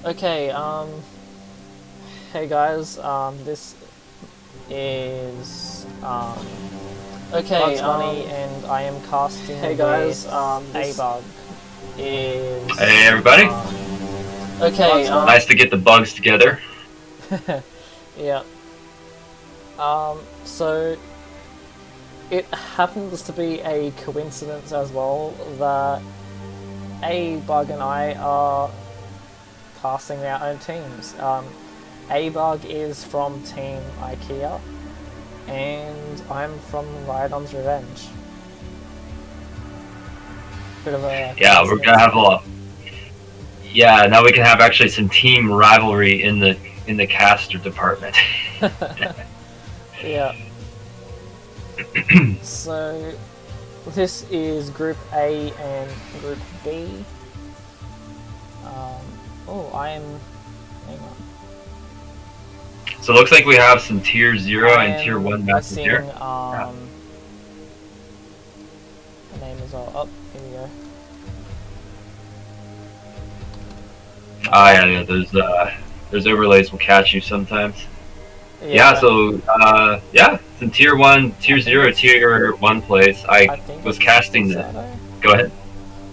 Okay, hey guys, this is, okay, BugsBunny and I am casting hey guys, A Bug is, Hey everybody, okay, nice to get the bugs together. yeah, so it happens to be a coincidence as well that A Bug and I are casting our own teams. A Bug is from Team IKEA, and I'm from Rhynadon's Revenge. Bit of a Yeah, we're gonna have a yeah. Now we can have actually some team rivalry in the caster department. Yeah. So this is Group A and Group B. Oh, hang on. So it looks like we have some tier 0 and tier 1 matches Missing, here. The name is all up. Here we go. Yeah, those overlays will catch you sometimes. Yeah, so yeah, some tier 1, tier 0, tier 1 plays. I was casting the. Go ahead.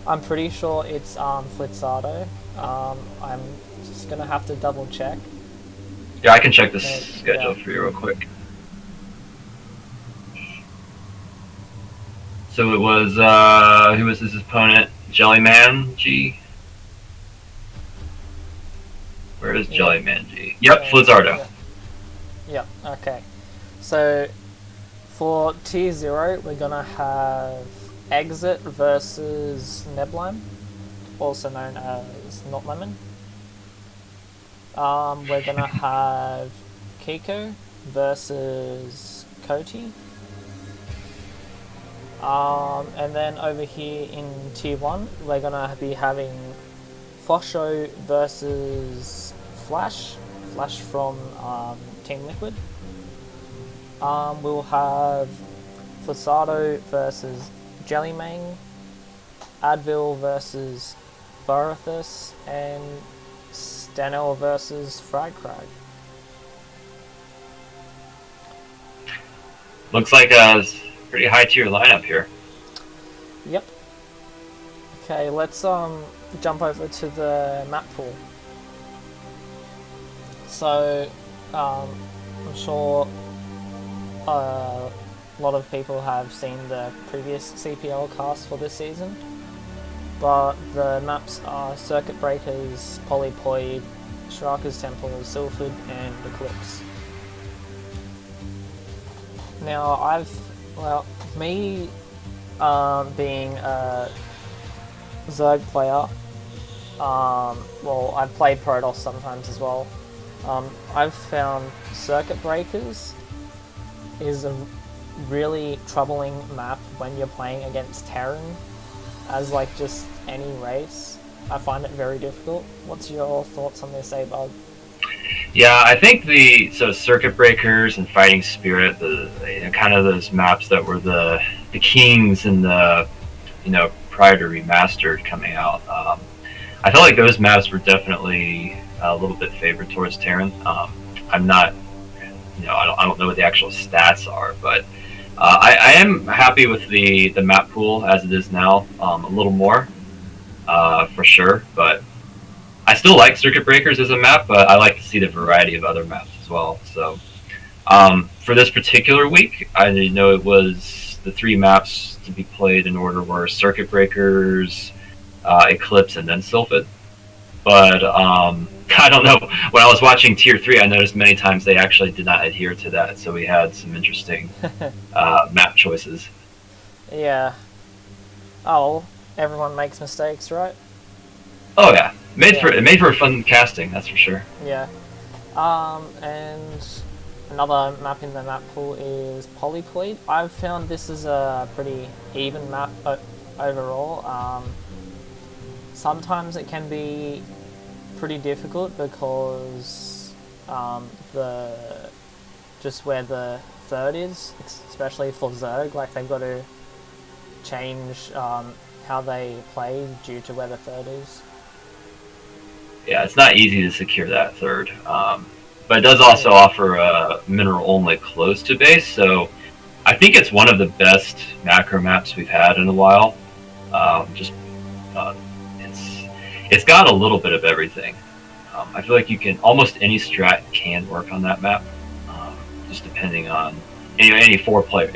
I'm pretty sure it's Flitzado. I'm just gonna have to double check. Yeah, I can check the schedule for you real quick. So it was who was his opponent? Jellyman G. Where is Jellyman G? Yep, Flizzardo. Yep. Okay. So for tier 0, we're gonna have Exit versus Neblime, also known as Not Lemon. We're gonna have Kiko versus Koti. And then over here in tier 1, we're gonna be having Fosho versus Flash from Team Liquid. We'll have Flizzado versus Jellymang, Advil versus Borothus, and Stanel versus Fragcrag. Looks like a pretty high tier lineup here. Yep. Okay, let's jump over to the map pool. So, I'm sure a lot of people have seen the previous CPL cast for this season, but the maps are Circuit Breakers, Polyploid, Shraka's Temple, Sylphid, and Eclipse. Now, me being a Zerg player, well, I've played Protoss sometimes as well. I've found Circuit Breakers is a really troubling map when you're playing against Terran as like just any race. I find it very difficult. What's your thoughts on this, A-Bug? Yeah, I think so Circuit Breakers and Fighting Spirit, kind of those maps that were the kings in the prior to Remastered coming out. I felt like those maps were definitely a little bit favored towards Terran. I'm not, I don't know what the actual stats are, but I am happy with the map pool as it is now. A little more, for sure, but I still like Circuit Breakers as a map, but I like to see the variety of other maps as well. So for this particular week, I know it was the 3 maps to be played in order were Circuit Breakers, Eclipse, and then Sylphid. But I don't know. When I was watching Tier 3, I noticed many times they actually did not adhere to that, so we had some interesting map choices. Yeah. Oh, everyone makes mistakes, right? Oh yeah, it made for fun casting, that's for sure. Yeah. And another map in the map pool is Polyploid. I've found this is a pretty even map overall. Sometimes it can be pretty difficult because just where the third is, especially for Zerg, like they've got to change how they play due to where the third is. yeah, it's not easy to secure that third. But it does also offer a mineral only close to base, so I think it's one of the best macro maps we've had in a while. Just uh, it's got a little bit of everything. I feel like you can almost any strat can work on that map, just depending on any four player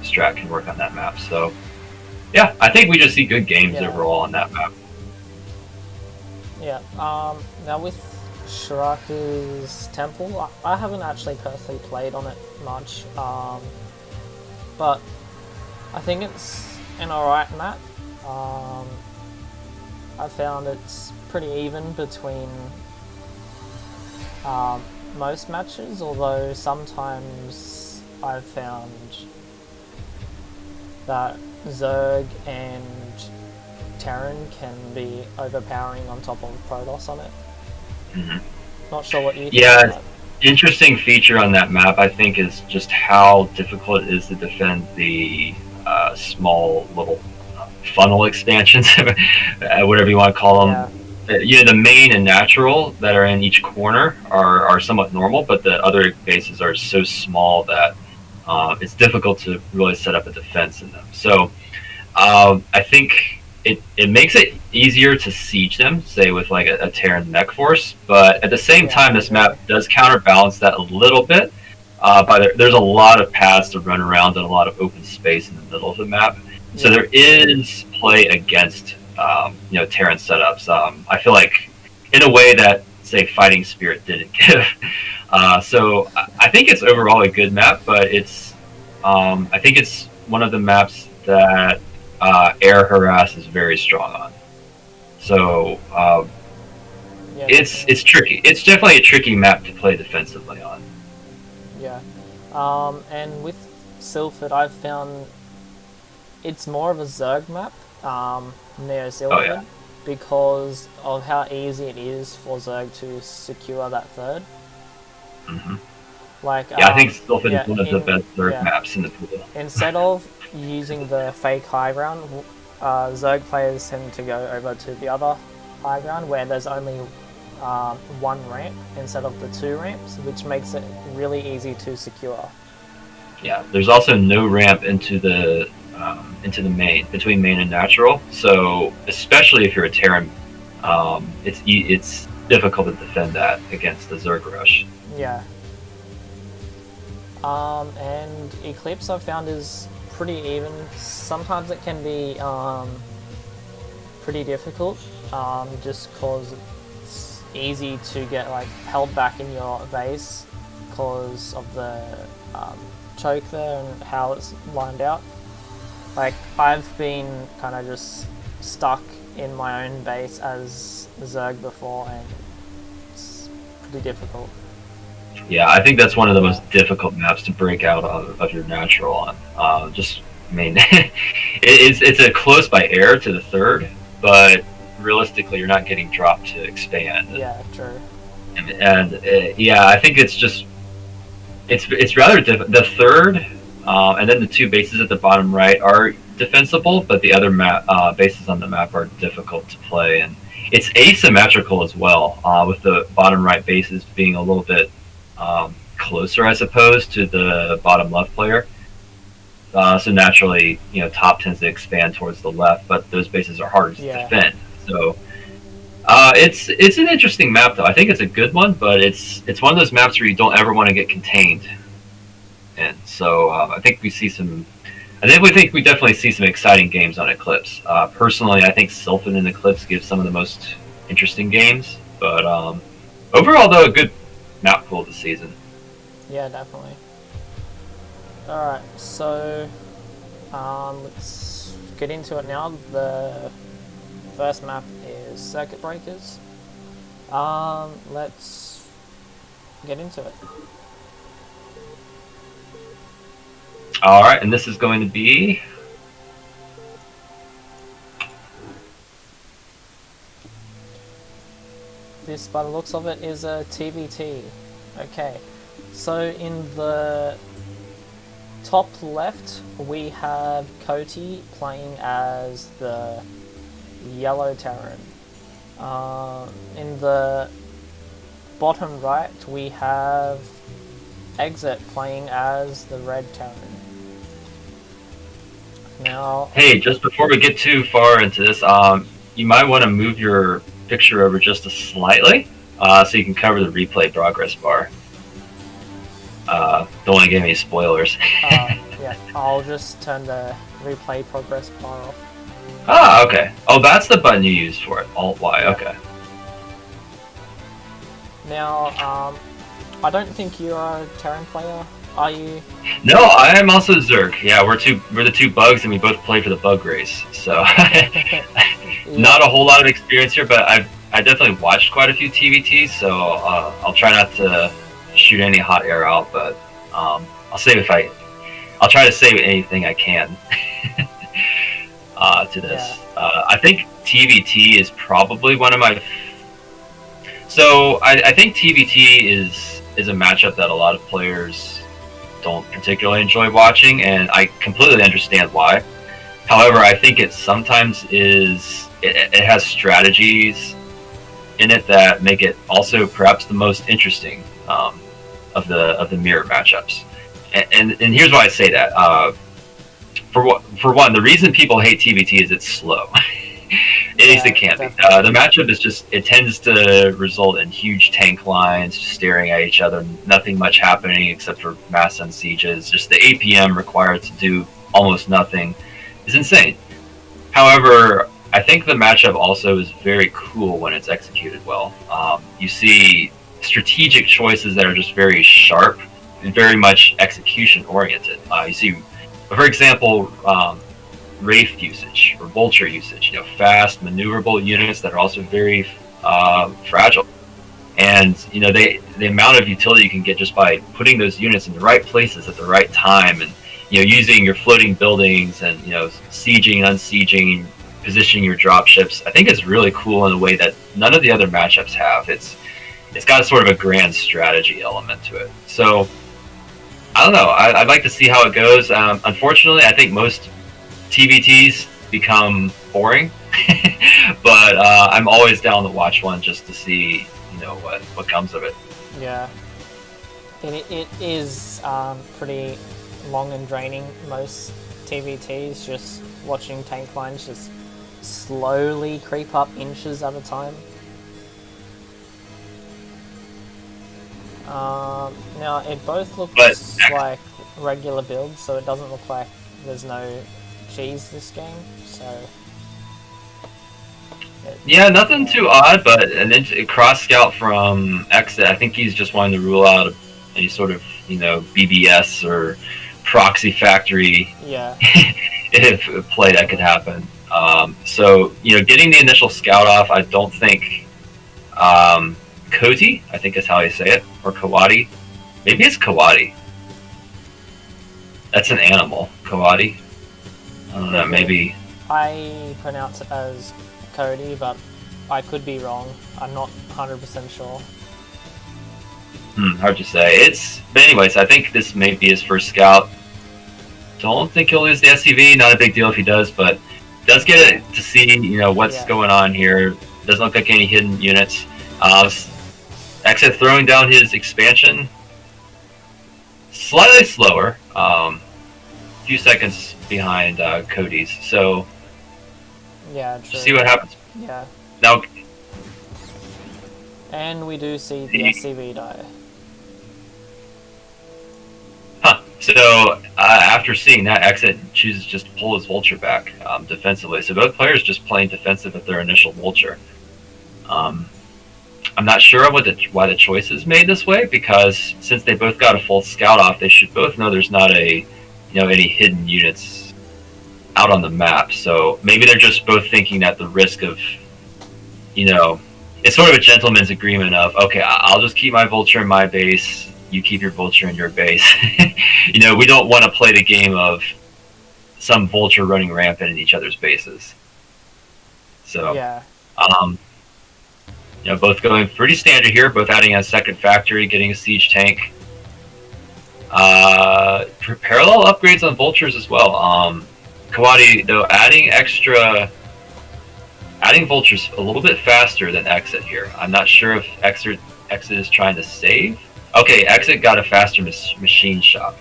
strat can work on that map. So yeah, I think we just see good games overall on that map. Yeah. Now with Shiraka's Temple, I haven't actually personally played on it much, but I think it's an alright map. I found it's pretty even between most matches, although sometimes I've found that Zerg and Terran can be overpowering on top of Protoss on it. Not sure what you think. Yeah, interesting feature on that map, I think, is just how difficult it is to defend the small little funnel expansions, whatever you want to call them. Yeah. The main and natural that are in each corner are somewhat normal, but the other bases are so small that it's difficult to really set up a defense in them. So I think it makes it easier to siege them, say with like a Terran mech force, but at the same time, this map does counterbalance that a little bit. There's a lot of paths to run around and a lot of open space in the middle of the map. So there is play against Terran setups. I feel like in a way that say Fighting Spirit didn't give. So I think it's overall a good map, but I think it's one of the maps that air harass is very strong on. So it's tricky. It's definitely a tricky map to play defensively on. Yeah, and with Silphid, I've found it's more of a Zerg map, Neo Silphid, because of how easy it is for Zerg to secure that third. Like, I think Silphid is one of the best Zerg maps in the pool. Instead of using the fake high ground, Zerg players tend to go over to the other high ground where there's only one ramp instead of the two ramps, which makes it really easy to secure. Yeah, there's also no ramp into the main, between main and natural. So especially if you're a Terran, it's difficult to defend that against the Zerg rush. Yeah. And Eclipse I've found is pretty even. Sometimes it can be pretty difficult, just cause it's easy to get like held back in your base because of the choke there and how it's lined out. Like, I've been kind of just stuck in my own base as Zerg before, and it's pretty difficult. Yeah, I think that's one of the most difficult maps to break out of your natural on. It's a close by air to the third, but realistically, you're not getting dropped to expand. Yeah, true. And I think it's rather difficult. The third, and then the two bases at the bottom right are defensible, but the other bases on the map are difficult to play, and it's asymmetrical as well, with the bottom right bases being a little bit closer, I suppose, to the bottom left player. So naturally, top tends to expand towards the left, but those bases are harder to defend. So it's an interesting map, though. I think it's a good one, but it's one of those maps where you don't ever want to get contained. And so I think we definitely see some exciting games on Eclipse. Personally, I think Sylphin and Eclipse give some of the most interesting games. But overall, though, a good map pool this season. Yeah, definitely. Alright, so let's get into it now. The first map is Circuit Breakers. Let's get into it. Alright, and this is going to be... This, by the looks of it, is a TVT. Okay, so in the top left, we have Koti playing as the Yellow Terran. In the bottom right, we have Exit playing as the red Terran. Now, Hey, just before we get too far into this, you might want to move your picture over just a slightly, so you can cover the replay progress bar. Don't want to give any spoilers. yeah, I'll just turn the replay progress bar off. Ah, okay. Oh, that's the button you use for it. Alt-Y, okay. Now, I don't think you're a Terran player, are you? No, I am also Zerg. Yeah, we're the two bugs, and we both play for the bug race. So, not a whole lot of experience here, but I definitely watched quite a few TVTs. So I'll try not to shoot any hot air out, but I'll try to save anything I can to this. Yeah. I think TVT is probably one of my. So I think TVT is a matchup that a lot of players don't particularly enjoy watching, and I completely understand why. However, I think it sometimes it has strategies in it that make it also perhaps the most interesting of the mirror matchups. And here's why I say that. For one, the reason people hate TVT is it's slow. At least it can be. The matchup is it tends to result in huge tank lines just staring at each other, nothing much happening except for mass unsieges. Just the APM required to do almost nothing is insane. However, I think the matchup also is very cool when it's executed well. You see strategic choices that are just very sharp and very much execution oriented. You see, for example, Wraith usage or Vulture usage, fast, maneuverable units that are also very fragile. And the amount of utility you can get just by putting those units in the right places at the right time, and using your floating buildings and sieging, unsieging, positioning your dropships, I think is really cool in a way that none of the other matchups have. It's got sort of a grand strategy element to it. So I don't know. I'd like to see how it goes. Unfortunately, I think most TVTs become boring, but I'm always down to watch one just to see, what comes of it. Yeah, it is pretty long and draining. Most TVTs, just watching tank lines just slowly creep up inches at a time. Now it both looks like regular builds, so it doesn't look like there's no cheese this game, so yeah, nothing too odd, but a cross scout from Exit. I think he's just wanting to rule out any sort of BBS or proxy factory if play that could happen. So getting the initial scout off, I don't think Koti, I think is how you say it, or Kawadi. Maybe it's Kawadi. That's an animal, Kawadi. I don't know, maybe. I pronounce it as Cody, but I could be wrong. I'm not 100% sure. Hard to say. But anyways, I think this may be his first scout. Don't think he'll lose the SCV. Not a big deal if he does, but does get it to see what's going on here. Doesn't look like any hidden units. Exit throwing down his expansion. Slightly slower. Few seconds behind Cody's, so yeah, true. See what happens. Yeah. Now, and we do see the SCV die. Huh. So after seeing that, Exit chooses just to pull his Vulture back defensively. So both players just playing defensive at their initial Vulture. I'm not sure why the choice is made this way, because since they both got a full scout off, they should both know there's not any hidden units out on the map. So maybe they're just both thinking that the risk of, it's sort of a gentleman's agreement of, okay, I'll just keep my Vulture in my base, you keep your Vulture in your base. We don't want to play the game of some Vulture running rampant in each other's bases. So, yeah. Both going pretty standard here, both adding a second factory, getting a siege tank. Parallel upgrades on Vultures as well. Kawadi, though, adding adding vultures a little bit faster than exit here. I'm not sure if exit is trying to save. Okay, exit got a faster machine shop.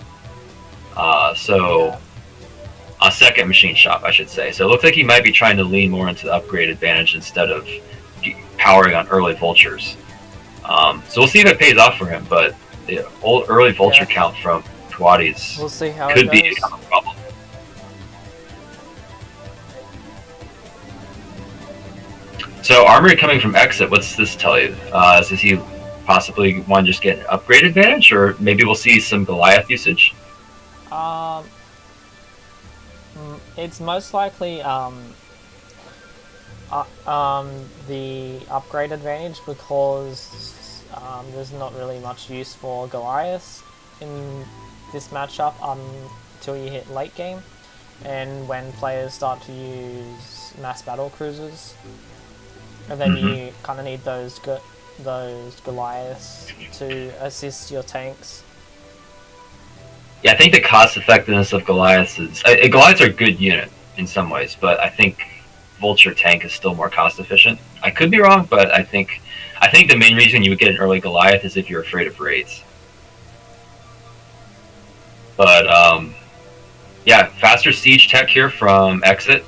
So a second machine shop, I should say. So it looks like he might be trying to lean more into the upgrade advantage instead of powering on early vultures. So we'll see if it pays off for him. But the old early vulture count from Kawadi's we'll see how could it be goes. a problem. So armory coming from exit, what's this tell you? Does he possibly want to just get an upgrade advantage, or maybe we'll see some Goliath usage? It's most likely the upgrade advantage, because there's not really much use for Goliath in this matchup until you hit late game, and when players start to use mass battle cruisers, and then you kind of need those Goliaths to assist your tanks. Yeah, I think the cost effectiveness of Goliaths is Goliaths are a good unit in some ways, but I think Vulture tank is still more cost efficient. I could be wrong, but I think the main reason you would get an early Goliath is if you're afraid of raids. But yeah, faster siege tech here from exit.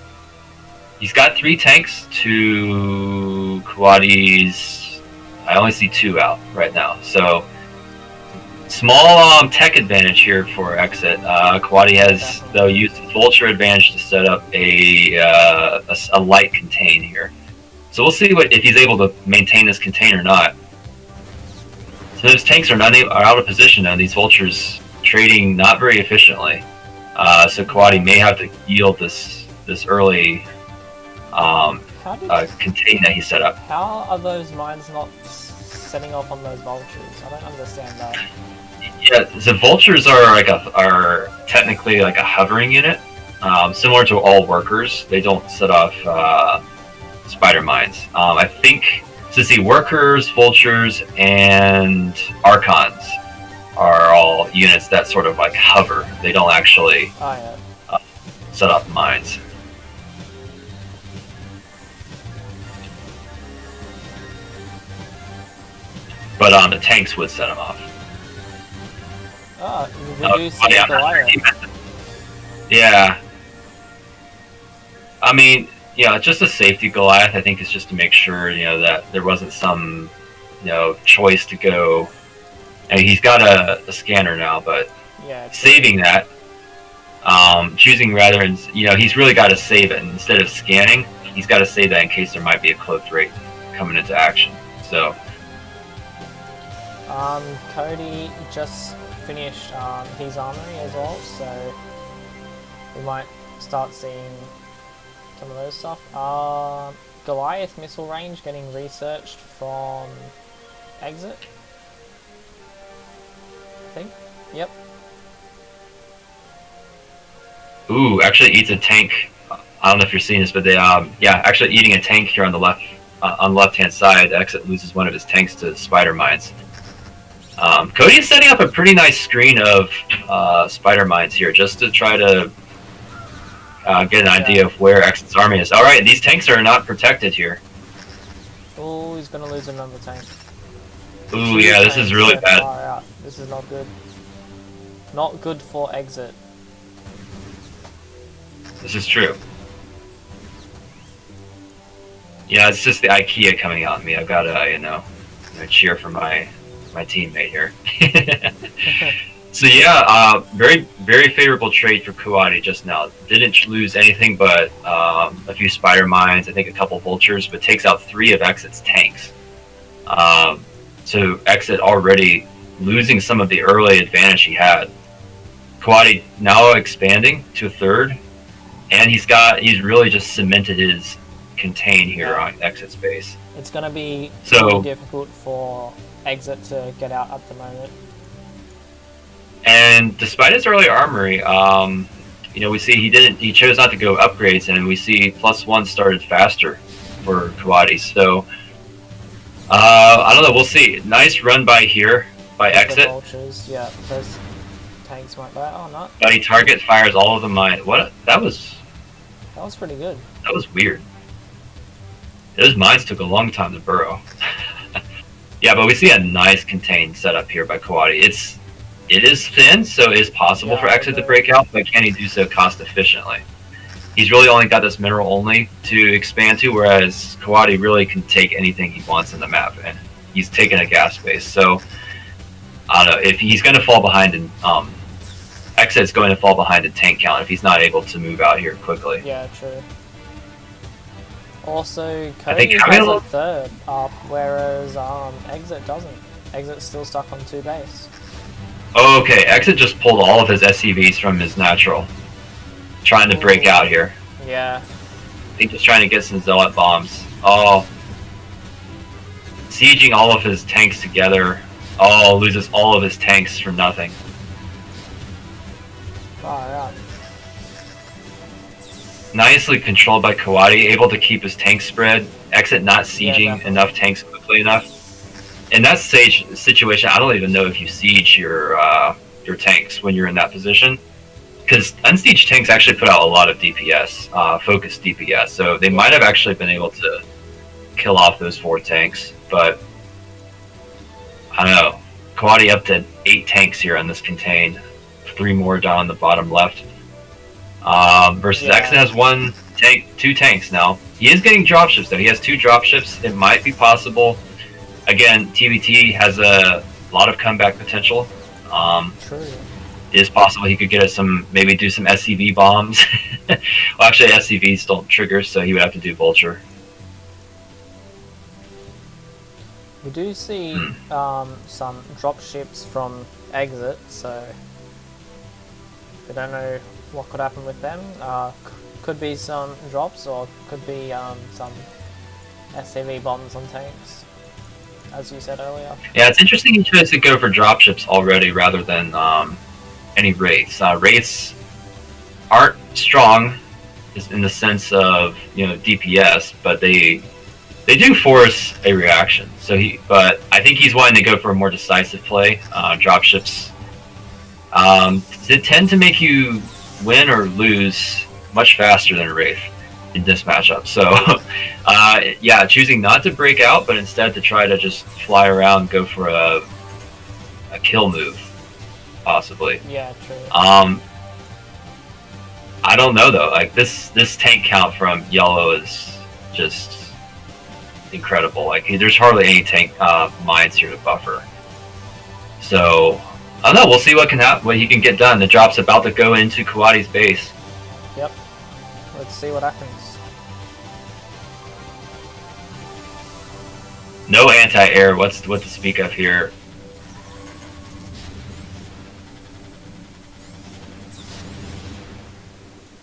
He's got 3 tanks to Kawadi's. I only see 2 out right now, so small tech advantage here for exit. Kawadi has though used his vulture advantage to set up a light contain here. So we'll see if he's able to maintain this contain or not. So those tanks are out of position now. These vultures trading not very efficiently. So Kawadi may have to yield this early contain that he set up. How are those mines not setting off on those vultures? I don't understand that. Yeah, the vultures are technically like a hovering unit, similar to all workers. They don't set off spider mines. I think so. See, workers, vultures, and archons are all units that sort of like hover. They don't actually set off mines. But the tanks would set them off. Yeah. I mean, just a safety Goliath. I think is just to make sure, that there wasn't some, choice to go. And he's got a scanner now, but saving that, choosing rather, and he's really got to save it. And instead of scanning, he's got to save that in case there might be a cloaked raid coming into action. So. Cody just finished his armory as well, so we might start seeing some of those stuff. Goliath missile range getting researched from exit, I think. Yep. Ooh, actually eats a tank. I don't know if you're seeing this, but they actually eating a tank here on the left hand side. Exit loses one of his tanks to spider mines. Cody is setting up a pretty nice screen of spider mines here, just to try to get an idea of where Exit's army is. All right, these tanks are not protected here. Oh, he's gonna lose another tank. Ooh, yeah, this is really bad. This is not good. Not good for exit. This is true. Yeah, it's just the IKEA coming out at me. I've got to, cheer for my teammate here. So yeah, very very favorable trade for Kawadi just now. Didn't lose anything but a few spider mines, I think a couple vultures, but takes out 3 of Exit's tanks. So Exit already losing some of the early advantage he had. Kawadi now expanding to a 3rd, and he's really just cemented his contain here on Exit's base. It's going to be really difficult for Exit to get out at the moment. And despite his early armory, we see he chose not to go upgrades, and we see +1 started faster for Kawadi. So I don't know, we'll see. Nice run by here by Exit. Vultures, yeah, those tanks might die. Oh, not. But he target fires all of the mine. That was pretty good. That was weird. Those mines took a long time to burrow. Yeah, but we see a nice contained setup here by Kawadi. It is thin, so it is possible for Exit to break out, but can he do so cost efficiently? He's really only got this mineral only to expand to, whereas Kawadi really can take anything he wants in the map, and he's taking a gas base. So I don't know if he's going to fall behind in Exit's going to fall behind in tank count if he's not able to move out here quickly. Yeah, true. Also, Cody has a third up, whereas Exit doesn't. Exit's still stuck on 2 base. Okay, Exit just pulled all of his SCVs from his natural. Trying to break out here. Yeah. I think he's trying to get some Zealot bombs. Oh. Sieging all of his tanks together. Oh, loses all of his tanks for nothing. Alright. Nicely controlled by Kawadi, able to keep his tank spread. Exit not sieging enough tanks quickly enough. In that situation, I don't even know if you siege your tanks when you're in that position. Because unsieged tanks actually put out a lot of DPS, focused DPS, so they might have actually been able to kill off those 4 tanks, but I don't know. Kawadi up to 8 tanks here on this contain, 3 more down on the bottom left. Versus Exit has 1 tank, 2 tanks now. He is getting dropships though. He has 2 dropships. It might be possible. Again, TBT has a lot of comeback potential. True. It is possible he could get us maybe do some SCV bombs. Well, actually, SCVs don't trigger, so he would have to do Vulture. We do see some drop ships from Exit, so we don't know what could happen with them. Could be some drops, or could be some SCV bombs on tanks, as you said earlier. Yeah, it's interesting he chose to go for dropships already rather than any wraiths. Wraiths aren't strong in the sense of DPS, but they do force a reaction. But I think he's wanting to go for a more decisive play. Dropships tend to make you win or lose much faster than a wraith in this matchup. So yeah, choosing not to break out, but instead to try to just fly around, go for a kill move. Possibly. Yeah, true. I don't know though. Like this tank count from Yellow is just incredible. Like there's hardly any tank mines here to buffer. So I don't know. We'll see what he can get done. The drop's about to go into Kawadi's base. Yep. Let's see what happens. No anti-air. What to speak of here.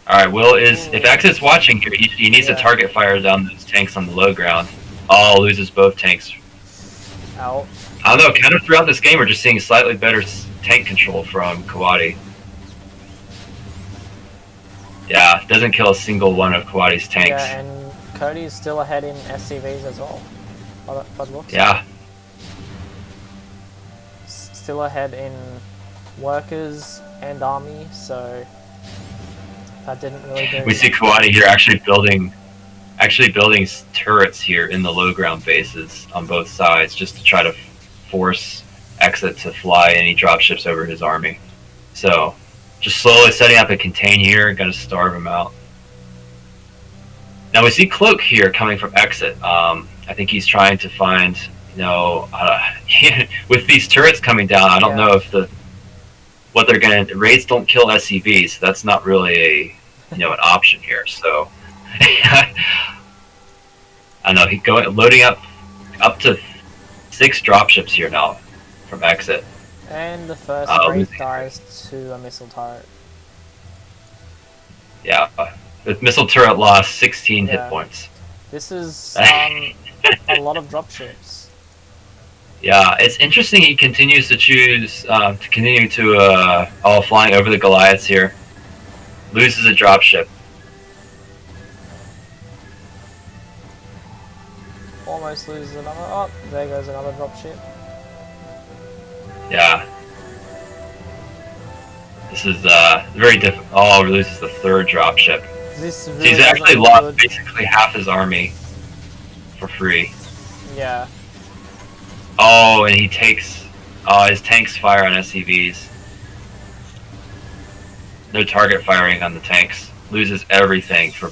Alright, Will if Exit's watching here, he needs to target fire down those tanks on the low ground. Oh, loses both tanks. Out. I don't know, kind of throughout this game we're just seeing slightly better tank control from Kawadi. Yeah, doesn't kill a single one of Kawadi's tanks. Yeah, and Cody's still ahead in SCVs as well. But looks yeah. Still ahead in workers and army, so that didn't really do. We see Kawadi here actually building turrets here in the low ground bases on both sides, just to try to force Exit to fly any dropships over his army. So, just slowly setting up a contain here, gonna starve him out. Now we see Cloak here coming from Exit. I think he's trying to find, with these turrets coming down, I don't know if what they're gonna. Raids don't kill SCVs, so that's not really an option here. So I know loading up to 6 dropships here now from Exit. And the first Wraith dies to a missile turret. Yeah, the missile turret lost 16 hit points. This is a lot of dropships. Yeah, it's interesting he continues to choose flying over the Goliaths here. Loses a dropship. Almost loses another. Oh, there goes another dropship. Yeah. This is very difficult. Oh, he loses the 3rd dropship. This really so he's actually lost basically half his army. for free. Yeah. Oh, and he takes his tanks fire on SCVs. No target firing on the tanks. Loses everything for.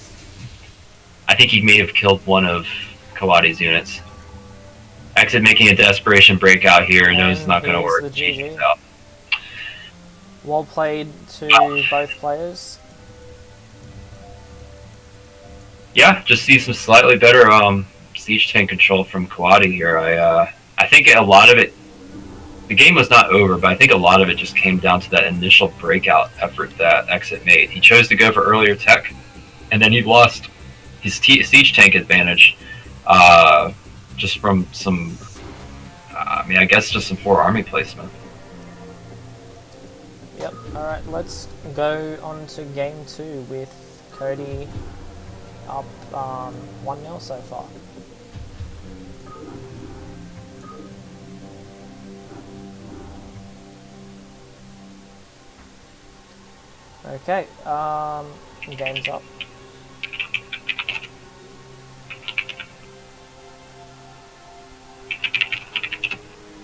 I think he may have killed one of Kawadi's units. Exit making a desperation breakout here. Knows it's not going to work. The GG. Out. Well played to both players. Yeah, just see some slightly better siege tank control from Kawadi here. I think a lot of it. The game was not over, but I think a lot of it just came down to that initial breakout effort that Exit made. He chose to go for earlier tech, and then he lost his siege tank advantage just from some, I guess just some poor army placement. Yep, alright, let's go on to game 2 with Cody up 1-0 so far. Okay, game's up.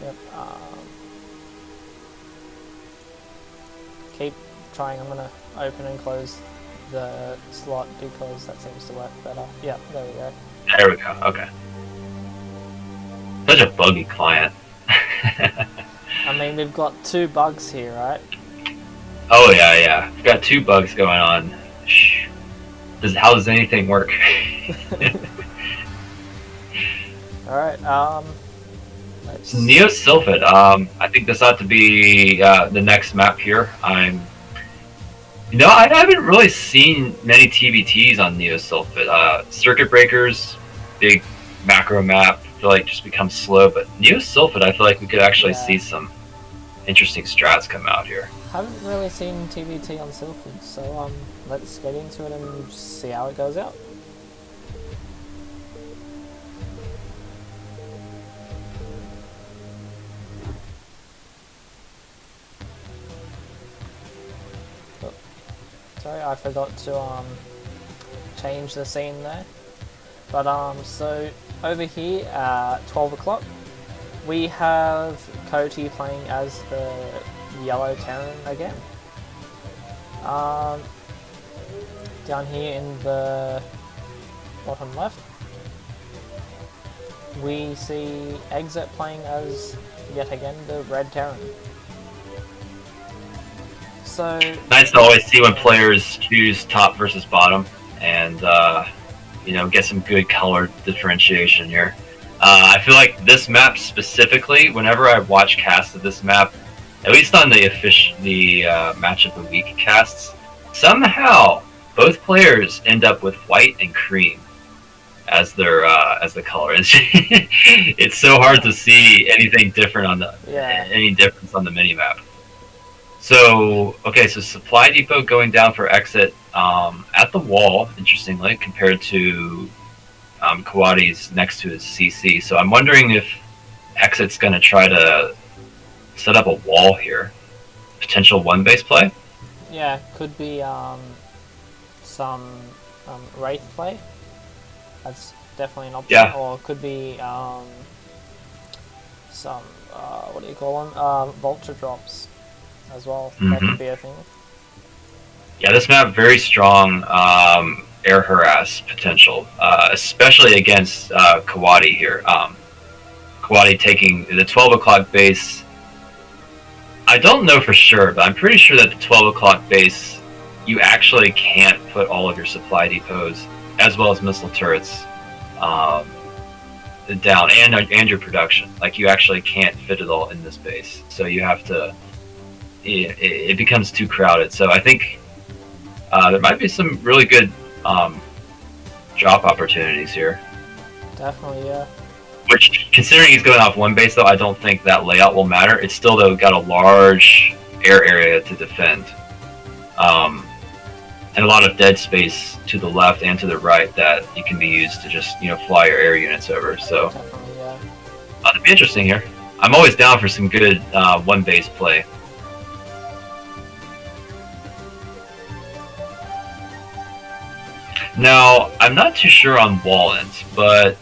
Yep, keep trying. I'm gonna open and close the slot because that seems to work better. Yep, there we go. There we go, okay. Such a buggy client. I mean, we've got 2 bugs here, right? Oh yeah. We've got 2 bugs going on. How does anything work? Alright, let's... Neo Sylphid. I think this ought to be the next map here. I haven't really seen many TBTs on Neo Sylphid. Circuit Breakers, big macro map, I feel like just becomes slow, but Neo Sylphid, I feel like we could actually see some interesting strats come out here. Haven't really seen TBT on Sylphid, so let's get into it and see how it goes out. Oh, sorry, I forgot to change the scene there. But so over here at 12 o'clock, we have Coty playing as the Yellow Terran again. Down here in the bottom left, we see Exit playing as, yet again, the Red Terran. So nice to always see when players choose top versus bottom, and get some good color differentiation here. I feel like this map specifically, whenever I watch casts of this map, at least on the match of the week casts, somehow both players end up with white and cream as their as the color. It's so hard to see anything different on any difference on the mini map. So so supply depot going down for Exit at the wall, interestingly, compared to Kawadi's next to his CC. So I'm wondering if Exit's going to try to set up a wall here. Potential 1-base play? Yeah, could be some Wraith play. That's definitely an option. Yeah. Or could be some, what do you call them? Vulture drops as well. That could be a thing. Yeah, this map, very strong air harass potential, especially against Kawadi here. Kawadi taking the 12 o'clock base. I don't know for sure, but I'm pretty sure that the 12 o'clock base, you actually can't put all of your supply depots, as well as missile turrets, down, and your production. Like, you actually can't fit it all in this base. So you have to... It becomes too crowded. So I think there might be some really good drop opportunities here. Definitely, yeah. Which, considering he's going off 1 base, though, I don't think that layout will matter. It's still, though, got a large air area to defend. And a lot of dead space to the left and to the right that you can be used to just, fly your air units over. So, Definitely, yeah. It'll be interesting here. I'm always down for some good 1 base play. Now, I'm not too sure on wall ends, but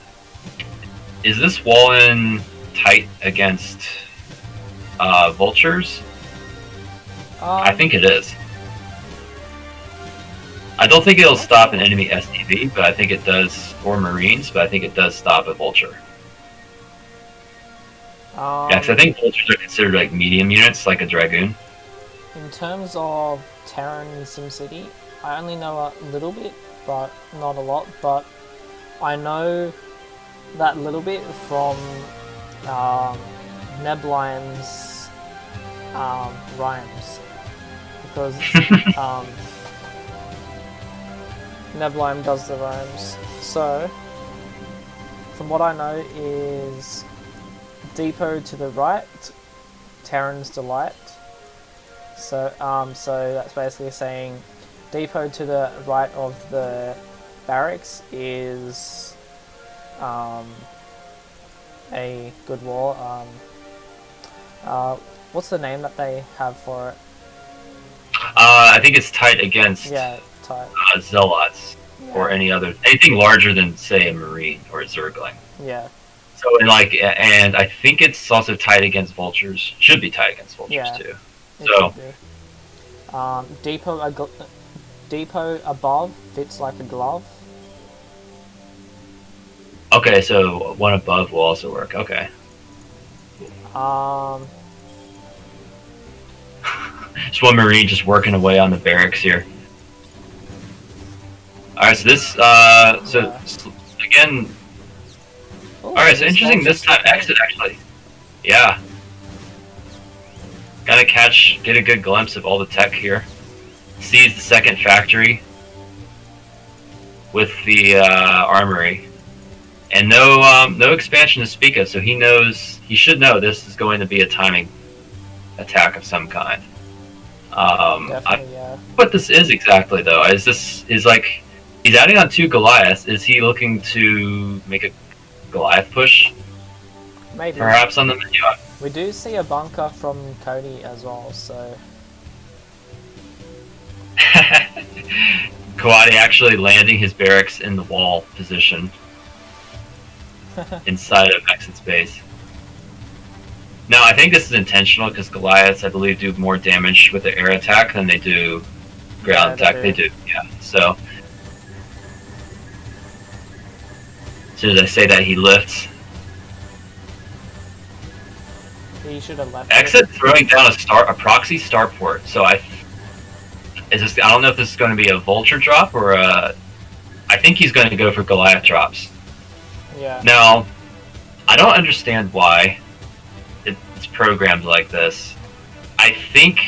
is this wall in tight against vultures? I think it is. I don't think it'll stop an enemy STV, but I think it does, or Marines, but I think it does stop a vulture. Yeah, because I think vultures are considered like medium units, like a dragoon. In terms of Terran in SimCity, I only know a little bit, but not a lot. But I know that little bit from Nebline's rhymes, because Nebline does the rhymes. So, from what I know is Depot to the right, Terran's Delight. So, so that's basically saying Depot to the right of the barracks is a good wall. What's the name that they have for it? I think it's tight against tight. Zealots or anything larger than, say, a Marine or a Zergling. Yeah. So, and I think it's also tight against vultures. Should be tight against vultures too. So, Depot above fits like a glove. Okay, so one above will also work. Okay. Just one Marine just working away on the barracks here. Alright, so this, again... Alright, so interesting this time exit, actually. Yeah. Gotta get a good glimpse of all the tech here. Sees the second factory with the armory. And no expansion to speak of, so he should know this is going to be a timing attack of some kind. What this is exactly, though, is like he's adding on 2 Goliaths. Is he looking to make a Goliath push? Maybe. Perhaps on the menu. We do see a bunker from Cody as well, so. Kawadi actually landing his barracks in the wall position inside of Exit's base. Now, I think this is intentional because Goliaths, I believe, do more damage with the air attack than they do ground attack. They do, yeah. So, as soon as I say that, he lifts. He should have left. Exit throwing down a proxy starport. So I don't know if this is going to be a vulture drop or a. I think he's going to go for Goliath drops. Yeah. Now, I don't understand why it's programmed like this. I think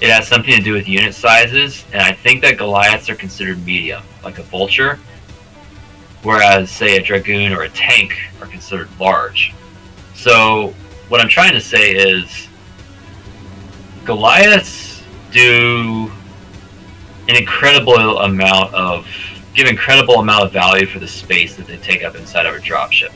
it has something to do with unit sizes, and I think that Goliaths are considered medium, like a vulture, whereas, say, a dragoon or a tank are considered large. So, what I'm trying to say is, Goliaths do an incredible amount of value for the space that they take up inside of a dropship.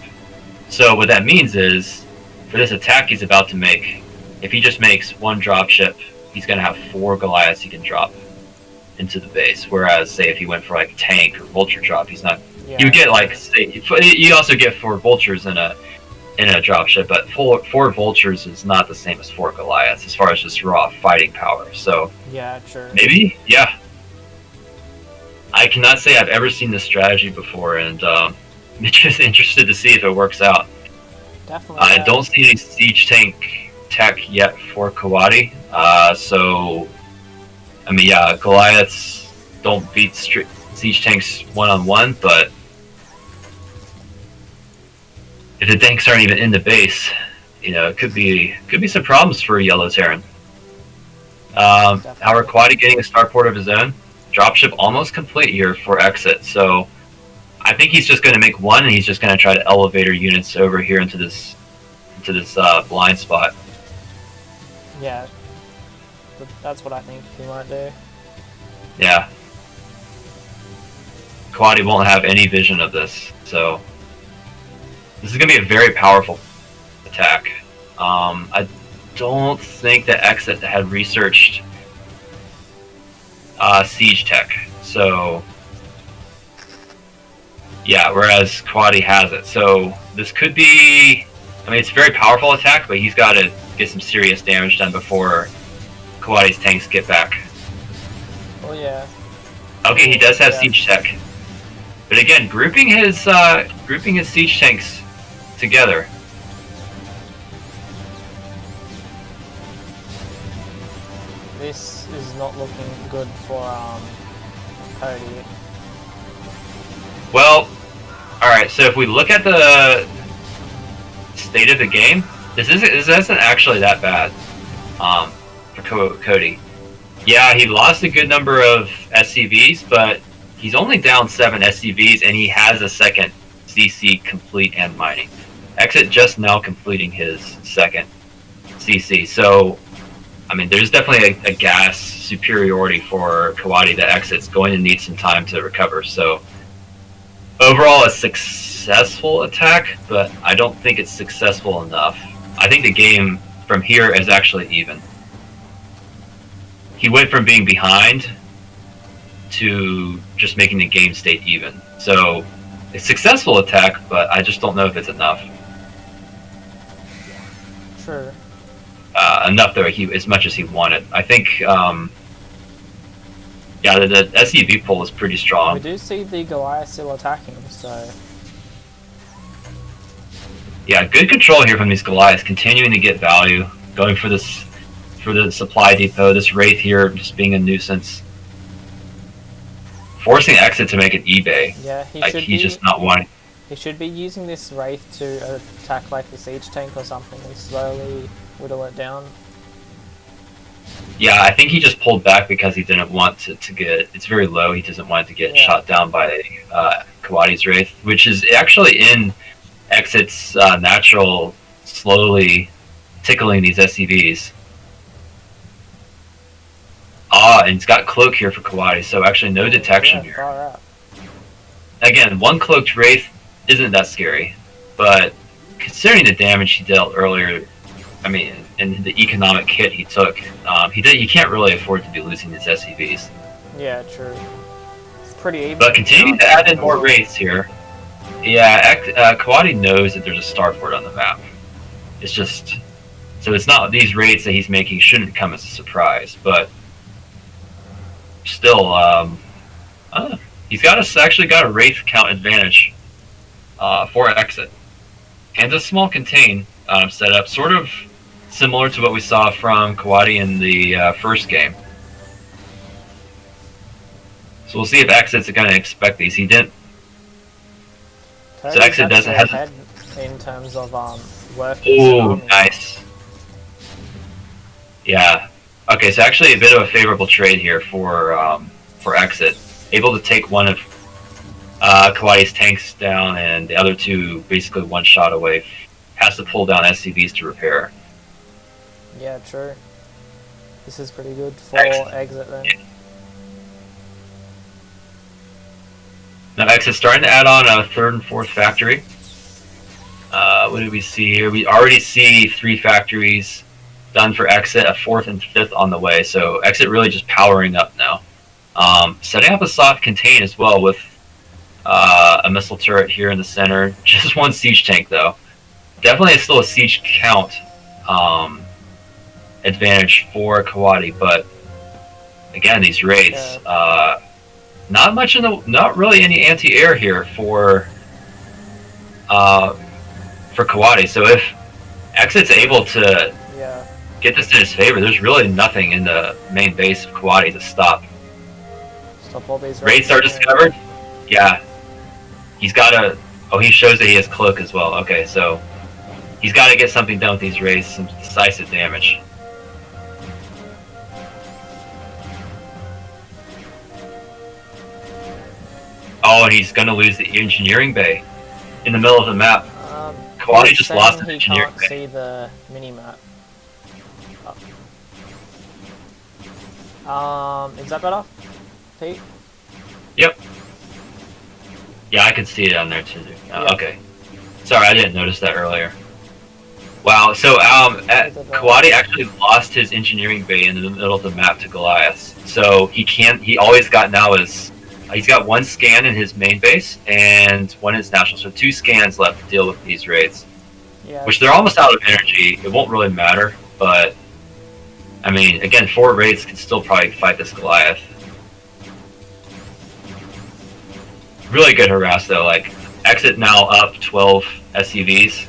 So what that means is, for this attack he's about to make, if he just makes one dropship, he's going to have 4 Goliaths he can drop into the base. Whereas, say, if he went for like tank or vulture drop, he's not. Yeah, you get like, say, you also get 4 vultures in a dropship, but 4 vultures is not the same as 4 Goliaths as far as just raw fighting power. So yeah, sure. Maybe, yeah. I cannot say I've ever seen this strategy before, and I'm just interested to see if it works out. Definitely. I don't see any siege tank tech yet for Kawadi, so I mean, yeah, Goliaths don't beat siege tanks one-on-one, but if the tanks aren't even in the base, it could be some problems for Yellow Terran. How are Kawadi getting a starport of his own? Dropship almost complete here for exit, so I think he's just going to make one, and he's just going to try to elevator units over here into this blind spot. Yeah, that's what I think he might do. Yeah. Kawadi won't have any vision of this, so this is going to be a very powerful attack. I don't think that Exit had researched siege tech, so Yeah, whereas Kawadi has it. So this could be... I mean, it's a very powerful attack, but he's got to get some serious damage done before Kawadi's tanks get back. Oh yeah. Okay, he does have Yeah. siege tech. But again, grouping his siege tanks together. This is not looking good for Cody. Well, alright, so if we look at the state of the game, this isn't actually that bad for Cody. Yeah, he lost a good number of SCVs, but he's only down 7 SCVs, and he has a second CC complete and mining. Exit just now completing his second CC, so I mean, there's definitely a gas superiority for Kawadi that Exit's going to need some time to recover. So overall, a successful attack, but I don't think it's successful enough. I think the game from here is actually even. He went from being behind to just making the game stay even. So a successful attack, but I just don't know if it's enough. Sure. Enough though, as much as he wanted. I think, yeah, the SCV pull is pretty strong. We do see the Goliath still attacking, so... Yeah, good control here from these Goliaths, continuing to get value, going for this, for the supply depot, this Wraith here just being a nuisance. Forcing Exit to make an eBay. Yeah, he's just not wanting. He should be using this Wraith to attack like the siege tank or something and slowly whittle it down. Yeah, I think he just pulled back because he didn't want to get... It's very low, he doesn't want it to get shot down by Kawadi's Wraith, which is actually in Exit's natural, slowly tickling these SCVs. And he's got Cloak here for Kawadi, so actually no detection here. Far out. Again, one Cloaked Wraith isn't that scary, but considering the damage he dealt earlier, I mean, and the economic hit he took, he can't really afford to be losing his SCVs. Yeah, true. It's pretty even. But continuing to add in more Wraiths here, yeah, Kawadi knows that there's a starport on the map. It's just... So it's not... These Wraiths that he's making shouldn't come as a surprise, but... Still, he's actually got a Wraith count advantage for Exit. And a small contain setup, sort of similar to what we saw from Kawadi in the first game. So we'll see if Exit's going to expect these. He didn't. Cody's So Exit doesn't have... ahead in terms of working. Ooh, nice. Yeah. Okay, so actually a bit of a favorable trade here for Exit. Able to take one of Kawadi's tanks down, and the other two basically one shot away. Has to pull down SCVs to repair. Yeah, true. This is pretty good for Exit then. Yeah. Now Exit's starting to add on a third and fourth factory. What do we see here? We already see 3 factories done for Exit, a 4th and 5th on the way, so Exit really just powering up now. Setting up a soft contain as well with a missile turret here in the center. Just 1 siege tank though. Definitely still a siege count advantage for Kawadi, but again, these Wraiths, not really any anti-air here for Kawadi. So if Exit's able to get this in his favor, there's really nothing in the main base of Kawadi to stop. Stop all these Wraiths are discovered? Yeah. He's got to... Oh, he shows that he has Cloak as well. Okay, so he's got to get something done with these Wraiths, some decisive damage. Oh, and he's going to lose the engineering bay in the middle of the map. Kawadi just lost the engineering bay. He can't see the mini-map. Is that better, Pete? Yep. Yeah, I could see it on there too. Okay. Sorry, I didn't notice that earlier. Wow, so Kawadi actually lost his engineering bay in the middle of the map to Goliath. So he always got now is He's got one scan in his main base and one in his national, so 2 scans left to deal with these raids. Yeah. Which they're almost out of energy. It won't really matter, but I mean, again, 4 raids can still probably fight this Goliath. Really good harass though. Like Exit now up 12 SCVs.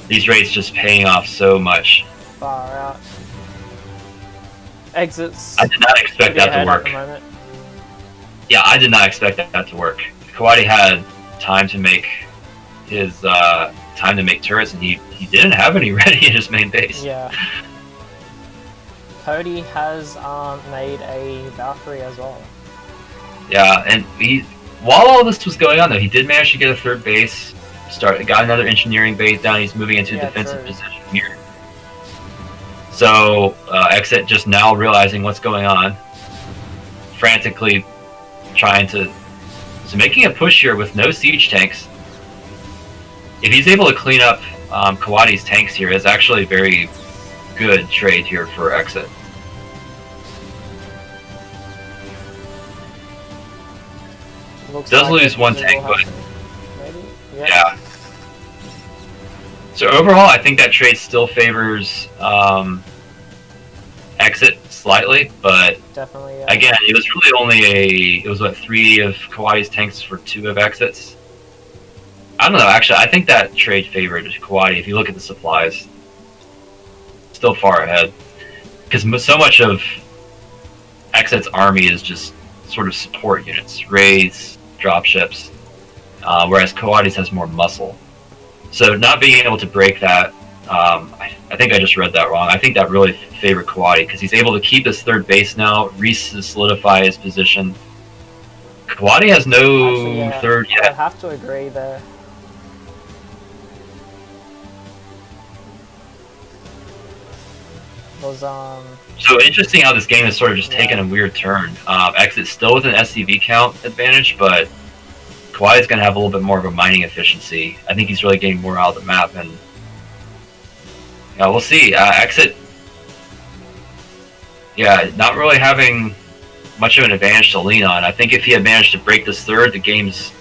These raids just paying off so much. Far out. Exits. I did not expect that to work. Yeah, I did not expect that to work. Kawadi had time to make his turrets, and he didn't have any ready in his main base. Yeah. Cody has made a Valkyrie as well. Yeah, and while all this was going on, though, he did manage to get a 3rd base. Got another engineering base down. He's moving into a defensive position here. So Exit just now realizing what's going on, frantically trying to making a push here with no siege tanks. If he's able to clean up Kawadi's tanks here, it's actually a very good trade here for Exit. Does lose 1 tank, but maybe? Yeah. So overall, I think that trade still favors Exit slightly, but definitely. Again, it was really only it was what 3 of Kawadi's tanks for 2 of Exit's. I don't know. Actually, I think that trade favored Kawadi. If you look at the supplies, still far ahead, because so much of Exit's army is just sort of support units, raids, dropships, whereas Kawadi's has more muscle. So not being able to break that, I think I just read that wrong. I think that really favored Kawadi because he's able to keep his 3rd base now, solidify his position. Kawadi has no Actually, 3rd yet. I have to agree there. So interesting how this game has sort of just taken a weird turn. Exit still with an SCV count advantage, but Kawadi's going to have a little bit more of a mining efficiency. I think he's really getting more out of the map, and we'll see. Exit, not really having much of an advantage to lean on. I think if he had managed to break this 3rd, the game's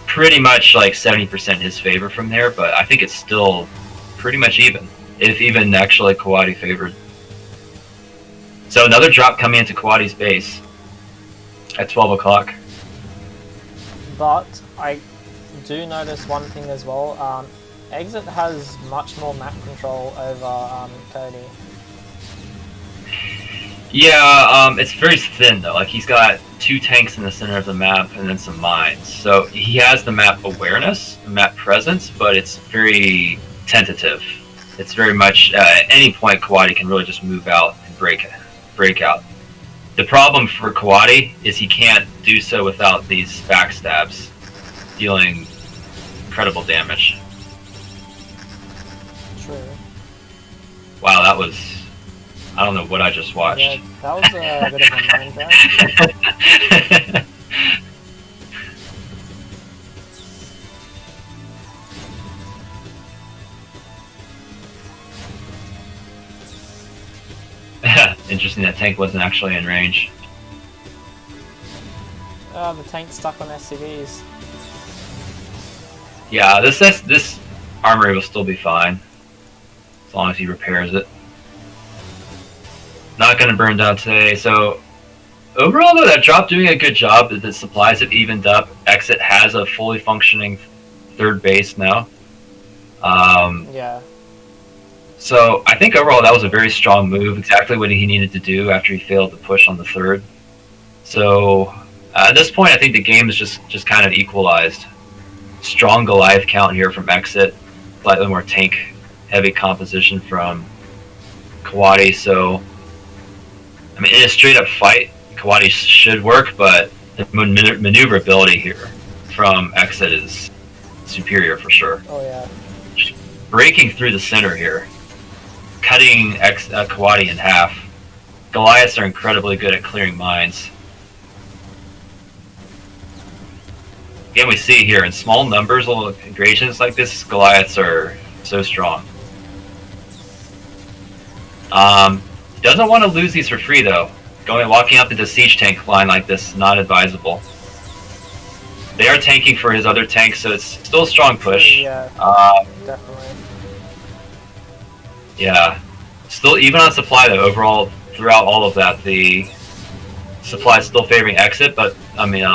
pretty much like 70% his favor from there, but I think it's still pretty much even. If even actually Kawadi favored. So another drop coming into Kawadi's base at 12 o'clock. But I do notice one thing as well. Exit has much more map control over Cody. Yeah, it's very thin though. Like he's got 2 tanks in the center of the map and then some mines. So he has the map awareness, the map presence, but it's very tentative. It's very much at any point Kawadi can really just move out and break out. The problem for Kawadi is he can't do so without these backstabs, dealing incredible damage. True. Wow, that was... I don't know what I just watched. Yeah, that was a bit of a mind drag. Interesting that tank wasn't actually in range. The tank's stuck on SCVs. Yeah, this armory will still be fine. As long as he repairs it. Not going to burn down today, so... Overall, though, that drop doing a good job. The supplies have evened up. Exit has a fully functioning 3rd base now. Yeah. So I think overall that was a very strong move, exactly what he needed to do after he failed to push on the 3rd. So at this point, I think the game is just kind of equalized. Strong Goliath count here from Exit, slightly more tank-heavy composition from Kawadi. So, I mean, in a straight-up fight, Kawadi should work, but the maneuverability here from Exit is superior for sure. Oh yeah. Just breaking through the center here. Cutting Kawadi in half. Goliaths are incredibly good at clearing mines. Again, we see here in small numbers, little gradations like this, Goliaths are so strong. Doesn't want to lose these for free though. walking up into siege tank line like this is not advisable. They are tanking for his other tank, so it's still a strong push. Yeah, definitely. Yeah, still even on supply though. Overall, throughout all of that, the supply is still favoring exit, but I mean,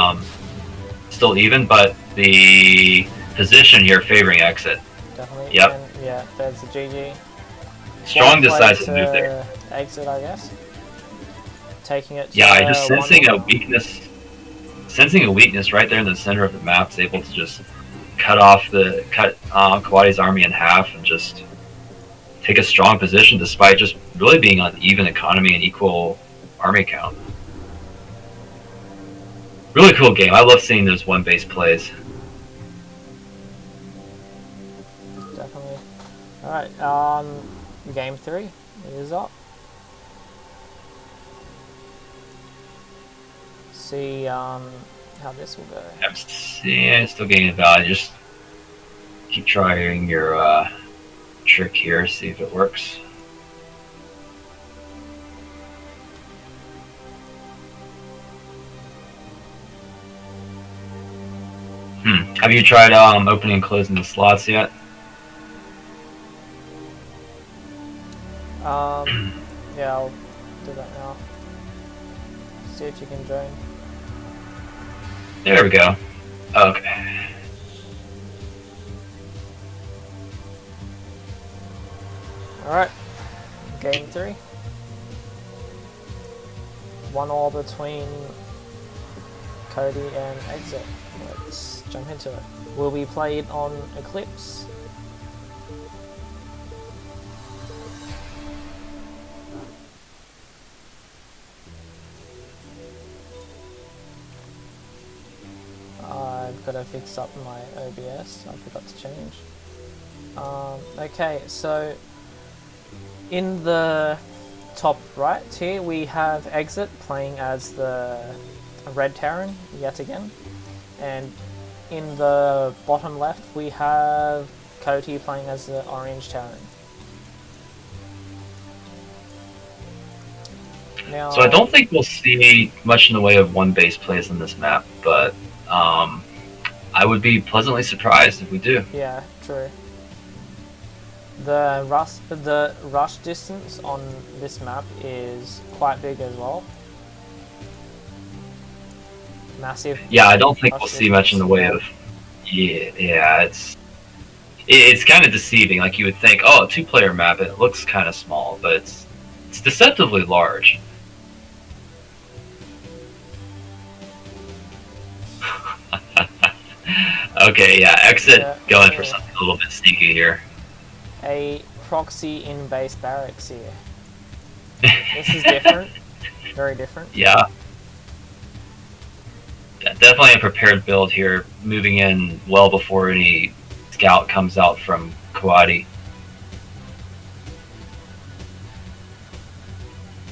still even, but the position here favoring exit. Definitely. Yep. And yeah, there's the GG. Strong decisive move there. Exit, I guess. Taking it. To, yeah, I just sensing a weakness. Sensing a weakness right there in the center of the map, is able to just cut Kawadi's army in half and just take a strong position despite just really being on even economy and equal army count. Really cool game. I love seeing those one base plays. Definitely. Alright, game 3 is up. See how this will go. I'm still getting value. Just keep trying your trick here, see if it works. Have you tried opening and closing the slots yet? Yeah, I'll do that now. See if you can join. There we go. Okay. Alright, game 3. 1-1 between Cody and Exit. Let's jump into it. Will be played on Eclipse. I've got to fix up my OBS, I forgot to change. Okay, so in the top right here we have Exit playing as the Red Terran yet again, and in the bottom left we have Cody playing as the Orange Terran. Now, so I don't think we'll see much in the way of one base plays on this map, but I would be pleasantly surprised if we do. Yeah, true. The rush distance on this map is quite big as well. Massive. Yeah, I don't think we'll see much in the way of. Yeah, it's kind of deceiving. Like you would think, oh, a 2-player map, it looks kind of small, but it's deceptively large. Okay, yeah, Exit going for something a little bit sneaky here. A proxy in base barracks here. This is different. Very different. Yeah. Definitely a prepared build here, moving in well before any scout comes out from Kawadi.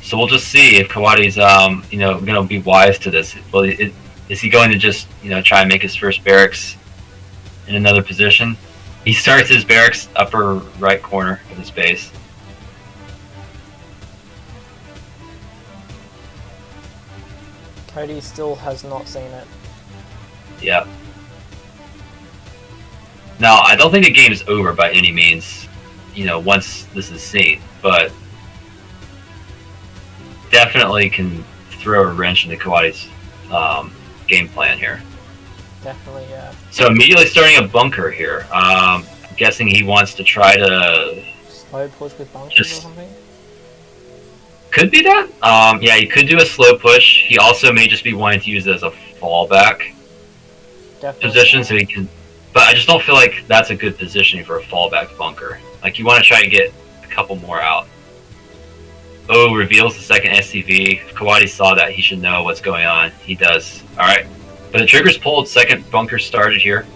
So we'll just see if Kawadi's going to be wise to this. Well, is he going to just try and make his first barracks in another position? He starts his barracks upper right corner of his base. Cody still has not seen it. Yeah. Now, I don't think the game is over by any means, once this is seen, but definitely can throw a wrench into Kawadi's game plan here. Definitely, yeah. So immediately starting a bunker here. I'm guessing he wants to try to slow push with bunkers or something? Could be that. Yeah, he could do a slow push. He also may just be wanting to use it as a fallback position, so he can. But I just don't feel like that's a good positioning for a fallback bunker. Like you want to try and get a couple more out. Oh, reveals the second SCV. If Kawadi saw that, he should know what's going on. He does. All right, but the trigger's pulled. Second bunker started here.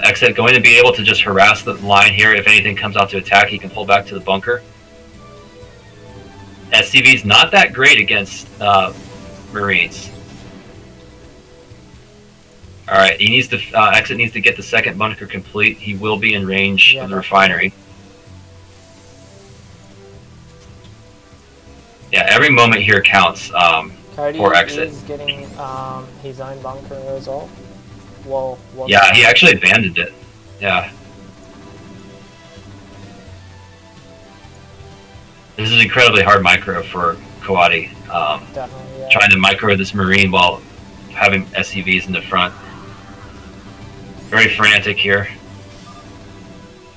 Exit going to be able to just harass the line here. If anything comes out to attack, he can pull back to the bunker. SCV's not that great against Marines. All right, he needs to Exit needs to get the second bunker complete. He will be in range of the refinery. every moment here counts Cody for exit. is getting his own bunker as well. Well, Yeah, he actually abandoned it. Yeah. This is incredibly hard micro for Kawadi. Definitely, yeah. Trying to micro this Marine while having SCVs in the front. Very frantic here.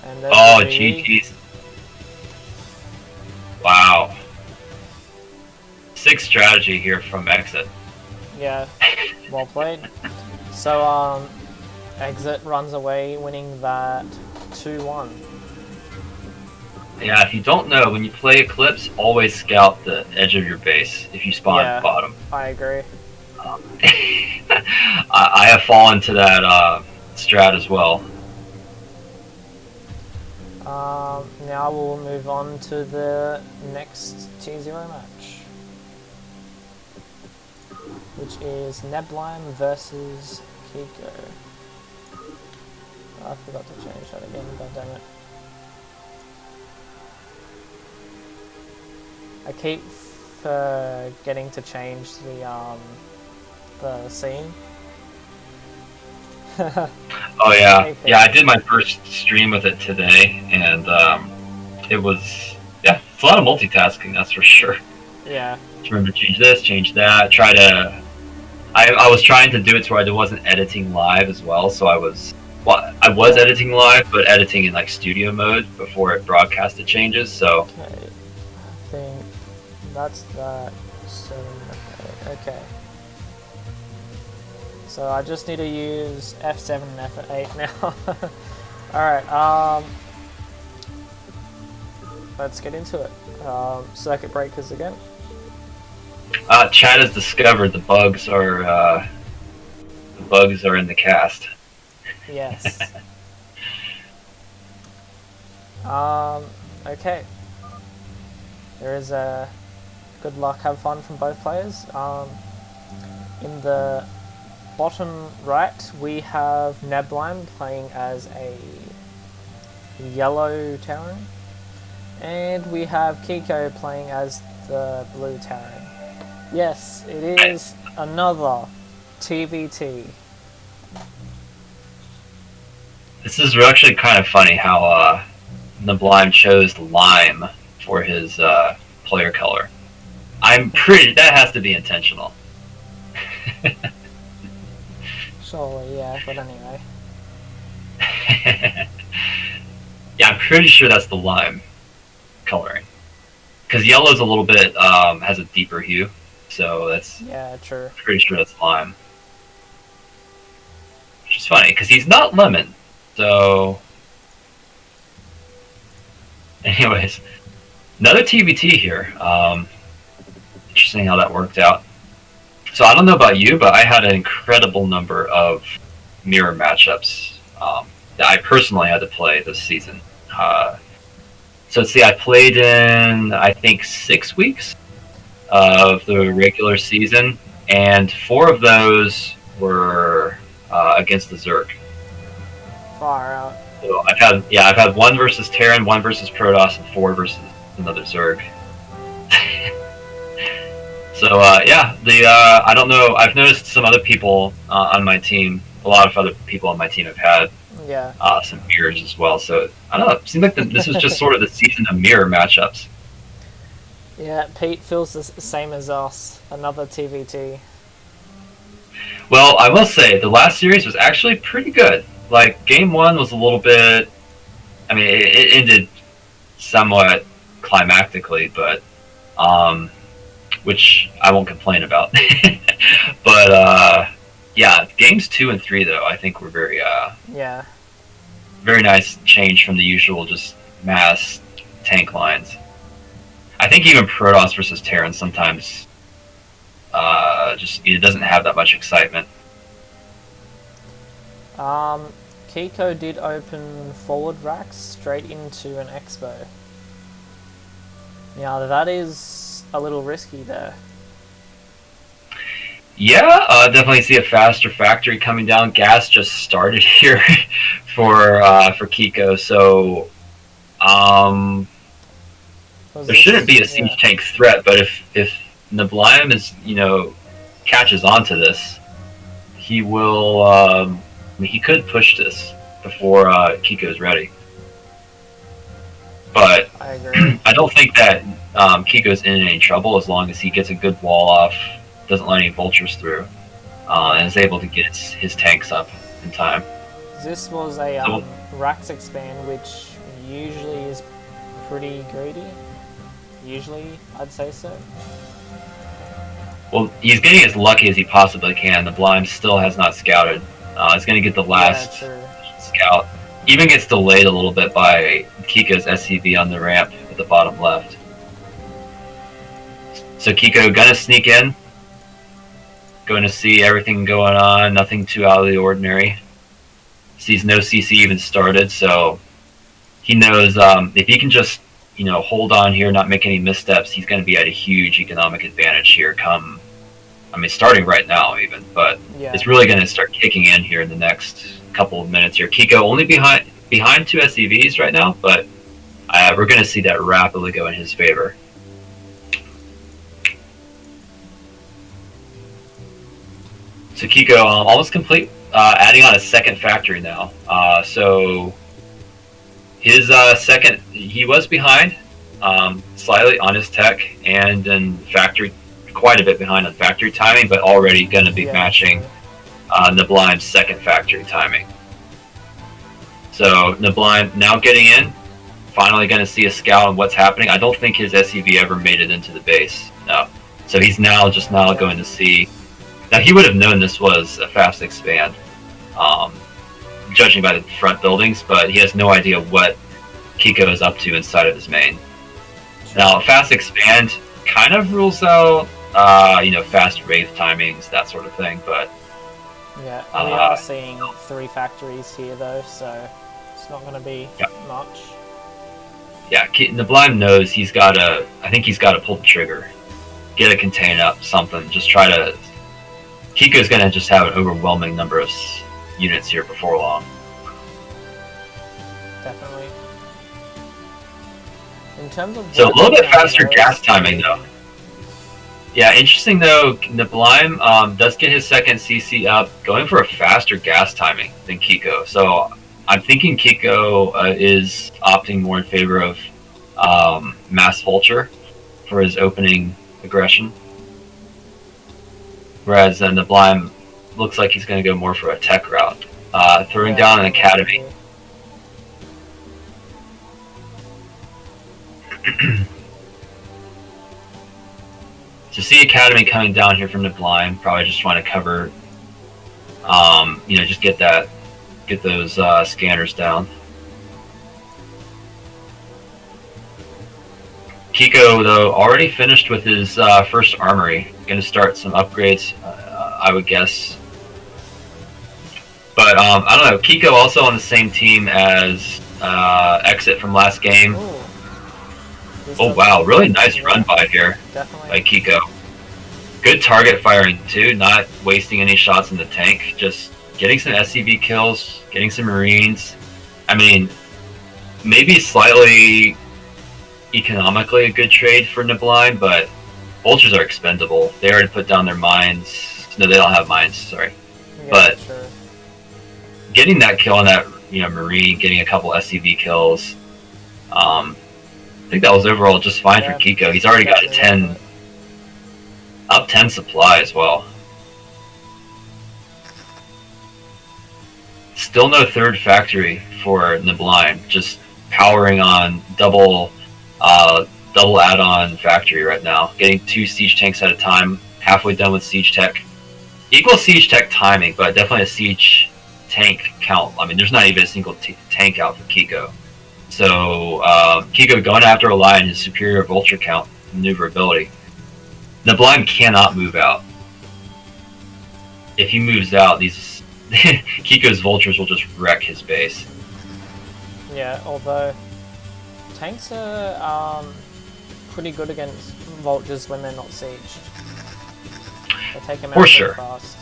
And Oh, GG's. Wow. 6 strategy here from exit. Yeah, well played. So, exit runs away, winning that 2-1. Yeah, if you don't know, when you play Eclipse, always scout the edge of your base if you spawn at the bottom. I agree. I have fallen to that strat as well. Now we'll move on to the next T0 match, which is Neblime versus Kiko. I forgot to change that again, god damn it. I keep forgetting to change the scene. Oh yeah, yeah. I did my first stream with it today, and it was it's a lot of multitasking. That's for sure. Yeah. Just remember to change this, change that. I was trying to do it so I wasn't editing live as well. So I was editing live, but editing in like studio mode before it broadcasted changes. So. Okay. I think that's that. 7. Okay. So I just need to use F7 and F8 now. Alright, let's get into it. Circuit breakers again. Chad has discovered the bugs are in the cast. Yes. Okay. There is a good luck, have fun from both players. In the bottom right, we have Neblime playing as a yellow Terran, and we have Kiko playing as the blue Terran. Yes, it is another TVT. This is actually kind of funny how Neblime chose lime for his player color. I'm pretty. That has to be intentional. Surely, yeah, but anyway. Yeah, I'm pretty sure that's the lime coloring. Because yellow's a little bit, has a deeper hue. So that's... Yeah, true. Pretty sure that's lime. Which is funny, because he's not lemon. So... Anyways. Another TBT here. Interesting how that worked out. So I don't know about you, but I had an incredible number of mirror matchups that I personally had to play this season. So let's see, I played in, I think, 6 weeks of the regular season, and 4 of those were against the Zerg. Far out. So I've had 1 versus Terran, 1 versus Protoss, and 4 versus another Zerg. So I don't know. I've noticed some other people on my team. A lot of other people on my team have had some mirrors as well. So I don't know. It seems like this was just sort of the season of mirror matchups. Yeah, Pete feels the same as us. Another TVT. Well, I will say the last series was actually pretty good. Like game 1 was a little bit. I mean, it ended somewhat climactically, but which I won't complain about. But yeah, games 2 and 3 though I think were very very nice change from the usual just mass tank lines. I think even Protoss versus Terran sometimes it doesn't have that much excitement. Kiko did open forward racks straight into an Expo. Now that is a little risky there. Yeah, definitely see a faster factory coming down. Gas just started here for Kiko, so there shouldn't be a siege tank threat, but if Nablime is, catches on to this, he will. He could push this before Kiko's ready. But I agree. I don't think that Kiko's in any trouble as long as he gets a good wall off, doesn't let any vultures through, and is able to get his tanks up in time. This was a Rax expand, which usually is pretty greedy. Usually, I'd say so. Well, he's getting as lucky as he possibly can. The Blind still has not scouted. He's going to get the last scout. Even gets delayed a little bit by Kiko's SCV on the ramp at the bottom left. So Kiko going to sneak in. Going to see everything going on. Nothing too out of the ordinary. Sees no CC even started, so he knows if he can just hold on here, not make any missteps, he's going to be at a huge economic advantage here starting right now even, but it's really going to start kicking in here in the next couple of minutes here. Kiko only behind 2 SCVs right now, but we're going to see that rapidly go in his favor. So Kiko almost complete, adding on a second factory now. So his second, he was behind slightly on his tech and in factory, quite a bit behind on factory timing, but already going to be matching Nablime's second factory timing. So Nablime now getting in, finally going to see a scout on what's happening. I don't think his SCV ever made it into the base. No. So he's now going to see. Now he would have known this was a fast expand, judging by the front buildings, but he has no idea what Kiko is up to inside of his main. Now fast expand kind of rules out fast wraith timings, that sort of thing, but we are seeing 3 factories here though, so it's not going to be much. Yeah, Nablime knows I think he's got to pull the trigger, get a contain up, something, just try to. Kiko's going to just have an overwhelming number of units here before long. Definitely. In terms of so a little bit faster gas timing though. Yeah, interesting though, Nablime does get his second CC up, going for a faster gas timing than Kiko. So I'm thinking Kiko is opting more in favor of Mass Vulture for his opening aggression. Whereas Nablime looks like he's going to go more for a tech route. Throwing down an academy. So see academy coming down here from Nablime, probably just trying to cover, just get those scanners down. Kiko, though, already finished with his first armory. Going to start some upgrades, I would guess. But I don't know. Kiko also on the same team as Exit from last game. Oh wow, really nice run by here by Kiko. Good target firing too, not wasting any shots in the tank. Just getting some SCV kills, getting some Marines. I mean, maybe slightly economically a good trade for Nablime, but vultures are expendable. They already put down their mines. No, they don't have mines, sorry. Yeah, but sure. Getting that kill on that Marine, getting a couple SCV kills, I think that was overall just fine for Kiko. He's already got a 10 supply as well. Still no third factory for Nablime, just powering on double add-on factory right now. Getting 2 siege tanks at a time, halfway done with siege tech. Equal siege tech timing, but definitely a siege tank count. I mean, there's not even a single tank out for Kiko. So Kiko going after a lion, his superior vulture count, maneuverability. Nablime cannot move out. If he moves out, these Kiko's vultures will just wreck his base. Yeah, although tanks are pretty good against vultures when they're not sieged. They take them out pretty fast.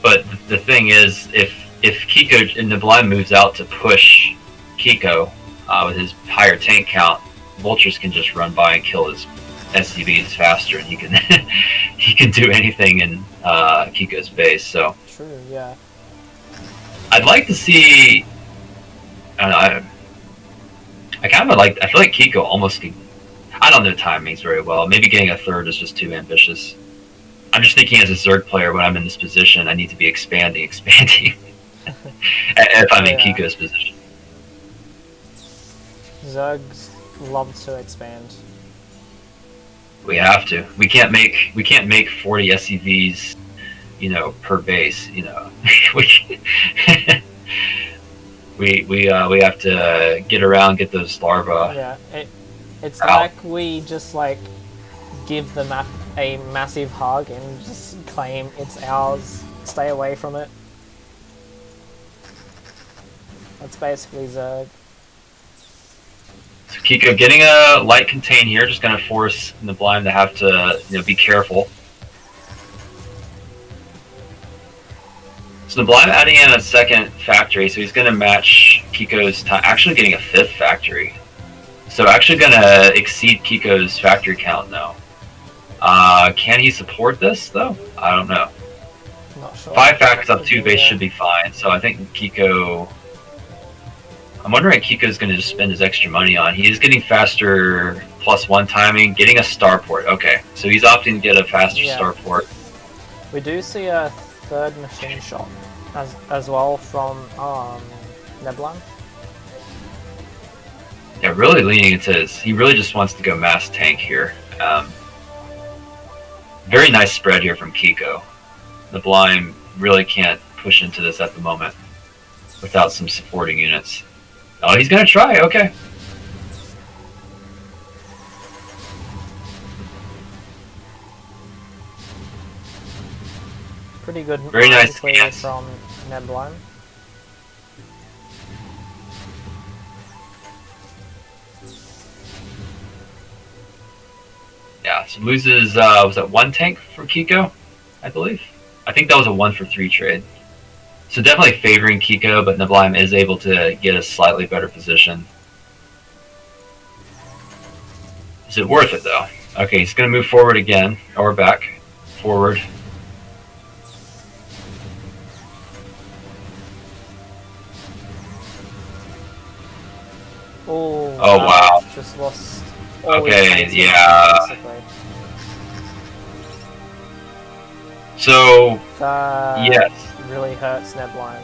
But the thing is, if Kiko and Nablime moves out to push Kiko with his higher tank count, vultures can just run by and kill his SCVs faster, and he can he can do anything in Kiko's base. So True, yeah. I'd like to see. I kind of like. I feel like Kiko almost can. I don't know timings very well. Maybe getting a third is just too ambitious. I'm just thinking as a Zerg player, when I'm in this position, I need to be expanding. If I'm in Kiko's position. Zergs love to expand. We have to. We can't make 40 SCVs, per base. we have to get around, get those larvae. Yeah, it's out. like we just like give the map a massive hug and just claim it's ours. Stay away from it. That's basically Zerg. So Kiko getting a light contain here, just gonna force the blind to have to be careful. So the blind adding in a second factory, so he's gonna match Kiko's time. Actually getting a fifth factory. So actually gonna exceed Kiko's factory count now. Can he support this though? I don't know. Not sure. 5 factories up 2 base should be fine. So I think Kiko. I'm wondering if Kiko's going to just spend his extra money on. He is getting faster +1 timing, getting a starport. Okay, so he's opting to get a faster starport. We do see a third machine shop as well from Neblan. Yeah, really leaning into his. He really just wants to go mass tank here. Very nice spread here from Kiko. The blind really can't push into this at the moment without some supporting units. Oh, he's gonna try. Okay. Pretty good. Very nice clear from Neblan. Yeah, so loses, was that 1 tank for Kiko, I believe? I think that was a 1 for 3 trade. So definitely favoring Kiko, but Neblan is able to get a slightly better position. Is it worth it, though? Okay, he's going to move forward again, or back. Forward. Oh, wow. Just lost. Okay, yeah. Basically. So, That yes. really hurts Neblan.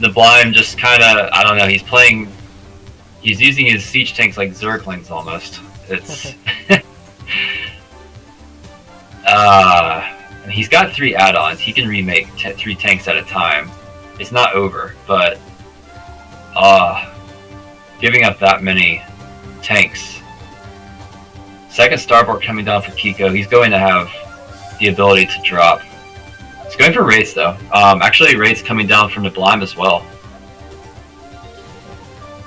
The blind just kind of, I don't know, he's using his siege tanks like Zerglings almost. It's, he's got 3 add-ons. He can remake 3 tanks at a time. It's not over, but, giving up that many tanks. Second starboard coming down for Kiko. He's going to have the ability to drop. He's going for Wraiths though. Actually, Wraiths coming down from the Blime as well.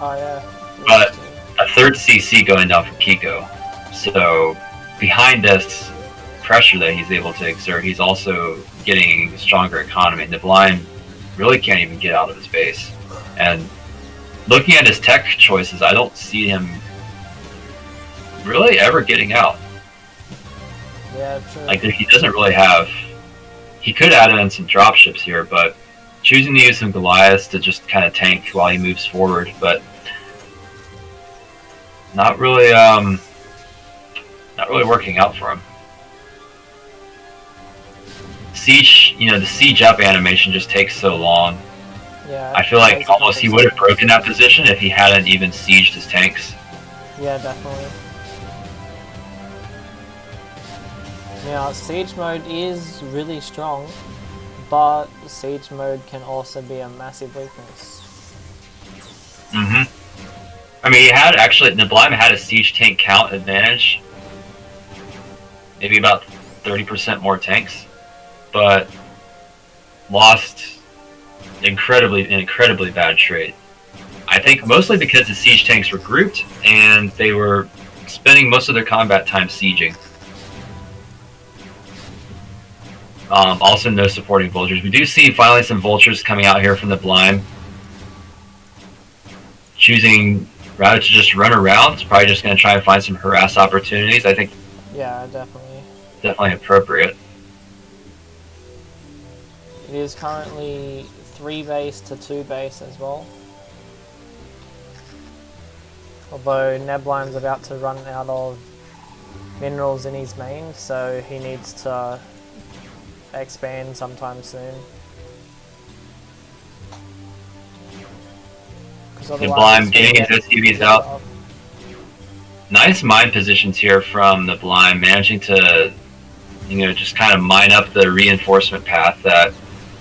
Oh yeah. But a third CC going down for Kiko. So behind this pressure that he's able to exert, he's also getting stronger economy. And the Blime really can't even get out of his base. And looking at his tech choices, I don't see him really ever getting out. Yeah, true. Like, he doesn't really have. He could add in some dropships here, but choosing to use some Goliaths to just kind of tank while he moves forward, but not really working out for him. Siege, the siege up animation just takes so long. Yeah. I feel like almost he would have broken that position if he hadn't even sieged his tanks. Yeah, definitely. Now, siege mode is really strong, but siege mode can also be a massive weakness. I mean, he had actually, Neblan had a siege tank count advantage, maybe about 30% more tanks, but lost an incredibly bad trade. I think mostly because the siege tanks were grouped and they were spending most of their combat time sieging. Also, no supporting vultures. We do see finally some vultures coming out here from the Blime. choosing rather to just run around. It's probably just going to try and find some harass opportunities. I think Yeah, definitely. definitely appropriate. It is currently 3 base to 2 base as well. Although Nebline's about to run out of minerals in his main, so he needs to expand sometime soon. Neblime getting his SUVs out. Nice mine positions here from Neblime, managing to, just kind of mine up the reinforcement path that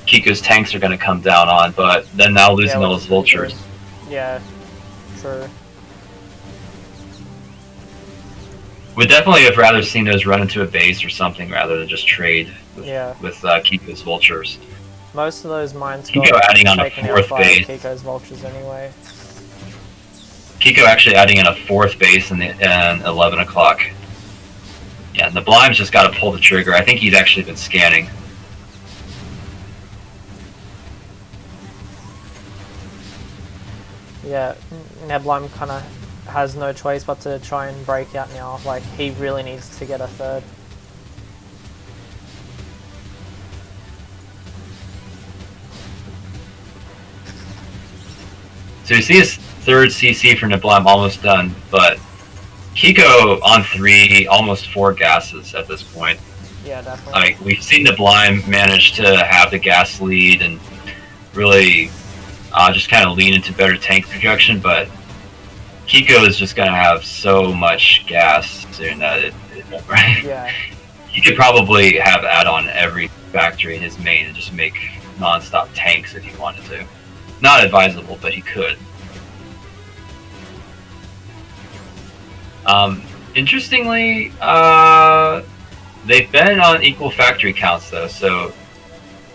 Kiko's tanks are going to come down on, but then now losing all his vultures. Yeah, true. Would definitely have rather seen those run into a base or something rather than just trade with Kiko's vultures. Most of those mines Kiko got adding on a taken 4th out by base. Kiko's vultures anyway. Kiko actually adding in a 4th base in 11 o'clock. Yeah, and the Blime's just got to pull the trigger. I think he's actually been scanning. Yeah, Neblime kind of has no choice but to try and break out now. Like, he really needs to get a 3rd. So you see his 3rd CC for Neblime almost done, but Kiko on 3, almost 4 gases at this point. Yeah, definitely. Like, we've seen Neblime manage to have the gas lead and really just kind of lean into better tank projection, but Kiko is just going to have so much gas soon that it right? Yeah. He could probably have add-on every factory in his main and just make non-stop tanks if he wanted to. Not advisable, but he could. Interestingly, they've been on equal factory counts though, so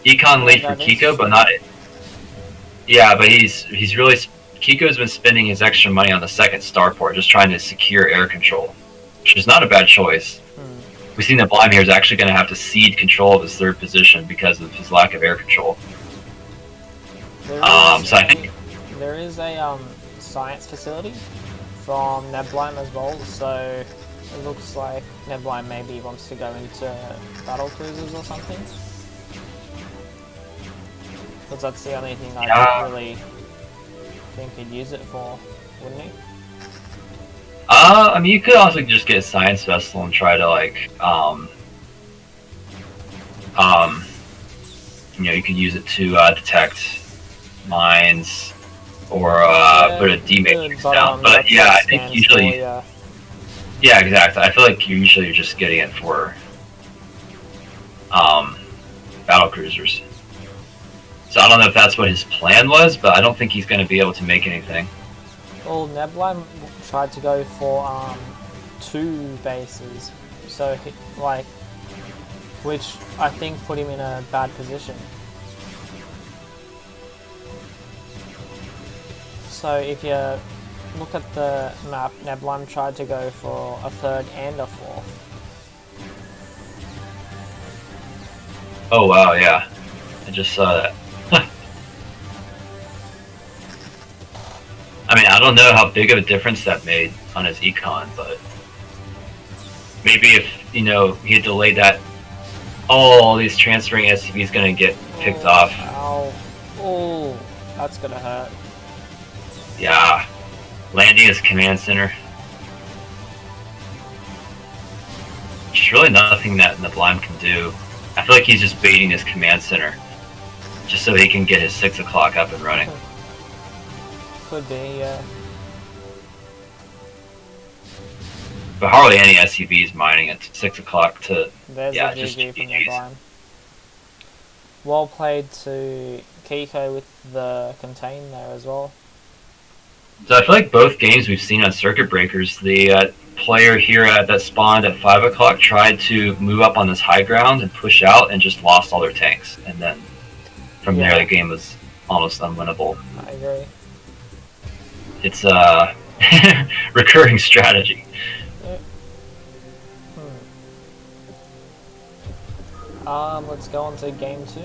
Econ lead for Kiko, but not it. Yeah, but he's really Kiko's been spending his extra money on the 2nd starport, just trying to secure air control, which is not a bad choice. We've seen that Blime here is actually going to have to cede control of his 3rd position because of his lack of air control. So I think there is a science facility from Neblime as well, so it looks like Neblime maybe wants to go into battle cruisers or something. Because that's the only thing I really think he'd use it for, wouldn't he? I mean, you could also just get a science vessel and try to you could use it to detect mines or put a D-matrix down. But yeah, I think usually, yeah, exactly. I feel like you're just getting it for battle cruisers. So I don't know if that's what his plan was, but I don't think he's going to be able to make anything. Well, Neblime tried to go for 2 bases, so which I think put him in a bad position. So if you look at the map, Neblime tried to go for a 3rd and a 4th. Oh wow, yeah, I just saw that. I mean, I don't know how big of a difference that made on his econ, but maybe if, he had delayed that, all these transferring SCVs gonna get picked off. Ow. Oh, that's gonna hurt. Yeah, landing his command center. There's really nothing that Neblime can do. I feel like he's just baiting his command center, just so he can get his 6 o'clock up and running. Could be, yeah. But hardly any SCVs mining at 6 o'clock to, There's yeah, a just GG from GGs. Neblime. Well played to Kiko with the contain there as well. So I feel like both games we've seen on circuit breakers, the player here that spawned at 5 o'clock tried to move up on this high ground and push out and just lost all their tanks. And then from there the game was almost unwinnable. I agree. It's a recurring strategy. Let's go on to game 2.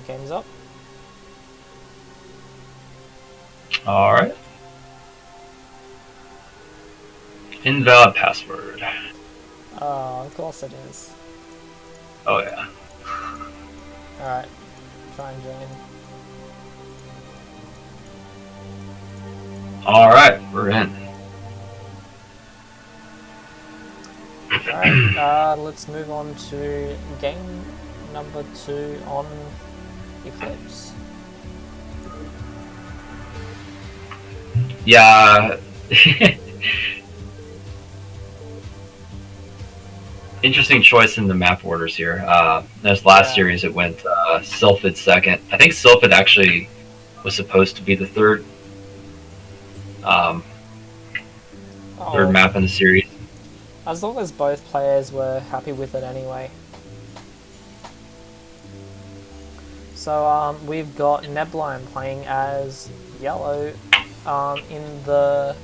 Game's up. Alright. Invalid password. Oh, of course it is. Oh yeah. Alright, try and join. Alright, we're in. Alright, let's move on to game number 2 on Eclipse. Yeah. Interesting choice in the map orders here. This last series it went Sylphid second. I think Sylphid actually was supposed to be the third third map in the series. As long as both players were happy with it anyway. So we've got Nebline playing as yellow in the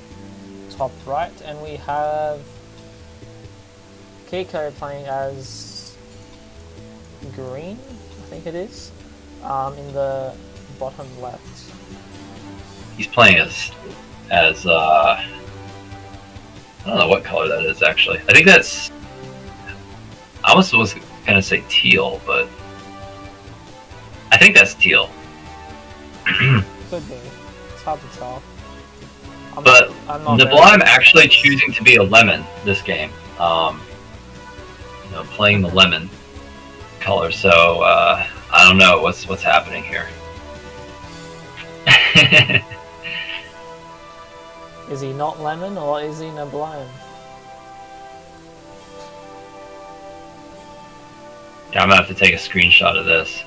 top right, and we have Kiko playing as green, I think it is, in the bottom left. He's playing as I don't know what color that is actually. I think that's, I almost was gonna say teal, but I think that's teal. Could be. It's hard to tell. But Nebline actually choosing to be a lemon this game. You know, playing the lemon color. So I don't know what's happening here. Is he not lemon or is he Nebline? Yeah, I'm gonna have to take a screenshot of this.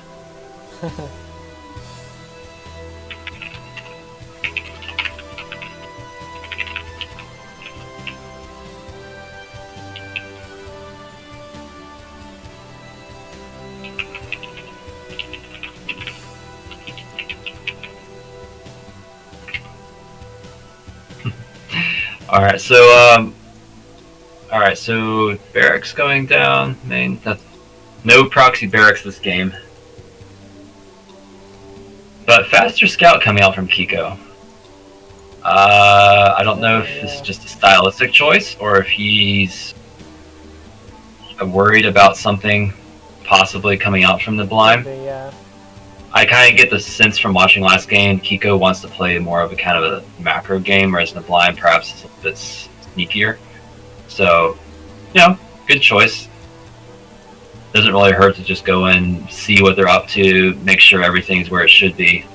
Alright, so barracks going down, main, no proxy barracks this game. But faster scout coming out from Kiko. I don't know if this is just a stylistic choice, or if he's worried about something possibly coming out from the Blime. I kind of get the sense from watching last game, Kiko wants to play more of a kind of a macro game, whereas Nebline perhaps is a bit sneakier. So, you know, good choice. Doesn't really hurt to just go in, see what they're up to, make sure everything's where it should be.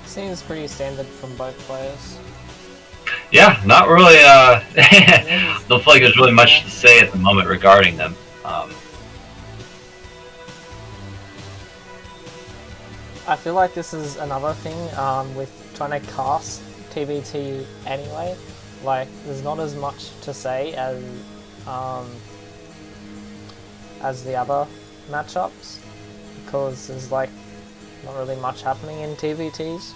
Seems pretty standard from both players. Yeah, not really, don't feel like there's really much to say at the moment regarding them. I feel like this is another thing with trying to cast TVT anyway. Like, there's not as much to say as the other matchups, because there's like not really much happening in TVTs.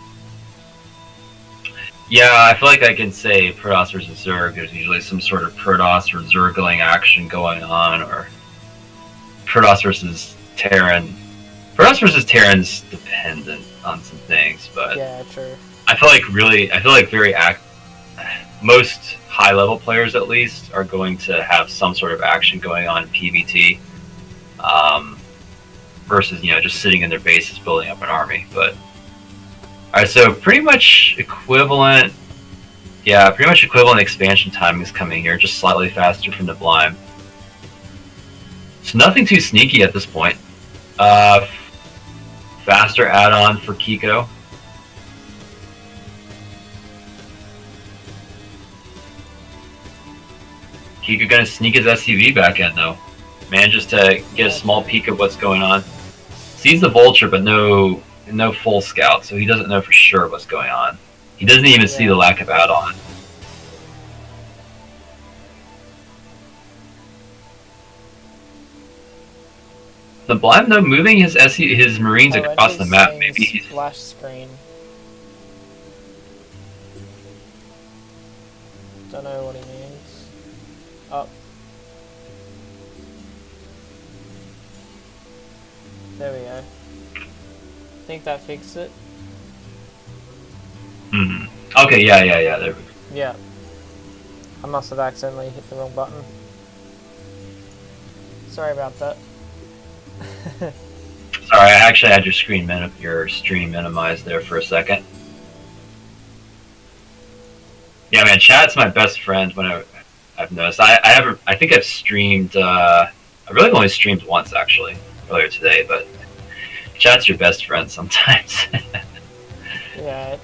Yeah, I feel like I can say Protoss versus Zerg, there's usually some sort of Protoss or Zergling action going on, or Protoss versus Terran. Protoss versus Terran's dependent on some things, but yeah, true. I feel like most high-level players at least are going to have some sort of action going on in PvT, versus, you know, just sitting in their bases building up an army. But alright, so pretty much equivalent expansion timing is coming here, just slightly faster from the Blime. So nothing too sneaky at this point. Faster add-on for Kiko. Kiko gonna sneak his SCV back in though. Manages to get a small peek of what's going on. Sees the Vulture, but no full scout, so he doesn't know for sure what's going on. He doesn't even see the lack of add-on. The Blind though moving his Marines Oh, across the Enter's map. saying Maybe he's splash screen. Don't know what he means. Oh. There we go. Think that fixed it? Okay, yeah. There we go. Yeah. I must have accidentally hit the wrong button. Sorry about that. Sorry, I actually had your stream minimized there for a second. Yeah, man, chat's my best friend. I've noticed, I think I've streamed. I really only streamed once actually earlier today, but chat's your best friend sometimes. Yeah,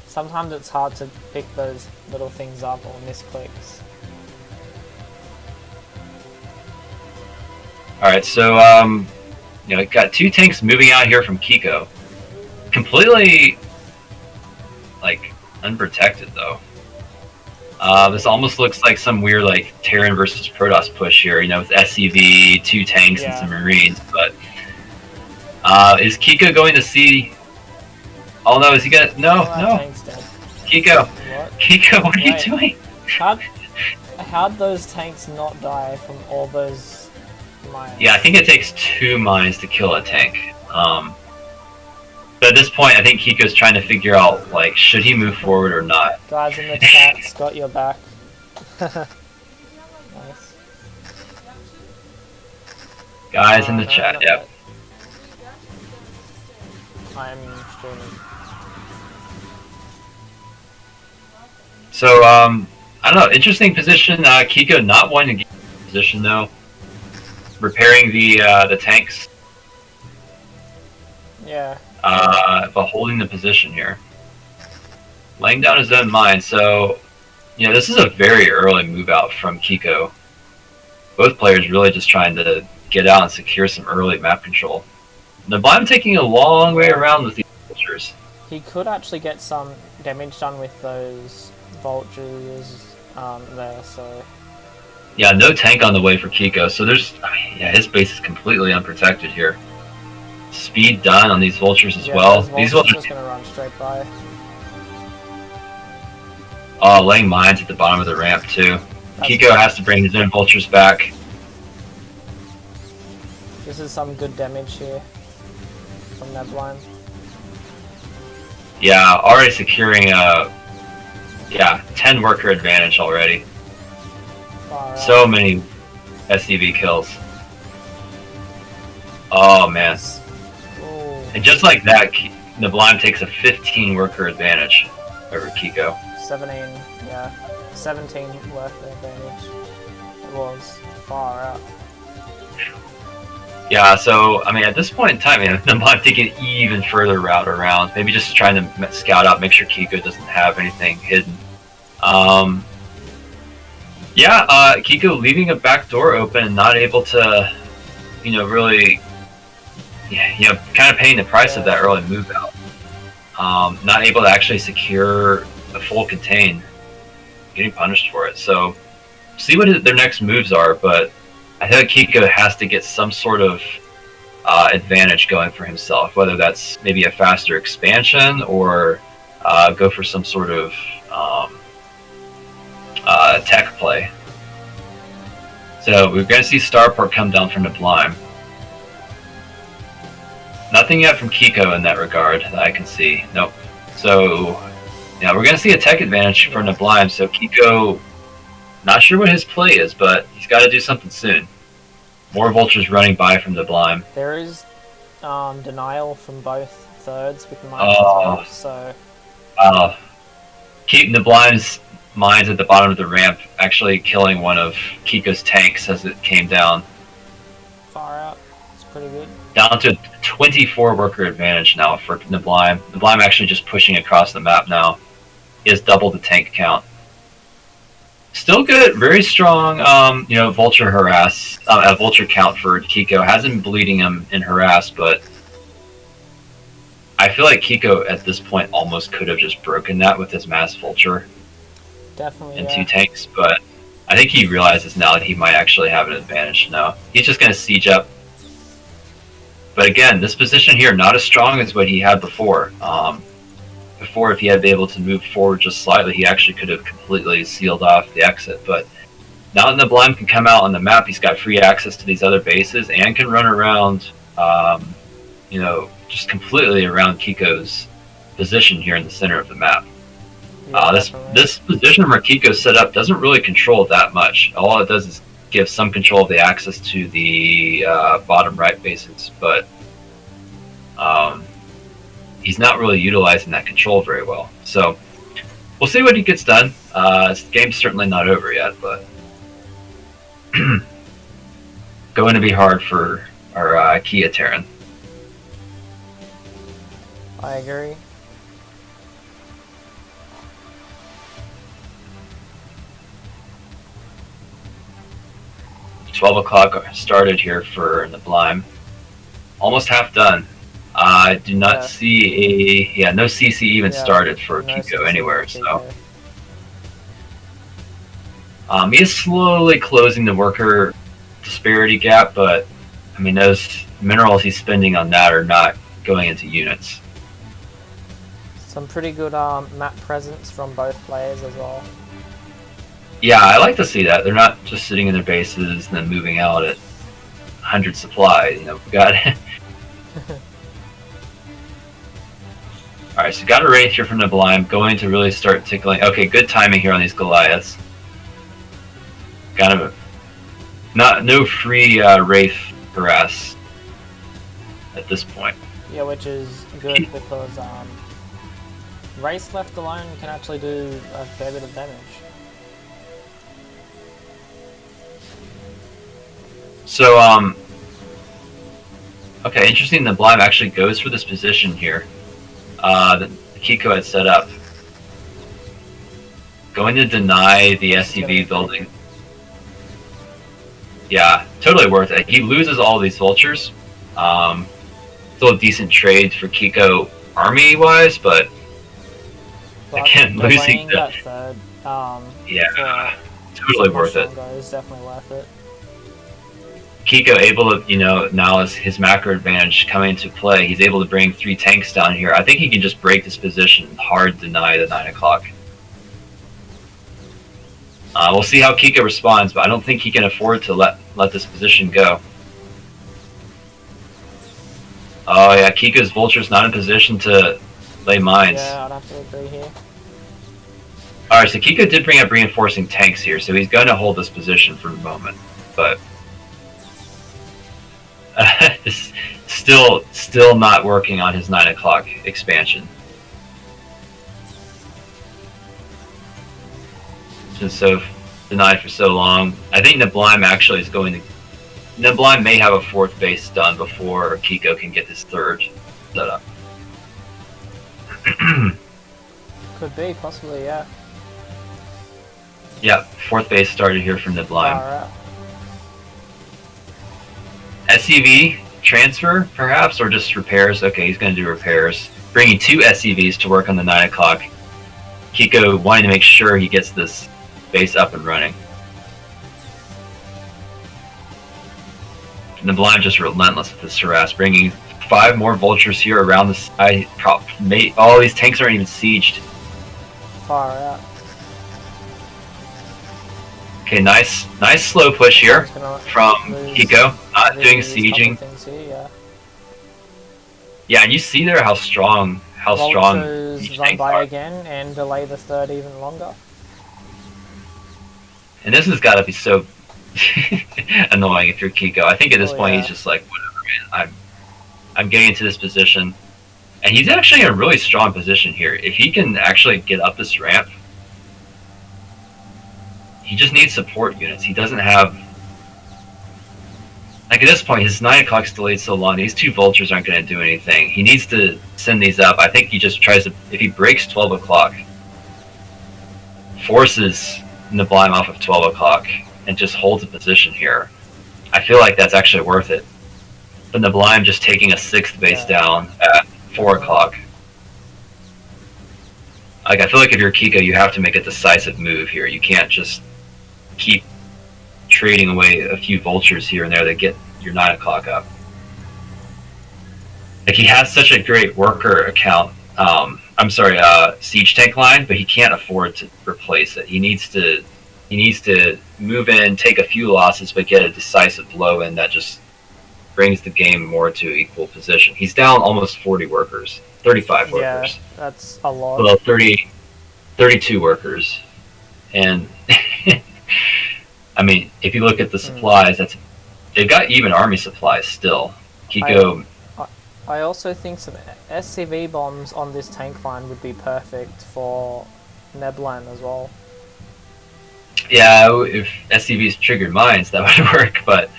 sometimes it's hard to pick those little things up or misclicks. Alright, so, you know, got 2 tanks moving out here from Kiko. Completely, like, unprotected, though. This almost looks like some weird, like, Terran versus Protoss push here, you know, with SCV, 2 tanks, and some Marines, but... is Kiko going to see... Oh no, is he gonna... No. Kiko! What? Kiko, what are you doing? How'd those tanks not die from all those mines? Yeah, I think it takes 2 mines to kill a tank. But at this point, I think Kiko's trying to figure out, like, should he move forward or not? Guys in the chat's got your back. Nice. Guys in the chat, yep. I'm streaming. So, I don't know, interesting position. Kiko not wanting to get in position, though. Repairing the tanks. Yeah. But holding the position here. Laying down his own mine, so... You know, this is a very early move out from Kiko. Both players really just trying to get out and secure some early map control. The Blind taking a long way around with these vultures. He could actually get some damage done with those vultures there, so... Yeah, no tank on the way for Kiko, so there's... Yeah, his base is completely unprotected here. Speed done on these vultures as well. These vultures just gonna run straight by. Oh, laying mines at the bottom of the ramp too. Kiko has to bring his own vultures back. This is some good damage here from that blind. Yeah, already securing a 10 worker advantage already. So many SCV kills. Oh man. Ooh. And just like that, the blind takes a 15 worker advantage over Kiko. 17 worth advantage. It was far out. Yeah, so, I mean, at this point in time, man, the blind taking an even further route around. Maybe just trying to scout out, make sure Kiko doesn't have anything hidden. Kiko leaving a back door open and not able to, you know, really, kind of paying the price of that early move out. Not able to actually secure a full contain, getting punished for it. So, see what their next moves are, but I think Kiko has to get some sort of advantage going for himself, whether that's maybe a faster expansion or go for some sort of tech play. So we're going to see Starport come down from the Blime. Nothing yet from Kiko in that regard that I can see. Nope. So, yeah, we're going to see a tech advantage from the Blime, so Kiko, not sure what his play is, but he's got to do something soon. More vultures running by from the Blime. There is denial from both thirds with mines as well, so... Keeping the Blime's mines at the bottom of the ramp, actually killing one of Kiko's tanks as it came down. Far out. It's pretty good. Down to 24 worker advantage now for the Blime. The Blime actually just pushing across the map now. He has doubled the tank count. Still good, very strong, vulture harass, vulture count for Kiko. Hasn't been bleeding him in harass, but I feel like Kiko at this point almost could have just broken that with his mass vulture. Definitely, and 2 tanks, but I think he realizes now that he might actually have an advantage now. He's just going to siege up But again, this position here, not as strong as what he had before. Before, if he had been able to move forward just slightly, he actually could have completely sealed off the exit. But now that Niblime can come out on the map, he's got free access to these other bases and can run around, just completely around Kiko's position here in the center of the map. Yeah, this position where Kiko's set up doesn't really control that much. All it does is give some control of the access to the bottom right bases, but he's not really utilizing that control very well. So we'll see what he gets done. The game's certainly not over yet, but going to be hard for our IKEA Terran. I agree. $12 started here for Niblime. Almost half done. I do not see no CC even started for no Kiko CC anywhere. Kiko. So he is slowly closing the worker disparity gap, but I mean those minerals he's spending on that are not going into units. Some pretty good map presence from both players as well. Yeah, I like to see that. They're not just sitting in their bases and then moving out at 100 supply. You know, we got. All right, so got a wraith here from Niblime, going to really start tickling. Okay, good timing here on these Goliaths. Kind of no free wraith harass at this point. Yeah, which is good because wraiths left alone can actually do a fair bit of damage. So, okay, interesting. The Niblime actually goes for this position here that Kiko had set up. Going to deny the SCV building. Yeah, totally worth it. He loses all these vultures. Still a decent trade for Kiko army-wise, but again, losing that third, yeah, totally worth it. Is definitely worth it. Kiko able to, now as his macro advantage coming into play, he's able to bring 3 tanks down here. I think he can just break this position and hard deny the 9 o'clock. We'll see how Kiko responds, but I don't think he can afford to let this position go. Oh yeah, Kiko's vulture's not in position to lay mines. Yeah, I'd have to agree here. Alright, so Kiko did bring up reinforcing tanks here, so he's going to hold this position for the moment, but still not working on his 9 o'clock expansion. Since so denied for so long, I think Niblime actually is going to. Niblime may have a 4th base done before Kiko can get his 3rd set up. Could be, possibly, yeah. Yeah, 4th base started here from Niblime. SCV transfer, perhaps, or just repairs? Okay, he's going to do repairs. Bringing 2 SCVs to work on the 9 o'clock. Kiko wanting to make sure he gets this base up and running. And Niblime just relentless with this harass, bringing 5 more vultures here around the side. All these tanks aren't even sieged. Far out. Okay, nice slow push here from Kiko. Not doing sieging. Here, yeah, and you see there how strong vultures run by again and delay the 3rd even longer. And this has got to be so annoying if you're Kiko. I think at this point he's just like, whatever, man. I'm getting into this position, and he's actually in a really strong position here. If he can actually get up this ramp, he just needs support units. He doesn't have. Like at this point, his 9 o'clock's delayed so long. These 2 vultures aren't going to do anything. He needs to send these up. I think he just tries to. If he breaks 12 o'clock, forces Niblime off of 12 o'clock, and just holds a position here, I feel like that's actually worth it. But Niblime just taking a 6th base down at 4 o'clock. Like I feel like if you're Kiko, you have to make a decisive move here. You can't just keep trading away a few vultures here and there to get your 9 o'clock up. Like, he has such a great worker account. I'm sorry, siege tank line, but he can't afford to replace it. He needs to move in, take a few losses, but get a decisive blow in that just brings the game more to equal position. He's down almost 40 workers, 35 workers. Yeah, that's a lot. Well, 32 workers. And, I mean, if you look at the supplies, they've got even army supplies still. Kiko... I also think some SCV bombs on this tank line would be perfect for Neblan as well. Yeah, if SCVs triggered mines, that would work, but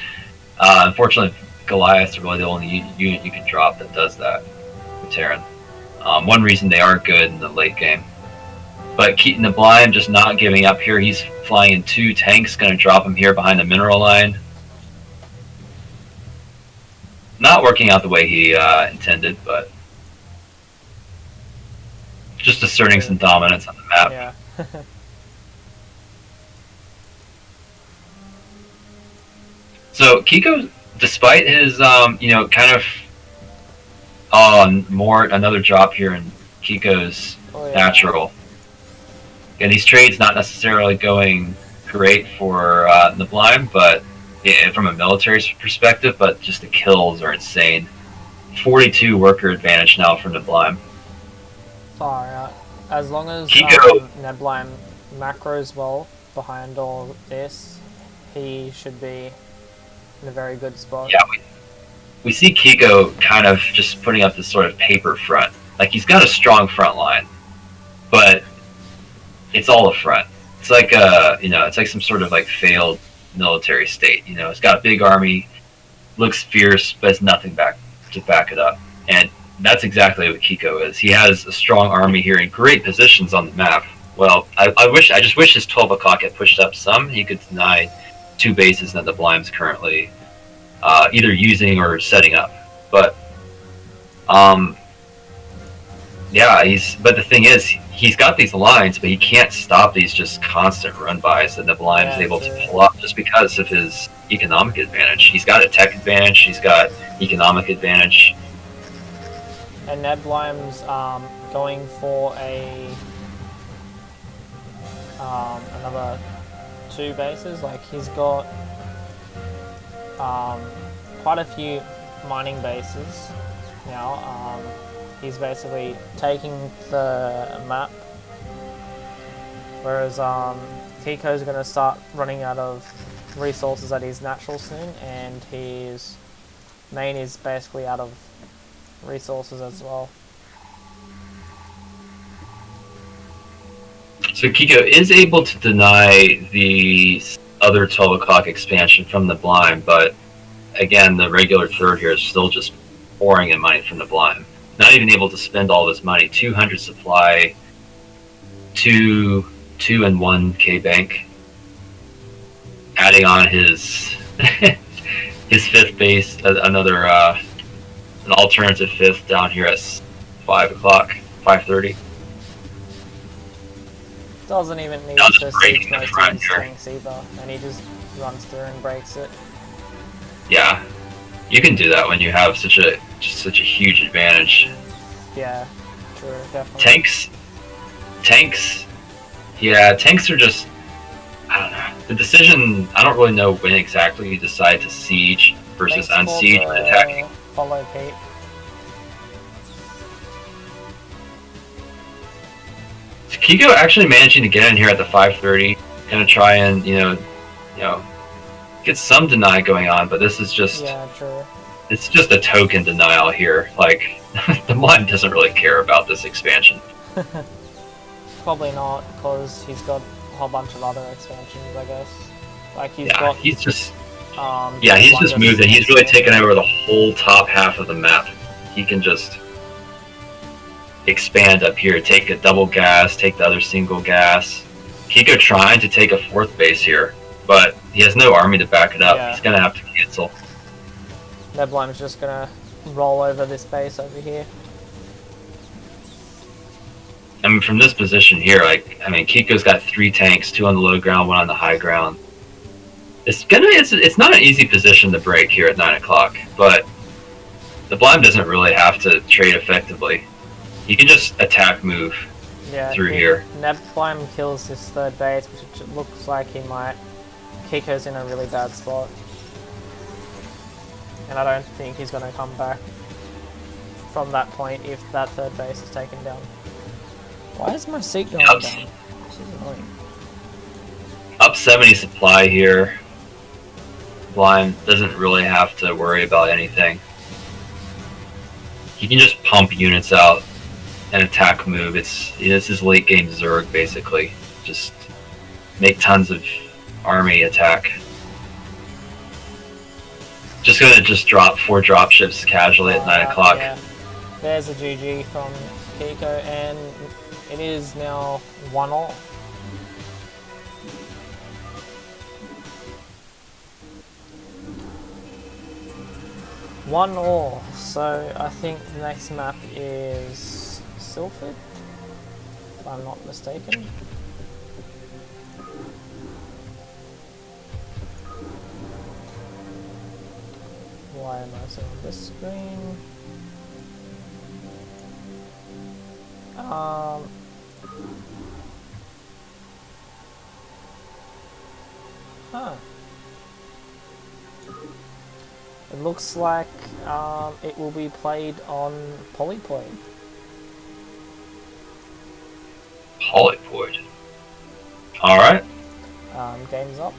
unfortunately, Goliaths are really the only unit you can drop that does that with Terran. One reason they are good in the late game. But keeping the blind, just not giving up here. He's flying in 2 tanks, going to drop him here behind the mineral line. Not working out the way he intended, but just asserting some dominance on the map. Yeah. So Kiko, despite his kind of another drop here in Kiko's natural. And these trades not necessarily going great for Neblan, but from a military perspective, but just the kills are insane. 42 worker advantage now for Neblan. Far out. As long as Neblan macros well behind all this, he should be in a very good spot. Yeah, we see Kiko kind of just putting up this sort of paper front. Like, he's got a strong front line, but it's all a front. It's like it's like some sort of like failed military state. It's got a big army, looks fierce, but it's nothing to back it up. And that's exactly what Kiko is. He has a strong army here in great positions on the map. Well, I just wish his 12 o'clock had pushed up some. He could deny 2 bases that the Blim's currently either using or setting up. But but the thing is, he's got these lines, but he can't stop these just constant run-bys that Neblan is able to pull up just because of his economic advantage. He's got a tech advantage, he's got economic advantage. And Neblan's going for another 2 bases. Like, he's got quite a few mining bases now. He's basically taking the map, whereas Kiko's going to start running out of resources at his natural soon, and his main is basically out of resources as well. So Kiko is able to deny the other 12 o'clock expansion from the blind, but again, the regular third here is still just pouring in money from the blind. Not even able to spend all this money. 200 supply, 2 and 1k bank. Adding on his his 5th base, another an alternative 5th down here at 5 o'clock, 5:30. Doesn't even need to siege most of his tanks either, and he just runs through and breaks it. Yeah, you can do that when you have such a huge advantage. Yeah, true, definitely. Tanks. Yeah, tanks are just, I don't know. The decision, I don't really know when exactly you decide to siege versus unsiege when attacking. Follow Pete. So Kiko actually managing to get in here at the 5:30, gonna try and get some deny going on, but this is just true. It's just a token denial here. Like, the mod doesn't really care about this expansion. Probably not, because he's got a whole bunch of other expansions, I guess. Like, he's just moved in. He's really taken over the whole top half of the map. He can just expand up here, take a double gas, take the other single gas. Kiko trying to take a 4th base here, but he has no army to back it up. Yeah. He's gonna have to cancel. Neblan's just gonna roll over this base over here. I mean, from this position here, Kiko's got 3 tanks, 2 on the low ground, 1 on the high ground. It's not an easy position to break here at 9 o'clock, but The Blime doesn't really have to trade effectively. He can just attack move through here. Nebblime kills this third base, which looks like he might. Kiko's in a really bad spot. And I don't think he's going to come back from that point if that third base is taken down. Why is my seat going down? This is annoying. Up 70 supply here. Blime doesn't really have to worry about anything. He can just pump units out and attack move. This is late game Zerg basically. Just make tons of army attack. Just gonna drop 4 dropships casually at 9 o'clock. Yeah. There's a GG from Kiko, and it is now 1-all. One all, so I think the next map is Silford, if I'm not mistaken. Why am I seeing this screen? It looks like it will be played on Polypoid. Polypoid. Alright. Game's up.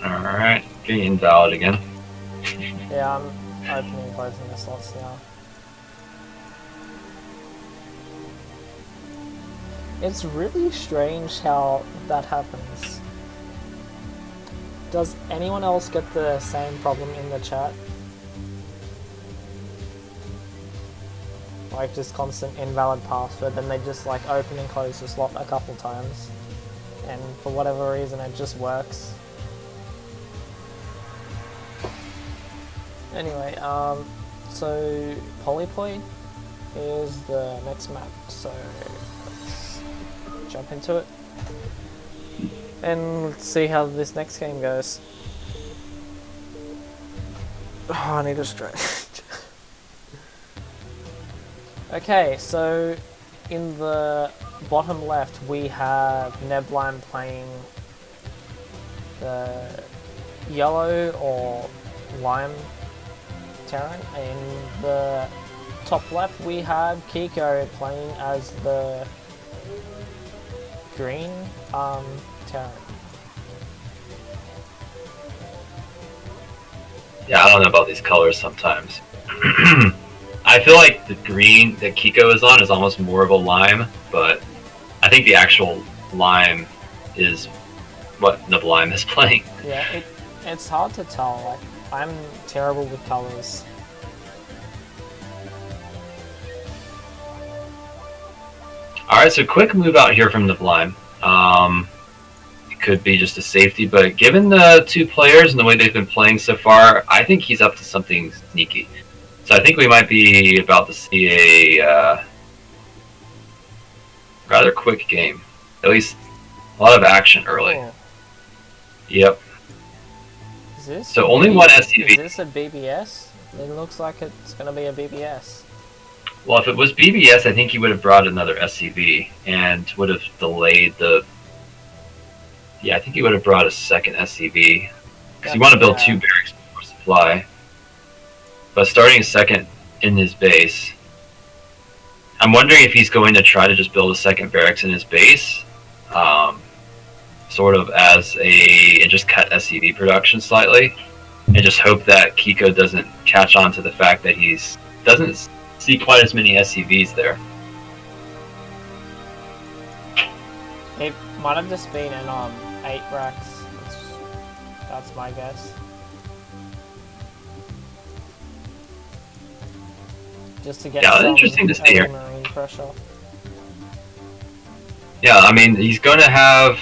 Alright. Getting invalid again. Yeah, I'm opening and closing the slots now. It's really strange how that happens. Does anyone else get the same problem in the chat? Like just constant invalid password, then they just like open and close the slot a couple times, and for whatever reason it just works. Anyway, so Polypoid is the next map, so let's jump into it. And let's see how this next game goes. Oh, I need a stretch. Okay, so in the bottom left we have Nebblime playing the yellow or lime Terran. In the top left we have Kiko playing as the green Terran. Yeah, I don't know about these colors sometimes. I feel like the green that Kiko is on is almost more of a lime, but I think the actual lime is what Nebblime is playing. Yeah, it's hard to tell. Like, I'm terrible with colors. Alright, so quick move out here from Nebblime. It could be just a safety, but given the 2 players and the way they've been playing so far, I think he's up to something sneaky. So I think we might be about to see a rather quick game. At least a lot of action early. Oh. Yep. Is this so only one SCV. Is this a BBS? It looks like it's going to be a BBS. Well, if it was BBS, I think he would have brought another SCV and would have delayed the... Yeah, I think he would have brought a second SCV. Because you want to build 2 barracks before supply. But starting a second in his base, I'm wondering if he's going to try to just build a second barracks in his base, sort of as and just cut SCV production slightly, and just hope that Kiko doesn't catch on to the fact that doesn't see quite as many SCVs there. It might have just been an 8 racks. That's my guess. Just to get some interesting to see here. Marine pressure. Yeah, I mean, he's going to have...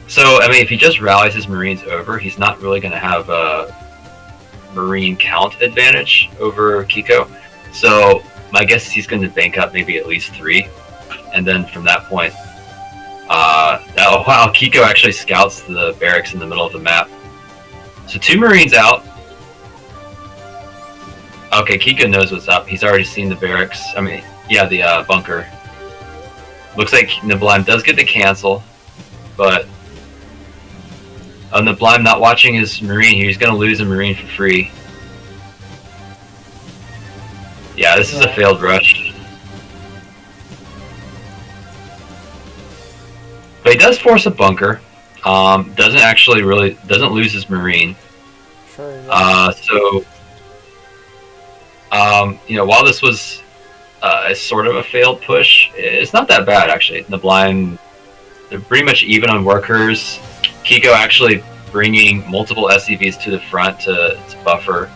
So, I mean, if he just rallies his Marines over, he's not really going to have a Marine count advantage over Kiko. So, my guess is he's going to bank up maybe at least 3. And then from that point... oh, wow, Kiko actually scouts the barracks in the middle of the map. So 2 Marines out. Okay, Kiko knows what's up. He's already seen the barracks. I mean, yeah, the bunker. Looks like Niblime does get the cancel, but Niblime not watching his Marine here. He's going to lose a Marine for free. Yeah, this is a failed rush. But he does force a bunker. Doesn't lose his Marine. Sure. Yeah. While this was a sort of a failed push, it's not that bad actually. Niblime, they're pretty much even on workers. Kiko actually bringing multiple SCVs to the front to buffer,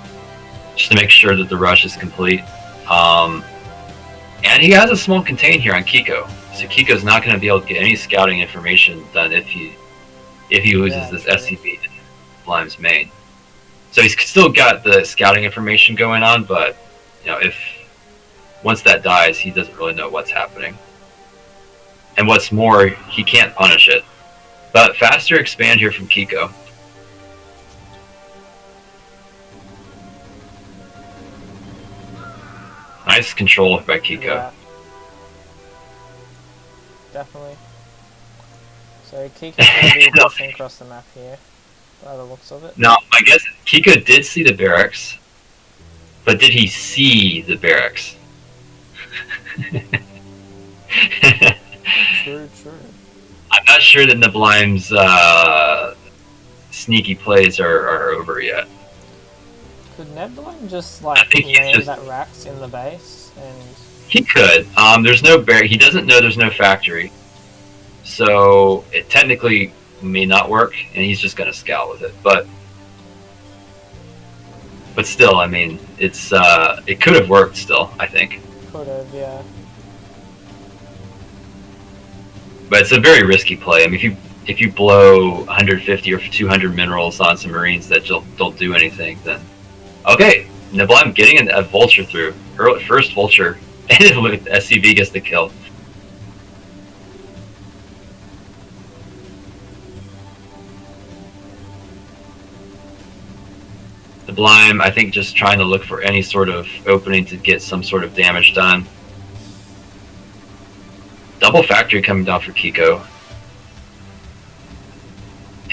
just to make sure that the rush is complete. And he has a small contain here on Kiko, so Kiko's not going to be able to get any scouting information done if he loses this SCV in Blime's main. So he's still got the scouting information going on, but if once that dies, he doesn't really know what's happening. And what's more, he can't punish it. But faster expand here from Kiko. Nice control by Kiko. Yeah. Definitely. So Kiko's going to be pushing across the map here, by the looks of it. Now, I guess Kiko did see the barracks, but did he see the barracks? True. I'm not sure that Niblime's sneaky plays are over yet. Could Niblime just land that racks in the base and? He could. There's no he doesn't know there's no factory, so it technically may not work, and he's just gonna scout with it. But still, I mean, it could have worked. Still, I think. Could have, yeah. But it's a very risky play. I mean, if you blow 150 or 200 minerals on some Marines that don't do anything, then okay, Niblime getting a vulture through. First vulture, and with SCV gets the kill. Niblime, I think, just trying to look for any sort of opening to get some sort of damage done. Double factory coming down for Kiko.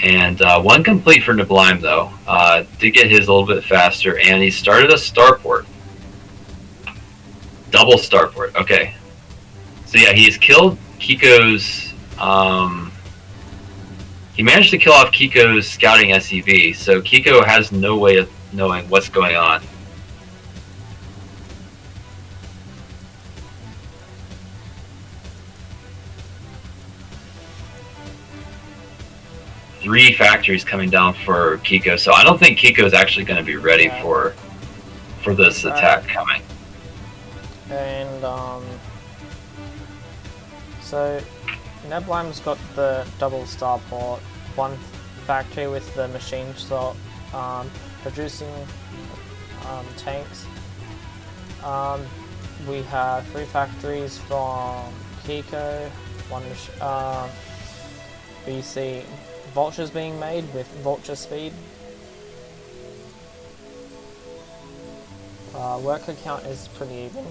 And one complete for Niblime, though. Did get his a little bit faster, and he started a starport. Double starport, okay. So yeah, he's killed Kiko's... he managed to kill off Kiko's scouting SCV, so Kiko has no way of knowing what's going on. Three factories coming down for Kiko, so I don't think Kiko is actually going to be ready for this attack coming. And so Niblime's got the double starport, one factory with the machine shop producing tanks. We have 3 factories from Kiko. We see vultures being made with vulture speed. Worker count is pretty even,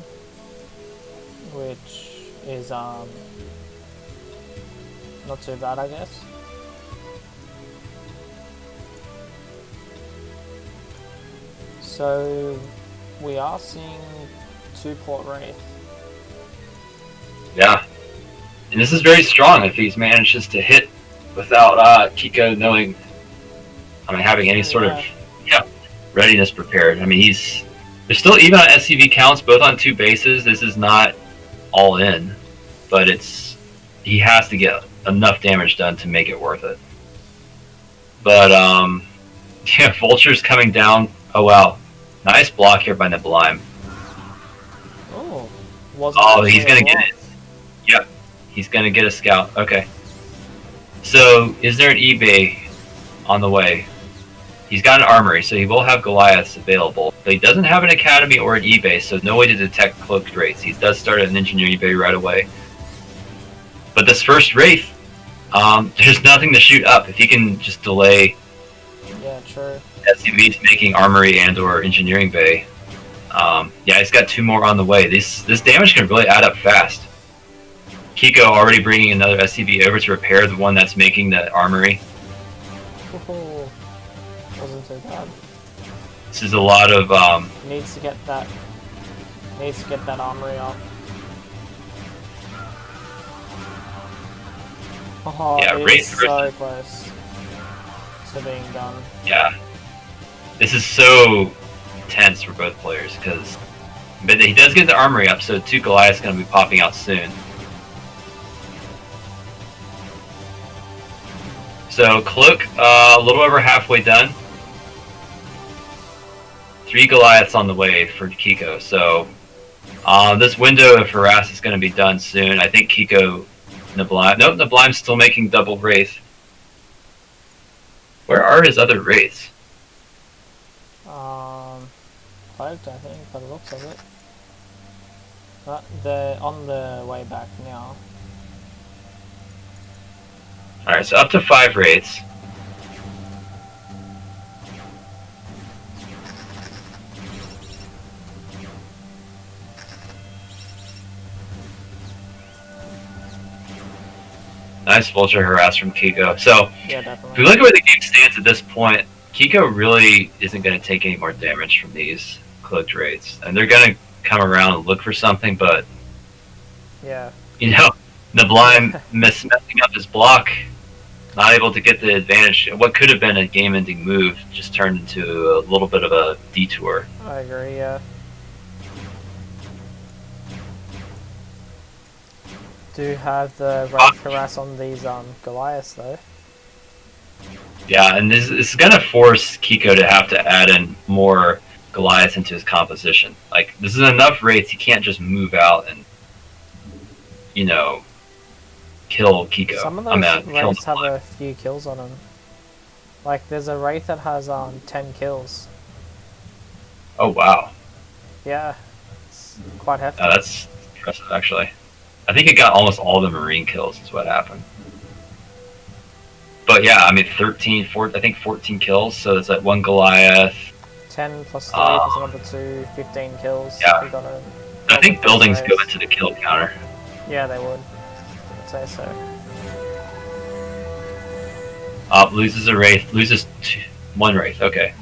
which is not too bad, I guess. So we are seeing 2 Port Wraith. Yeah, and this is very strong if he manages to hit without Kiko knowing, having any sort of readiness prepared. I mean, they're still even on SCV counts, both on 2 bases. This is not all in, but he has to get enough damage done to make it worth it. But vultures coming down. Oh wow, nice block here by Niblime. He's gonna get it. Yep, he's gonna get a scout. Okay. So, is there an eBay on the way? He's got an armory, so he will have Goliaths available. But he doesn't have an academy or an eBay, so no way to detect cloaked wraiths. He does start an engineer eBay right away. But this first wraith, there's nothing to shoot up. If he can just delay true. SCVs making armory and or engineering bay. Yeah, he's got 2 more on the way. This damage can really add up fast. Kiko already bringing another SCV over to repair the one that's making the armory. Oh, wasn't too bad. This is a lot of Needs to get that armory up. Oh, yeah, it Wraith is so close to being done. Yeah, this is so tense for both players because, but he does get the armory up, so 2 Goliaths going to be popping out soon. So Cloak, a little over halfway done. 3 Goliaths on the way for Kiko. So this window of harass is going to be done soon. I think Kiko, Nablime. Nope, Nablime's still making double Wraith. Where are his other Wraiths? Cloaked, I think, by the looks of it. But they're on the way back now. Alright, so up to 5 Wraiths. Nice vulture harass from Kiko. So, yeah, definitely. If we look at where the game stands at this point, Kiko really isn't going to take any more damage from these cloaked Wraiths. And they're going to come around and look for something, but, yeah, you know, Nablime messing up his block, not able to get the advantage. What could have been a game-ending move just turned into a little bit of a detour. I agree, yeah. Do have the Wraith harass on these Goliaths though. Yeah, and this is going to force Kiko to have to add in more Goliaths into his composition. Like, this is enough Wraiths, he can't just move out and, you know, kill Kiko. Some of those Wraiths have a few kills on them. Like, there's a Wraith that has 10 kills. Oh, wow. Yeah, it's quite hefty. That's impressive, actually. I think it got almost all the Marine kills is what happened. But yeah, I mean, 14 kills, so it's like 1 Goliath. 10 plus 3 plus another 2, 15 kills. Yeah. We got I think buildings go into the kill counter. Yeah, they would. I'd say so. Loses a Wraith, loses 1 Wraith, okay.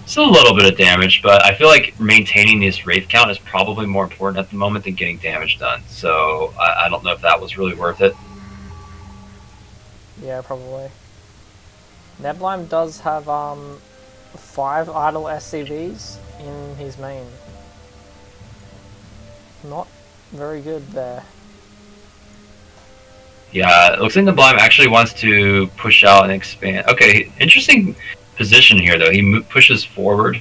Still a little bit of damage, but I feel like maintaining this Wraith count is probably more important at the moment than getting damage done. So I don't know if that was really worth it. Yeah, probably. Nablime does have 5 idle SCVs in his main. Not very good there. Yeah, it looks like Nablime actually wants to push out and expand. Okay, interesting position here, though. He pushes forward,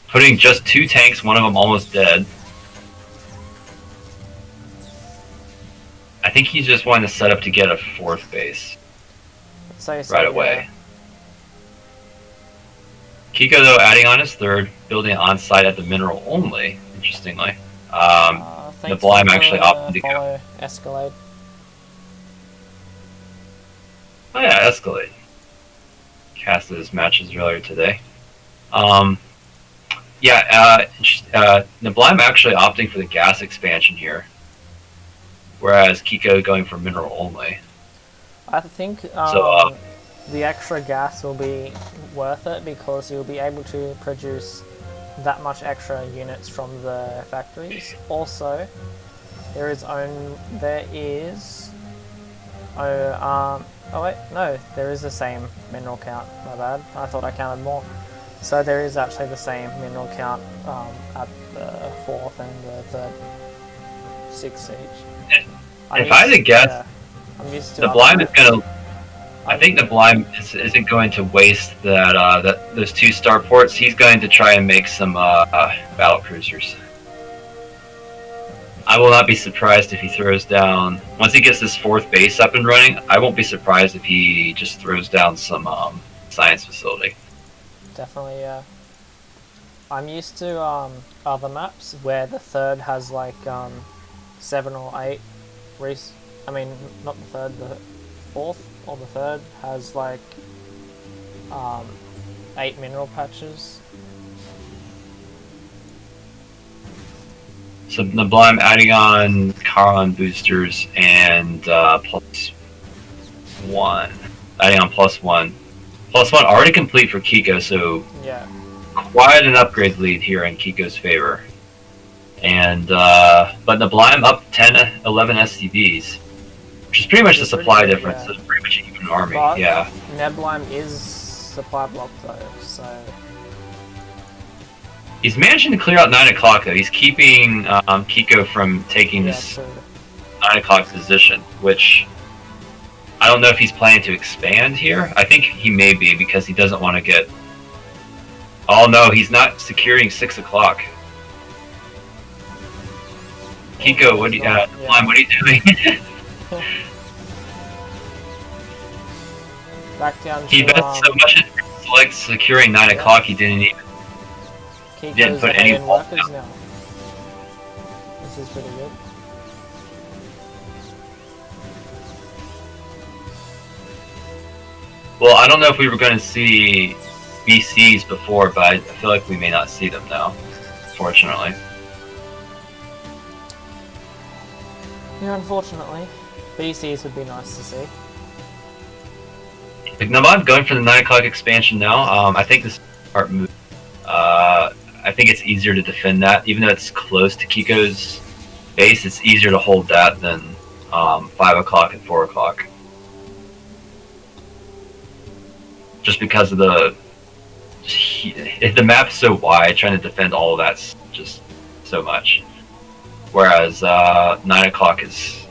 putting just 2 tanks, one of them almost dead. I think he's just wanting to set up to get a 4th base right away. Yeah. Kiko, though, adding on his 3rd, building on site at the mineral only, interestingly. Nablime actually opted to go. Escalade. Oh yeah, Escalade. Casted his matches earlier today. Nablime actually opting for the gas expansion here, whereas Kiko going for mineral only. I think the extra gas will be worth it because you'll be able to produce that much extra units from the factories. Also, there is there is the same mineral count. My bad. I thought I counted more. So there is actually the same mineral count at the 4th and the 3rd, 6 each. If I had to guess, yeah, I'm used to Nablime is gonna. I think Nablime isn't going to waste those 2 starports. He's going to try and make some battle cruisers. I will not be surprised if he throws down, once he gets this 4th base up and running, I won't be surprised if he just throws down some science facility. Definitely, yeah. I'm used to other maps where the 3rd has like 7 or 8 I mean, not the 3rd, the 4th or the 3rd has like 8 mineral patches. So Sublime adding on Charon boosters and +1. Adding on +1. +1 already complete for Kiko, so yeah, quite an upgrade lead here in Kiko's favor. And but Sublime up 10, 11 SCVs, which is pretty much the supply difference. Yeah. So it's pretty much an even army. But yeah. Neblime is supply blocked though, so He's managing to clear out 9 o'clock though. He's keeping Kiko from taking this 9 o'clock position, which I don't know if he's planning to expand here. I think he may be because he doesn't want to get. Oh no, he's not securing 6 o'clock. Kiko, what are you? What are you doing? Back down to, he bet so much in select securing 9 o'clock. He didn't even. Kiko's Didn't put any workers now. This is pretty good. Well, I don't know if we were going to see BCs before, but I feel like we may not see them now, fortunately. Yeah, unfortunately. BCs would be nice to see. Ignamod going for the 9 o'clock expansion now. I think this part move. I think it's easier to defend that, even though it's close to Kiko's base. It's easier to hold that than 5 o'clock and 4 o'clock, just because of the map's so wide. Trying to defend all of that's just so much. Whereas 9 o'clock is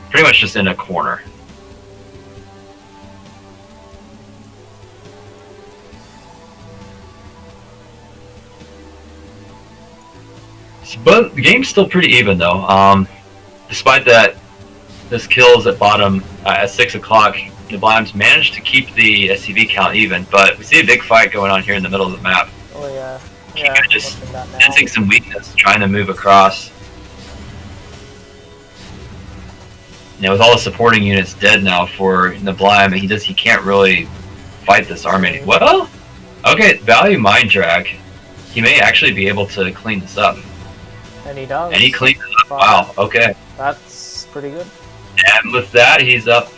pretty much just in a corner. But the game's still pretty even though. Despite that, this kills at bottom at 6 o'clock. The Blimes managed to keep the SCV count even, but we see a big fight going on here in the middle of the map. Oh yeah. Kiko just sensing some weakness, trying to move across. With all the supporting units dead now for Sublime, he can't really fight this army. Well, okay, value mind drag. He may actually be able to clean this up. And he does. And he cleans it up. Wow, okay. That's pretty good. And with that, he's up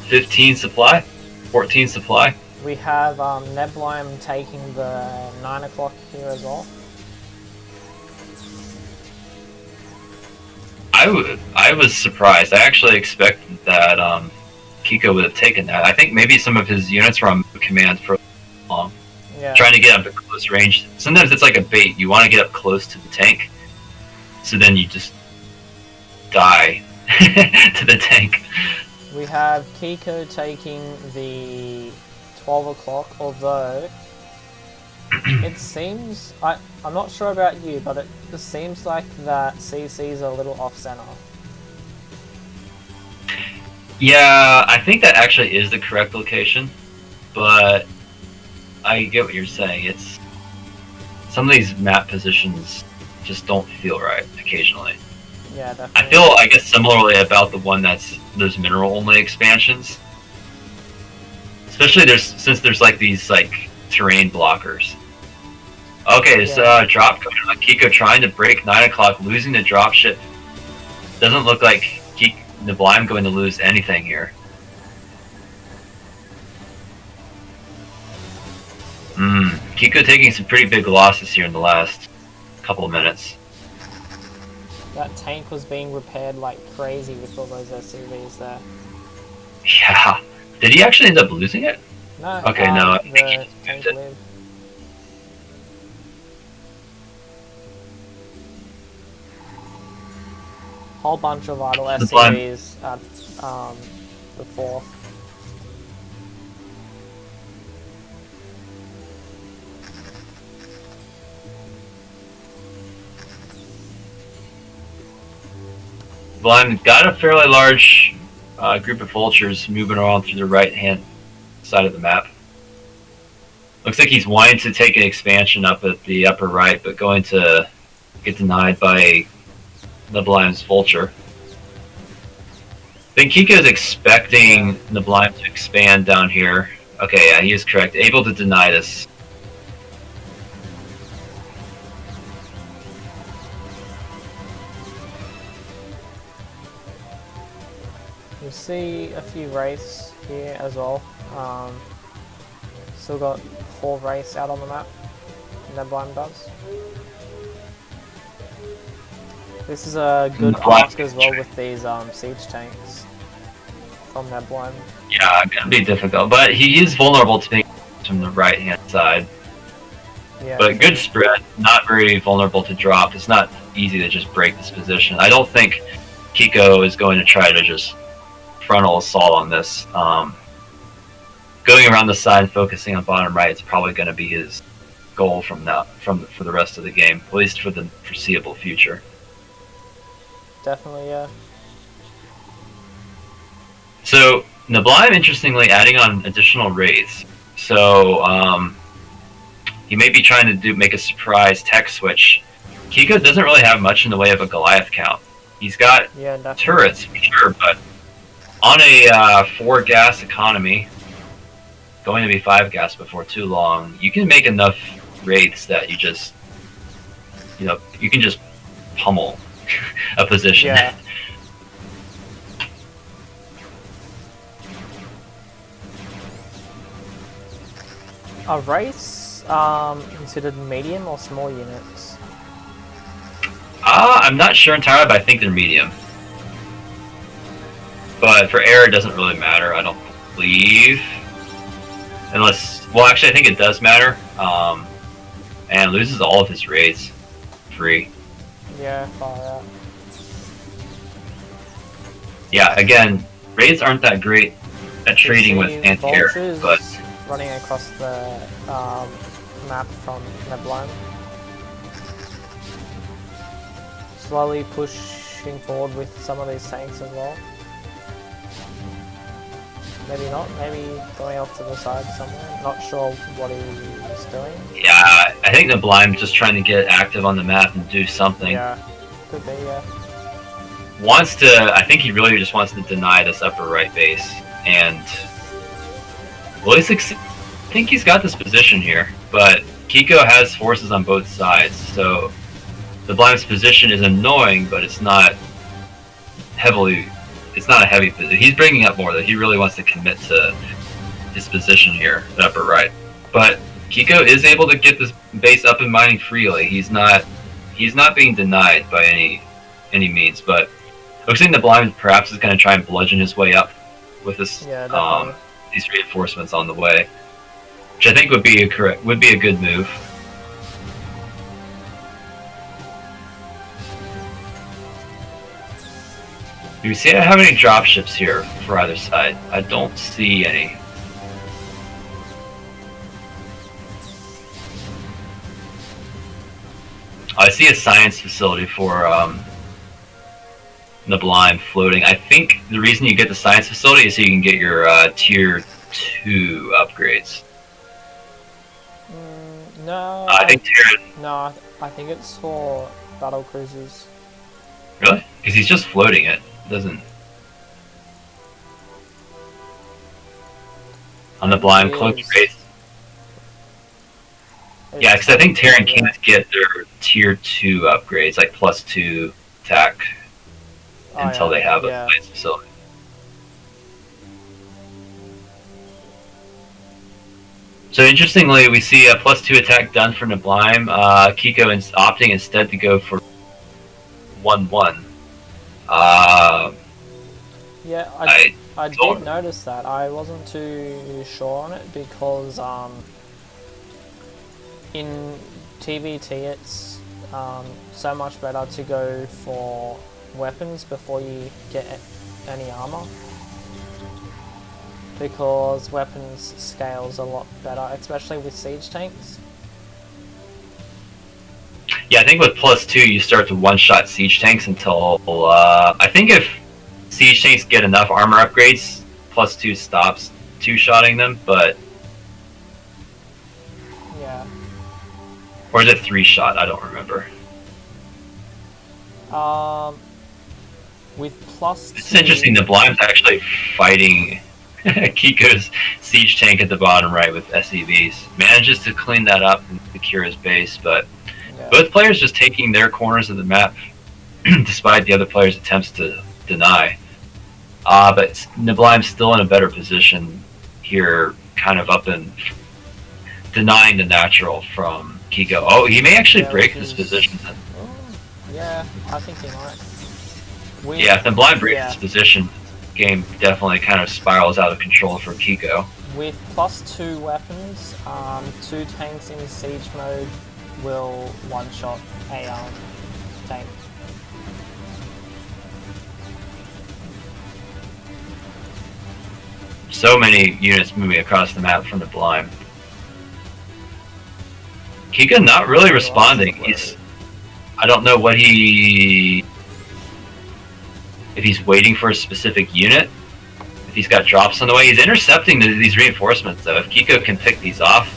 15 supply, 14 supply. We have Neblime taking the 9 o'clock here as well. I was surprised. I actually expected that Kiko would have taken that. I think maybe some of his units were on command for long. Yeah. Trying to get up to close range. Sometimes it's like a bait. You want to get up close to the tank, so then you just die to the tank. We have Kiko taking the 12 o'clock, although it seems, I'm not sure about you, but it just seems like that CC's a little off-center. Yeah, I think that actually is the correct location, but I get what you're saying. It's some of these map positions just don't feel right occasionally. Yeah, definitely. I feel, I guess, similarly about the one that's those mineral-only expansions. Especially since there's like these like terrain blockers. Okay, so drop coming on. Kiko trying to break 9 o'clock, losing the dropship. Doesn't look like Sublime going to lose anything here. Kiko taking some pretty big losses here in the last couple of minutes. That tank was being repaired like crazy with all those SCVs there. Yeah. Did he actually end up losing it? No. Okay, no. I think The he tank lived it. lived. Whole bunch of idle SCVs at the 4th. Sublime got a fairly large group of vultures moving around through the right-hand side of the map. Looks like he's wanting to take an expansion up at the upper right, but going to get denied by Sublime's vulture. I think Kiko's expecting Sublime to expand down here. Okay, yeah, he is correct. Able to deny this. You see a few wraiths here as well. Still got 4 wraiths out on the map. Sublime does. This is a good ask as well with these siege tanks from Sublime. Yeah, gonna be difficult, but he is vulnerable to being from the right hand side. Yeah, but good spread, not very vulnerable to drop. It's not easy to just break this position. I don't think Kiko is going to try to just frontal assault on this. Going around the side and focusing on bottom right is probably going to be his goal for the rest of the game, at least for the foreseeable future. Definitely, yeah. So Sublime, interestingly, adding on additional wraiths. So he may be trying to make a surprise tech switch. Kiko doesn't really have much in the way of a Goliath count. He's got turrets for sure, but on a 4 gas economy, going to be 5 gas before too long, you can make enough wraiths that you just, you can just pummel a position. Yeah. Are wraiths considered medium or small units? I'm not sure entirely, but I think they're medium. But for air, it doesn't really matter, I don't believe. Unless, well, actually, I think it does matter. And loses all of his raids free. Yeah, far out. Yeah, again, raids aren't that great at trading with anti-air, but running across the map from Sublime. Slowly pushing forward with some of these tanks as well. Maybe not, maybe going off to the side somewhere. Not sure what he's doing. Yeah, I think Sublime's just trying to get active on the map and do something. Yeah, could be, yeah. I think he really just wants to deny this upper right base. And, well, I think he's got this position here, but Kiko has forces on both sides, so Sublime's position is annoying, but it's not a heavy position. He's bringing up more that he really wants to commit to his position here, the upper right. But Kiko is able to get this base up and mining freely. He's not being denied by any means, but looks like Sublime perhaps is going to try and bludgeon his way up with this these reinforcements on the way, which I think would be a good move. Do you see I have any dropships here for either side? I don't see any. I see a science facility for Sublime floating. I think the reason you get the science facility is so you can get your tier 2 upgrades. No. I think No, I think it's for battle cruisers. Really? Because he's just floating it. Doesn't. On the blind cloak race. Yeah, because I think Terran can't get their tier 2 upgrades, like +2 attack, until they have a science facility. So interestingly, we see a +2 attack done for Sublime. Kiko is opting instead to go for 1-1. Yeah, I did notice that. I wasn't too sure on it because in TVT it's so much better to go for weapons before you get any armor, because weapons scales a lot better, especially with siege tanks. Yeah, I think with +2 you start to one-shot siege tanks until I think if siege tanks get enough armor upgrades, +2 stops two-shotting them, but yeah. Or is it 3-shot? I don't remember. With +2... It's interesting, the Blime's actually fighting Kiko's siege tank at the bottom right with SEVs. Manages to clean that up and secure his base, but both players just taking their corners of the map despite the other player's attempts to deny. But Blime's still in a better position here, kind of up and denying the natural from Kiko. Oh, he may actually break this position. Yeah, I think he might. Yeah, if the Blime breaks this position, game definitely kind of spirals out of control for Kiko. With +2 weapons, 2 tanks in siege mode will one-shot a tank. So many units moving across the map from the Blime. Kiko not really responding. I don't know what if he's waiting for a specific unit, if he's got drops on the way. He's intercepting these reinforcements though. If Kiko can pick these off.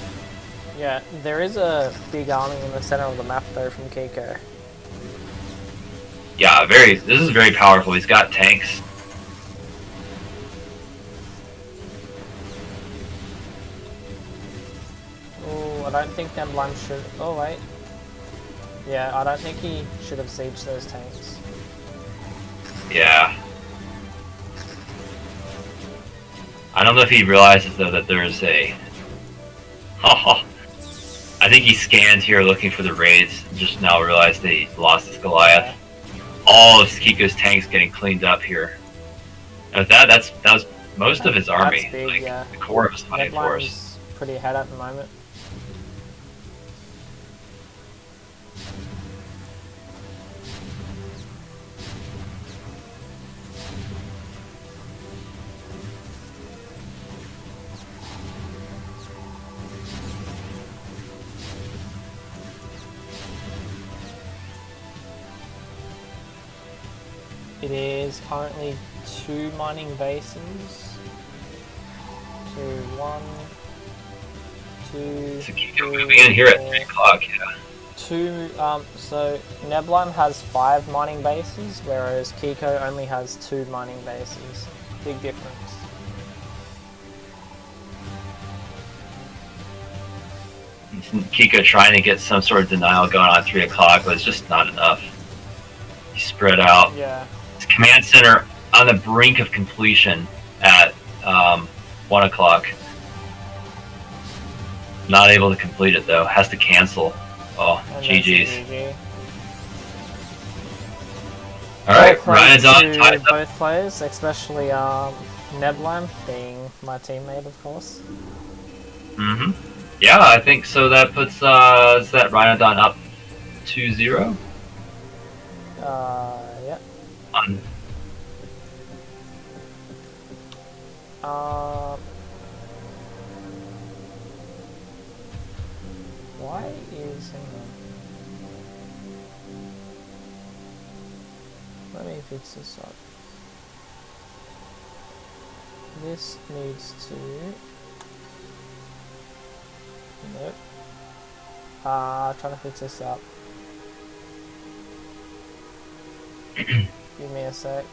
Yeah, there is a big army in the center of the map though from Kiko. Yeah, this is very powerful. He's got tanks. Oh, I don't think Blime should... Oh wait. Yeah, I don't think he should have sieged those tanks. Yeah. I don't know if he realizes though that there's a... I think he scanned here looking for the raids and just now realized that he lost his Goliath. Yeah. All of Kiko's tanks getting cleaned up here. And with that was most of his army. That's big, yeah. The core of his fighting force. Is pretty ahead at the moment. It is currently 2 mining bases. 1, 2. So Kiko moving in here at 3 o'clock, yeah. 2. So Neblime has 5 mining bases, whereas Kiko only has 2 mining bases. Big difference. Kiko trying to get some sort of denial going on at 3 o'clock, but it's just not enough. He's spread out. Yeah. His command center on the brink of completion at 1 o'clock. Not able to complete it though. Has to cancel. Oh, GG's. Alright, Rhynadon ties up. Both players, especially Neblime being my teammate, of course. Mm-hmm. Yeah, I think so. That puts that Rhynadon up 2-0. Yeah. Why is... hang on. Let me fix this up. This needs to... Nope. Trying to fix this up. Give me a sec.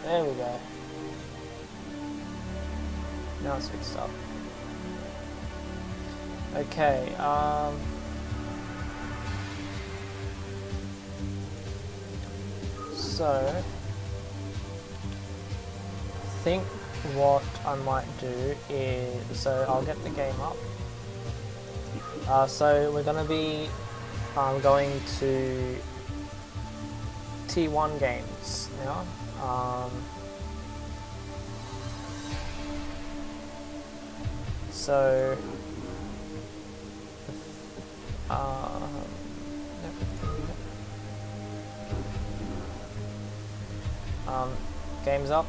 There we go. Now it's fixed up. Okay, so I think what I might do is, so I'll get the game up. So we're going to be going to T1 games now. So game's up.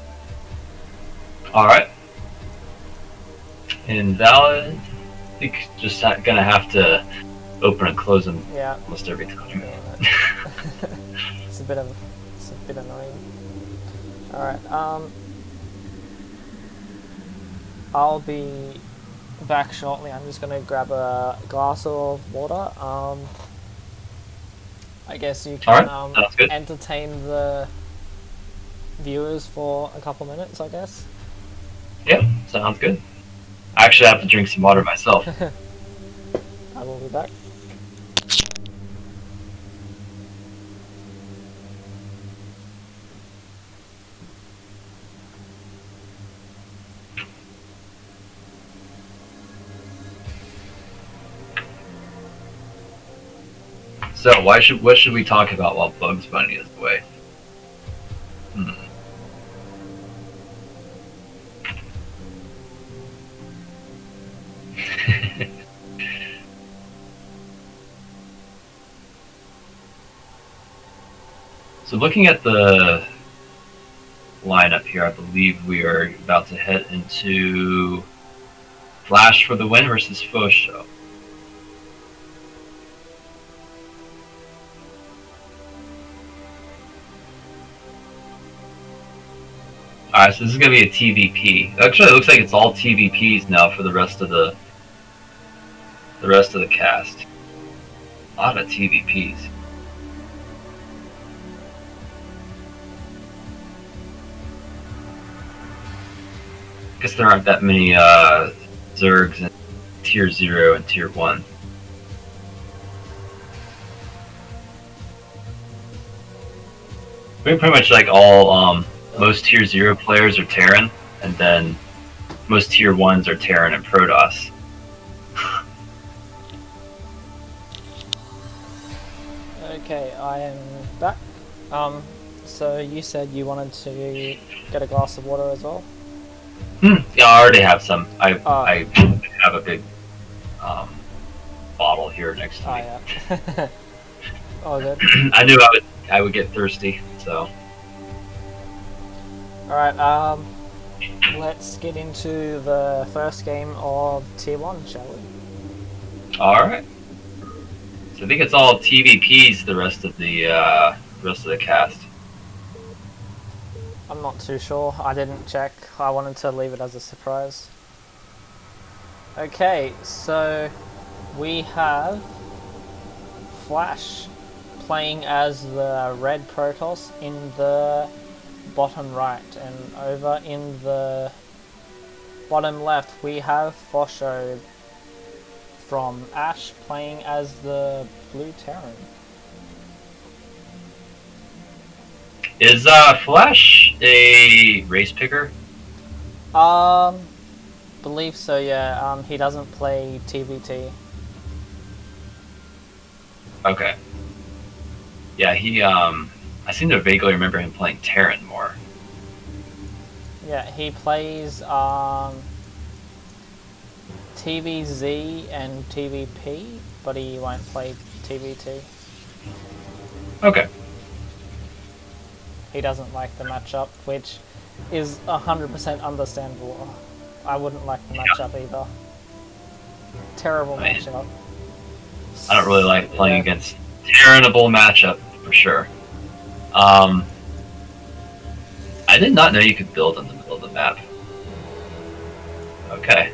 Alright. Invalid. I think just gonna have to open and close them almost every time. Yeah, it's a bit annoying. Alright, I'll be back shortly. I'm just gonna grab a glass of water. I guess you can sounds good. entertain the viewers for a couple minutes, I guess. Yeah, sounds good. I actually have to drink some water myself. I will be back. So, what should we talk about while Bugs Bunny is away? So, looking at the lineup here, I believe we are about to head into Flash for the win versus Faux Show. Alright, so this is going to be a TVP. Actually, it looks like it's all TVPs now for the rest of the cast. A lot of TVPs. Guess there aren't that many Zergs in Tier 0 and Tier 1. I mean, pretty much like all most Tier 0 players are Terran, and then most Tier 1s are Terran and Protoss. Okay, I am back. So you said you wanted to get a glass of water as well? Yeah, I already have some. I have a big bottle here next to me. Yeah. Oh, good. I knew I would get thirsty, so. Alright, let's get into the first game of Tier 1, shall we? Alright. So I think it's all TVPs the rest of the cast. I'm not too sure. I didn't check. I wanted to leave it as a surprise. Okay, so we have Flash playing as the red Protoss in the bottom right, and over in the bottom left we have Fosho from Ash playing as the blue Terran. Is Flash a race picker? Believe so, yeah. He doesn't play TVT. Okay. Yeah, I seem to vaguely remember him playing Terran more. Yeah, he plays TVZ and TVP, but he won't play TVT. Okay. He doesn't like the matchup, which is 100% understandable. I wouldn't like the matchup either. Terrible matchup. I don't really like playing against terrible matchup for sure. I did not know you could build in the middle of the map. Okay.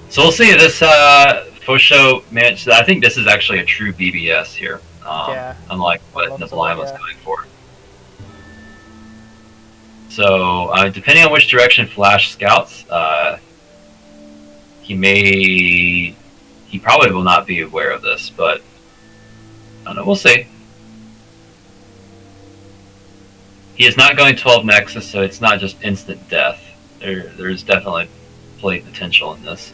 So we'll see this Fosho managed. I think this is actually a true BBS here. Unlike what Nibelheim was going for. So, depending on which direction Flash scouts, he probably will not be aware of this, but I don't know, we'll see. He is not going 12 Nexus, so it's not just instant death. There's definitely play potential in this.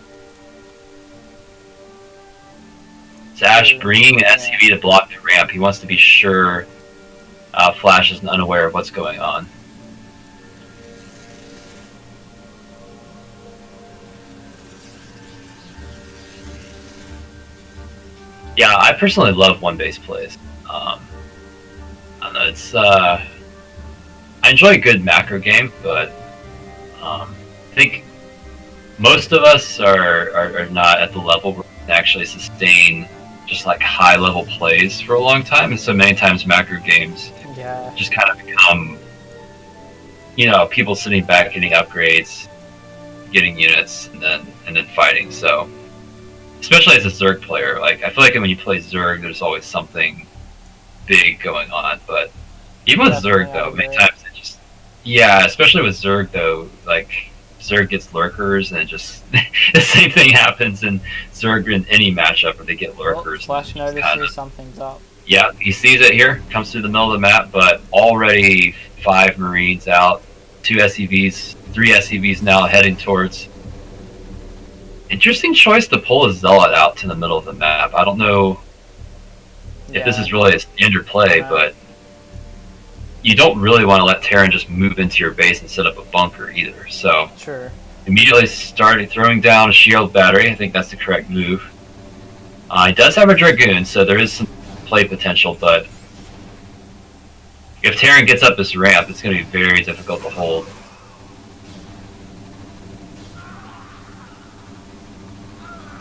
It's Ash bringing an SCV to block the ramp. He wants to be sure Flash is unaware of what's going on. Yeah, I personally love one-base plays. I don't know, it's I enjoy a good macro game, but I think most of us are not at the level where we can actually sustain just like high-level plays for a long time, and so many times macro games just kind of become, people sitting back getting upgrades, getting units and then fighting. So especially as a Zerg player, like I feel like when you play Zerg, there's always something big going on. But even with Definitely, Zerg I though, many agree. times it just yeah, especially with Zerg though, like Zerg gets lurkers and it just the same thing happens in Zerg in any matchup where they get Oh, lurkers. And Flash it just kind notices of something's up. yeah, he sees it here, comes through the middle of the map, but already 5 Marines out, 2 SCVs, 3 SCVs now heading towards. Interesting choice to pull a Zealot out to the middle of the map. I don't know if this Yeah. is really a standard play, but you don't really want to let Terran just move into your base and set up a bunker either. So True. immediately started throwing down a shield battery. I think that's the correct move. He does have a Dragoon, so there is some play potential, but if Terran gets up this ramp, it's going to be very difficult to hold.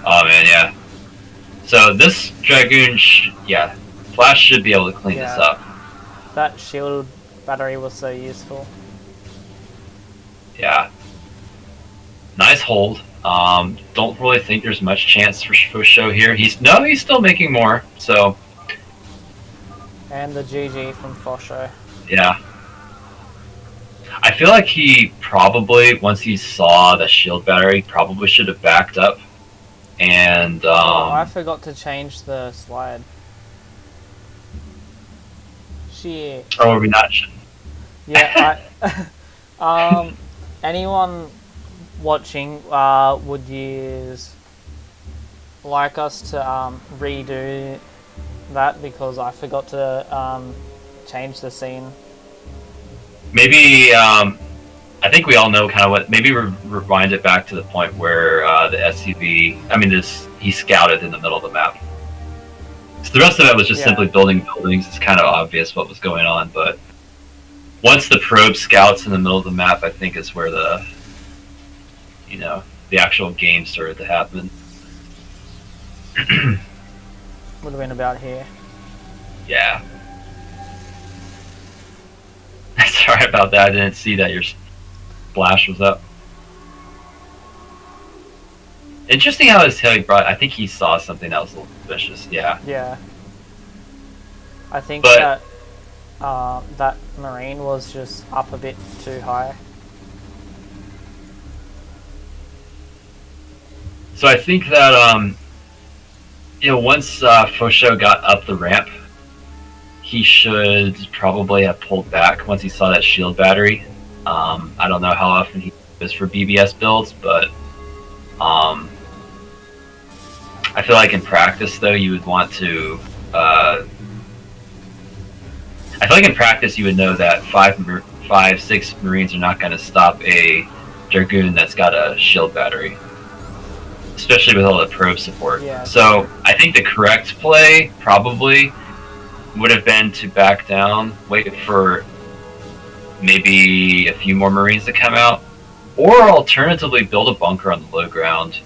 Oh man, yeah. So this Dragoon, yeah, Flash should be able to clean this up. That shield battery was so useful. Yeah. Nice hold. Don't really think there's much chance for show here. He's still making more. So. And the GG from Fosho. Yeah. I feel like he probably, once he saw the shield battery, probably should have backed up. And I forgot to change the slide. Shit. Oh, are we not? Yeah. Anyone watching would like us to redo that because I forgot to change the scene. Maybe I think we all know kind of what. Maybe rewind it back to the point where the SCV. I mean, he scouted in the middle of the map. So the rest of it was just simply building buildings. It's kind of obvious what was going on, but once the probe scouts in the middle of the map, I think is where the actual game started to happen. Would have been about here. Yeah. Sorry about that. I didn't see that your splash was up. Interesting how his tail brought. I think he saw something that was a little suspicious. Yeah. Yeah. I think that that Marine was just up a bit too high. So I think that once Fosho got up the ramp, he should probably have pulled back once he saw that shield battery. I don't know how often he does for BBS builds, but I feel like in practice, though, you would want to. I feel like in practice, you would know that 5-6 Marines are not going to stop a Dragoon that's got a shield battery, especially with all the probe support. Yeah. So I think the correct play probably would have been to back down, wait for maybe a few more Marines to come out, or alternatively build a bunker on the low ground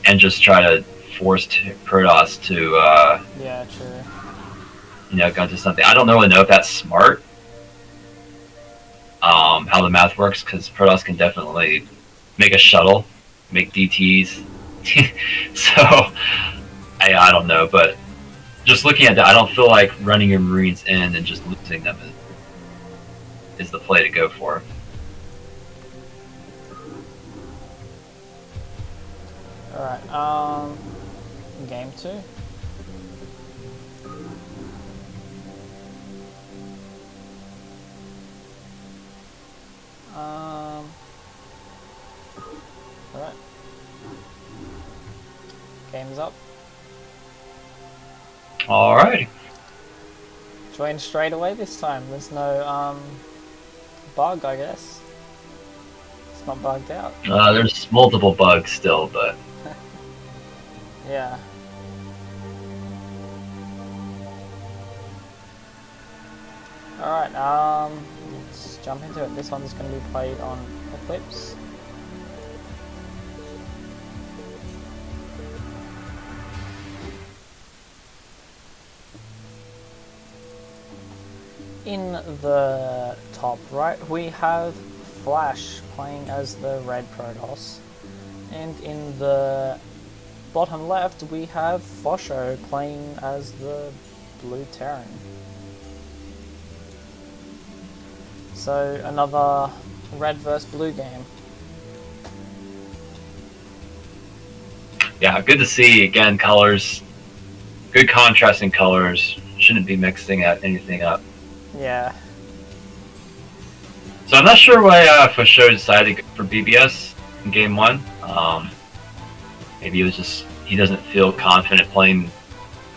and just try to force Protoss to yeah, true. go into something. I don't really know if that's smart, how the math works, because Protoss can definitely make a shuttle, make DTs. So I don't know, but just looking at that, I don't feel like running your Marines in and just losing them is the play to go for. Alright, game 2. Alright. Game's up. Alrighty. Join straight away this time. There's no bug, I guess. It's not bugged out. There's multiple bugs still, but yeah. Alright, let's jump into it. This one's going to be played on Eclipse. In the top right, we have Flash playing as the red Protoss, and in the bottom left we have Fosho playing as the blue Terran. So another red versus blue game. Yeah, good to see again. Colors, good contrasting colors. Shouldn't be mixing anything up. Yeah. So I'm not sure why Fosho decided to go for BBS in game 1. Maybe it was just he doesn't feel confident playing.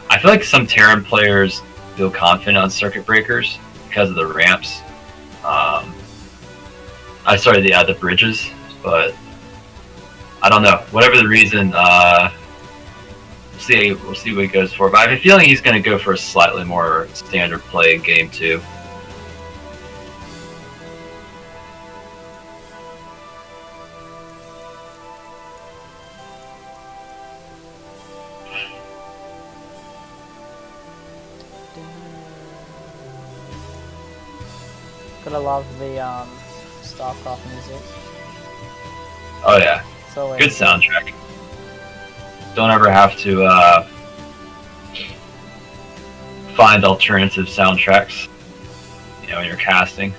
I feel like some Terran players feel confident on circuit breakers because of the ramps. The bridges, but I don't know. Whatever the reason, we'll see what he goes for. But I have a feeling he's going to go for a slightly more standard play in game 2. Gotta love the StarCraft music. Oh yeah, So good soundtrack. Don't ever have to find alternative soundtracks, when you're casting.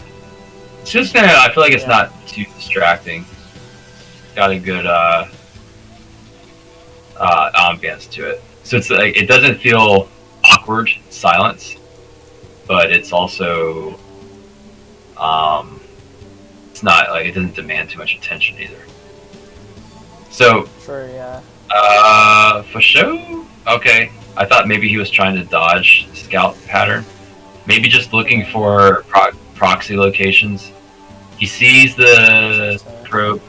It's just I feel like it's not too distracting. Got a good ambience to it. So it's like it doesn't feel awkward silence, but it's also it's not like it doesn't demand too much attention either. So true, yeah. For show? Okay. I thought maybe he was trying to dodge scout pattern. Maybe just looking for proxy locations. He sees the probe.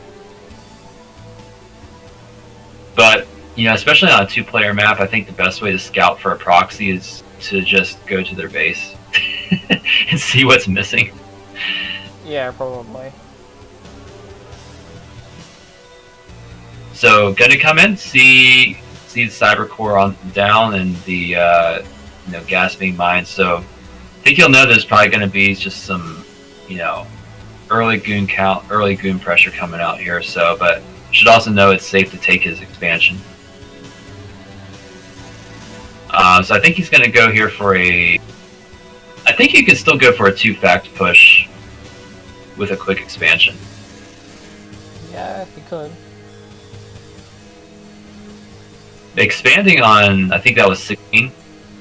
But, especially on a 2-player map, I think the best way to scout for a proxy is to just go to their base and see what's missing. Yeah, probably. So, gonna come in, see the cyber core on down and the gas being mined. So, I think you'll know there's probably gonna be just some early goon count, early goon pressure coming out here. So, but should also know it's safe to take his expansion. So I think he's gonna go here for a. I think you can still go for a 2-fact push with a quick expansion. Yeah, he could. Expanding on, I think that was 16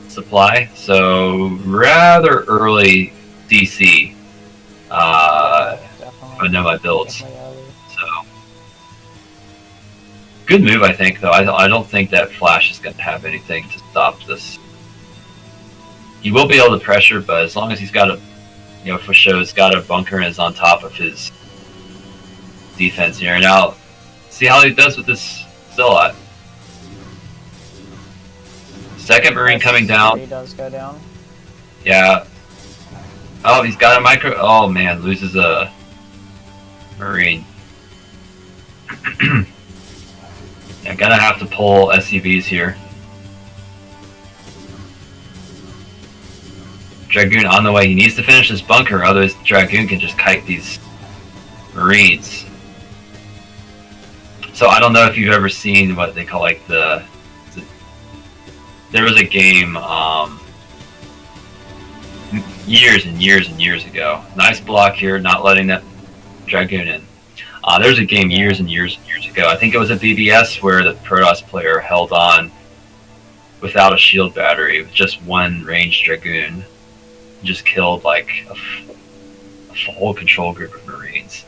supply, so rather early DC. I know my builds. So good move, I think. Though I don't think that Flash is going to have anything to stop this. He will be able to pressure, but as long as he's got for show, he's got a bunker and is on top of his defense here. Now, see how he does with this Zealot. Second Marine coming down. He does go down. Yeah. Oh, he's got a micro. Oh man, loses a Marine. I'm gonna have to pull SCVs here. Dragoon on the way. He needs to finish this bunker, otherwise Dragoon can just kite these Marines. So I don't know if you've ever seen what they call like there was a game years and years and years ago. Nice block here, not letting that Dragoon in. There was a game years and years and years ago. I think it was a BBS where the Protoss player held on without a shield battery with just one ranged Dragoon. Just killed like a whole control group of Marines.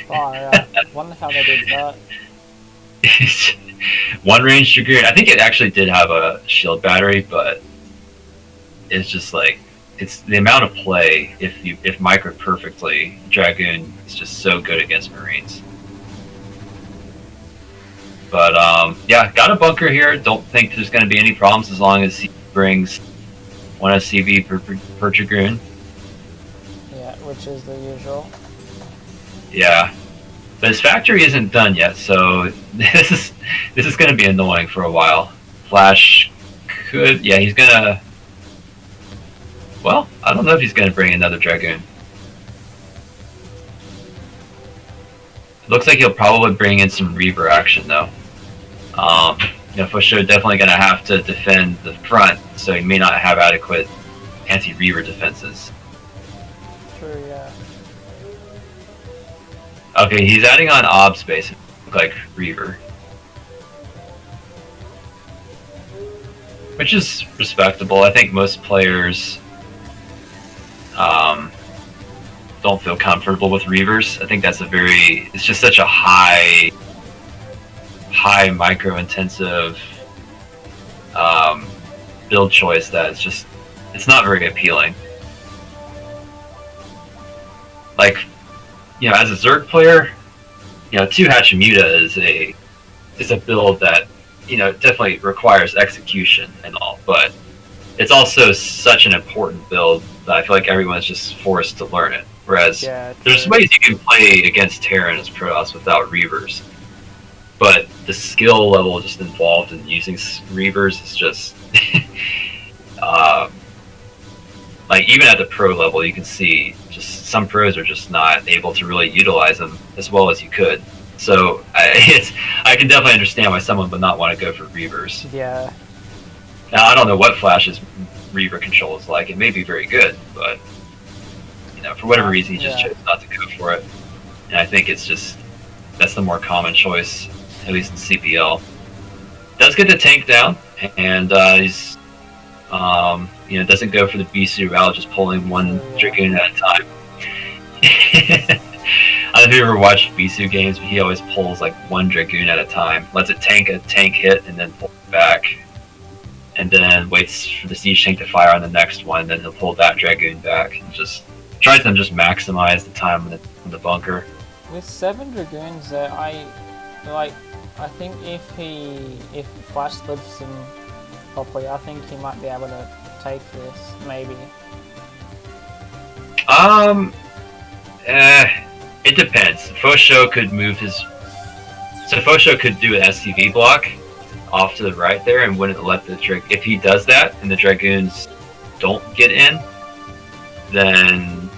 Oh yeah, wonder how they did that. One range Dragoon. I think it actually did have a shield battery, but it's just like it's the amount of play. If micro perfectly, Dragoon is just so good against Marines. But yeah, got a bunker here. Don't think there's going to be any problems as long as he brings one SCV per Dragoon. Yeah, which is the usual. Yeah. But his factory isn't done yet, so this is going to be annoying for a while. Flash could, yeah, he's gonna. Well, I don't know if he's gonna bring another Dragoon. Looks like he'll probably bring in some Reaver action though. Fosho definitely going to have to defend the front, so he may not have adequate anti-Reaver defenses. True, yeah. Okay, he's adding on Ob space, like Reaver. Which is respectable. I think most players don't feel comfortable with Reavers. I think that's it's just such a high micro-intensive build choice that it's not very appealing. Like, as a Zerg player, 2 Hachimuta is a build that, definitely requires execution and all, but it's also such an important build that I feel like everyone's just forced to learn it. Whereas there's ways you can play against Terran as Protoss without Reavers, but the skill level just involved in using Reavers is just like, even at the pro level, you can see just some pros are just not able to really utilize them as well as you could. So I can definitely understand why someone would not want to go for Reavers. Yeah. Now, I don't know what Flash's Reaver control is like. It may be very good, but for whatever reason, he just chose not to go for it. And I think that's the more common choice, at least in CPL. Does get the tank down, and he's doesn't go for the Bisu route, just pulling one Dragoon at a time. I don't know if you ever watched Bisu games, but he always pulls like one Dragoon at a time, lets it tank a tank hit, and then pulls it back. And then waits for the siege tank to fire on the next one, then he'll pull that Dragoon back and just tries to maximize the time in the bunker. With 7 Dragoons there, I think if Flash slips him properly, I think he might be able to take this, maybe. It depends. Fosho could move his... So Fosho could do an SCV block off to the right there and wouldn't let the if he does that and the Dragoons don't get in, then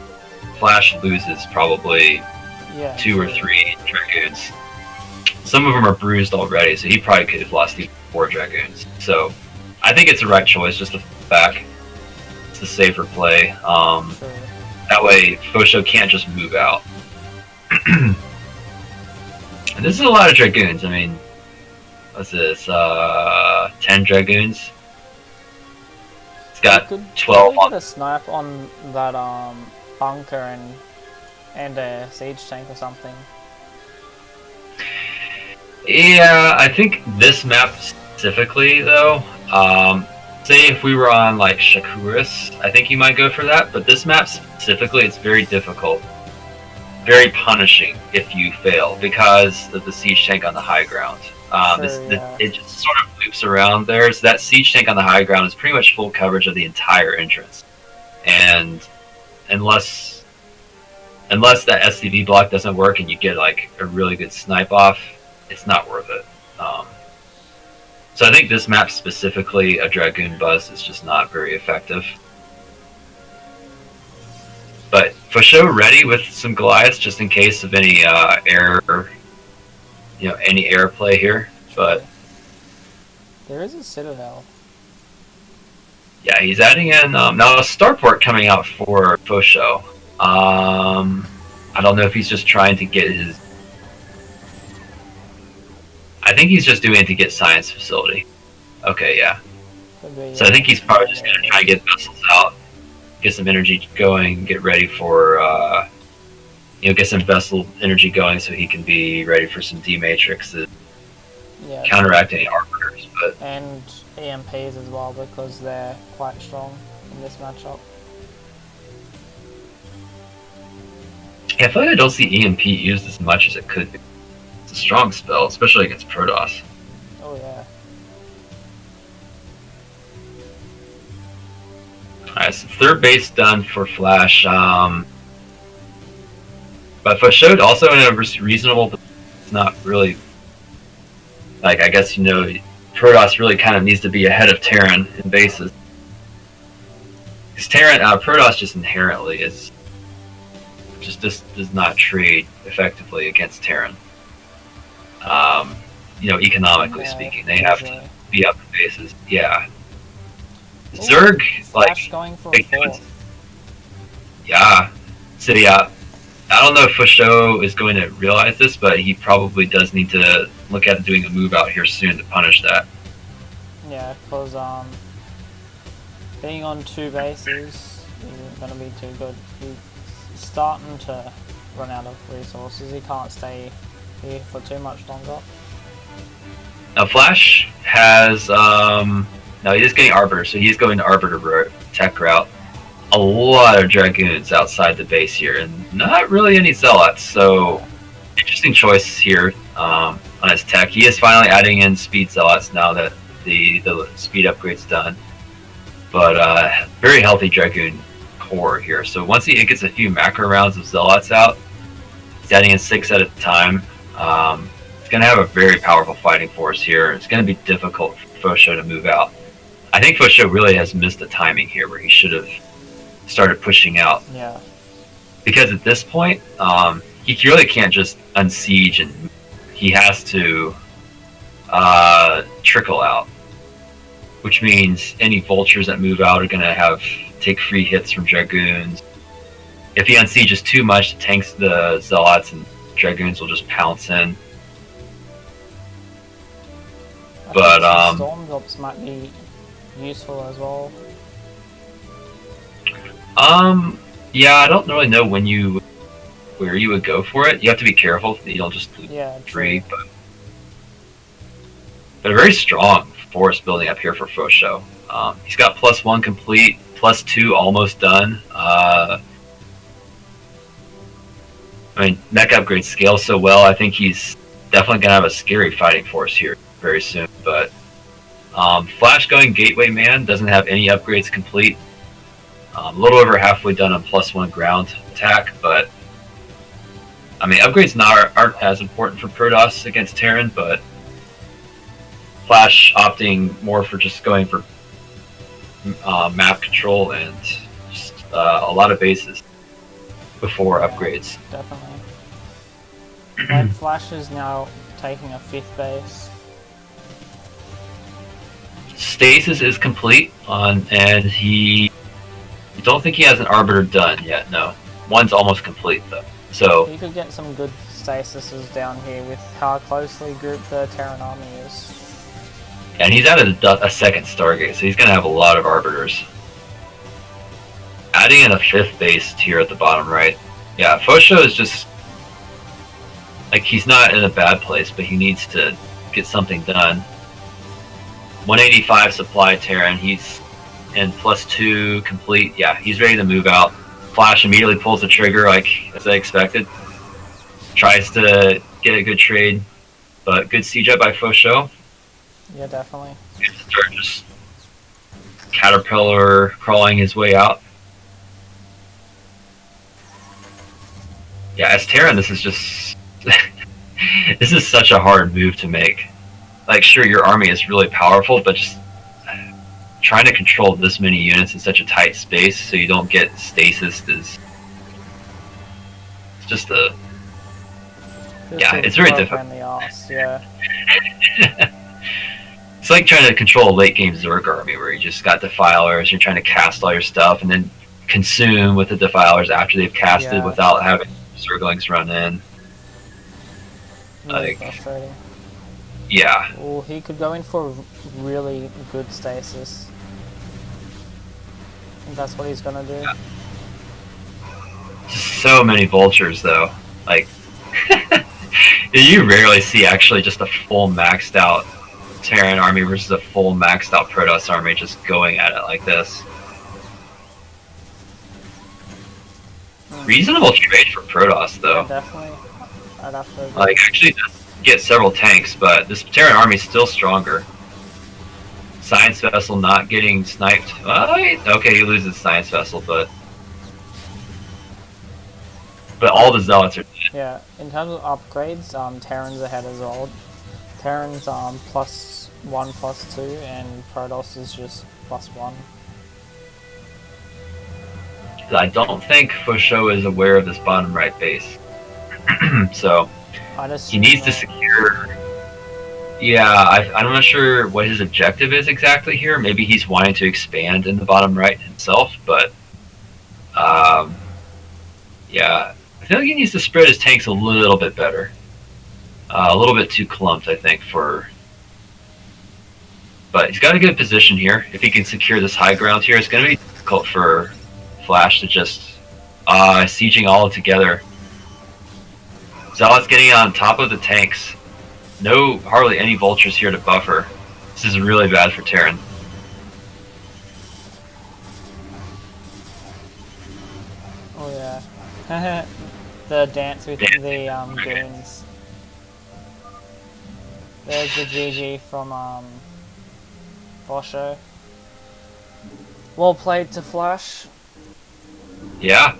Flash loses probably 2 or 3 Dragoons. Some of them are bruised already, so he probably could have lost even 4 Dragoons. So I think it's the right choice, just to back. It's the safer play. That way Fosho can't just move out. And this is a lot of Dragoons. I mean, what's this? 10 Dragoons. It's got 12 on. Could a snipe on that bunker and a siege tank or something. Yeah, I think this map specifically, though. Say if we were on like Shakuris, I think you might go for that. But this map specifically, it's very difficult, very punishing if you fail because of the siege tank on the high ground. It just sort of loops around there. So that siege tank on the high ground is pretty much full coverage of the entire entrance, and unless that SCV block doesn't work and you get like a really good snipe off, it's not worth it. So I think this map specifically, a Dragoon buzz is just not very effective. But Fosho ready with some Goliaths just in case of any any air play here. But there is a Citadel. Yeah, he's adding in now a starport coming out for Fosho. I don't know if he's just trying to get his. I think he's just doing it to get science facility. Okay, yeah. So I think he's probably just gonna try to get vessels out, get some energy going, get ready for get some vessel energy going so he can be ready for some D-matrixes, counteract any arbiters. But and EMPs as well because they're quite strong in this matchup. Yeah, I feel like I don't see EMP used as much as it could be. It's a strong spell, especially against Protoss. Oh yeah. Alright, so third base done for Flash. But Fosho also in a reasonable, it's not really, like, I guess, Protoss really kind of needs to be ahead of Terran in bases. Because Protoss just inherently does not trade effectively against Terran. economically Yeah, speaking. They have to usually. be up the bases. Yeah. Ooh, Zerg, like, Flash going for a big fourth. guns. Yeah. So, yeah. I don't know if Fusho is going to realize this, but he probably does need to look at doing a move out here soon to punish that. Yeah, because being on 2 bases isn't going to be too good. He's starting to run out of resources. He can't stay here for too much longer. Now, Flash has, now he is getting Arbiter, so he's going to Arbiter tech route. A lot of Dragoons outside the base here, and not really any Zealots, so interesting choice here on his tech. He is finally adding in Speed Zealots now that the speed upgrade's done. But very healthy Dragoon core here. So once he gets a few macro rounds of Zealots out, he's adding in 6 at a time. It's going to have a very powerful fighting force here. It's going to be difficult for Fosho to move out. I think Fosho really has missed the timing here where he should have started pushing out. Yeah. Because at this point, he really can't just unsiege, and he has to trickle out. Which means any vultures that move out are going to take free hits from Dragoons. If he unsieges too much, tanks the Zealots, and Dragoons will just pounce in. I think Storm Drops might be useful as well. Yeah, I don't really know where you would go for it. You have to be careful that you don't just lose 3, but a very strong forest building up here for Fosho. He's got +1 complete, +2 almost done. I mean, mech upgrades scale so well. I think he's definitely gonna have a scary fighting force here very soon. But Flash going Gateway Man doesn't have any upgrades complete. A little over halfway done on +1 ground attack, but I mean, upgrades aren't as important for Protoss against Terran, but Flash opting more for just going for map control and just a lot of bases before upgrades. Definitely. And Flash is now taking a 5th base. Stasis is complete and I don't think he has an Arbiter done yet. No, one's almost complete though. So you could get some good stasises down here with how closely grouped the Terran army is. And he's added a 2nd Stargate, so he's going to have a lot of Arbiters. Adding in a 5th base here at the bottom right. Yeah, Fosho is just... like, he's not in a bad place, but he needs to get something done. 185 supply Terran, he's in +2 complete. Yeah, he's ready to move out. Flash immediately pulls the trigger, like, as I expected. Tries to get a good trade, but good siege up by Fosho. Yeah, definitely. Start just caterpillar crawling his way out. Yeah, as Terran, this is just this is such a hard move to make. Like, sure, your army is really powerful, but just trying to control this many units in such a tight space so you don't get stasis is just a it's very difficult. Yeah. It's like trying to control a late game Zerg army where you just got defilers, you're trying to cast all your stuff and then consume with the defilers after they've casted without having Zerglings run in. Really frustrating. Yeah. Well, he could go in for really good stasis. I think that's what he's gonna do. Yeah. So many vultures though. Like you rarely see actually just a full maxed out Terran army versus a full maxed out Protoss army just going at it like this. Reasonable trade for Protoss though. Yeah, definitely. I'd have to agree. Like actually get several tanks, but this Terran army is still stronger. Science Vessel not getting sniped. Okay, he loses Science Vessel, but all the Zealots are dead. Yeah, in terms of upgrades, Terran's ahead as well. Terran's +1, +2, and Protoss is just +1. I don't think Fosho is aware of this bottom right base. So he needs to secure. Yeah, I'm not sure what his objective is exactly here. Maybe he's wanting to expand in the bottom right himself, but yeah, I feel like he needs to spread his tanks a little bit better. A little bit too clumped, I think, for. But he's got a good position here. If he can secure this high ground here, it's going to be difficult for Flash to just sieging all together. Zealot's getting on top of the tanks. No, hardly any vultures here to buffer. This is really bad for Terran. Oh yeah. The dance with the goons. There's the GG from Bosho. Well played to Flash. Yeah.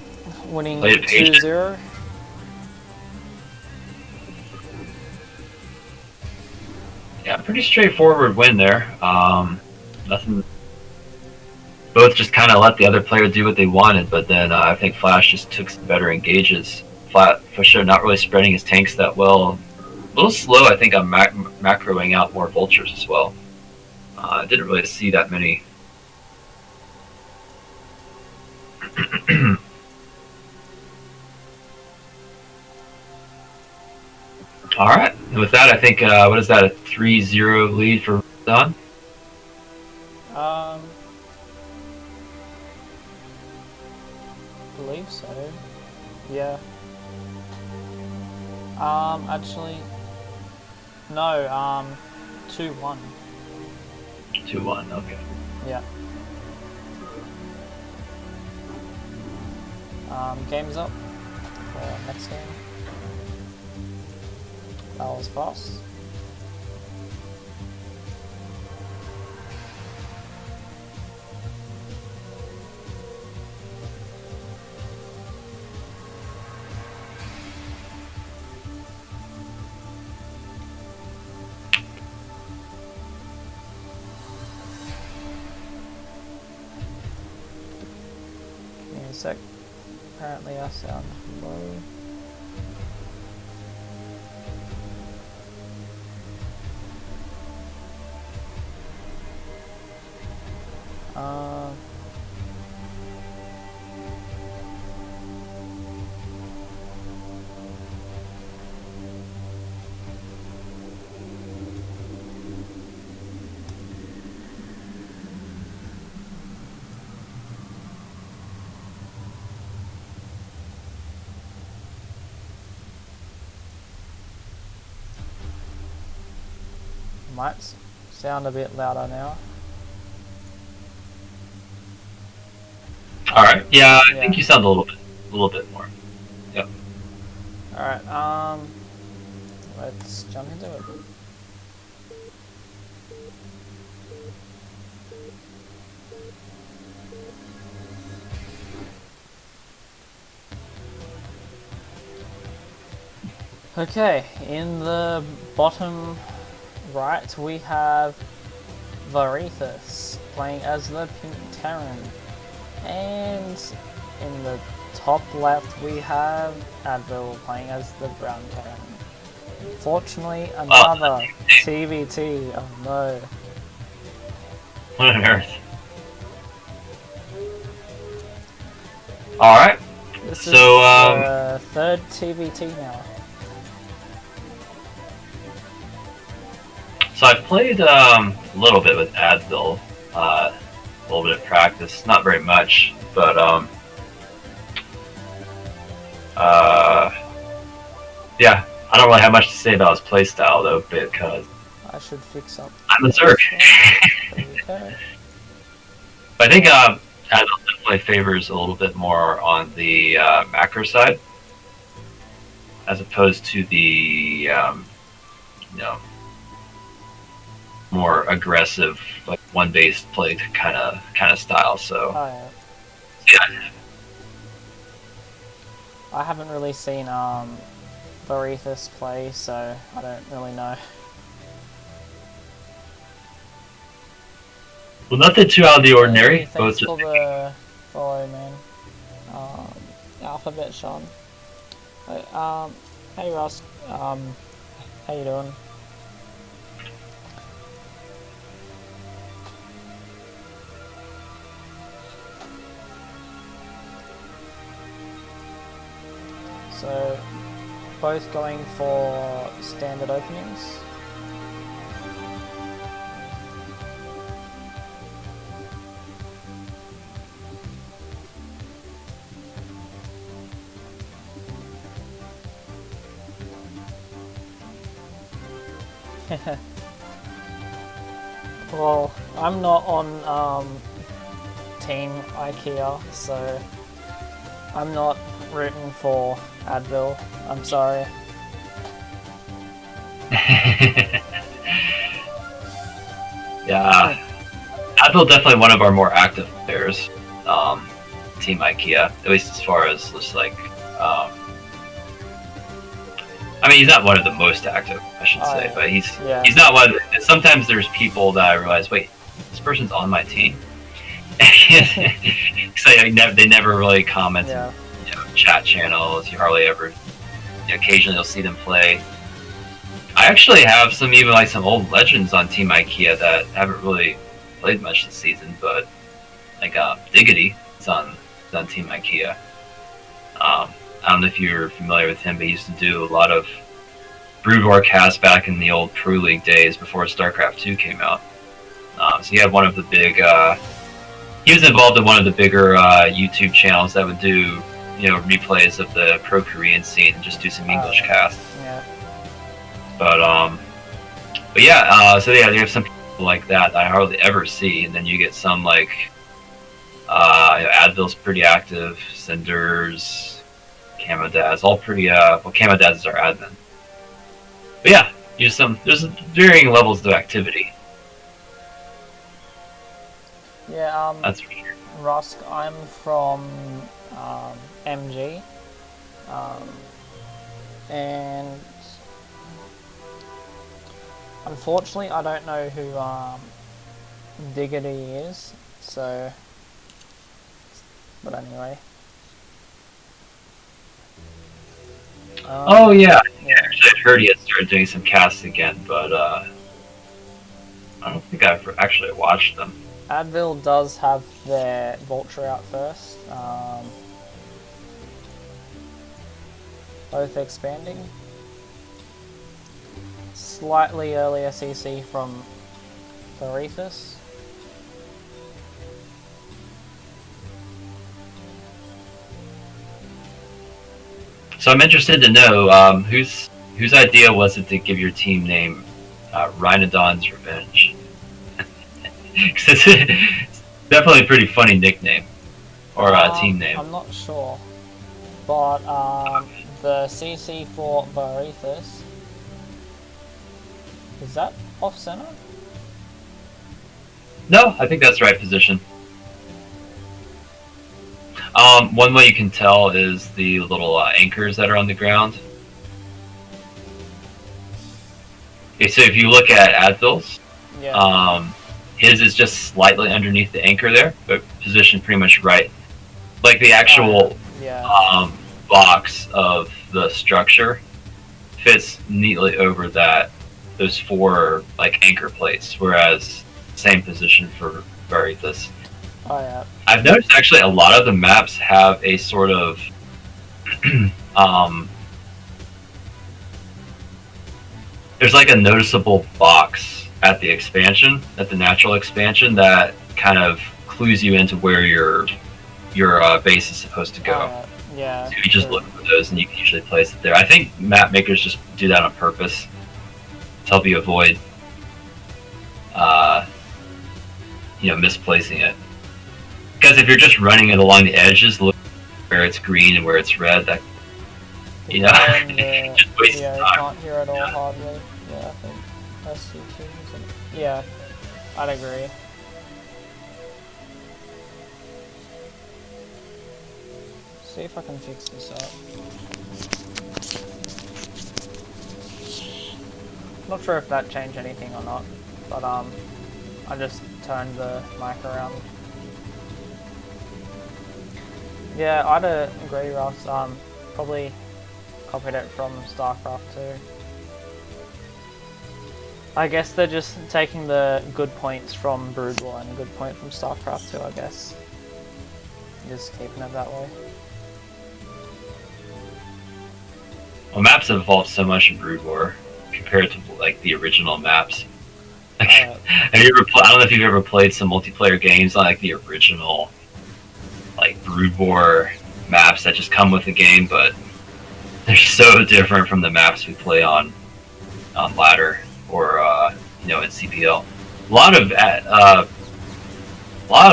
Winning 2-0. Yeah, pretty straightforward win there. Nothing. Both just kind of let the other player do what they wanted, but then I think Flash just took some better engages. Flash not really spreading his tanks that well. A little slow, I think, on macroing out more vultures as well. I didn't really see that many. All right, and with that, I think what is that, a 3-0 lead for Rhynadon? Believe so. Yeah. Actually, no. 2-1. 2-1. Okay. Yeah. Game's up for next game. That was fast. Give me a sec. Apparently I sound low. Might sound a bit louder now. All right. Yeah, I think you sound a little bit more. Yep. All right. Let's jump into it. Okay, in the bottom right we have Varethus playing as the Pink Terran, and in the top left we have Advil playing as the Brown Terran. Fortunately, another TVT. Oh no. What on earth? Alright. This is the third TVT now. So I've played a little bit with Advil, a little bit of practice, not very much, but yeah, I don't really have much to say about his playstyle though, because I should fix up. I'm a Zerg. Okay. But I think Advil definitely favors a little bit more on the macro side, as opposed to the you know, more aggressive, like one-based play kind of style. So yeah. I haven't really seen Varethus play, so I don't really know. Well, nothing too out of the ordinary. Thanks for the follow, man. Alphabet Sean. Hey Ross, how you doing? So, both going for standard openings. Well, I'm not on Team IKEA, so I'm not rooting for Advil. I'm sorry. Yeah, Advil definitely one of our more active players. Team IKEA, at least as far as just like, I mean, he's not one of the most active, I should say, but he's not one. Sometimes there's people that I realize, wait, this person's on my team. So they never really comment in chat channels. You hardly ever. Occasionally, you'll see them play. I actually have some old legends on Team IKEA that haven't really played much this season, but like Diggity is on Team IKEA. I don't know if you're familiar with him, but he used to do a lot of Brood War casts back in the old Pro League days before StarCraft 2 came out. So he had one of the big. He was involved in one of the bigger YouTube channels that would do, replays of the pro Korean scene and just do some English casts. Yeah. But yeah, so yeah, you have some people like that I hardly ever see, and then you get some like Advil's pretty active, Cinders, Camodaz, all pretty. Well, Camodaz is our admin. But yeah, there's varying levels of activity. Yeah. That's for sure. Rusk, I'm from MG, and unfortunately, I don't know who Diggity is. So, but anyway. Oh yeah. Actually, I've heard he had started doing some casts again, but I don't think I've actually watched them. Advil does have their Vulture out first. Both expanding. Slightly earlier CC from Varethus. So I'm interested to know whose idea was it to give your team name Rhynadon's Revenge? Because it's definitely a pretty funny nickname or team name. I'm not sure, but the CC for Varethus, is that off center? No, I think that's the right position. One way you can tell is the little anchors that are on the ground. Okay, so if you look at Advil's, his is just slightly underneath the anchor there, but positioned pretty much right. Like the actual box of the structure fits neatly over those four like anchor plates, whereas same position for Varethus. Oh yeah. I've noticed actually a lot of the maps have a sort of there's like a noticeable box at the expansion, at the natural expansion, that kind of clues you into where your base is supposed to go. Yeah. So you just look for those and you can usually place it there. I think map makers just do that on purpose to help you avoid misplacing it. Because if you're just running it along the edges, look where it's green and where it's red, that just wastes time. You can't hear it all hardly. Yeah, I think that's the key, isn't it? Yeah, I'd agree. See if I can fix this up. Not sure if that changed anything or not, but I just turned the mic around. Yeah, I'd agree, Ross. Probably copied it from StarCraft 2. I guess they're just taking the good points from Brood War and a good point from StarCraft 2, I guess. Just keeping it that way. Well, maps have evolved so much in Brood War compared to like the original maps. Like, have you ever? I don't know if you've ever played some multiplayer games on like the original, like Brood War maps that just come with the game, but they're so different from the maps we play on ladder or in CPL. A lot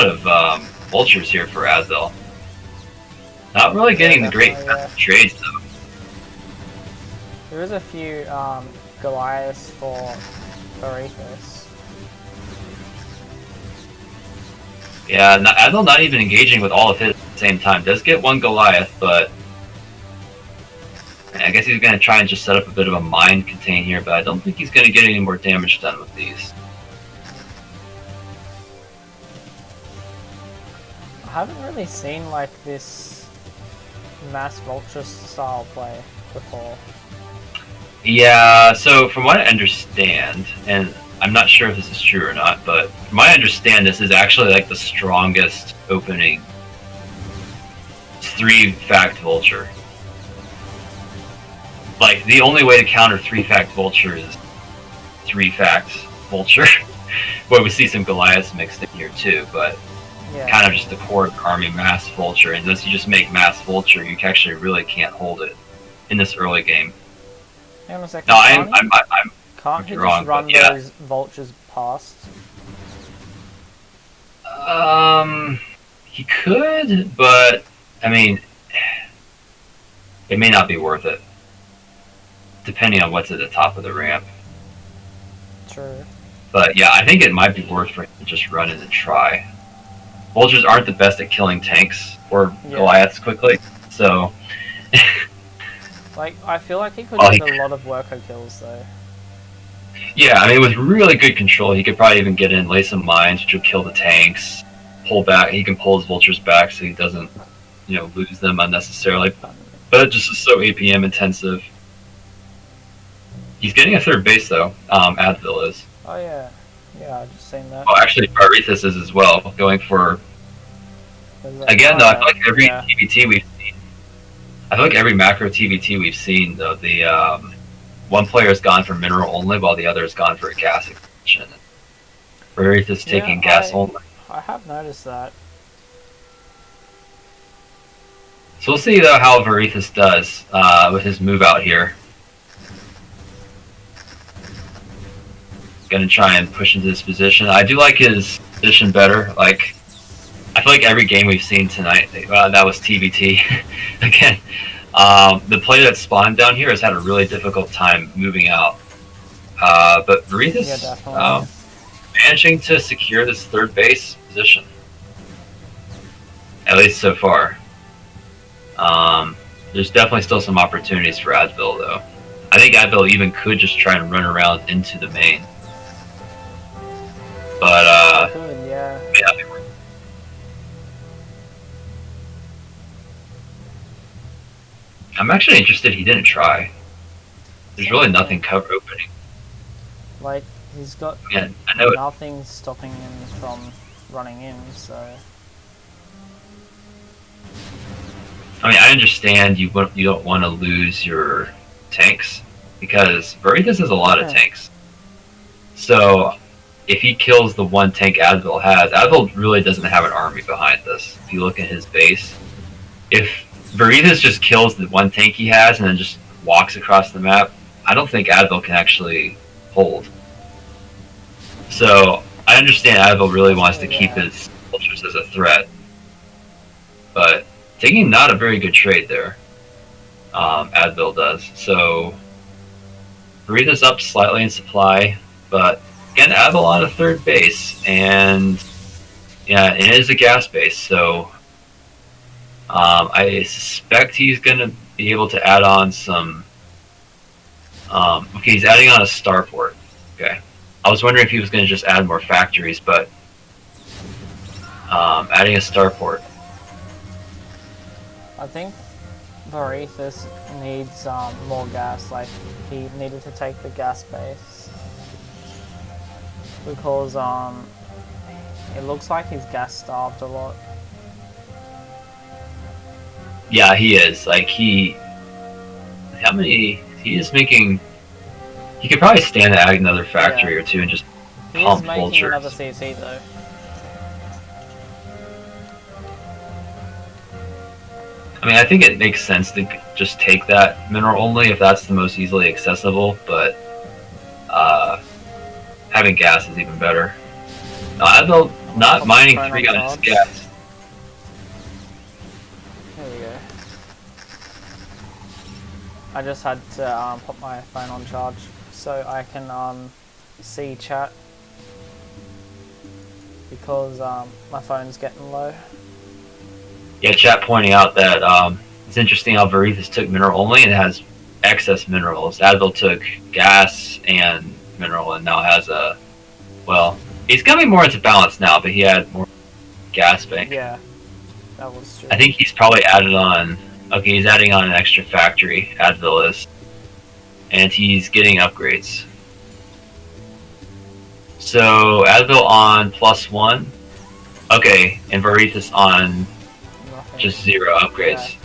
of vultures here for Asdel. Not really getting the great trades though. There is a few Goliaths for Verethus. Yeah, Asdel not even engaging with all of his at the same time. Does get one Goliath, but I guess he's going to try and just set up a bit of a mine contain here, but I don't think he's going to get any more damage done with these. I haven't really seen like this mass vulture style play before. Yeah, so from what I understand, and I'm not sure if this is true or not, but from what I understand, this is actually like the strongest opening 3-fact vulture. Like, the only way to counter 3-fact vulture is 3-fact vulture. Well, we see some Goliaths mixed in here too, but kind of just the core army mass vulture. And unless you just make mass vulture, you actually really can't hold it in this early game. Hang on a second. No, can't he just run those vultures past? He could, but I mean, it may not be worth it, depending on what's at the top of the ramp. True. But yeah, I think it might be worth for him to just run in and try. Vultures aren't the best at killing tanks or Goliaths quickly, so. Like, I feel like he could get a lot of worker kills though. Yeah, I mean, with really good control, he could probably even get in, lay some mines, which will kill the tanks, pull back. He can pull his vultures back so he doesn't, lose them unnecessarily. But it just is so APM intensive. He's getting a third base though. Advil is. Oh yeah, I just seen that. Oh, actually, Verethus is as well, going for. Again, though, I feel like every TVT we've seen. I feel like every macro TVT we've seen, though, the one player has gone for mineral only, while the other has gone for a gas expansion. Verethus taking gas only. I have noticed that. So we'll see though how Verethus does with his move out here. Gonna try and push into this position. I do like his position better. Like, I feel like every game we've seen tonight, that was TVT. Again, the player that spawned down here has had a really difficult time moving out. But Verethus managing to secure this third base position. At least so far. There's definitely still some opportunities for Advil, though. I think Advil even could just try and run around into the main. But, yeah. I'm actually interested he didn't try. There's really nothing cover opening. Like, he's got nothing stopping him from running in, so... I mean, I understand you don't want to lose your tanks, because Verethus has a lot of tanks. So, if he kills the one tank Advil has, Advil really doesn't have an army behind this. If you look at his base, if Verethus just kills the one tank he has and then just walks across the map, I don't think Advil can actually hold. So, I understand Advil really wants to keep his vultures as a threat, but taking not a very good trade there. Advil does. So, Verethus up slightly in supply, but again, Advil on a third base, and yeah, it is a gas base, so I suspect he's going to be able to add on some... okay, he's adding on a starport. Okay. I was wondering if he was going to just add more factories, but adding a starport. I think Varethus needs more gas. Like, he needed to take the gas base because it looks like he's gas starved a lot. Yeah, he is. Like, how many? He is making. He could probably stand to add another factory or two and just He pump is making vultures. another CC though. I mean, I think it makes sense to just take that mineral only if that's the most easily accessible, but having gas is even better. No, Advil not mining 3 on his gas. There we go. I just had to put my phone on charge so I can see chat because my phone's getting low. Yeah, chat pointing out that it's interesting how Varethus took mineral only and has excess minerals. Advil took gas and mineral and now has a, well, he's coming more into balance now, but he had more gas bank. Yeah, that was true. I think he's probably added on, okay, he's adding on an extra factory, Advil is, and he's getting upgrades. So Advil on +1, okay, and Varethus on just 0 upgrades. Yeah.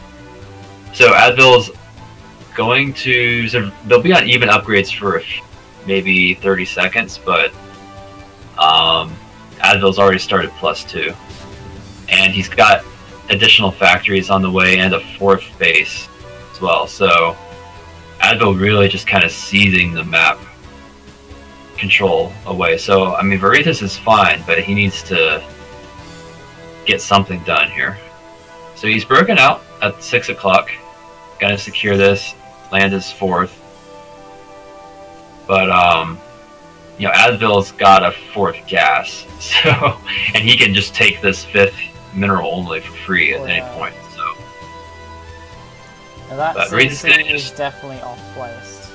So Advil's going to, so they'll be on even upgrades for maybe 30 seconds, but Advil's already started +2. And he's got additional factories on the way and a 4th base as well. So Advil really just kind of seizing the map control away. So, I mean, Varethus is fine, but he needs to get something done here. So he's broken out at 6 o'clock. Gonna secure this, land his 4th. But, you know, Advil's got a 4th gas. So, and he can just take this 5th mineral only for free at any point. So, now that CC is definitely off-placed.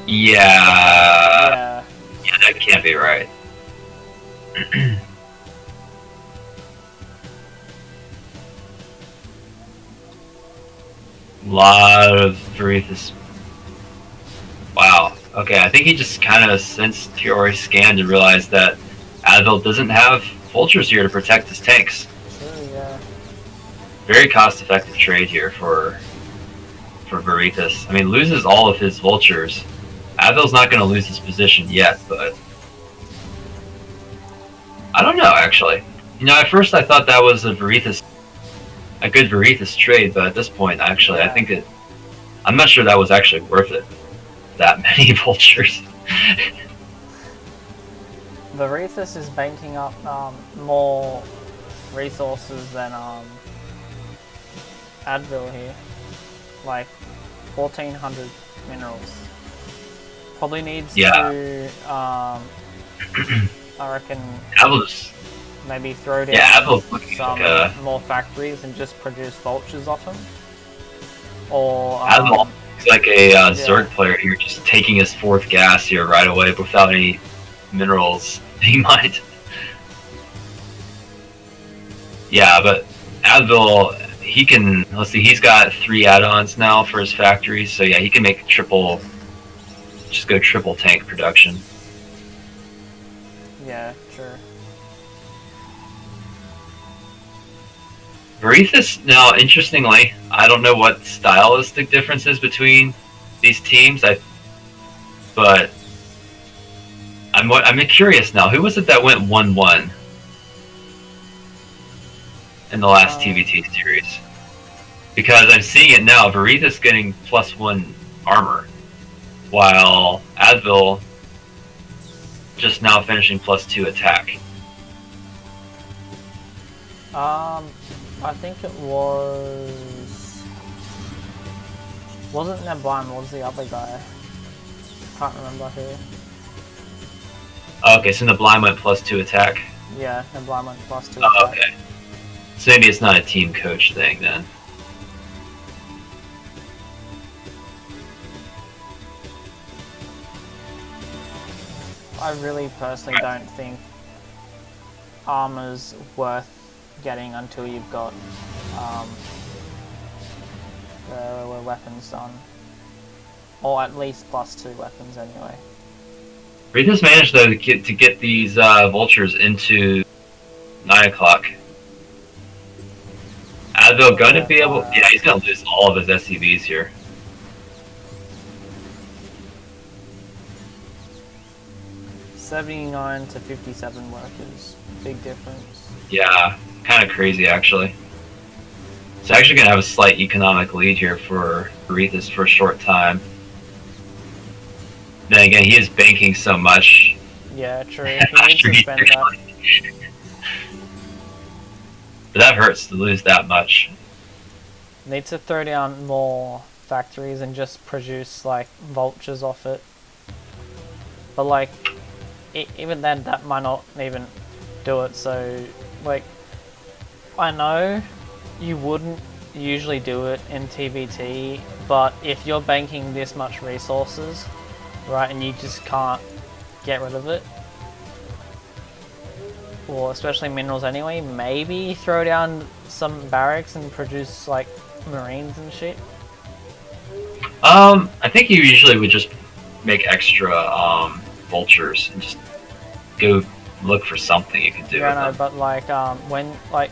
Yeah, that can't be right. Lot of Varethus. Wow. Okay, I think he just kind of sensed Tiori scan to realize that Advil doesn't have vultures here to protect his tanks. Sure, yeah. Very cost-effective trade here for Varethus. I mean, loses all of his vultures. Advil's not going to lose his position yet, but I don't know, actually. You know, at first I thought that was a good Varethus trade, but at this point, actually, I think I'm not sure that was actually worth it. That many vultures. Varethus is banking up more resources than Advil here. Like 1,400 minerals. Probably needs to, I reckon, maybe throw down some more factories and just produce vultures off them. Or he's like a Zerg player here, just taking his 4th gas here right away without any minerals being mined. Yeah, but Advil, he can, let's see, he's got 3 add-ons now for his factories, so yeah, he can make triple tank production. Yeah, sure. Varethus, now, interestingly, I don't know what stylistic differences between these teams, but I'm curious now. Who was it that went 1-1 in the last TVT series? Because I'm seeing it now. Varethus getting +1 armor, while Advil just now finishing +2 attack. I think it wasn't Neblan, was the other guy? Can't remember who. Okay, so Neblan went +2 attack. Yeah, Neblan went +2 attack. Okay. So maybe it's not a team coach thing then. I really personally don't think armor's worth getting until you've got the weapons done. Or at least +2 weapons anyway. Rita's managed though to get these vultures into 9 o'clock. Advil gonna be able. Yeah, he's gonna lose all of his SCVs here. $79 to 57 workers. Big difference. Yeah, kind of crazy actually. It's actually gonna have a slight economic lead here for Aretha's for a short time. Then again, he is banking so much. Yeah, true. He needs to spend that. But that hurts to lose that much. Need to throw down more factories and just produce like vultures off it. But like, even then, that might not even do it. So like, I know you wouldn't usually do it in TVT, but if you're banking this much resources, right, and you just can't get rid of it, or especially minerals anyway, maybe throw down some barracks and produce like marines and shit. I think you usually would just make extra vultures and just go look for something you can do. Yeah, no, but like when like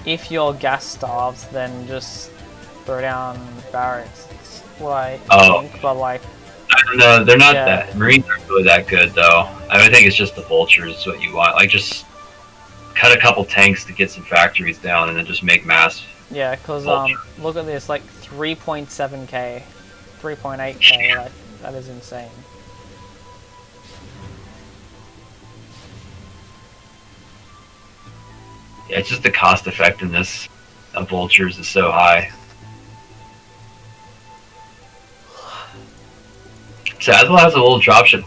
if you're gas starved, then just throw down barracks. That's what I think, but like. No, they're not that. Marines aren't really that good though. I think it's just the vultures is what you want. Like just cut a couple tanks to get some factories down, and then just make mass. Yeah, because look at this, like 3.7k, 3.8k, like that is insane. Yeah, it's just the cost effectiveness of vultures is so high. So Aswell has a little dropship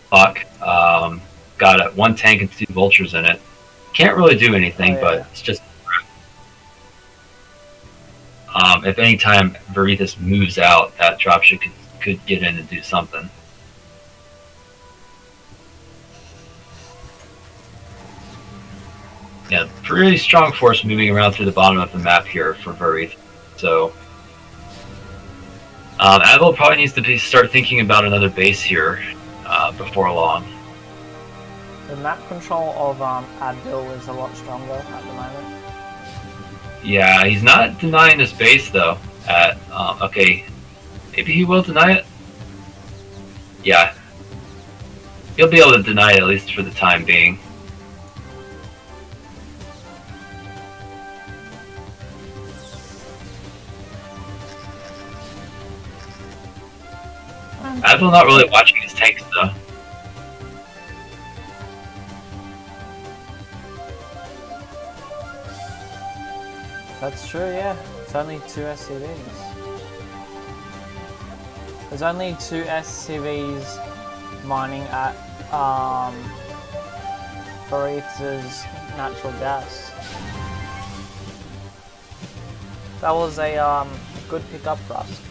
clock. Got one tank and 2 vultures in it. Can't really do anything, but it's just. If any time Varithus moves out, that dropship could get in and do something. Yeah, pretty strong force moving around through the bottom of the map here for Varith. So, Advil probably needs to start thinking about another base here before long. The map control of Advil is a lot stronger at the moment. Yeah, he's not denying this base though. Okay, maybe he will deny it. Yeah, he'll be able to deny it at least for the time being. Advil not really watching his tanks though. That's true, yeah. It's only 2 SCVs. There's only 2 SCVs mining at Barith's natural gas. That was a good pickup for us.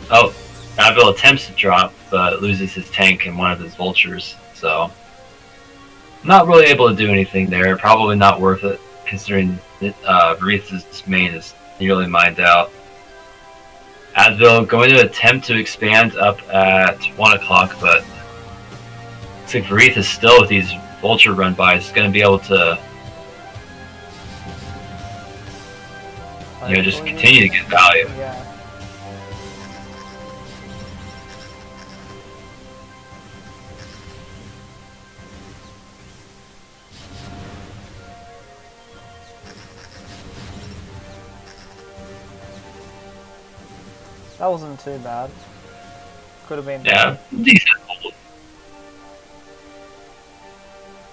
Oh, Advil attempts to drop, but loses his tank and one of his vultures, so not really able to do anything there. Probably not worth it, considering that Varith's main is nearly mined out. Advil going to attempt to expand up at 1 o'clock, but looks like Varith is still with these vulture run-bys, going to be able to just continue to get value. Yeah. That wasn't too bad. Could have been. Yeah, decent.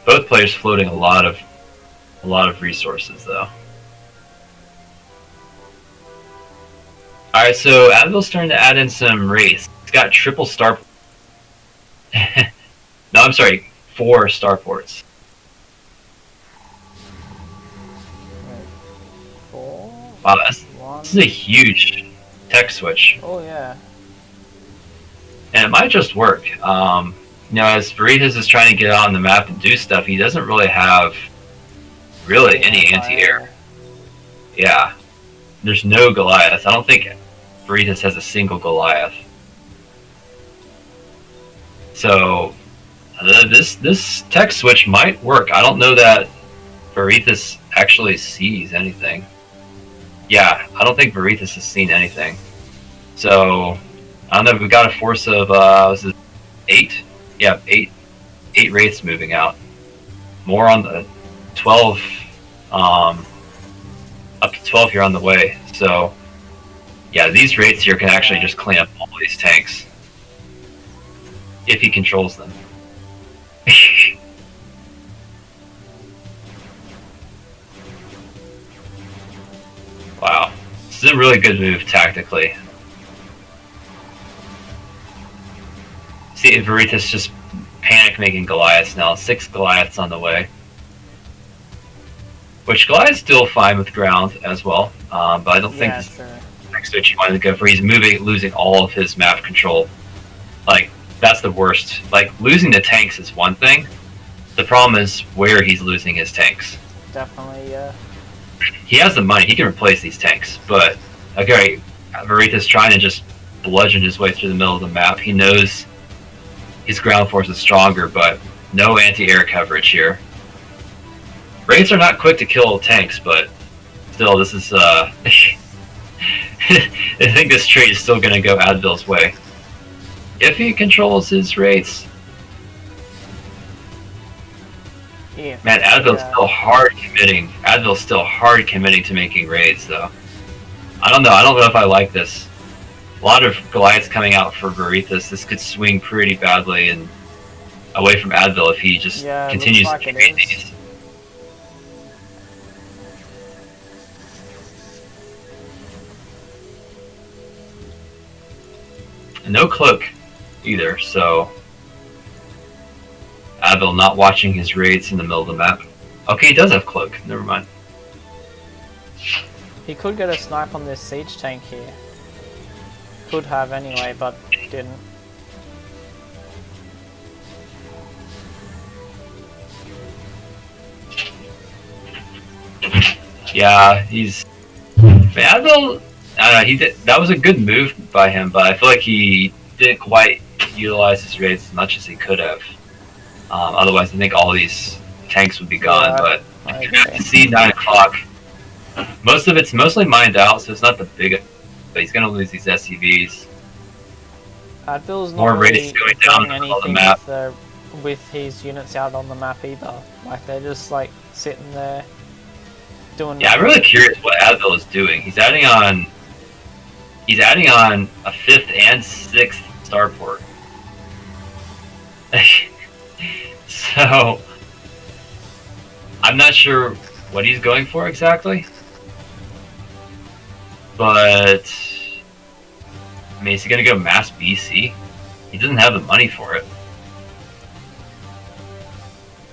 Both players floating a lot of resources though. Alright, so Advil's starting to add in some race. He's got triple star. No, I'm sorry, 4 starports. Wait, 4? Wow, this 1? is a huge tech switch. Oh yeah. And it might just work. As Veritas is trying to get on the map and do stuff, he doesn't really have any anti-air. Yeah. There's no Goliath. I don't think Veritas has a single Goliath. So this tech switch might work. I don't know that Veritas actually sees anything. Yeah, I don't think Veritas has seen anything. So I don't know. We got a force of was it 8? Yeah, 8 wraiths moving out. More on the 12. Up to 12 here on the way. So yeah, these wraiths here can actually just clean up all these tanks if he controls them. Wow, this is a really good move tactically. See, Veritas just panic making Goliaths now. 6 Goliaths on the way. Which Goliath's still fine with ground as well, but I don't think this next switch he wanted to go for. He's losing all of his map control. Like, that's the worst. Like, losing the tanks is one thing. The problem is where he's losing his tanks. Definitely, yeah. He has the money. He can replace these tanks, but okay, Veritas trying to just bludgeon his way through the middle of the map. He knows his ground force is stronger, but no anti-air coverage here. Wraiths are not quick to kill tanks, but still, this is I think this trade is still going to go Advil's way. If he controls his Wraiths. Yeah. Man, Advil's still hard committing. Advil's still hard committing to making raids, though. I don't know. I don't know if I like this. A lot of Goliaths coming out for Veritas. This could swing pretty badly and away from Advil if he just continues to commit these. And no cloak either, so Advil not watching his raids in the middle of the map. Okay, he does have cloak. Never mind. He could get a snipe on this siege tank here. Could have anyway, but didn't. Yeah, he's... Advil... I don't know, he did, that was a good move by him, but I feel like he didn't quite utilize his raids as much as he could have. Otherwise, I think all these tanks would be gone, but you have to see 9 o'clock. Most of it's mostly mined out, so it's not the biggest, but he's going to lose these SCVs. Advil's not more really raids going down on the map. With his units out on the map either. Like, they're just like sitting there doing... Yeah, I'm really curious what Advil is doing. He's adding on a 5th and 6th starport. So, I'm not sure what he's going for exactly. But, I mean, is he going to go mass BC? He doesn't have the money for it.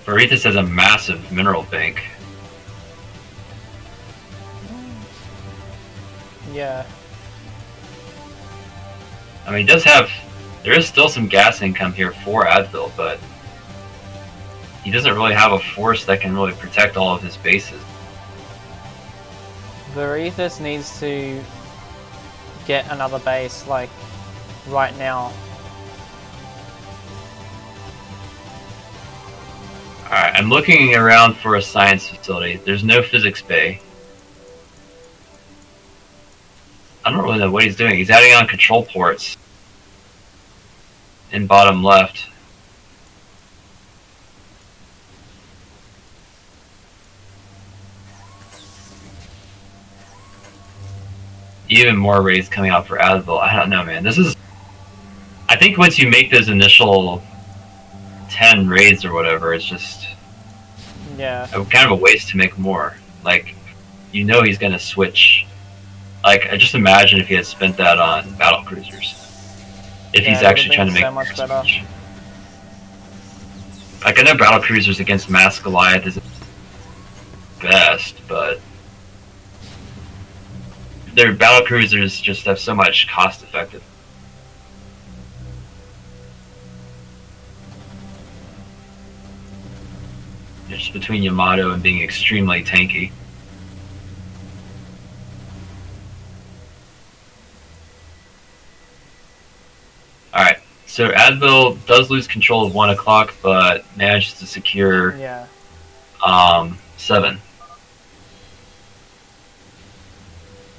Veritas has a massive mineral bank. Yeah. I mean, he does have... There is still some gas income here for Advil, but he doesn't really have a force that can really protect all of his bases. Veritas needs to get another base, like, right now. Alright, I'm looking around for a science facility. There's no physics bay. I don't really know what he's doing. He's adding on control ports in bottom left. Even more raids coming out for Advil. I don't know, man. This is... I think once you make those initial 10 raids or whatever, it's just... Yeah. Kind of a waste to make more. Like, you know he's going to switch. Like, I just imagine if he had spent that on battle cruisers. If he's actually trying to make so much better. Like, I know battle cruisers against mass Goliath isn't best, but their battle cruisers just have so much cost effective. Just between Yamato and being extremely tanky. Alright, so Advil does lose control of 1 o'clock, but manages to secure 7.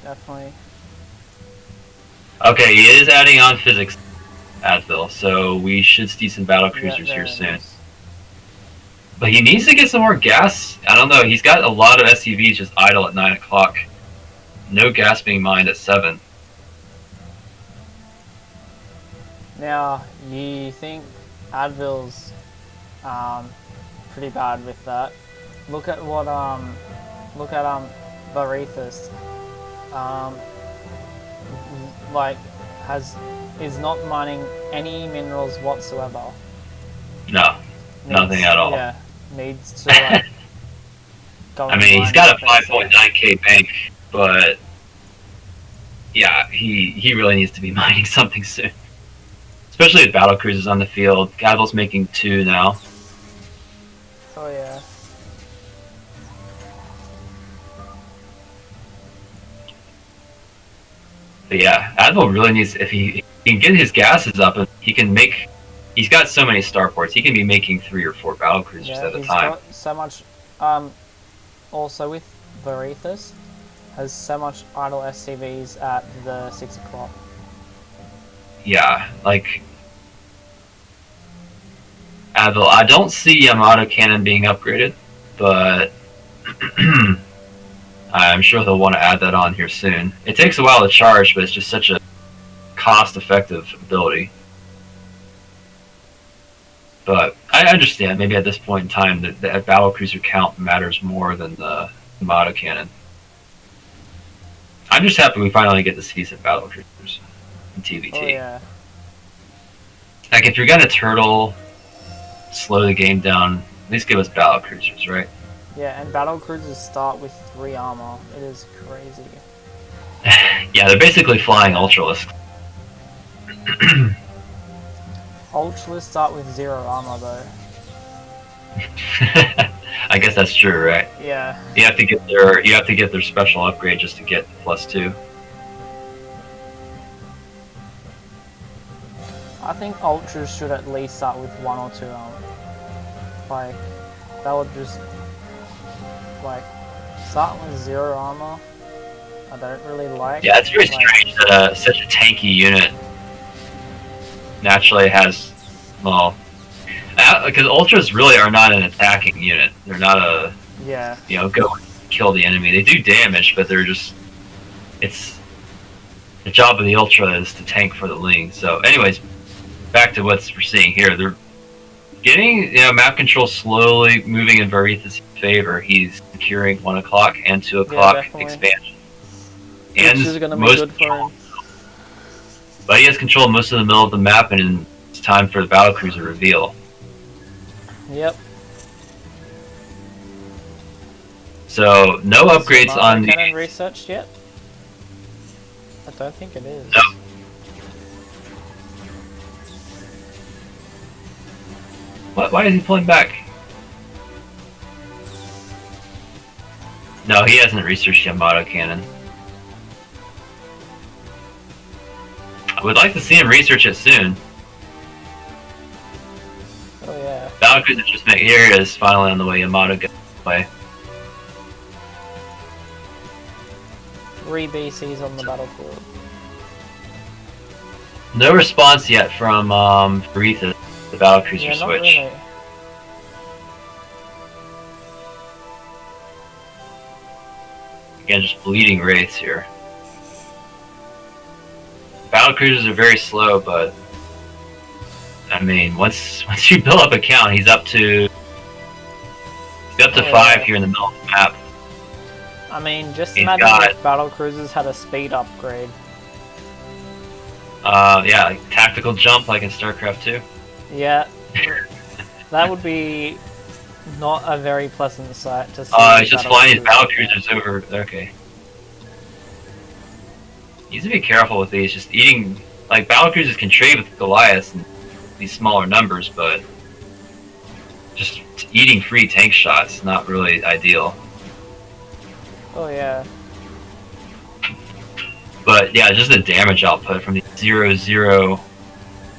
Definitely. Okay, he is adding on physics, Advil, so we should see some battle cruisers here soon. But he needs to get some more gas. I don't know, he's got a lot of SCVs just idle at 9 o'clock. No gas being mined at 7. Now, you think Advil's pretty bad with that. Look at what Varethus like is not mining any minerals whatsoever. No, nothing at all. Yeah, needs to like go. I mean, he's got a 5.9k bank, but yeah, he really needs to be mining something soon. Especially with battle cruisers on the field. Gavel's making 2 now. Oh yeah. But yeah, Advil really needs, if he can get his gases up, he can make, he's got so many starports, he can be making 3 or 4 battle cruisers at a time. Got so much, also with Varethus, has so much idle SCVs at the 6 o'clock. Yeah, like, Advil, I don't see Yamato cannon being upgraded, but I'm sure they'll want to add that on here soon. It takes a while to charge, but it's just such a cost-effective ability. But I understand, maybe at this point in time, that the battle cruiser count matters more than the Yamato cannon. I'm just happy we finally get to see some battle cruisers in TVT. Oh yeah. Like, if you're gonna turtle, slow the game down, at least give us battle cruisers, right? Yeah, and battle cruisers start with 3 armor. It is crazy. Yeah, they're basically flying Ultralisks. Ultralisks start with 0 armor though. I guess that's true, right? Yeah. You have to get their special upgrade just to get +2. I think Ultras should at least start with 1 or 2 armor. Like, that would just like starting with 0 armor. I don't really like. Yeah, it's very strange that such a tanky unit naturally has, well, because Ultras really are not an attacking unit. They're not a, go kill the enemy. They do damage, but they're just, it's, the job of the Ultra is to tank for the Ling. So anyways, back to what we're seeing here. They're getting, map control slowly moving in Varethus' favor. He's securing 1 o'clock and 2 o'clock expansion. And which is going to be good for him. But he has control of most of the middle of the map, and it's time for the battle cruiser reveal. Yep. So no upgrades on the cannon researched yet? I don't think it is. No. Why is he pulling back? No, he hasn't researched Yamato cannon. I would like to see him research it soon. Oh yeah. Battle cruiser just make, here it is, finally on the way. Yamato gets away. 3 BCs on the battlefield. No response yet from Varethus, the battle cruiser switch. Really. Again, just bleeding wraiths here. Battle cruisers are very slow, but I mean, once you build up a count, he's up to 5 here in the middle of the map. I mean, just imagine if battle cruisers had a speed upgrade. Yeah, like tactical jump like in StarCraft 2. Yeah, that would be not a very pleasant sight to see. He's just flying his battle cruisers over. Okay. needs to be careful with these. Just eating, like, battle cruisers can trade with Goliaths in these smaller numbers, but just eating free tank shots not really ideal. Oh yeah. But yeah, just the damage output from the 0-0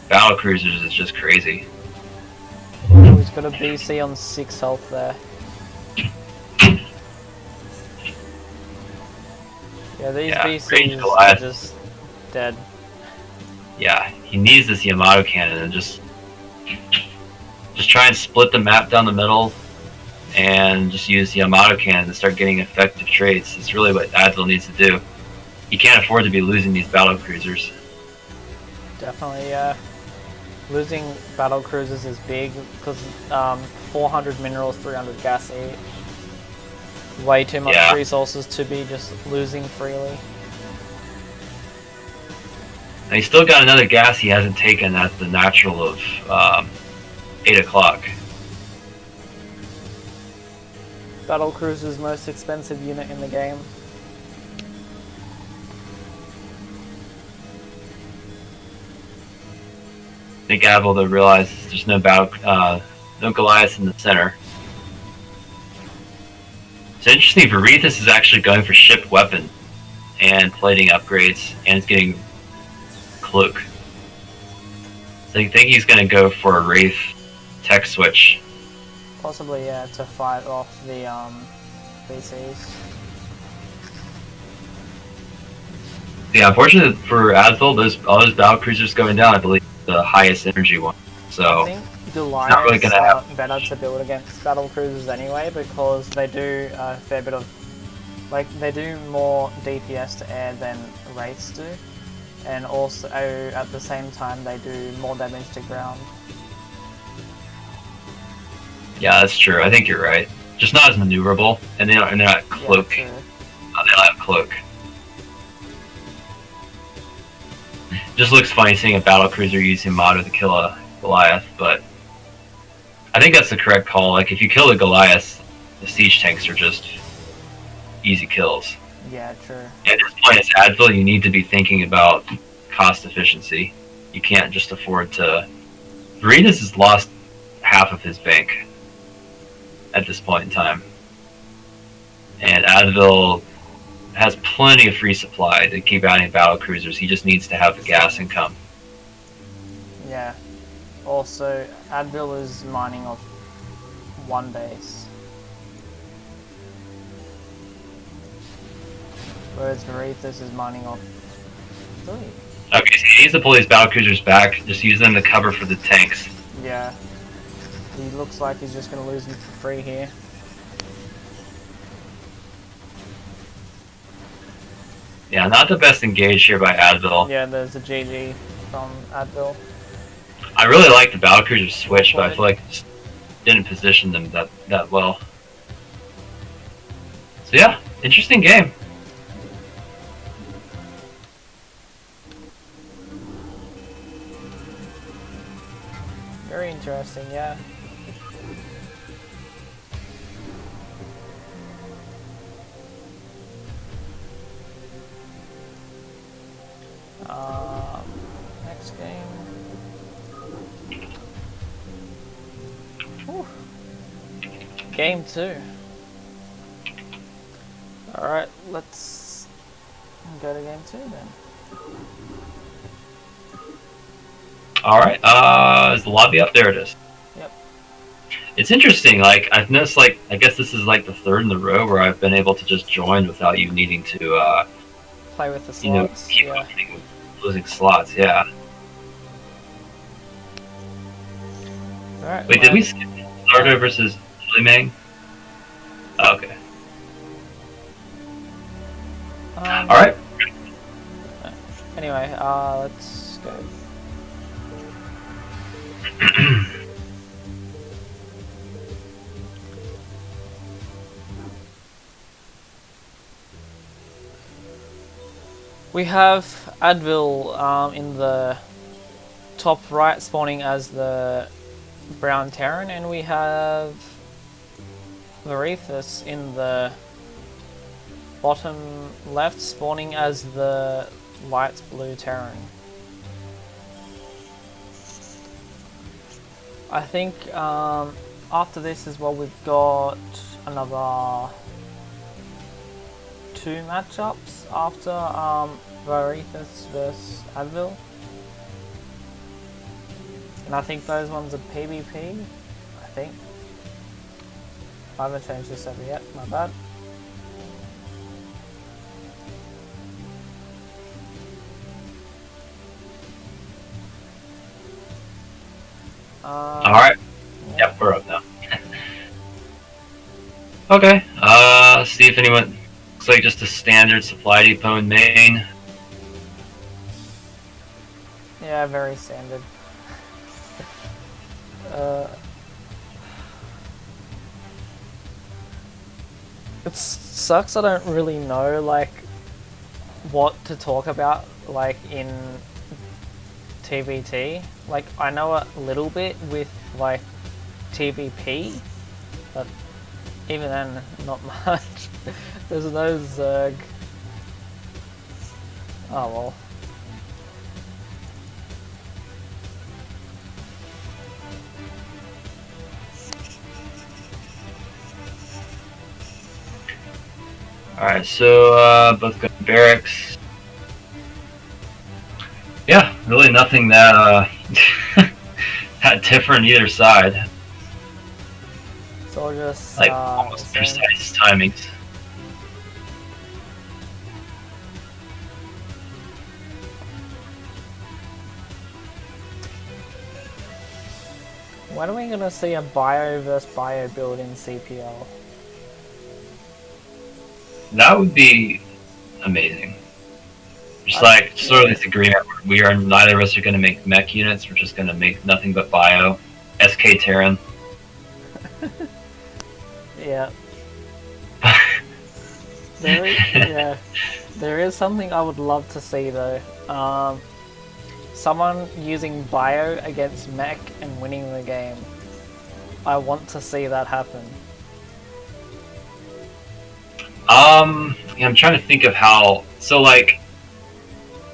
battle cruisers is just crazy. Oh, he's got a BC on 6 health there. Yeah, these BCs are just dead. Yeah, he needs this Yamato cannon and just try and split the map down the middle and just use Yamato cannon to start getting effective trades. It's really what Advil needs to do. He can't afford to be losing these battle cruisers. Definitely, yeah. Losing battle cruisers is big because 400 minerals, 300 gas each. Way too much resources to be just losing freely. And he's still got another gas he hasn't taken at the natural of 8 o'clock. Battle cruiser's most expensive unit in the game. I think Advil though realizes there's no no Goliath in the center. It's interesting, Varithus is actually going for ship weapon and plating upgrades, and it's getting cloak. So I think he's going to go for a Wraith tech switch. Possibly, yeah, to fight off the BCs. Yeah, unfortunately for Advil, all those battle cruisers going down, I believe, the highest energy one. So I think Goliaths not really gonna are better to build against battle cruisers anyway, because they do a fair bit of, like, they do more DPS to air than Wraiths do, and also at the same time they do more damage to ground. yeah, that's true. I think you're right. Just not as maneuverable, and they're not cloak. Yeah, They don't have cloak. Just looks funny seeing a battle cruiser use Yamato to kill a Goliath, but I think that's the correct call. Like, if you kill a Goliath, the siege tanks are just easy kills. yeah, true. At this point, as Advil, you need to be thinking about cost efficiency. You can't just afford to. Rhynadon has lost half of his bank at this point in time, and Advil has plenty of free supply to keep adding battle cruisers. He just needs to have the gas income. Yeah. Also, Advil is mining off one base, whereas Varithus is mining off 3. Okay, so he needs to pull these battle cruisers back. Just use them to cover for the tanks. Yeah. He looks like he's just going to lose them for free here. Yeah, not the best engage here by Advil. Yeah, there's a GG from Advil. I really like the battle cruiser switch, but I feel like it just didn't position them that well. So yeah, interesting game. Very interesting, yeah. Next game. Whew. Game 2. Alright, let's go to game 2 then. Alright, is the lobby up? There it is. Yep. It's interesting, like, I've noticed, like, I guess this is like the third in the row where I've been able to just join without you needing to, play with the slots, keep losing slots, yeah. Alright. Wait, did we skip Lardo versus Limang? Oh, okay. Alright. Anyway, let's go. We have Advil in the top right spawning as the Brown Terran, and we have Varithus in the bottom left spawning as the light blue Terran. I think after this as well, we've got another 2 matchups after Varithus vs Advil. And I think those ones are PvP, I think. I haven't changed this over yet, my bad. Alright. Yep, we're up now. Okay, let's see if anyone... Looks like just a standard supply depot in main. Yeah, very standard. It sucks I don't really know, like, what to talk about, like, in TVT. Like, I know a little bit with, like, TVP, but even then, not much. There's no Zerg. Oh well. Alright, so both got barracks. Yeah, really nothing that that different either side. It's all just like almost precise timings. When are we gonna see a bio versus bio build in CPL? That would be amazing. Just like sort of this agreement where we are neither of us are going to make mech units. We're just going to make nothing but bio, SK Terran. Yeah. There is something I would love to see though. Someone using bio against mech and winning the game. I want to see that happen. Yeah, I'm trying to think of how. So like,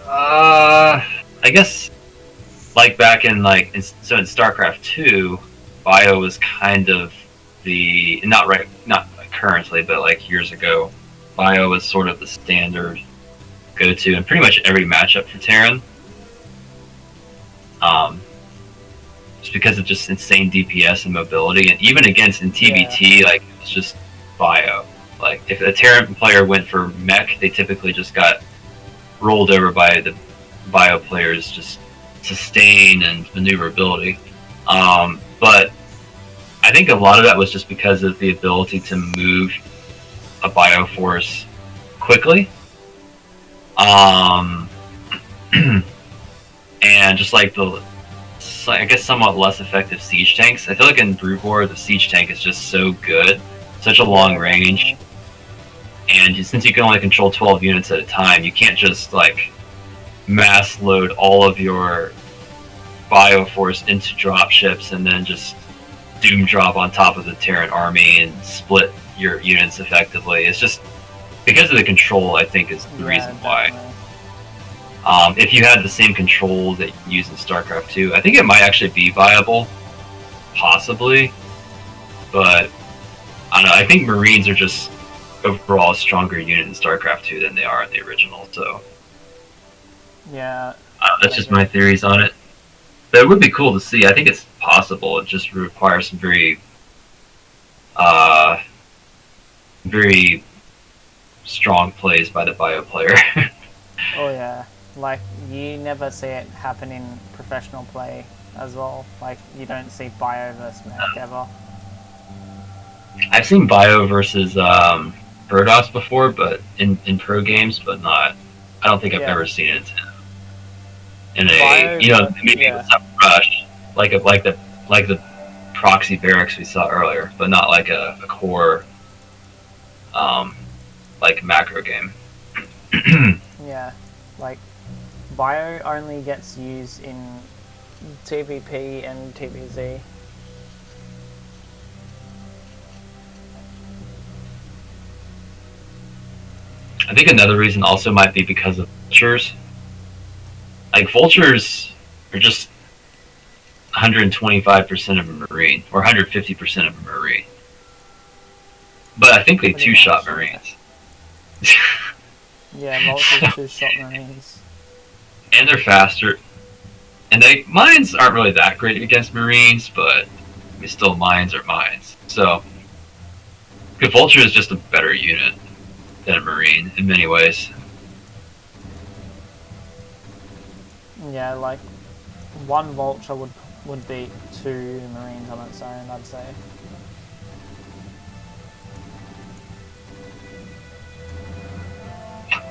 I guess like back in like in StarCraft 2, bio was kind of the not currently, but like years ago, bio was sort of the standard go-to in pretty much every matchup for Terran. Just because of just insane DPS and mobility, and even against in TVT, like it's just bio. Like if a Terran player went for mech, they typically just got rolled over by the bio players, just sustain and maneuverability. But I think a lot of that was just because of the ability to move a bio force quickly. And just like the, I guess, somewhat less effective siege tanks. I feel like in Brute War, the siege tank is just so good, such a long range. And since you can only control 12 units at a time, you can't just like mass load all of your bio force into dropships and then just doom drop on top of the Terran army and split your units effectively. It's just because of the control, I think, is the reason why. If you had the same control that you use in StarCraft 2, I think it might actually be viable, possibly. But I don't know. I think Marines are just overall a stronger unit in StarCraft 2 than they are in the original. So yeah, that's just my theories on it. But it would be cool to see. I think it's possible. It just requires some very, very strong plays by the bio player. Oh yeah, like you never see it happen in professional play as well. Like you don't see bio versus mech ever. I've seen bio versus Protoss before, but in pro games, but not. I don't think I've ever seen it in a maybe with some rush, like the proxy barracks we saw earlier, but not like a core like macro game. Yeah, like bio only gets used in TVP and TVZ. I think another reason also might be because of vultures. Like vultures are just 125% of a marine, or 150% of a marine. But I think they Pretty two-shot much, marines. Yeah, vultures two-shot marines. And they're faster. And mines aren't really that great against marines, but I mean, still mines are mines. So the vulture is just a better unit than a marine in many ways. Yeah, like one vulture would beat two marines on its own, I'd say.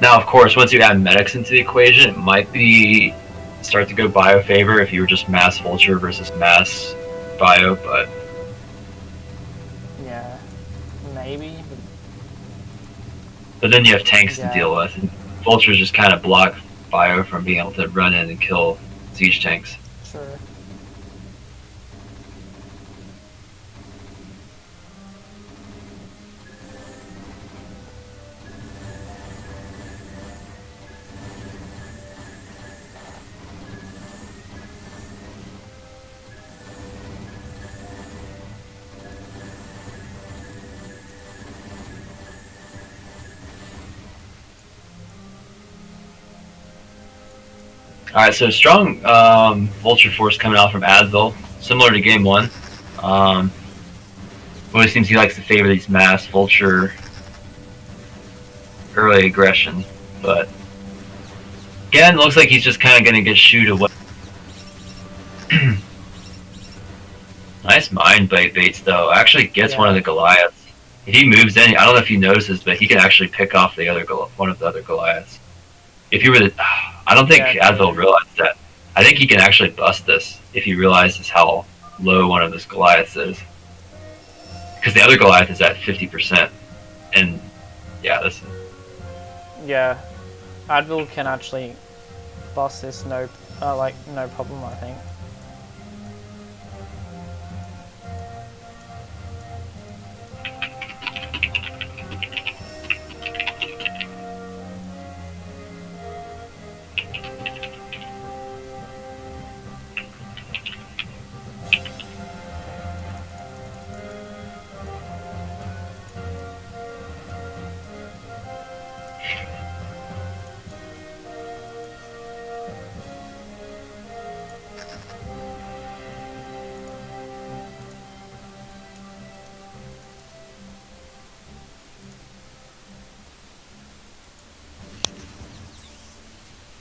Now, of course, once you add medics into the equation, it might be start to go bio favor if you were just mass vulture versus mass bio, but Yeah, maybe. but then you have tanks Yeah. to deal with, and vultures just kind of block bio from being able to run in and kill siege tanks. Sure. Alright, so strong vulture force coming out from Advil, similar to game one. Always seems he likes to favor these mass vulture early aggression, but again, looks like he's just kind of going to get shooed away. Nice mind baits though. Actually gets one of the Goliaths. If he moves in, I don't know if he notices, but he can actually pick off the other one of the other Goliaths. If you were to, I don't think Advil realized that. I think he can actually bust this if he realizes how low one of his Goliaths is. Because the other Goliath is at 50%. And yeah, this is... Yeah, Advil can actually bust this no problem, I think.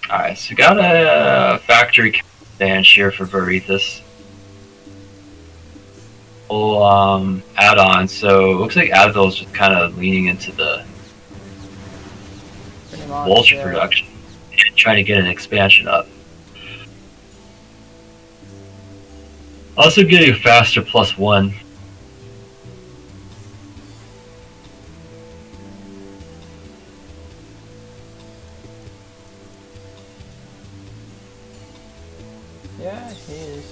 Alright, so got a factory bench here for Varithus. We'll add on, so it looks like Advil is just kind of leaning into the vulture production and trying to get an expansion up. Also getting a faster +1. Yeah, he is.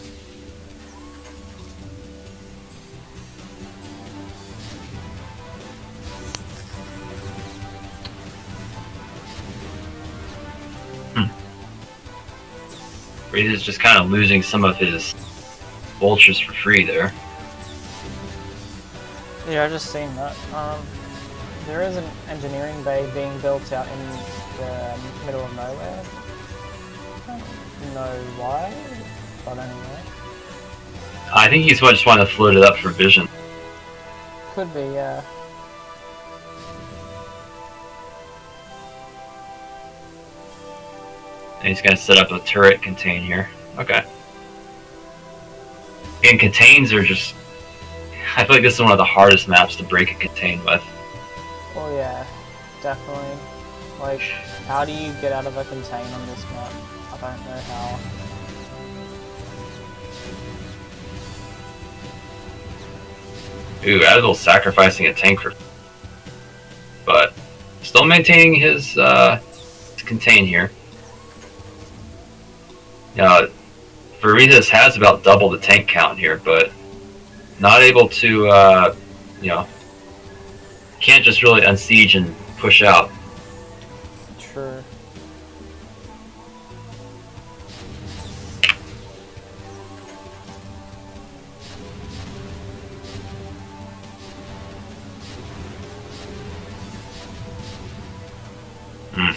He's just kind of losing some of his vultures for free there. Yeah, I just seen that. There is an engineering bay being built out in the middle of nowhere. I don't know why, but anyway. I think he's just wanting to float it up for vision. Could be, yeah. And he's going to set up a turret contain here. Okay. And contains are just... I feel like this is one of the hardest maps to break a contain with. Oh yeah, definitely. Like, how do you get out of a contain on this map? I don't know how. Ooh, Advil's sacrificing a tank for... But still maintaining his contain here. Varithus has about double the tank count here, but not able to, can't just really unsiege and push out. True.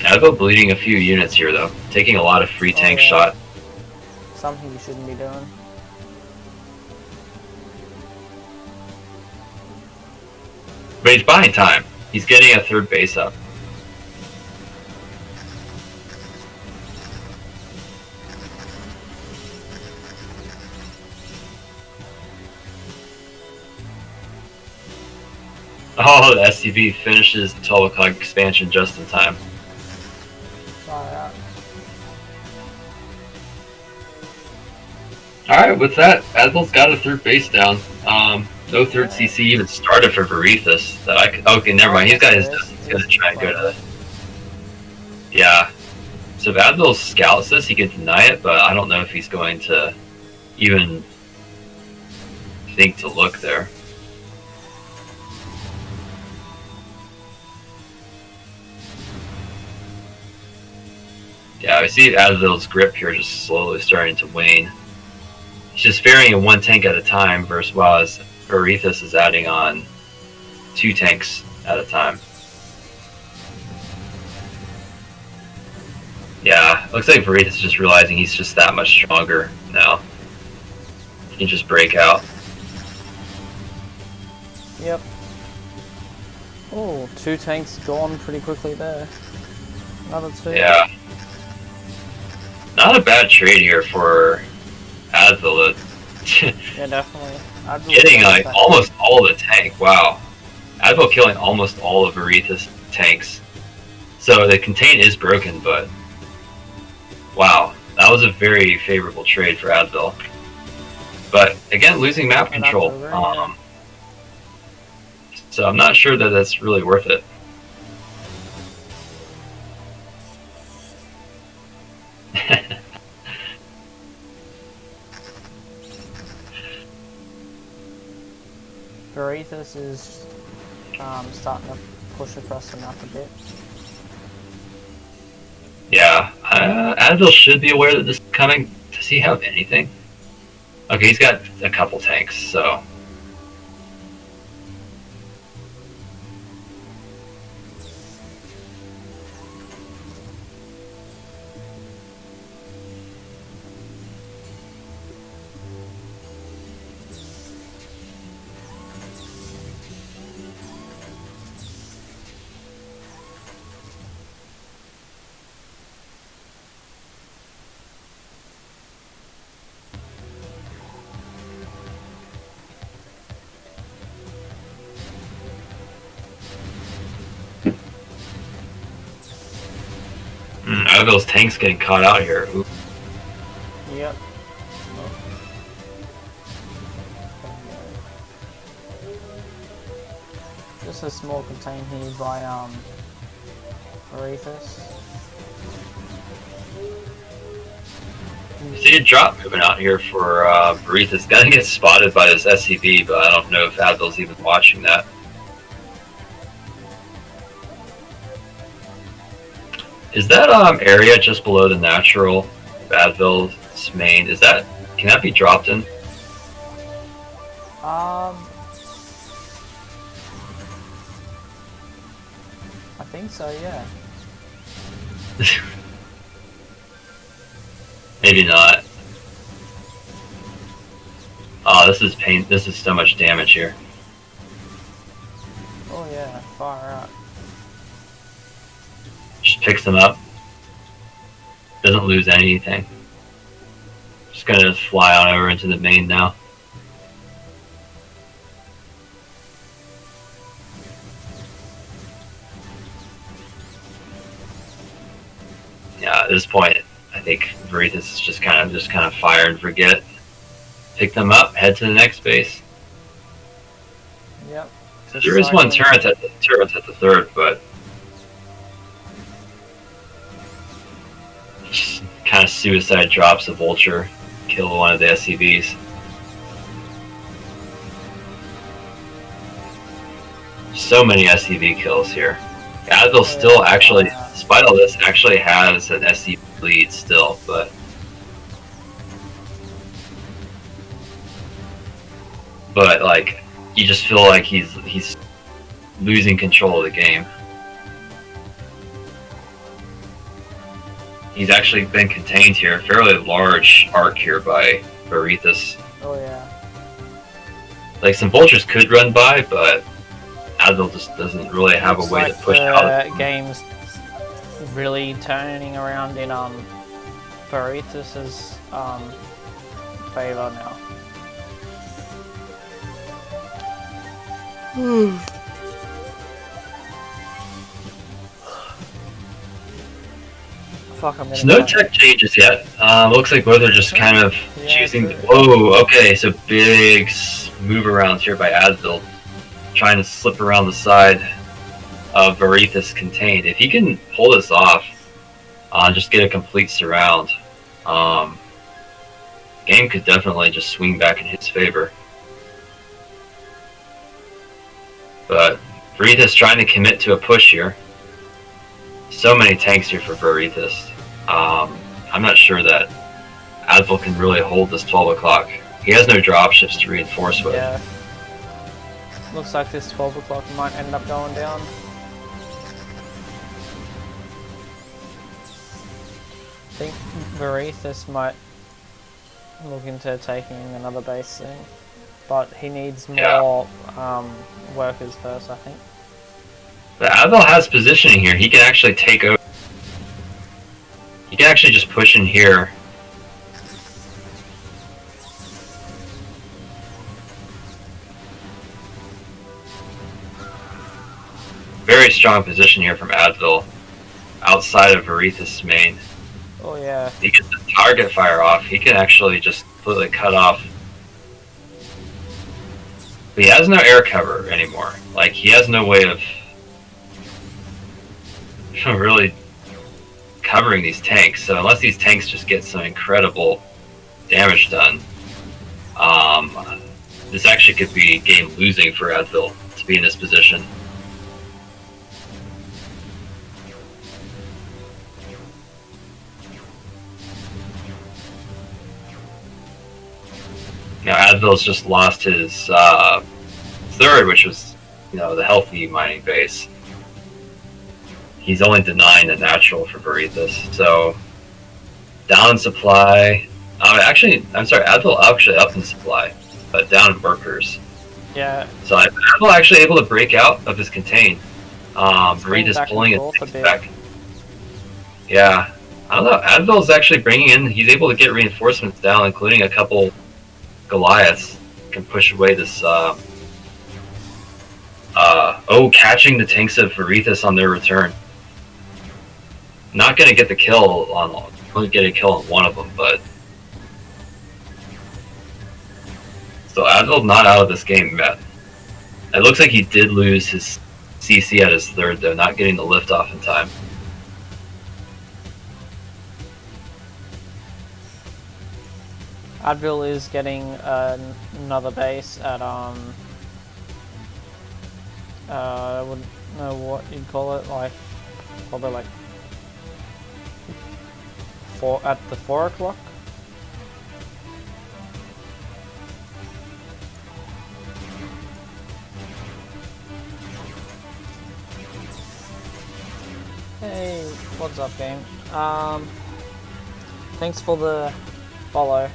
Advil bleeding a few units here though, taking a lot of free tank shot. Something you shouldn't be doing. But he's buying time. He's getting a third base up. Oh, the SCV finishes the 12 o'clock expansion just in time. Alright, with that, Advil's got a third base down. No third CC even started for Varethus. That I could, okay, never mind. He's got his. He's gonna try and go to. Yeah. So if Advil scouts this, he can deny it, but I don't know if he's going to even think to look there. Yeah, I see Advil's grip here just slowly starting to wane. He's just varying in one tank at a time, versus while Varethus is adding on 2 tanks at a time. Yeah, looks like Varethus is just realizing he's just that much stronger now. He can just break out. Yep. Oh, 2 tanks gone pretty quickly there. Another 2. Yeah. Not a bad trade here for Advil. Yeah, definitely. Getting like almost all the tank. Wow. Advil killing almost all of Varethus tanks. So the contain is broken, but wow, that was a very favorable trade for Advil. But again, losing map control. So I'm not sure that that's really worth it. Varethus is starting to push across the map a bit. Yeah, Advil should be aware that this is coming. Does he have anything? Okay, he's got a couple tanks, so. Advil's tank's getting caught out here. Ooh. Yep. Just a small contain here by Varethus. I see a drop moving out here for Varethus. Gonna get spotted by this SCV, but I don't know if Advil's even watching that. Is that area just below the natural Advil's main? Is that, can that be dropped in? I think so, yeah. Maybe not. Oh, this is pain. This is so much damage here. Oh yeah, far out. Just picks them up. Doesn't lose anything. Just gonna fly on over into the main now. Yeah, at this point, I think Varethus is just kind of fire and forget. Pick them up, head to the next base. Yep. There is one turret at the third, but just kind of suicide drops a vulture, kill one of the SCVs. So many SCV kills here. Advil still actually, despite all this, actually has an SCV lead still, but like you just feel like he's losing control of the game. he's actually been contained here. Fairly large arc here by Varithus. Oh yeah. Like some vultures could run by, but Advil just doesn't really have Looks a way like to push the out. game's really turning around in Varithus's favor now. Fuck, I'm So no tech changes yet. Looks like both are just kind of choosing. Whoa, okay, so big move arounds here by Advil, trying to slip around the side of Varithus contained. If he can pull this off, just get a complete surround, game could definitely just swing back in his favor. But Varithus trying to commit to a push here. So many tanks here for Varithus. I'm not sure that Advil can really hold this 12 o'clock. He has no dropships to reinforce with. Yeah. Looks like this 12 o'clock might end up going down. I think Varithus might look into taking another base soon. But he needs more workers first, I think. But Advil has positioning here. He can actually take over. He can actually just push in here. Very strong position here from Advil, outside of Varithus' main. Oh yeah. He gets the target fire off. He can actually just completely cut off. But he has no air cover anymore. Like, he has no way of really covering these tanks. So unless these tanks just get some incredible damage done, this actually could be game losing for Advil to be in this position. Now Advil's just lost his third, which was, the healthy mining base. He's only denying the natural for Varithus. So down in supply. Actually, I'm sorry, Advil actually up in supply, but down in workers. Yeah. So Advil actually able to break out of his contain. Varithus pulling it back. Yeah. I don't know. Advil's actually bringing in. He's able to get reinforcements down, including a couple Goliaths. Can push away this. Catching the tanks of Varithus on their return. Not gonna get the kill on. Only get a kill on one of them, but so Advil's not out of this game yet. It looks like he did lose his CC at his third, though, not getting the lift off in time. Advil is getting another base at I wouldn't know what you'd call it, like probably like at the 4 o'clock. Hey, what's up, game? Thanks for the follow.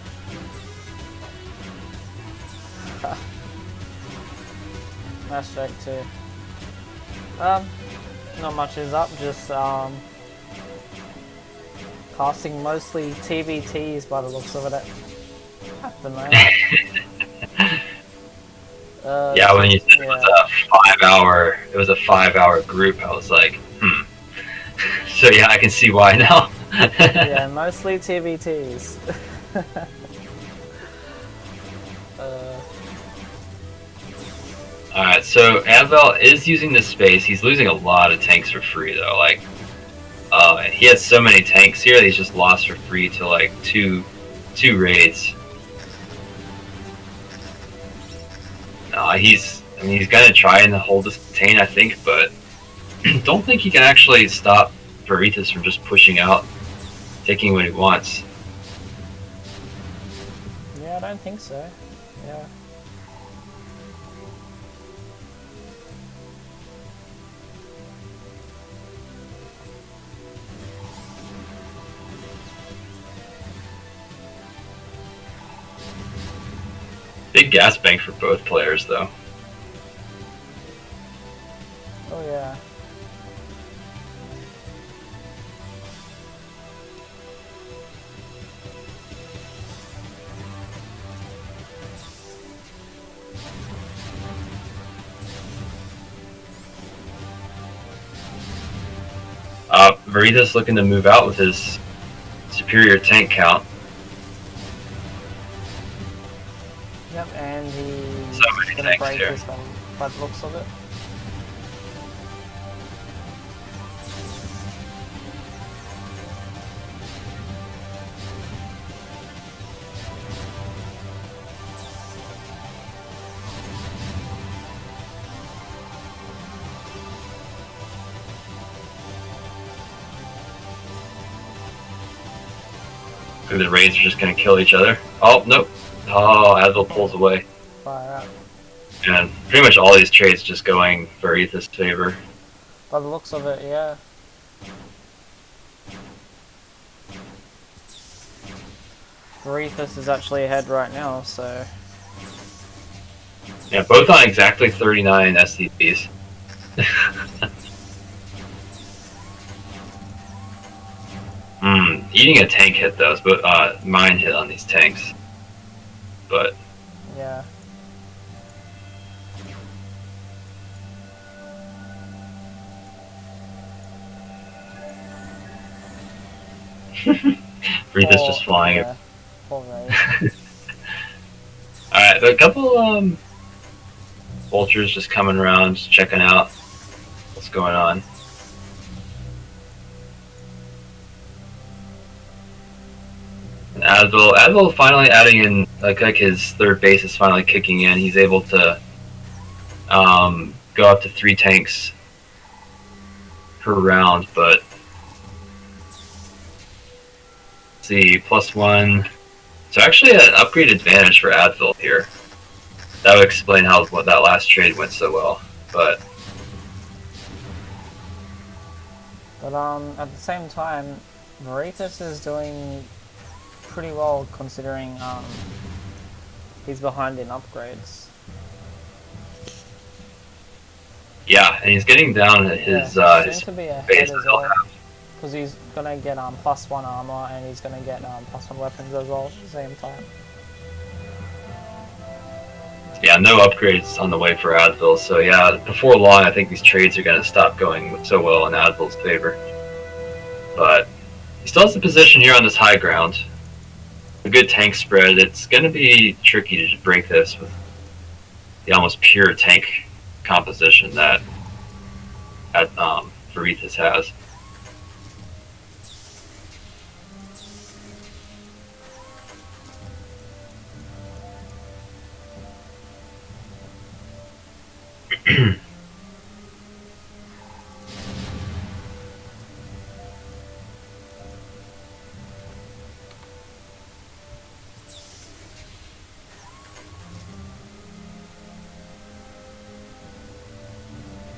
Nice joke too. Not much is up, just casting mostly TVTs by the looks of it at the moment. Yeah, when you said it was a 5-hour group, I was like, So yeah, I can see why now. Yeah, mostly TVTs. Alright, so Advil is using this space. He's losing a lot of tanks for free, though. Like, he has so many tanks here that he's just lost for free to like two raids. He's gonna try and hold this contain, I think, but don't think he can actually stop Varithus from just pushing out, taking what he wants. Yeah, I don't think so. Yeah. Big gas bank for both players, though. Oh yeah. Varita's looking to move out with his superior tank count. Yep, and he's So many gonna tanks break here. this one by the looks of it. The raids are just going to kill each other. Oh, nope. Oh, Advil pulls away. Fire out. And pretty much all these trades just going Varitha's favor. By the looks of it, yeah. Varithus is actually ahead right now, so... Yeah, both on exactly 39 SCPs. Eating a tank hit though, but mine hit on these tanks. But yeah. Varitha's just flying. Yeah. Poor Ray. Alright, a couple vultures just coming around, just checking out what's going on. And Advil finally adding in, like his third base is finally kicking in. He's able to go up to 3 tanks per round, but let's see, +1. So actually an upgrade advantage for Advil here. That would explain how that last trade went so well. But at the same time, Varithus is doing pretty well considering he's behind in upgrades. yeah, and he's getting down at his seems to be ahead base as well, because he's gonna get +1 armor and he's gonna get +1 weapons as well at the same time. Yeah, no upgrades on the way for Advil, so yeah, before long I think these trades are going to stop going so well in Advil's favor. But he still has the position here on this high ground. A good tank spread. It's going to be tricky to break this with the almost pure tank composition that Varithus has.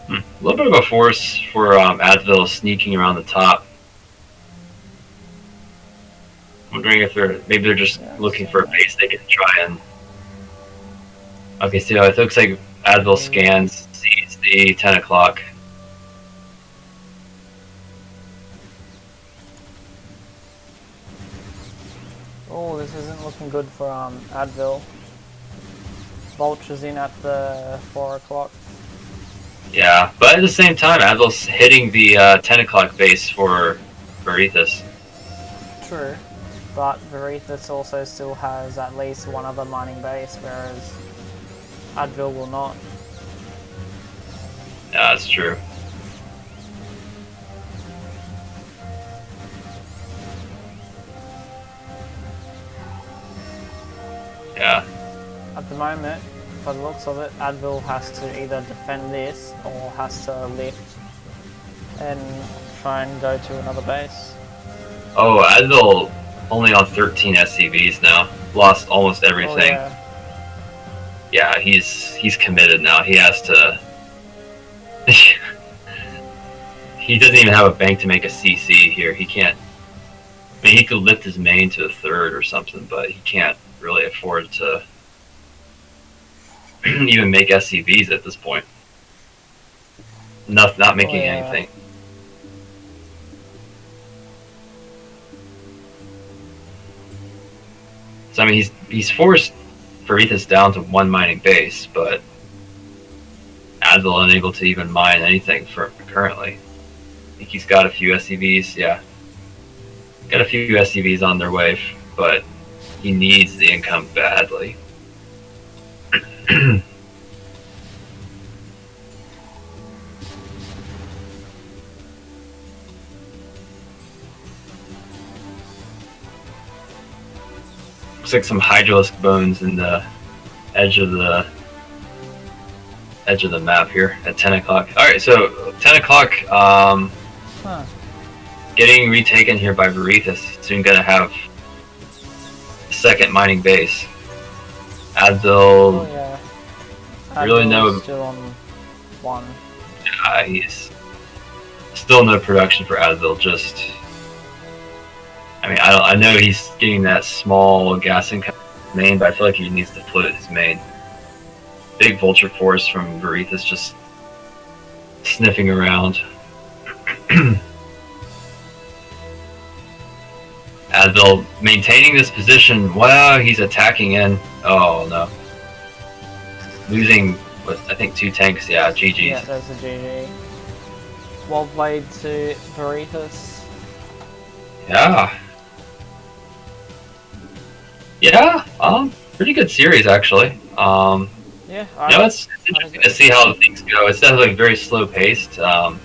A little bit of a force for Advil sneaking around the top. I'm wondering if maybe they're just looking for a base they can try and. Okay, so it looks like Advil scans, sees the 10 o'clock. Oh, this isn't looking good for Advil. Vulture's in at the 4 o'clock. Yeah, but at the same time, Advil's hitting the 10 o'clock base for Varithus. True, but Varithus also still has at least one other mining base, whereas Advil will not. Yeah, that's true. Yeah. At the moment, by the looks of it, Advil has to either defend this or has to lift and try and go to another base. Oh, Advil only on 13 SCVs now. Lost almost everything. Oh, yeah, he's committed now. He has to. He doesn't even have a bank to make a CC here. He can't. I mean, he could lift his main to a 3rd or something, but he can't really afford to even make SCVs at this point. Not making yeah. anything. So I mean, he's forced Verithus down to 1 mining base, but Advil unable to even mine anything for currently. I think he's got a few SCVs, yeah. Got a few SCVs on their way, but he needs the income badly. Looks like some Hydralisk bones in the edge of the map here at 10 o'clock. Alright, so 10 o'clock, getting retaken here by Verithus. Soon gonna have a second mining base. Advil, really no. Still on 1. Yeah, he's still no production for Advil. Just, I mean, I know he's getting that small gas income main, but I feel like he needs to float his main. Big vulture force from Verithus just sniffing around. Advil maintaining this position. Wow, he's attacking in. Oh no. Losing, what, I think 2 tanks. Yeah, GG's. Yeah, there's a GG. Well played to Verithus. Yeah. Yeah, pretty good series actually. Yeah, it's interesting to see how things go. It's definitely very slow paced, but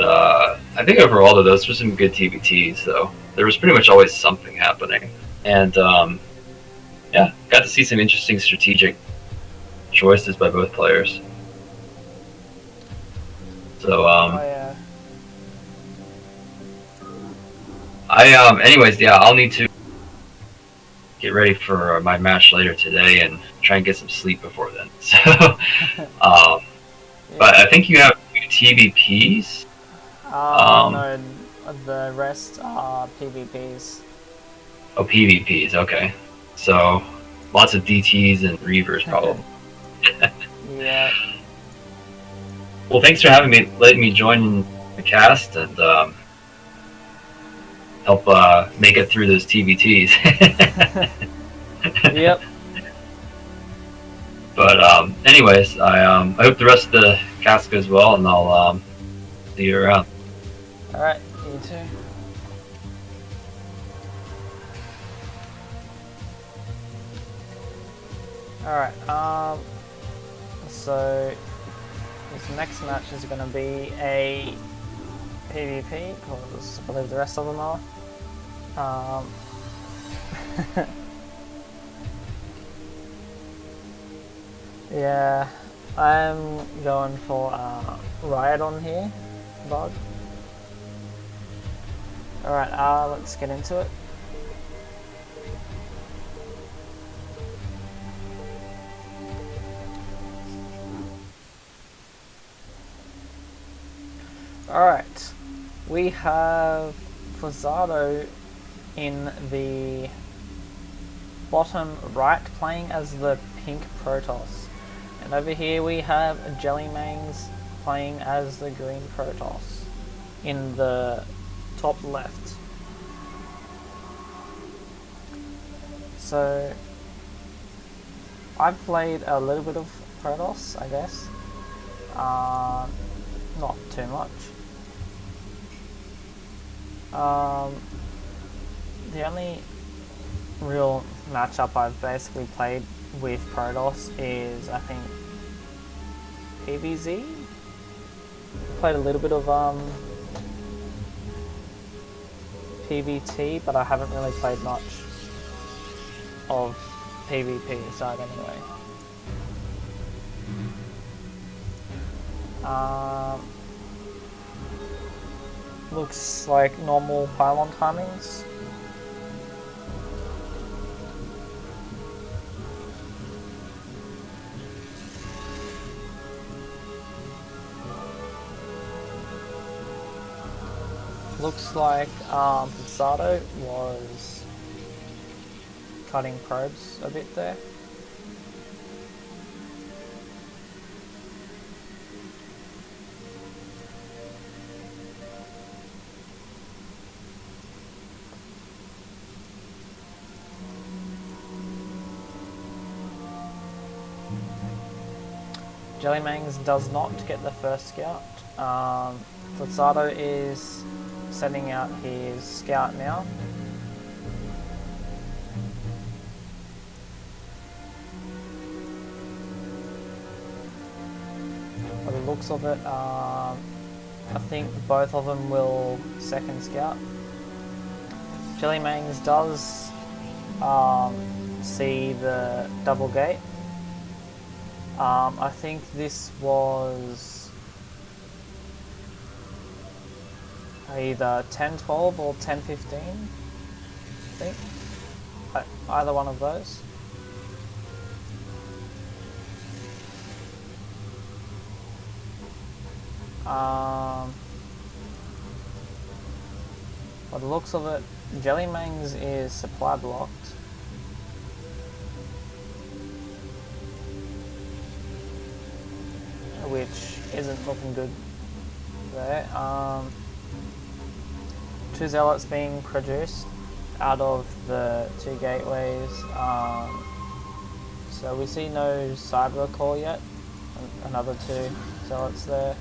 I think overall though, those were some good TBTs. Though there was pretty much always something happening, and yeah, got to see some interesting strategic choices by both players. So anyways, yeah, I'll need to get ready for my match later today and try and get some sleep before then. So, but I think you have 2 TVPs. No, the rest are PvPs. Oh, PvPs. Okay, so lots of DTs and Reavers probably. Yeah. Well, thanks for letting me join the cast and help make it through those TVTs. Yep. But anyways, I hope the rest of the cast goes well, and I'll see you around. Alright, you too. Alright, so this next match is going to be a PvP, because I believe the rest of them are. Yeah, I'm going for Rhynadon here, Bug. Alright, let's get into it. Alright, we have Rhynadon in the bottom right playing as the pink Protoss. And over here we have Jellymangs playing as the green Protoss in the top left. So I've played a little bit of Protoss, I guess. Not too much. The only real matchup I've basically played with Protoss is, I think, PvZ. Played a little bit of PvT, but I haven't really played much of PvP side anyway. Looks like normal pylon timings. Looks like Rhynadon was cutting probes a bit there. Jellymangs does not get the first scout. Flizzado is sending out his scout now. By the looks of it, I think both of them will second scout. Jellymangs does see the double gate. I think this was either 10-12 or 10-15, I think. Either one of those. By the looks of it, Jellymangs is supply blocked. Which isn't looking good there. 2 zealots being produced out of the 2 gateways. So we see no cyber core yet. Another 2 zealots there.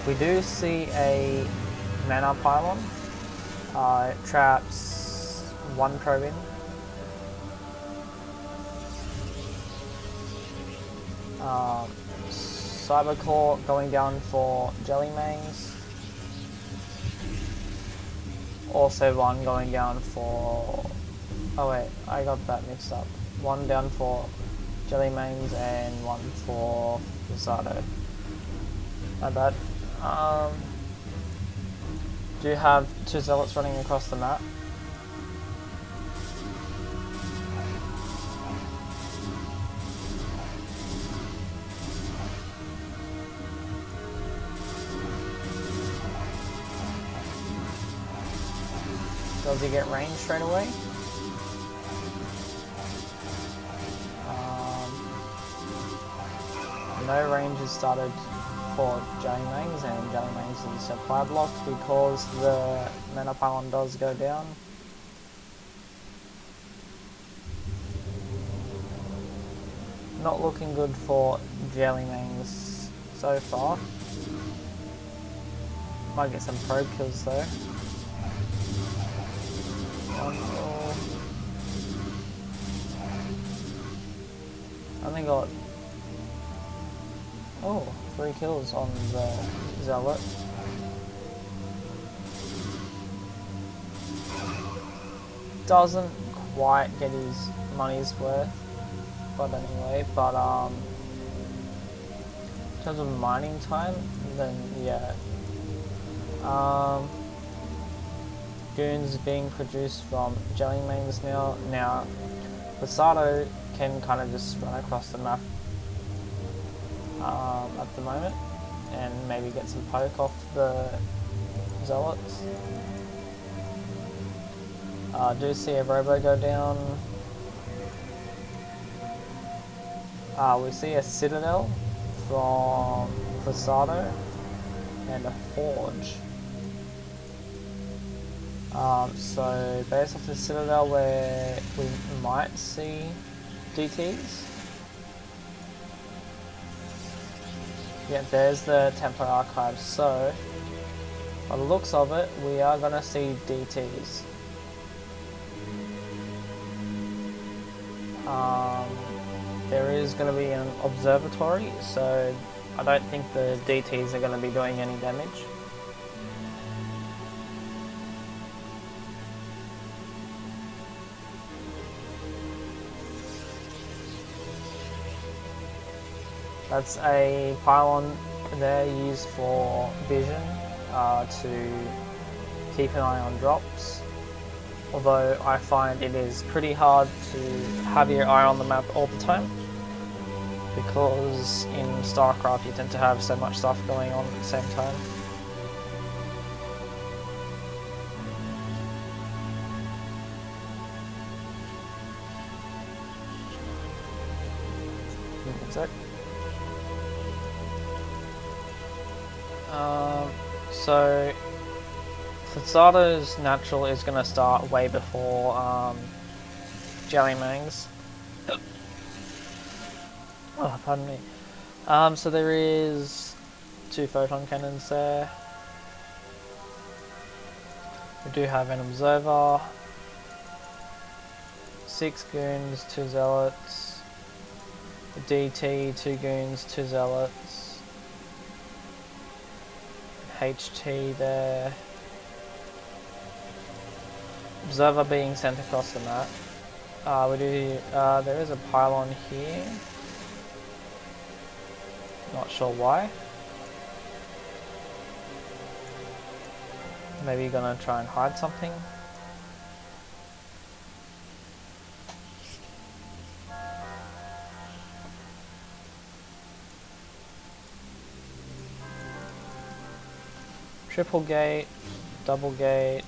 We do see a mana pylon. It traps 1 probe. Cybercore going down for Jellymangs. Also 1 going down for... Oh wait, I got that mixed up. 1 down for Jellymangs and 1 for Rhynadon. My bad. Do you have 2 zealots running across the map? Does he get range straight away? No range is started for Jellymangs, and Jellymangs is supply blocked because the mana pylon does go down. Not looking good for Jellymangs so far. Might get some probe kills though. I only got 3 kills on the zealot. Doesn't quite get his money's worth, but anyway. But in terms of mining time, then yeah. Goons being produced from Jellymangs now. Now, Rhynadon can kind of just run across the map at the moment and maybe get some poke off the zealots. Do see a robo go down. We see a citadel from Rhynadon and a forge. So based off the citadel where we might see DTs. Yeah, there's the Templar Archive. So by the looks of it, we are going to see DTs. There is going to be an observatory, so I don't think the DTs are going to be doing any damage. That's a pylon there used for vision to keep an eye on drops. Although I find it is pretty hard to have your eye on the map all the time, because in StarCraft you tend to have so much stuff going on at the same time. That's it. So Flizzado's natural is going to start way before Jellymangs. Oh, pardon me. So there is 2 photon cannons there. We do have an observer, 6 goons, 2 zealots, a DT, 2 goons, 2 zealots, HT there, observer being sent across the map. There is a pylon here, not sure why. Maybe you're gonna try and hide something. Triple gate, double gate.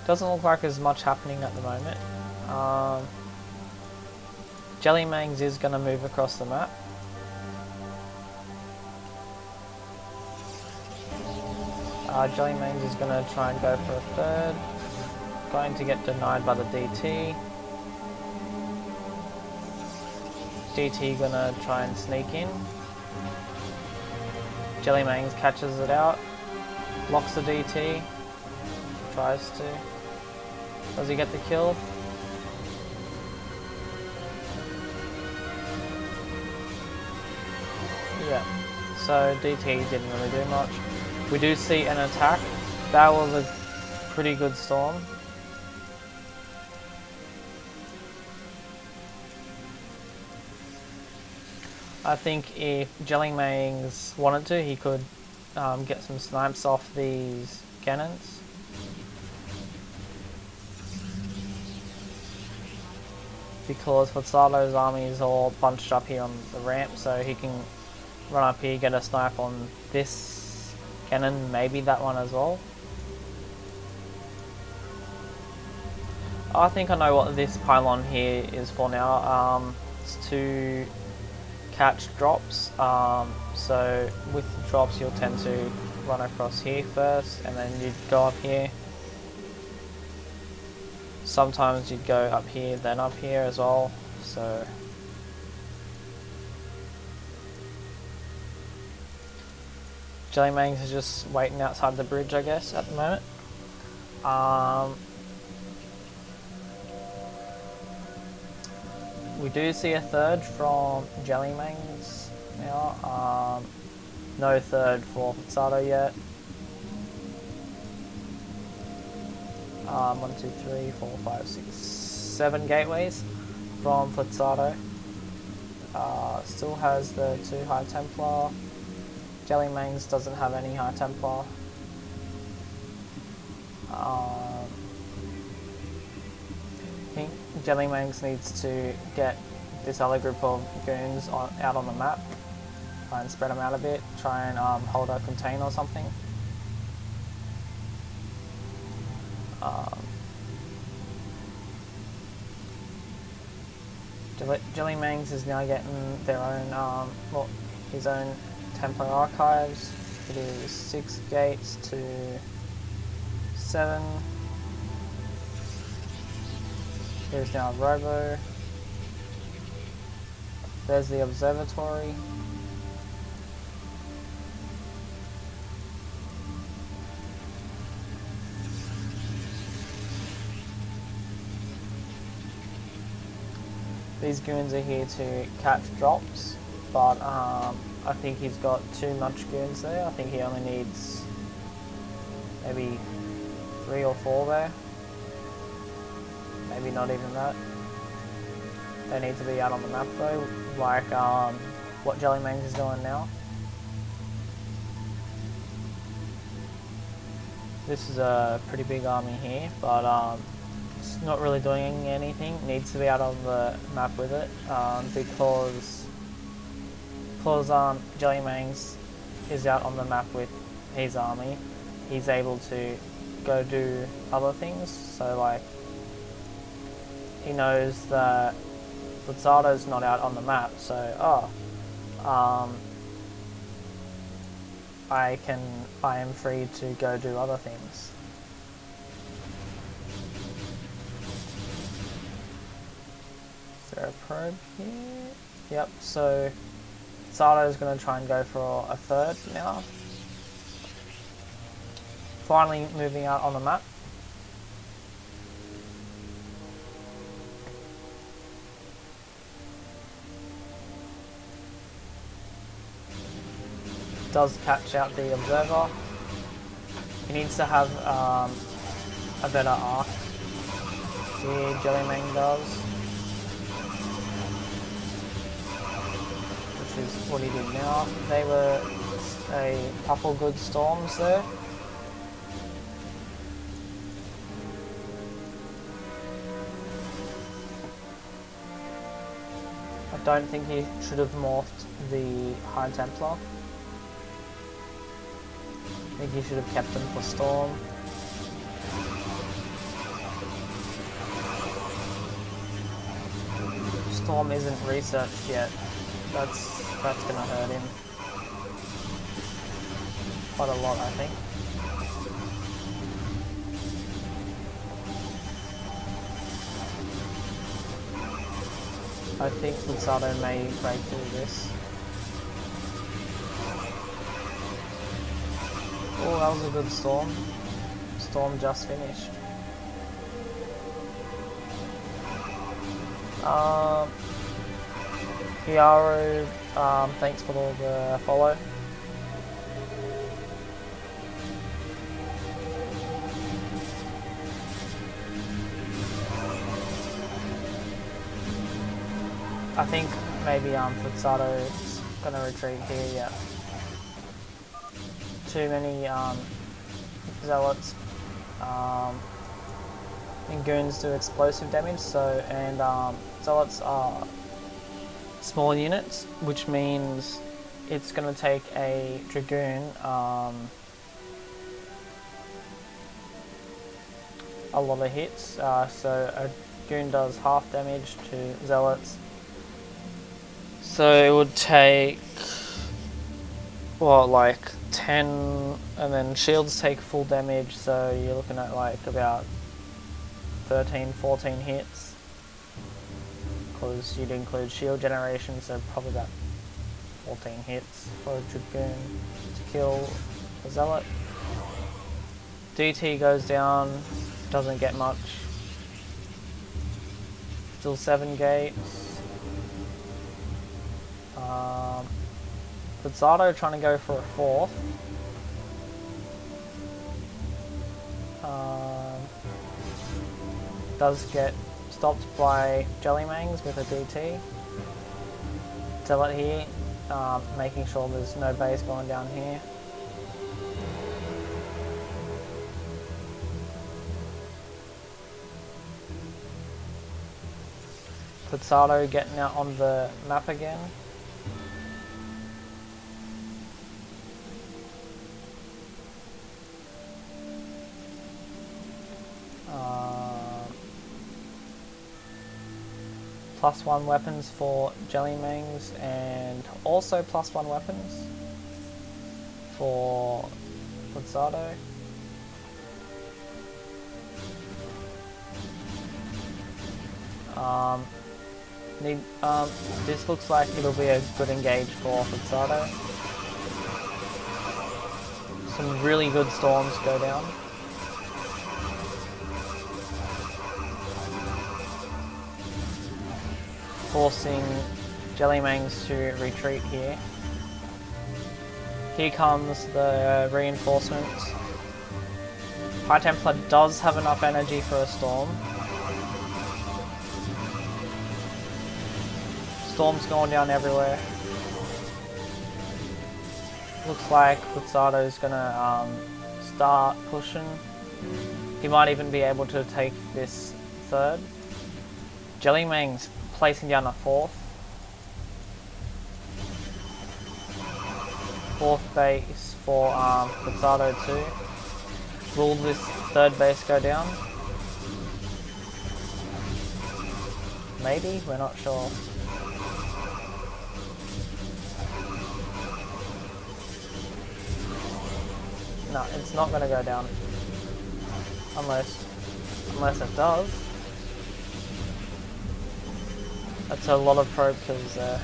Doesn't look like there's much happening at the moment. Jellymangs is going to move across the map. Jellymangs is going to try and go for a third. Going to get denied by the DT. DT going to try and sneak in. Jellymangs catches it out. Locks the DT. Tries to. Does he get the kill? Yeah. So DT didn't really do much. We do see an attack. That was a pretty good storm. I think if Jellymangs wanted to, he could get some snipes off these cannons. Because Fozzado's army is all bunched up here on the ramp, so he can run up here, get a snipe on this cannon, maybe that one as well. I think I know what this pylon here is for now. It's to catch drops. So with the drops you'll tend to run across here first, and then you'd go up here. Sometimes you'd go up here, then up here as well, so... Jellymangs is just waiting outside the bridge, I guess, at the moment. We do see a third from Jellymangs now. No third for Fozzado yet. 1, 2, 3, 4, 5, 6, 7 gateways from Fozzado. Still has the 2 High Templar. Jellymangs doesn't have any High Templar. I think Jellymangs needs to get this other group of goons out on the map. Try and spread them out a bit. Try and hold a contain or something. Jellymangs is now getting their own, his own Templar archives. It is 6 gates to 7. There's now a robo. There's the observatory. These goons are here to catch drops, but I think he's got too much goons there. I think he only needs maybe 3 or 4 there. Maybe not even that. They need to be out on the map though, like what Jellymangs is doing now. This is a pretty big army here, but it's not really doing anything. Needs to be out on the map with it, because Jellymangs is out on the map with his army. He's able to go do other things. So like he knows that Blitzado's not out on the map, so I am free to go do other things. Is there a probe here? Yep, so Blitzado's going to try and go for a third now. Finally moving out on the map. Does catch out the observer. He needs to have a better arc. Here, Jellymang does, which is what he did now. They were a couple good storms there. I don't think he should have morphed the High Templar. I think he should have kept them for Storm. Storm isn't researched yet. That's gonna hurt him quite a lot, I think. I think Blitzado may break through this. Oh, that was a good storm. Storm just finished. Kiaru, thanks for the follow. I think maybe Blitzado's gonna retreat here, yeah. Too many zealots and goons do explosive damage, so zealots are small units, which means it's going to take a dragoon a lot of hits, so a goon does half damage to zealots, so it would take like 10, and then shields take full damage, so you're looking at like about 13-14 hits, because you'd include shield generation, so probably about 14 hits for a dragoon to kill a zealot. DT goes down, doesn't get much. Still 7 gates. Blitzado trying to go for a fourth. Does get stopped by Jellymangs with a DT. Zealot here, making sure there's no base going down here. Blitzado getting out on the map again. +1 weapons for Jellymangs, and also +1 weapons for Blitzado. This looks like it'll be a good engage for Blitzado. Some really good storms go down. Forcing Jellymangs to retreat here. Here comes the reinforcements. High Templar does have enough energy for a storm. Storm's going down everywhere. Looks like Blitzado's gonna start pushing. He might even be able to take this third. Jellymangs placing down a fourth. Fourth base for Blitzado too. Will this third base go down? Maybe? We're not sure. No, it's not going to go down. Unless it does. That's a lot of probe kills there.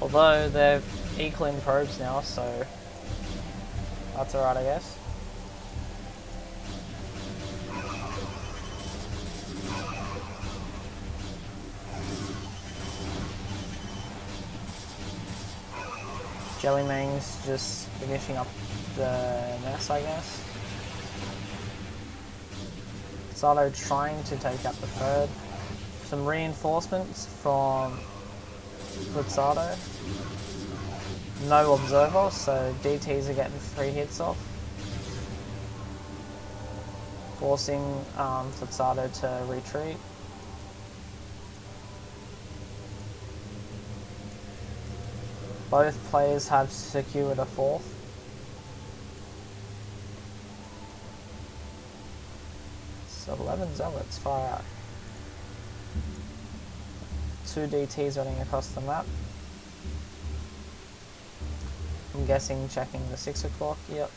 Although they're equal in probes now, so that's alright, I guess. Jellymang's just finishing up the mess, I guess. Sato trying to take out the third. Some reinforcements from Sato. No observer, so DTs are getting 3 hits off. Forcing Sato to retreat. Both players have secured a 4th. So 11 zealots, far out. 2 DTs running across the map. I'm guessing checking the 6 o'clock, yep.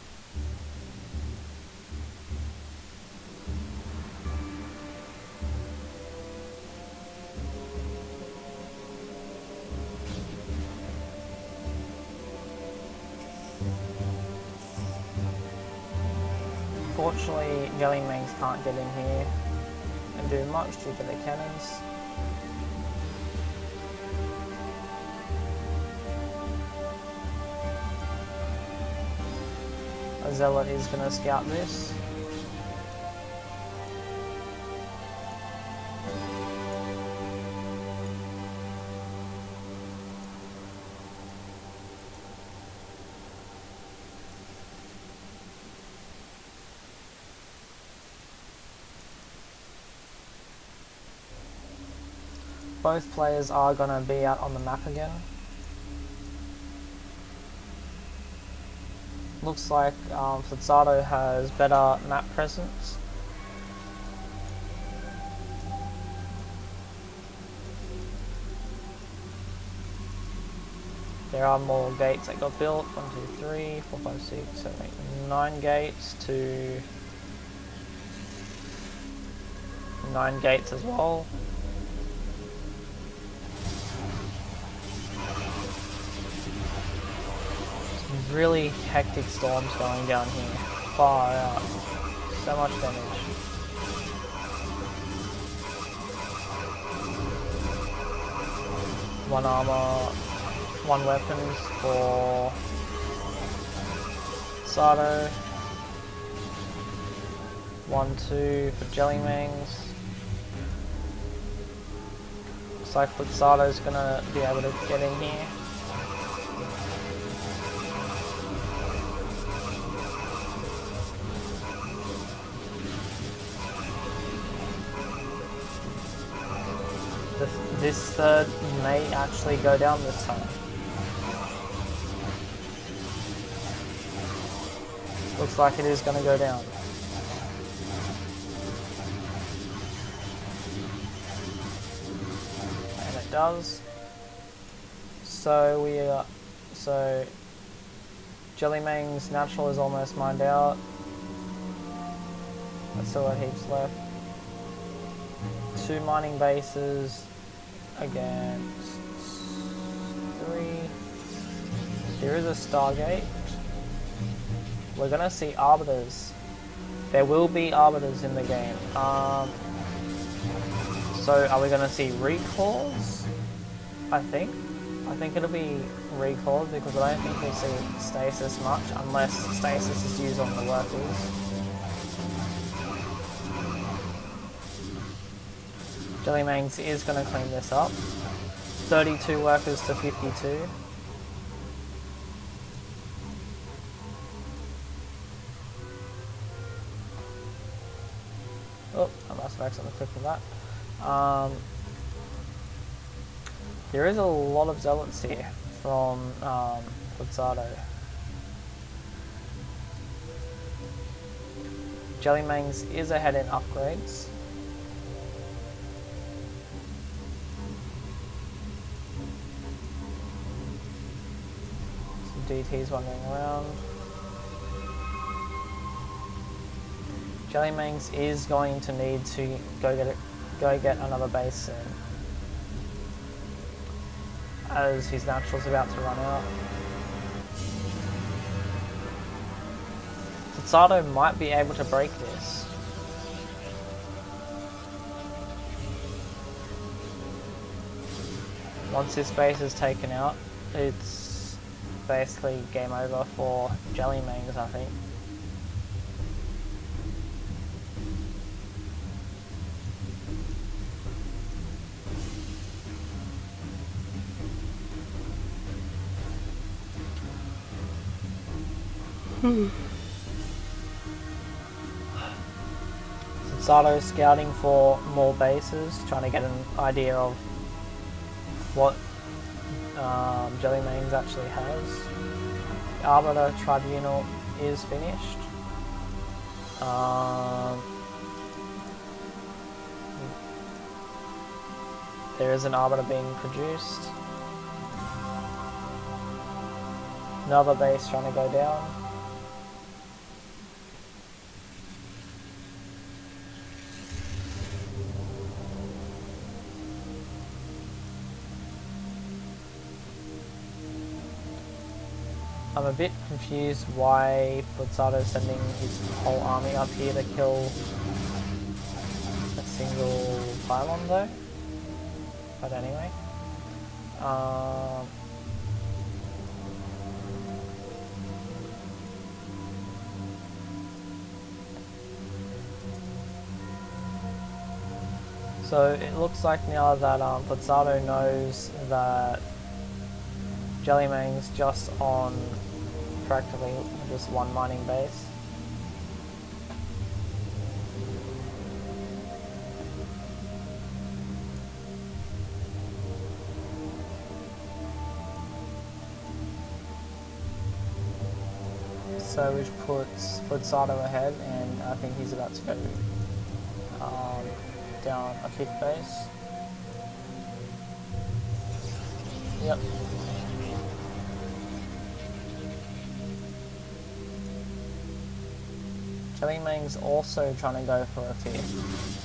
Unfortunately, Jellymangs can't get in here and do much due to the cannons. A Zealot is going to scout this. Both players are going to be out on the map again. Looks like Flitzato has better map presence. There are more gates that got built. 1, 2, 3, 4, 5, 6, 7, 8, 9 gates to 9 gates as well. Really hectic storms going down here. Far out. So much damage. One armor, 1 weapons for Sato. 1, 2 for Jellymangs. Looks like Sato's gonna be able to get in here. This third may actually go down this time. Looks like it is going to go down. And it does. So Jellymang's natural is almost mined out. That's still got heaps left. 2 mining bases against 3. There is a Stargate. We're gonna see Arbiters. There will be Arbiters in the game. So are we gonna see Recalls? I think it'll be Recalls because I don't think we'll see Stasis much unless Stasis is used on the workers. Jellymangs is going to clean this up. 32 workers to 52. Oh, I must have accidentally clicked on that. There is a lot of zealots here from Flitzato. Jellymangs is ahead in upgrades. DTs wandering around. Jellymangs is going to need to go get another base soon, as his natural's about to run out. Potato might be able to break this. Once this base is taken out, it's basically game over for Jellymangs, I think. Sato scouting for more bases, trying to get an idea of what Jellymangs actually has. The Arbiter Tribunal is finished. There is an Arbiter being produced. Another base trying to go down. I'm a bit confused why Blizzardo's sending his whole army up here to kill a single pylon though. But anyway. So it looks like now that Blizzardo knows that Jellymang's just on practically just one mining base. So which puts Blizzardo ahead, and I think he's about to go down a 5th base. Yep. Jellymang's also trying to go for a 5th.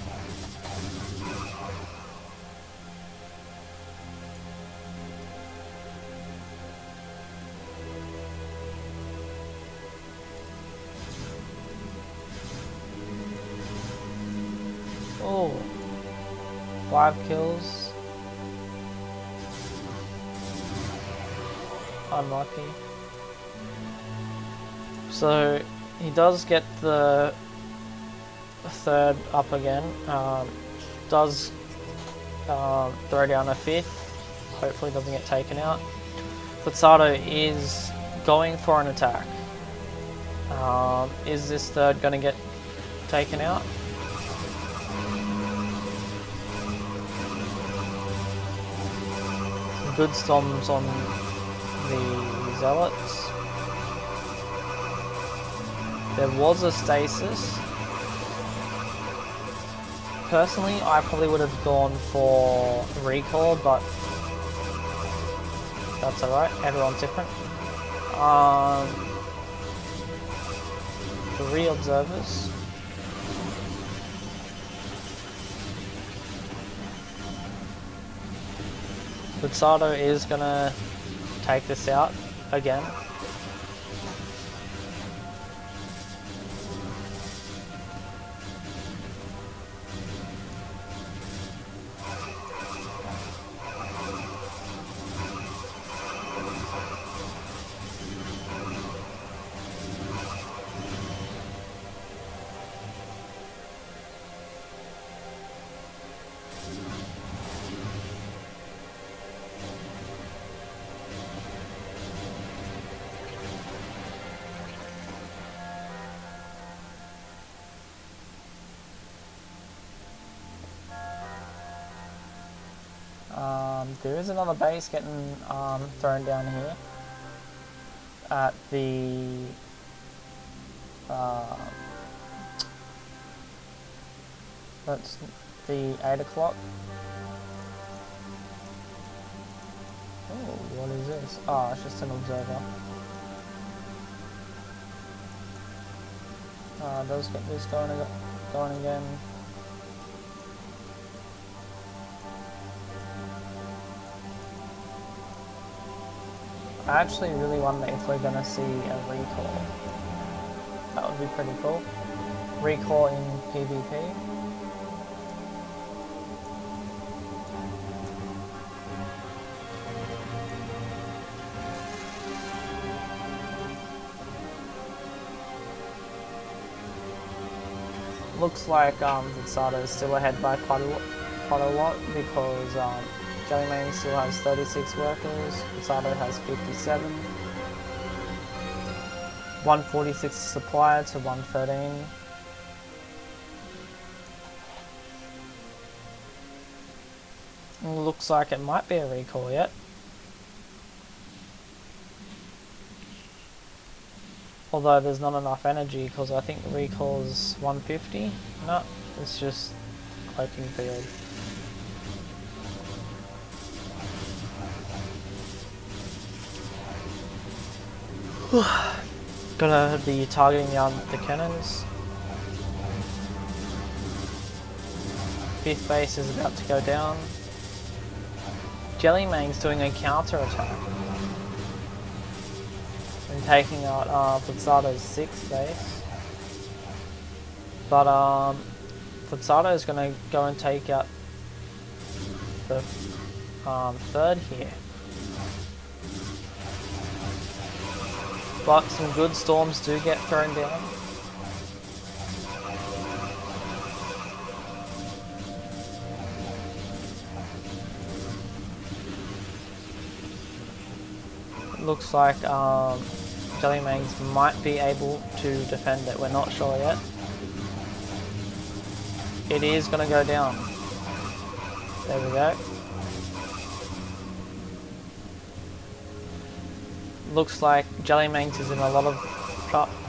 Oh, 5 kills. Unlucky. So he does get the 3rd up again. Does throw down a 5th. Hopefully doesn't get taken out. Blizzardo is going for an attack. Is this 3rd going to get taken out? Good storms on the Zealots. There was a stasis. Personally, I probably would have gone for recall, but that's alright, everyone's different. 3 observers. Blizzardo is gonna take this out again. There is another base getting thrown down here at the that's the 8 o'clock. Oh, what is this? Oh, it's just an observer. Does get this going again. I actually really wonder if we're gonna see a recall. That would be pretty cool. Recall in PvP. Looks like Vitsada is still ahead by quite a lot because Jellymane still has 36 workers, Vitsada has 57. 146 supplier to 113. Looks like it might be a recall yet. Although there's not enough energy because I think the recall is 150. No, it's just cloaking field. Gonna be targeting the cannons. 5th base is about to go down. Jellymane's doing a counter attack and taking out Futsato's 6th base. But Futsato is gonna go and take out the 3rd here. But some good storms do get thrown down. It looks like Jellymanes might be able to defend it, we're not sure yet. It is going to go down. There we go. Looks like Jellymanes is in a lot of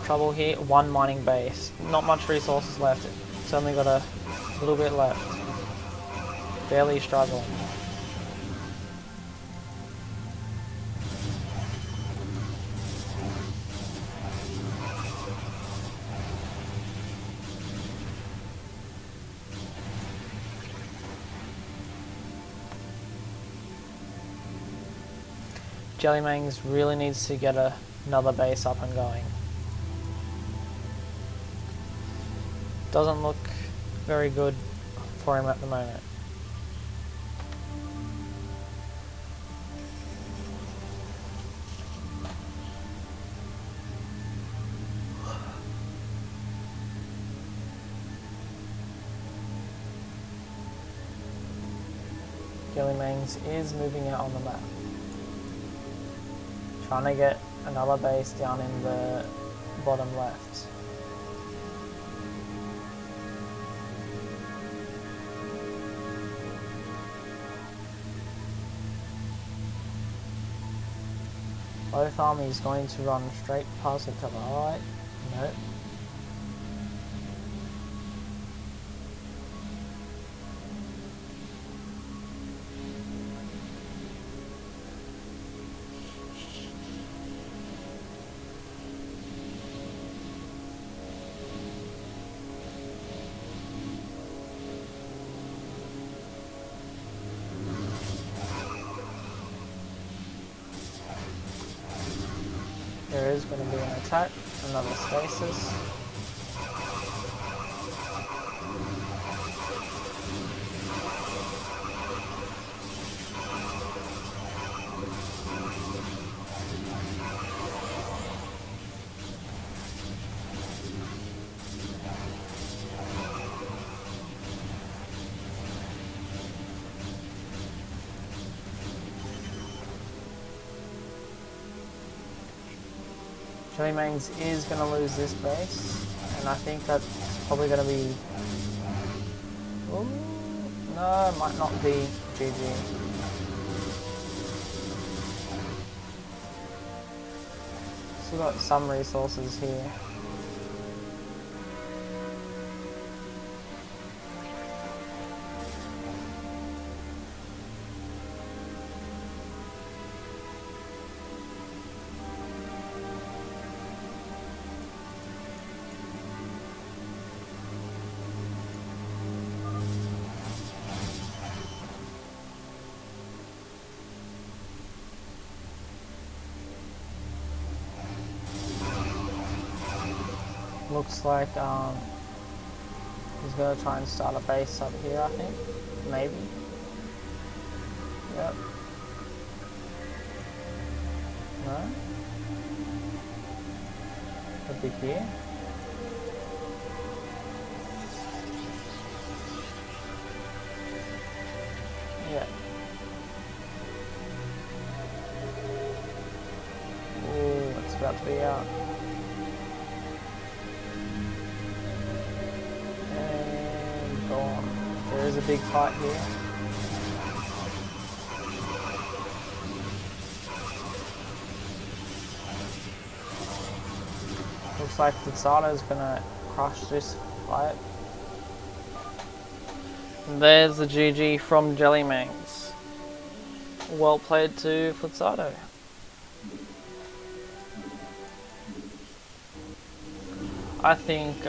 trouble here. 1 mining base. Not much resources left. It's only got a little bit left. Barely struggling. Jellymanes really needs to get another base up and going. Doesn't look very good for him at the moment. Jellymanes is moving out on the map. Trying to get another base down in the bottom left. Both armies going to run straight past each other. Alright, no. There is going to be an attack, another stasis. Jellymanes is going to lose this base, and I think that's probably going to be... Ooh, no, it might not be GG. Still got some resources here. Looks like he's gonna try and start a base up here, I think. Maybe. Yep. No? Could be here. Yeah. Ooh, it's about to be out. And go on. There is a big fight here. Looks like Flutsato's gonna crush this fight. And there's the GG from Jellymangs. Well played to Flutsato. I think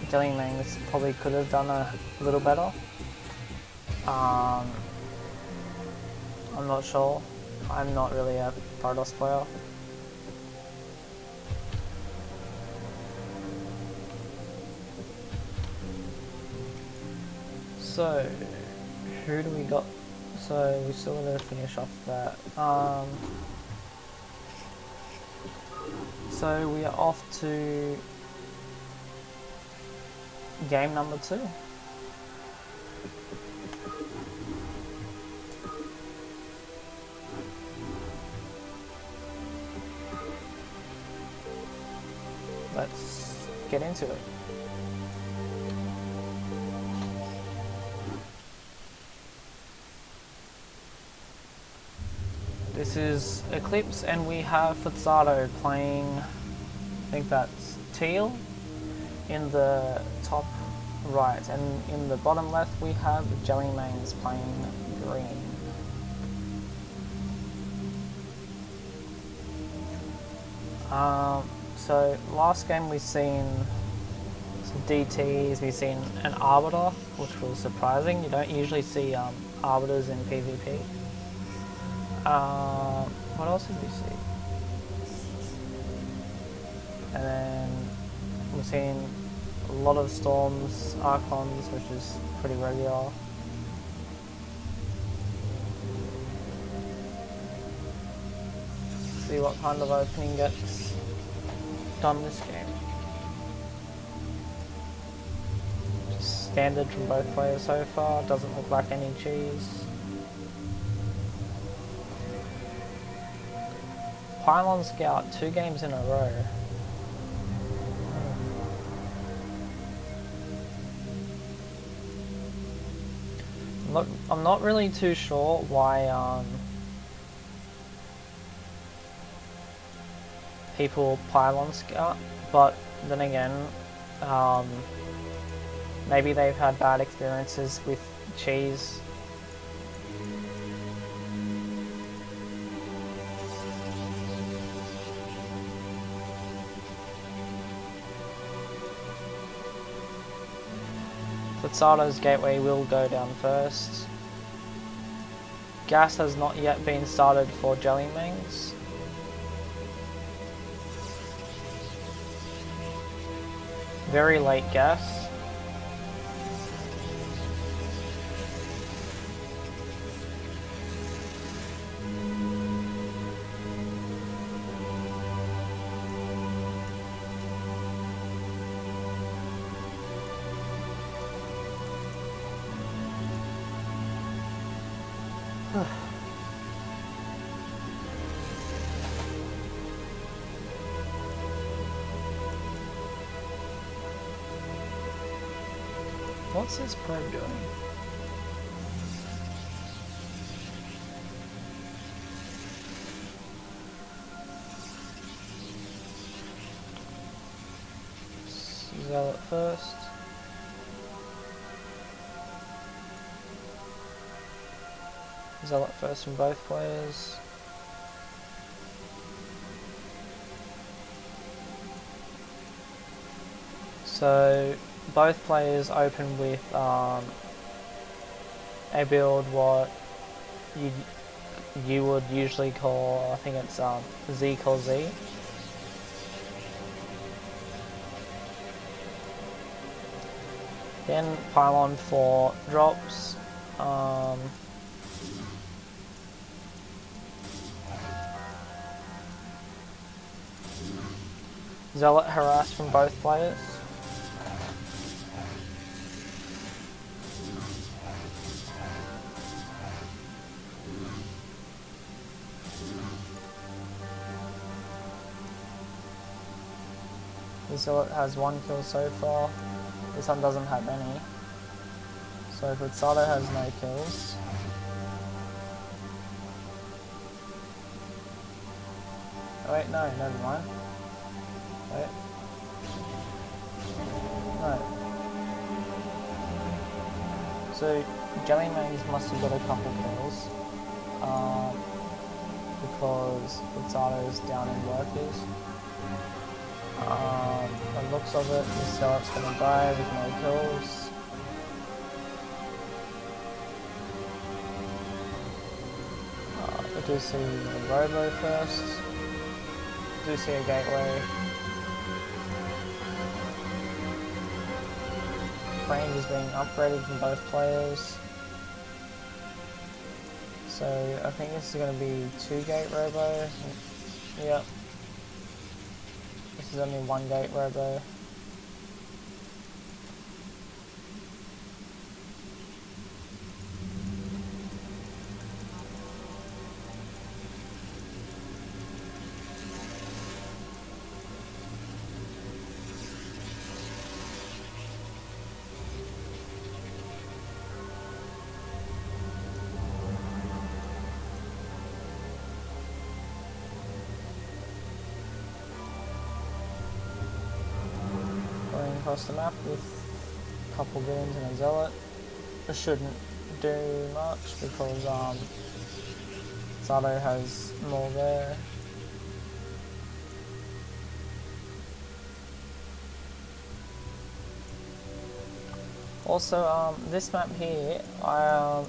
Jellymangs probably could have done a little better. I'm not sure. I'm not really a Protoss player. So, who do we got? So, we still gotta finish off that. So, we are off to game number 2. Let's get into it. This is Eclipse and we have Flutsato playing, I think that's teal in the top right, and in the bottom left we have Jellymangs playing green. So last game we've seen some DTs, we've seen an Arbiter, which was surprising. You don't usually see Arbiters in PvP. What else did we see? And then we've seen a lot of Storms, Archons, which is pretty regular. See what kind of opening gets done this game. Just standard from both players so far, doesn't look like any cheese. Pylon Scout 2 games in a row. I'm not really too sure why people Pylon Scout, but then again, maybe they've had bad experiences with cheese. Flutsato's gateway will go down first. Gas has not yet been started for Jellymangs. Very late gas. What's this probe doing? Zealot first. Zealot first from both players. So both players open with a build what you would usually call, I think it's Z call Z. Then pylon for drops. Zealot harass from both players. The Zealot has 1 kill so far. This one doesn't have any. So Rhynadon has no kills. Oh wait, no, never mind. Wait. No. So Jelly Maze must have got a couple kills. Because Rhynado's down in workers. By the looks of it, the Zealot's gonna die with no kills. I do see the Robo first. I do see a gateway. Range is being upgraded from both players. So I think this is going to be 2-gate Robo. Yep. This is only 1-gate Robo. Across the map with a couple goons and a Zealot. This shouldn't do much because Rhynadon has more there. Also, this map here, I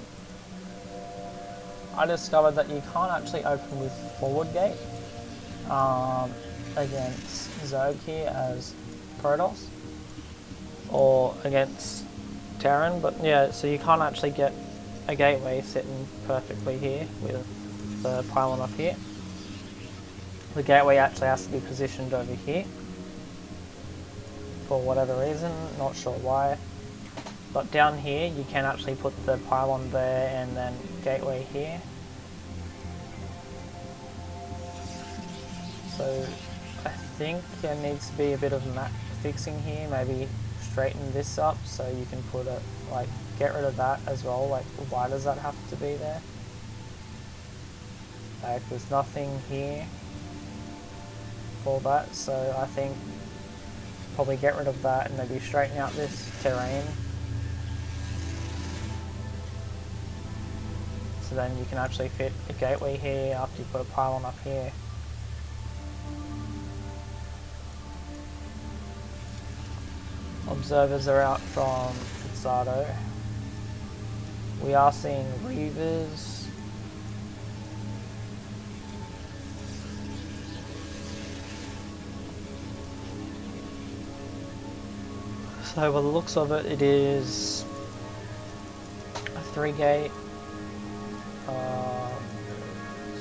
discovered that you can't actually open with forward gate against Zerg here as Protoss. Or against Terran, but yeah, so you can't actually get a gateway sitting perfectly here with the pylon up here. The gateway actually has to be positioned over here for whatever reason, not sure why. But down here you can actually put the pylon there and then gateway here. So I think there needs to be a bit of map fixing here, maybe straighten this up so you can put it, like, get rid of that as well. Like, why does that have to be there? Like, there's nothing here for that, so I think probably get rid of that and maybe straighten out this terrain. So then you can actually fit a gateway here after you put a pylon up here. Observers are out from Rhynadon. We are seeing Reavers. So by the looks of it, it is a 3-gate.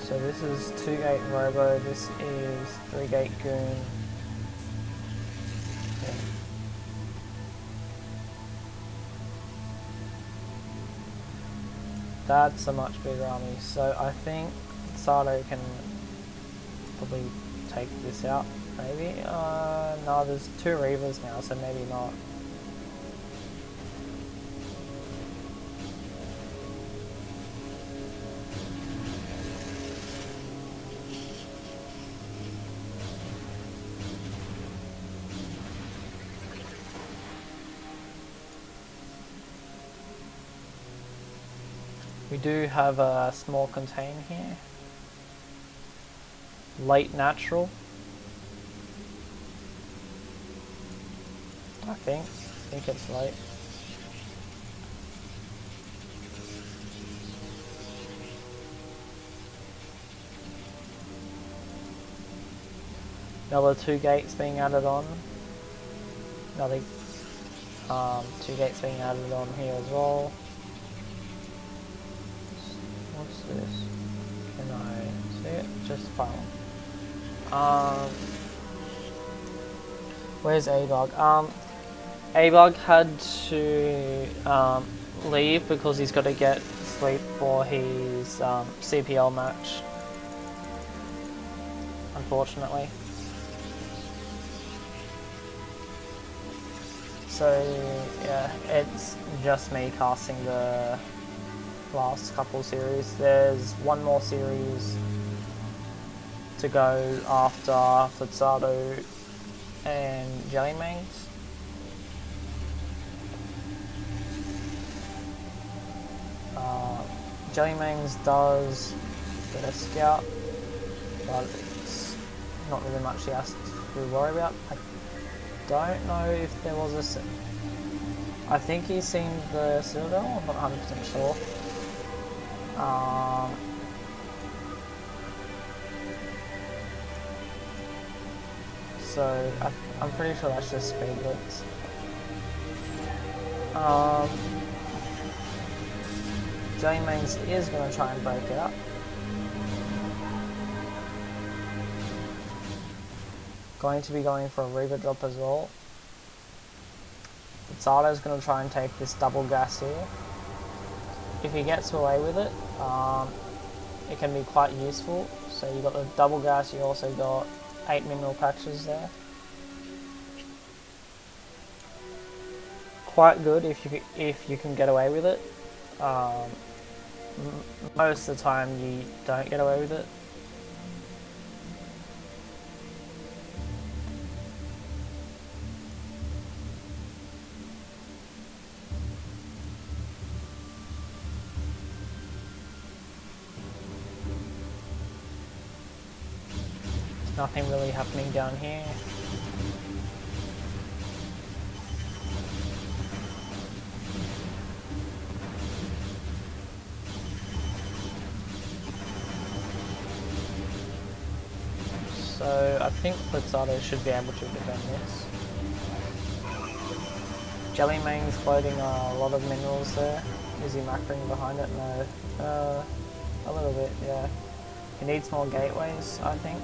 So this is 2-gate Robo, this is 3-gate Goon. That's a much bigger army, so I think Rhynadon can probably take this out, maybe? No, there's 2 Reavers now, so maybe not. We do have a small contain here. Late natural. I think it's late. Another 2 gates being added on. Another 2 gates being added on here as well. What's this? Can I see it? Just the pylon. Where's A Bug? A Bug had to leave because he's got to get sleep for his CPL match, unfortunately. So yeah, it's just me casting the last couple series. There's one more series to go after Flitzado and Jellymangs. Jellymangs does get a scout, but it's not really much he has to worry about. I don't know if there was I think he's seen the Citadel, I'm not 100% sure. So I'm pretty sure that's just speed blitz. Jellymangs is going to try and break out. Going to be going for a Reaver drop as well. Flitzado going to try and take this double gas here. If he gets away with it, it can be quite useful. So you got the double gas, you also got 8 mineral patches there. Quite good if you can get away with it. Most of the time you don't get away with it. There's nothing really happening down here. So I think Flitzado should be able to defend this. Jellymang's floating a lot of minerals there. Is he macroing behind it? No. A little bit, yeah. He needs more gateways, I think.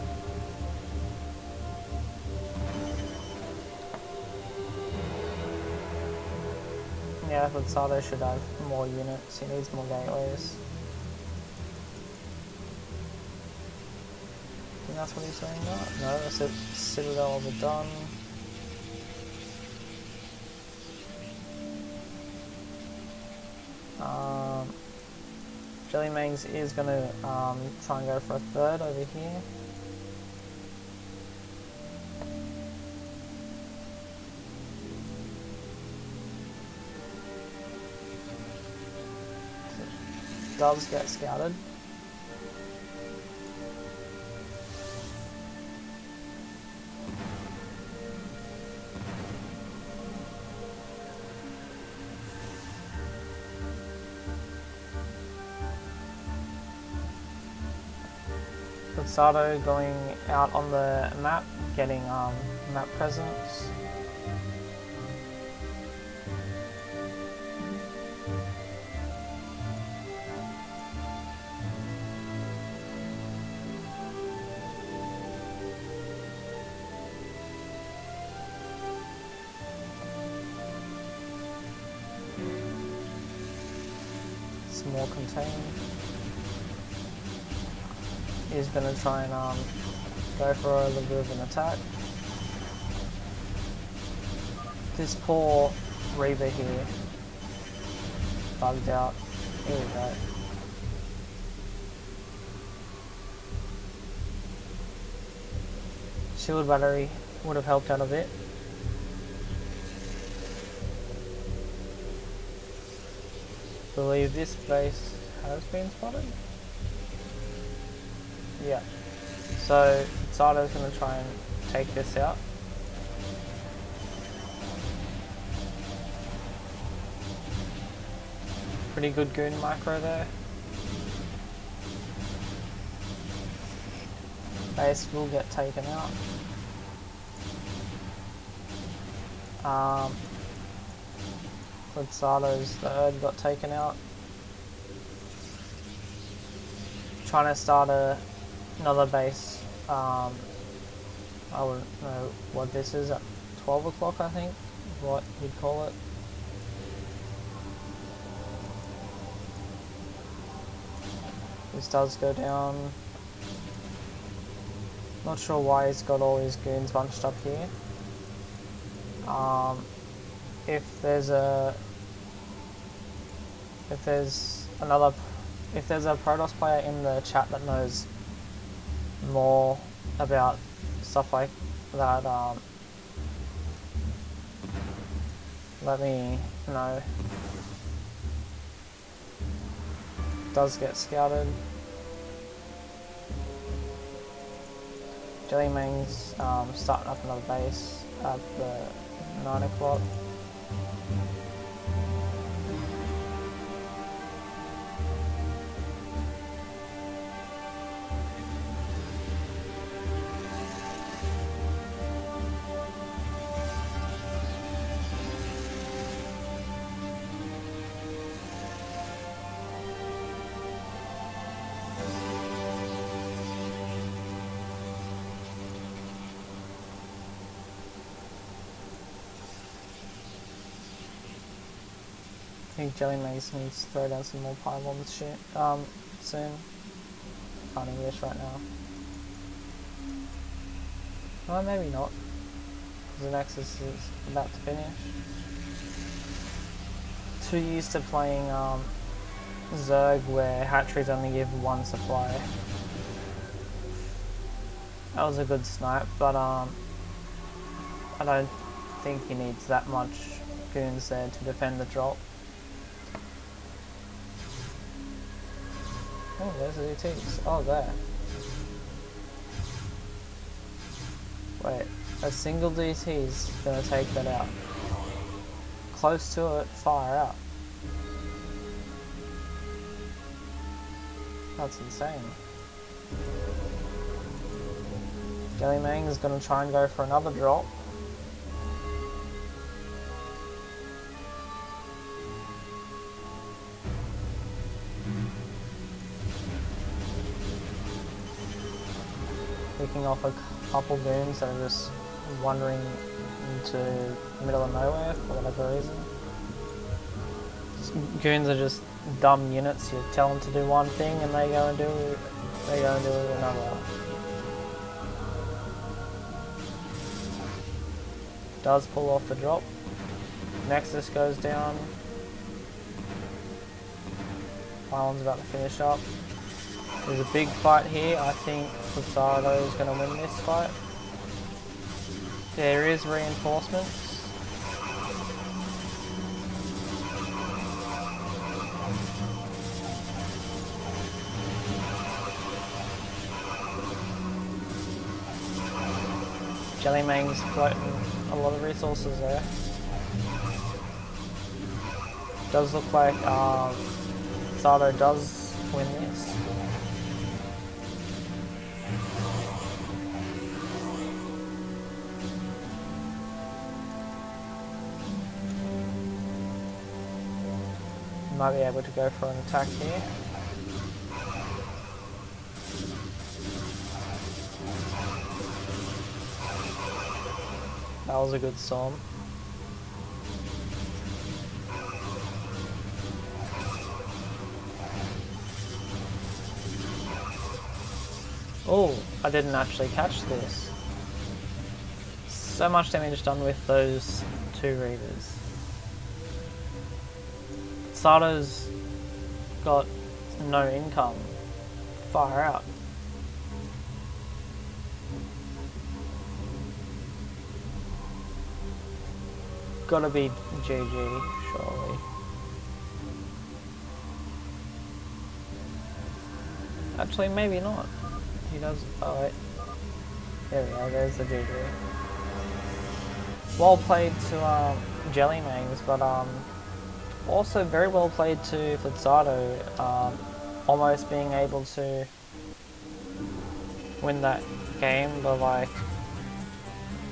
Yeah, Flitzado should have more units. He needs more gateways. I think that's what he's saying now. No, that's it. Citadel overdone. Jellymangs is going to try and go for a third over here. Doves get scouted. Flitzado going out on the map, getting map presence. Some more contain. He's going to try and go for a little bit of an attack. This poor Reaver here bugged out. Here we go. Shield battery would have helped out a bit. I believe this base has been spotted. Yeah, so Flitzado is going to try and take this out. Pretty good goon micro there. Base will get taken out. Flitzado's third got taken out. Trying to start another base. I wouldn't know what this is at 12 o'clock, I think, what you'd call it. This does go down. Not sure why he's got all his goons bunched up here. If there's a Protoss player in the chat that knows more about stuff like that, let me know. Does get scouted. Jellymang's starting up another base at the 9 o'clock. I think Jellymang's needs to throw down some more pylons soon. Can't English right now. Well, maybe not, because the Nexus is about to finish. Too used to playing Zerg where hatcheries only give one supply. That was a good snipe, but I don't think he needs that much goons there to defend the drop. Oh, there's the DTs. Oh, there. Wait, a single DT's gonna take that out. Close to it, fire out. That's insane. Jellymang is gonna try and go for another drop. Picking off a couple goons that are just wandering into the middle of nowhere for whatever reason. Goons are just dumb units. You tell them to do one thing and they go and do another. Does pull off the drop. Nexus goes down. Pylon's about to finish up. There's a big fight here. I think Flitsado is going to win this fight. There is reinforcements. Jellymang's floating a lot of resources there. Does look like Flitsado does win this. Might be able to go for an attack here. That was a good storm. Oh, I didn't actually catch this. So much damage done with those two readers. Sato's got no income. Fire out. Gotta be GG, surely. Actually, maybe not. He does. Oh, wait. There we go, there's the GG. Well played to Jellymangs, but also very well played to Flitsado, almost being able to win that game, but like,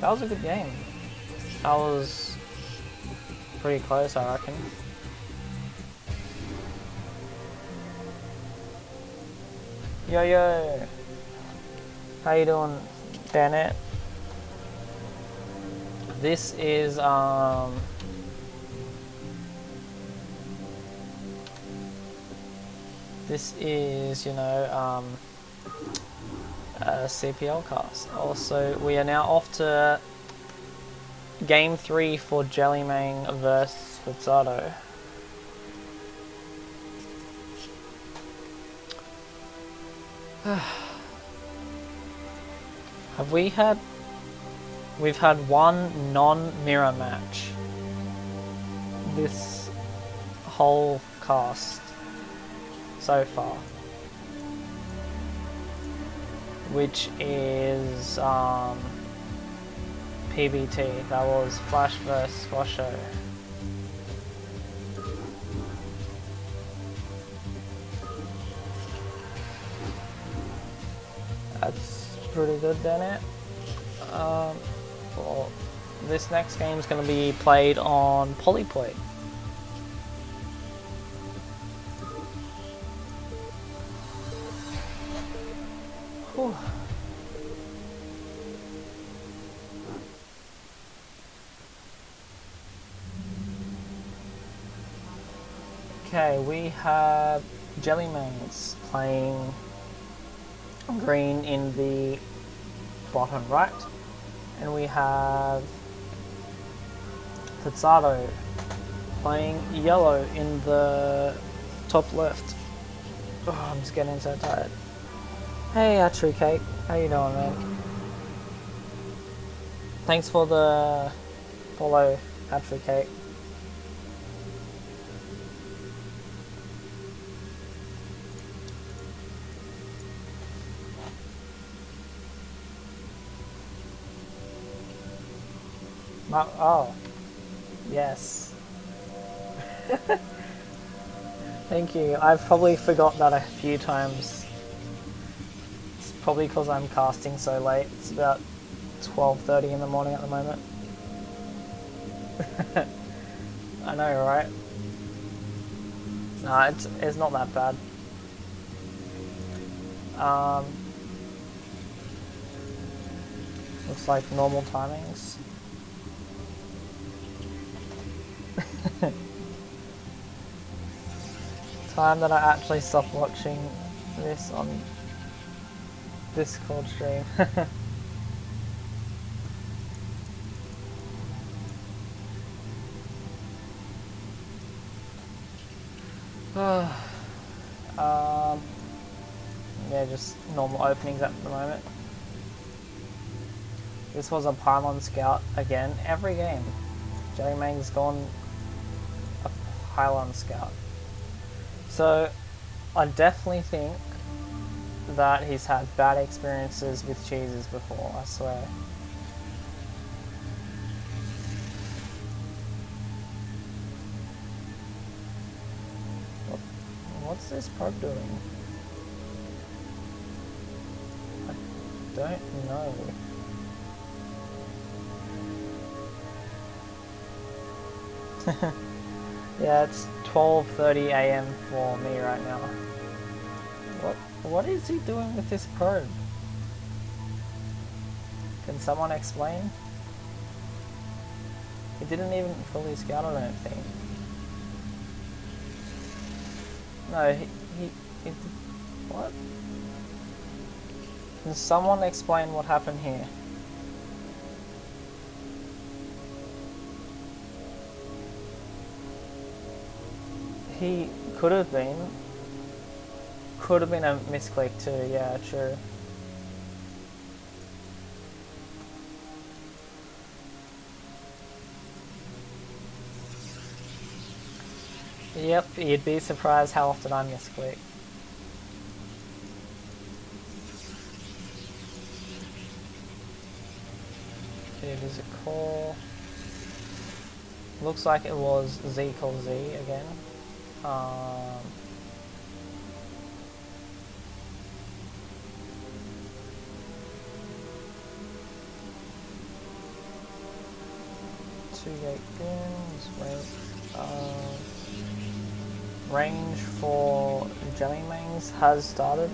that was a good game. That was pretty close, I reckon. Yo yo! How you doing, Bennett? This is you know, a CPL cast. Also, we are now off to Game 3 for Jellymang vs Pizzato. We've had one non-mirror match this whole cast so far, which is PBT. That was Flash vs Squasho. That's pretty good, then it. Well, this next game is going to be played on Polyplay. Whew. Okay, we have Jellymangs playing green in the bottom right, and we have Pizzato playing yellow in the top left. Oh, I'm just getting so tired. Hey, Atru Cake, how you doing, man? Thanks for the follow, Atru Cake. Oh, yes. Thank you. I've probably forgot that a few times. It's probably because I'm casting so late. It's about 12:30 in the morning at the moment. I know, right? Nah, it's not that bad. Looks like normal timings. Time that I actually stopped watching this on Discord stream. Yeah, just normal openings at the moment. This was a pylon scout again. Every game, Jellymang's gone a pylon scout. So I definitely think that he's had bad experiences with cheeses before, I swear. What's this probe doing? I don't know. Yeah, it's 12:30 AM for me right now. What is he doing with this probe? Can someone explain? He didn't even fully scout, I don't think. No, he what? Can someone explain what happened here? He could have been a misclick too, yeah, true. Yep, you'd be surprised how often I misclick. Okay, there's a call. Looks like it was Z call Z again. Two gate bin. Range for Jellymangs has started.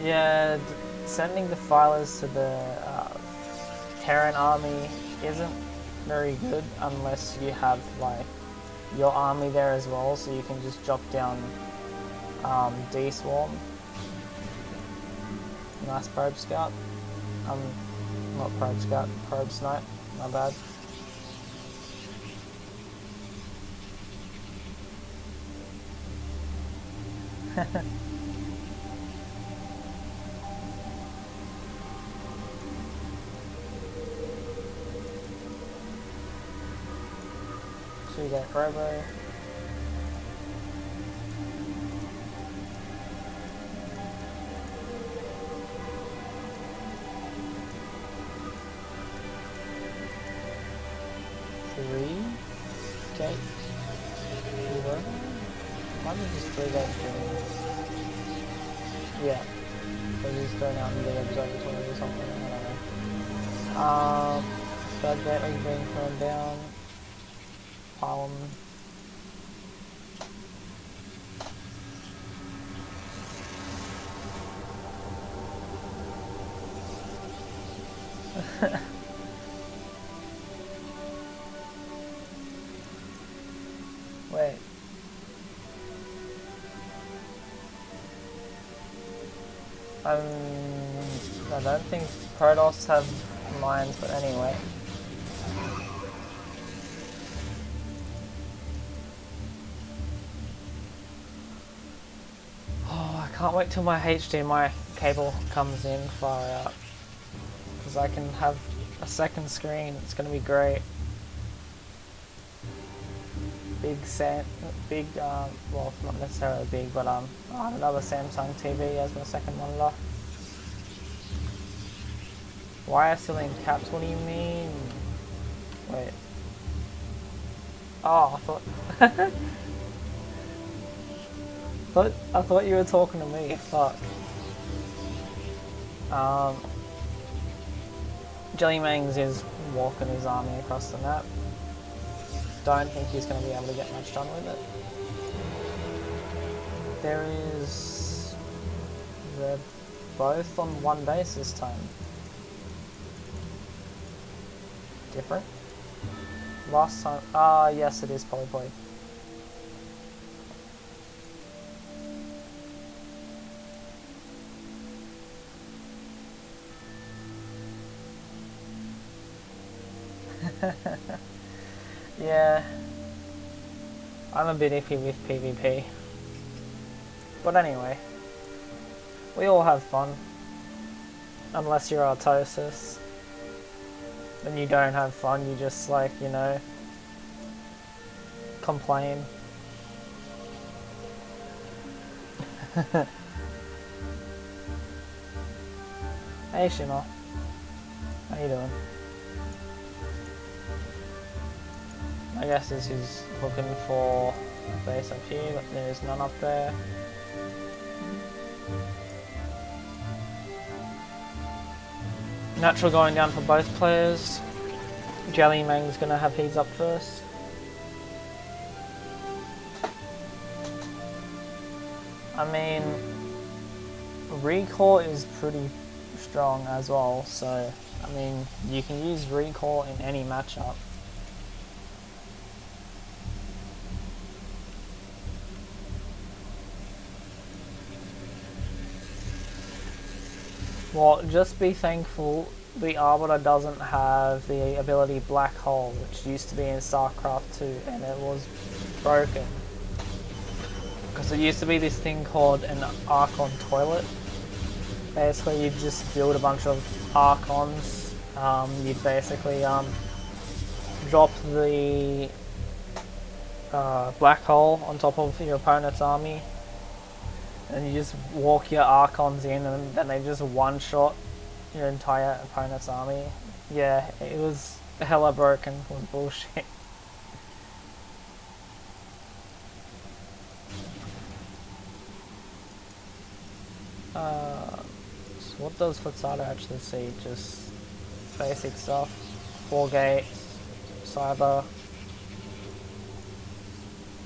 Yeah, sending the filers to the Terran army isn't very good unless you have like your army there as well, so you can just drop down D-Swarm. Nice probe scout. Not probe scout, probe snipe, my bad. So you get Robo. Gate. Might be just 3 gates. Yeah. So he's going out and the observatory or something, I don't know. Third gateway being thrown down. Pile them. Wait. I don't think Protoss have mines, but anyway. Oh, I can't wait till my HDMI cable comes in far out, because I can have a second screen. It's going to be great. Well, not necessarily big, but I have another Samsung TV as my second monitor. Why are still in caps? What do you mean? Wait. Oh, I thought you were talking to me. Fuck. Jellymangs is walking his army across the map. Don't think he's going to be able to get much done with it. They're both on one base this time. Different? Last time, yes, it is poly. Yeah, I'm a bit iffy with PvP. But anyway, we all have fun. Unless you're Artosis. Then you don't have fun, you just like, you know, complain. Hey Shima, how you doing? I guess this is looking for a base up here, but there is none up there. Natural going down for both players. Jellymang's gonna have he's up first. I mean, recall is pretty strong as well, so I mean, you can use recall in any matchup. Well, just be thankful the Arbiter doesn't have the ability Black Hole, which used to be in StarCraft 2, and it was broken. Because it used to be this thing called an Archon toilet. Basically, you'd just build a bunch of Archons. You'd basically drop the Black Hole on top of your opponent's army. And you just walk your Archons in, and then they just one-shot your entire opponent's army. Yeah, it was hella broken. It was bullshit. does Futsado actually see? Just basic stuff. 4 gates, cyber,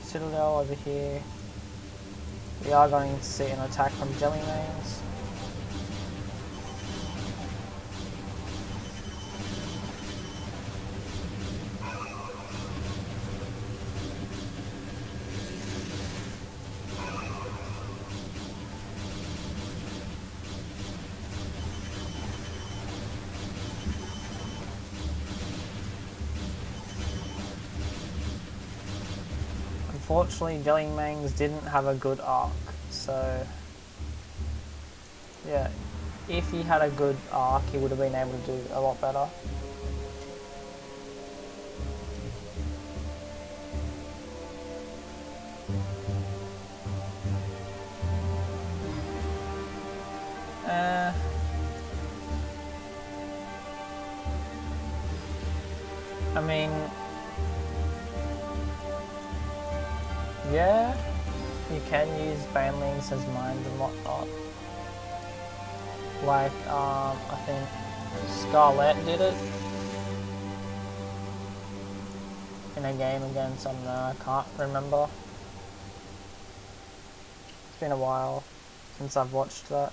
Citadel over here. We are going to see an attack from Jellymains. Unfortunately, Jellymangs didn't have a good arc, so yeah, if he had a good arc, he would have been able to do a lot better. I mean, yeah, you can use Banelings as mines and whatnot. Like, I think Scarlet did it in a game against something I can't remember. It's been a while since I've watched that.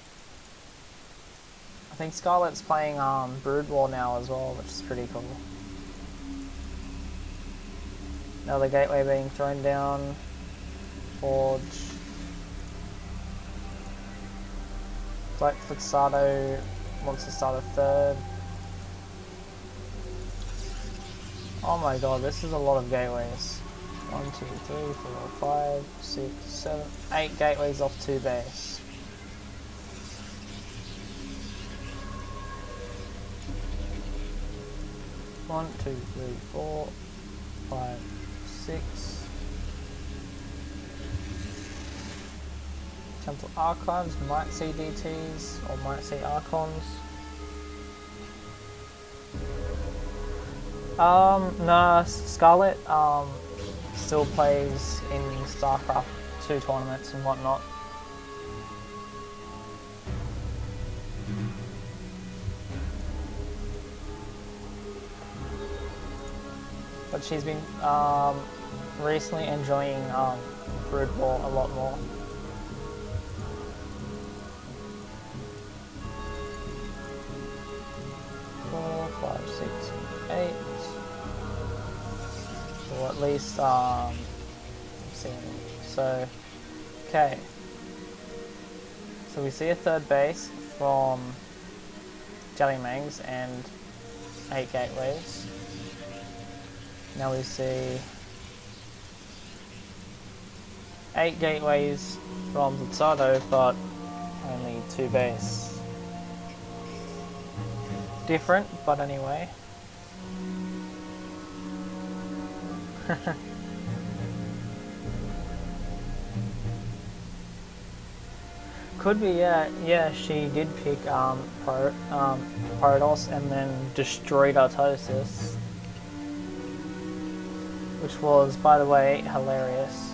I think Scarlet's playing Brood War now as well, which is pretty cool. Another gateway being thrown down. Forge. Black Futsado wants to start a third. Oh my god, this is a lot of gateways. 1, 2, 3, 4, 5, 6, 7, 8 gateways off 2 base. One, 2, 3, 4, 5, 6. Temple Archives might see DTs or might see Archons. No, Scarlet still plays in StarCraft 2 tournaments and whatnot. But she's been recently enjoying Brood War a lot more. 4, 5, 6, 8. Or at least so okay. So we see a third base from Jellymangs and 8 gateways. Now we see 8 gateways from Futsado, but only 2 base. Different, but anyway. Could be, yeah, she did pick Protoss and then destroyed Artosis. Which was, by the way, hilarious.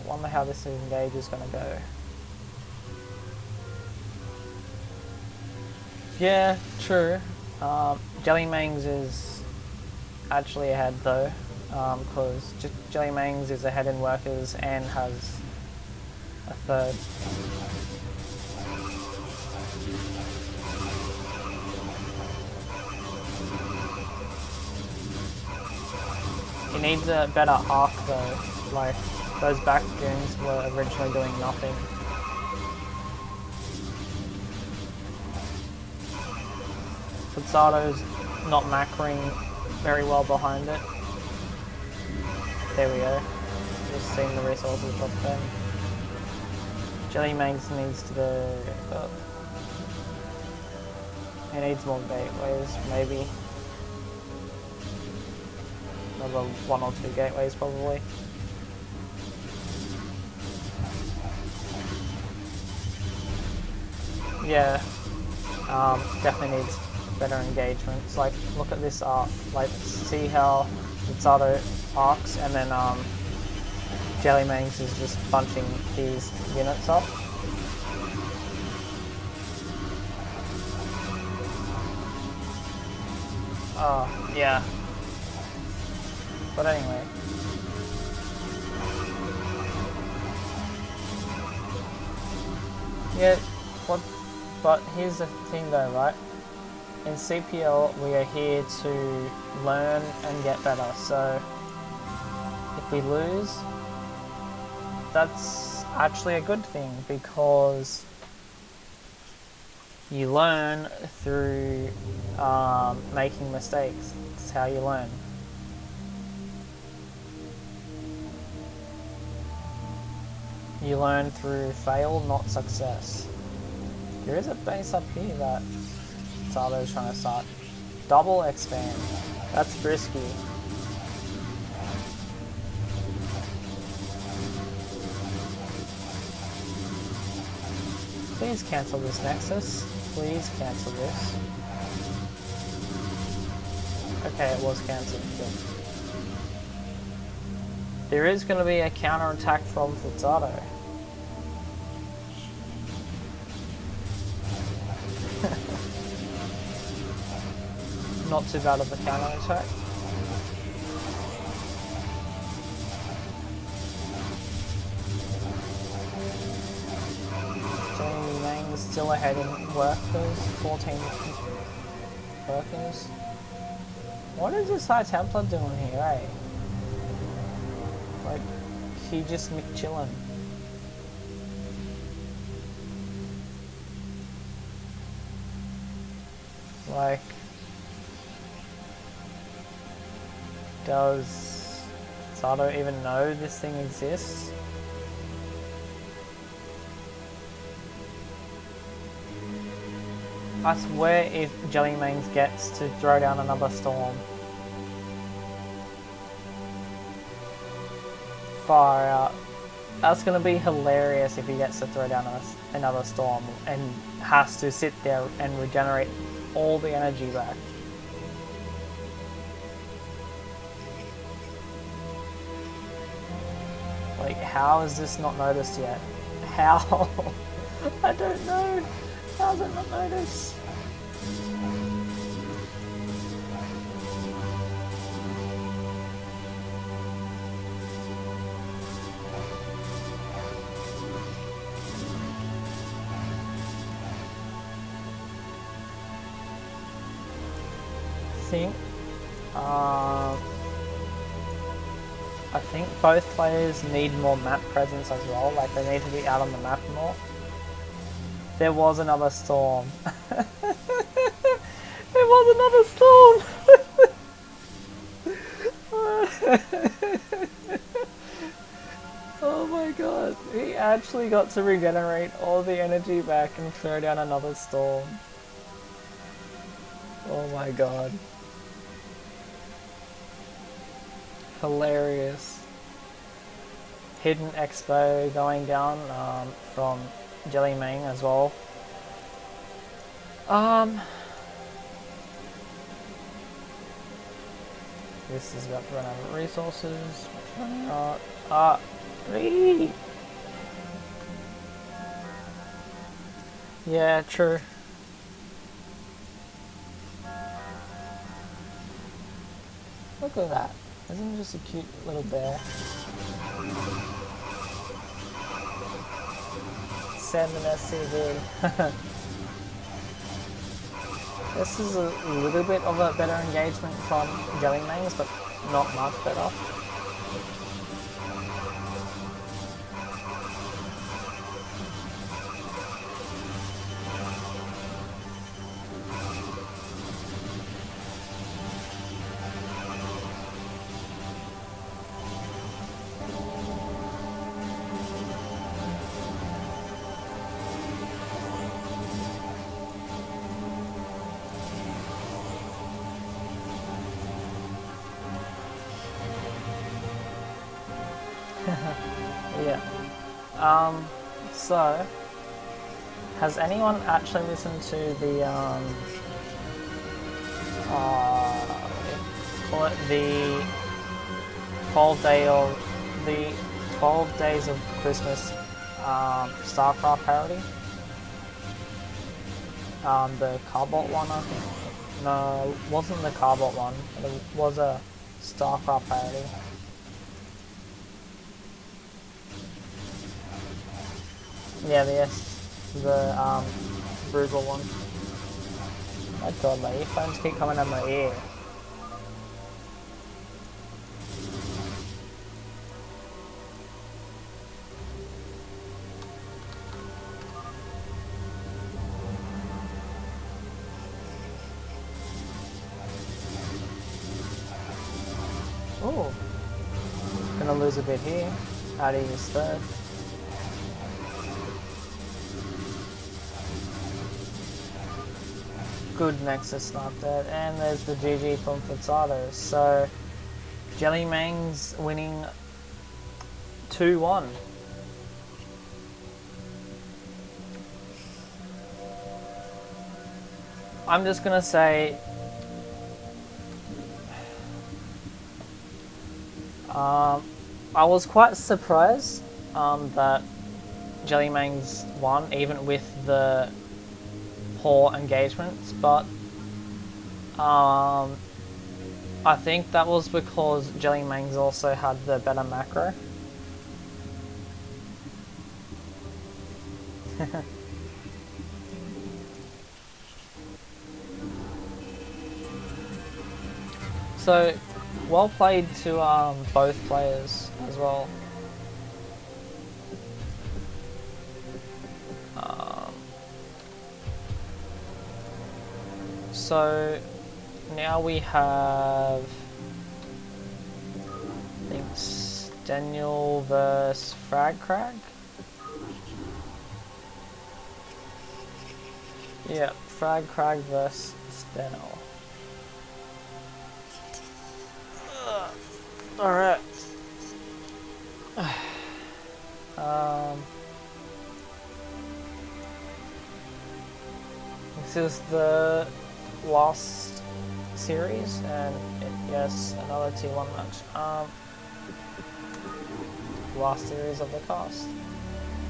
Wonder how this engage is going to go. Yeah, true. Jellymangs is actually ahead though, because Jellymangs is ahead in workers and has a third. He needs a better arc though, like those back goons were originally doing nothing. Futsado's not macroing very well behind it. There we go. Just seeing the resources drop down. Jellymangs needs to go. He needs more gateways, maybe. Another 1 or 2 gateways probably. Yeah. definitely needs better engagements. Like, look at this arc. Like, see how Zato arcs, and then Jellymangs is just bunching these units up. Oh, yeah. But anyway. Yeah, but here's the thing though, right? In CPL, we are here to learn and get better, so if we lose, that's actually a good thing, because you learn through making mistakes. It's how you learn. You learn through fail, not success. There is a base up here that Sato's trying to start. Double expand. That's risky. Please cancel this Nexus. Please cancel this. Okay, it was cancelled. Good. There is going to be a counter attack from Fuzzato. Not too bad of a counter attack. Jellymangs is still ahead in workers, 14 workers. What is this High Templar doing here, eh? Like, he just McChillin'. Like, does Sato even know this thing exists? I swear if Jellymangs gets to throw down another storm. Far out. That's going to be hilarious if he gets to throw down another storm and has to sit there and regenerate all the energy back. Like, how is this not noticed yet? How? I don't know. How's it not noticed? I think both players need more map presence as well, like they need to be out on the map more. There was another storm. There was another storm! Oh my god, he actually got to regenerate all the energy back and throw down another storm. Oh my god. Hilarious. Hidden Expo going down from Jellymang as well. This is about to run out of resources. Yeah, true. Look at that. Isn't it just a cute little bear? Salmon SCV. This is a little bit of a better engagement from Jellymangs, but not much better. Yeah. So Has anyone actually listened to the call it the 12 days of Christmas StarCraft parody? The Carbot one, I think. No, it wasn't the Carbot one. It was a StarCraft parody. Yeah, the Bruegel one. My god, my earphones keep coming out my ear. Ooh. Gonna lose a bit here. Addy is third. Good Nexus not dead, and there's the GG from Fazzato. So Jellymang's winning 2-1. I'm just gonna say I was quite surprised that Jellymang's won, even with the poor engagements, but I think that was because Jellymang's also had the better macro. So, well played to both players as well. So now we have, I think, Daniel versus Fragcrag. Yeah, Fragcrag versus Stenel. Alright. This is the last series, and yes, another T1 match. Last series of the cast.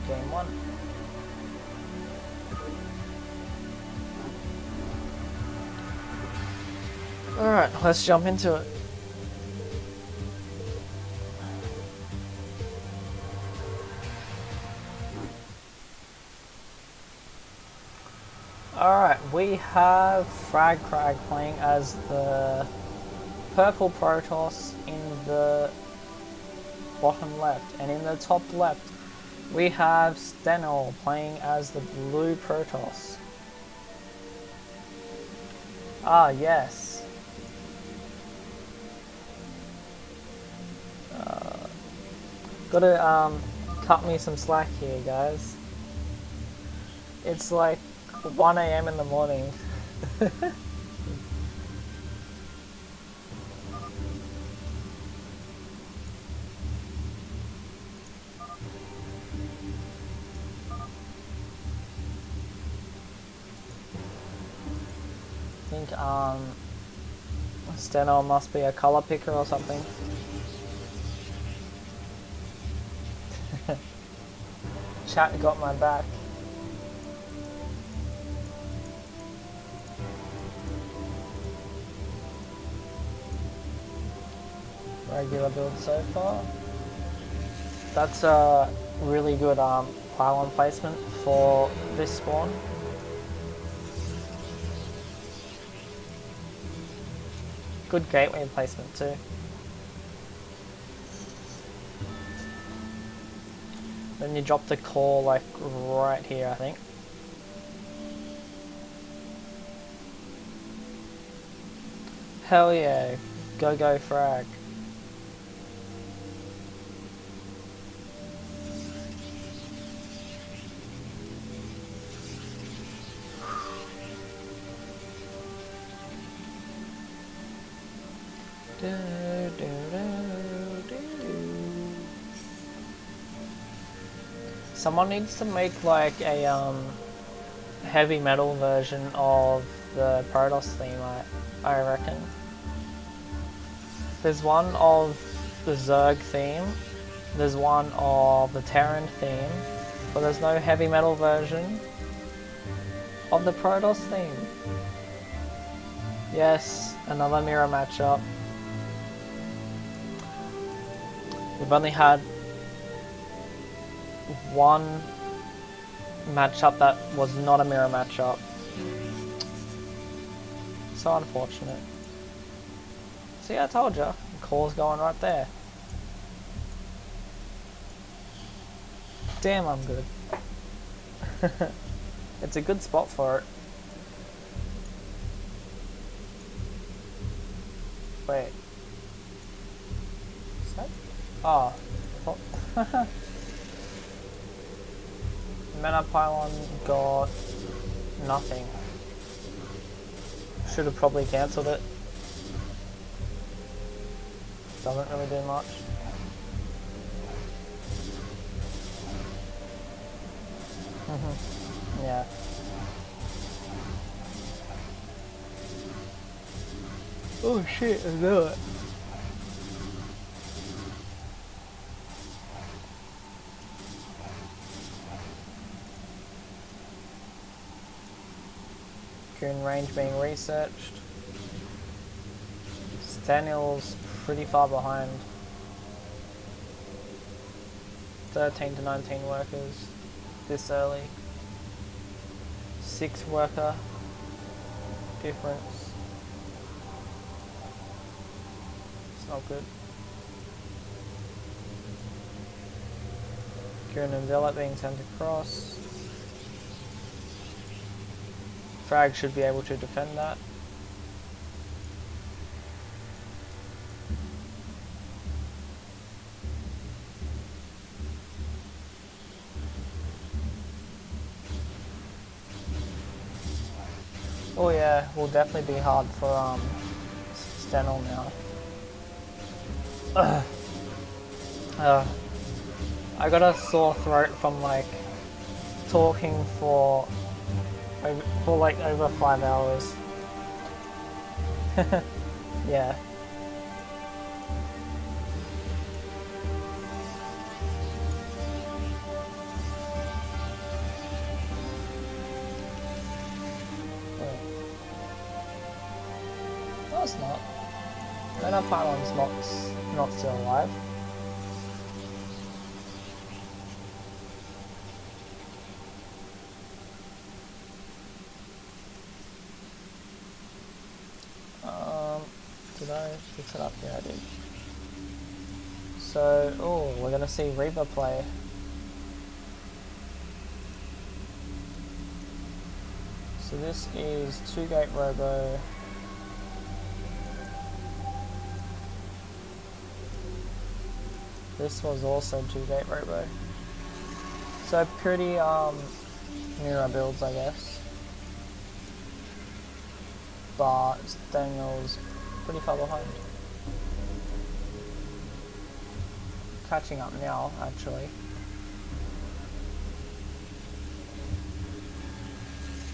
Game 1. Alright, let's jump into it. Alright, we have Fragcrag playing as the purple Protoss in the bottom left, and in the top left we have Stenel playing as the blue Protoss. Ah, yes. Gotta cut me some slack here, guys. It's like 1 AM in the morning. I think Steno must be a color picker or something. Chat got my back. Regular build so far. That's a really good pylon placement for this spawn. Good gateway placement too. Then you drop the core like right here, I think. Hell yeah, go frag. Someone needs to make like a heavy metal version of the Protoss theme, I reckon. There's one of the Zerg theme, there's one of the Terran theme, but there's no heavy metal version of the Protoss theme. Yes, another mirror matchup. We've only had one matchup that was not a mirror matchup. So unfortunate. See, I told ya, the call's going right there. Damn, I'm good. It's a good spot for it. Wait. Is that? Oh. Mana Pylon got nothing. Should have probably cancelled it. Doesn't really do much. Yeah. Oh shit, I know it. Coon range being researched. Daniel's pretty far behind. 13 to 19 workers this early. 6 worker difference. It's not good. Kieran and Zealot being sent across. Frag should be able to defend that. Oh yeah, will definitely be hard for Stenel now. I got a sore throat from like talking for like over 5 hours. Yeah. No, it's not. Mana Pylon's not still alive. Did I fix it up? Yeah, I did. So, oh, we're gonna see Reaper play. So this is 2-gate Robo. This was also 2-gate Robo. So pretty mirror builds, I guess. But Daniel's pretty far behind. Catching up now, actually.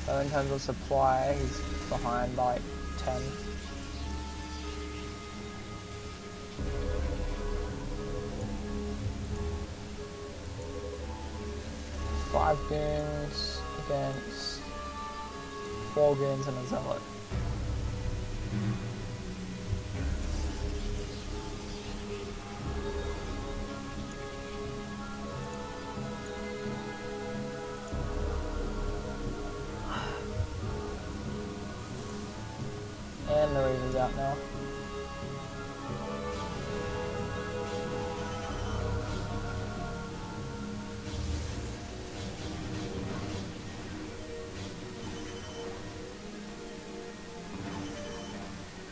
So in terms of supply, he's behind by like 10. Five goons against 4 goons and a zealot. And the Reaver's out now.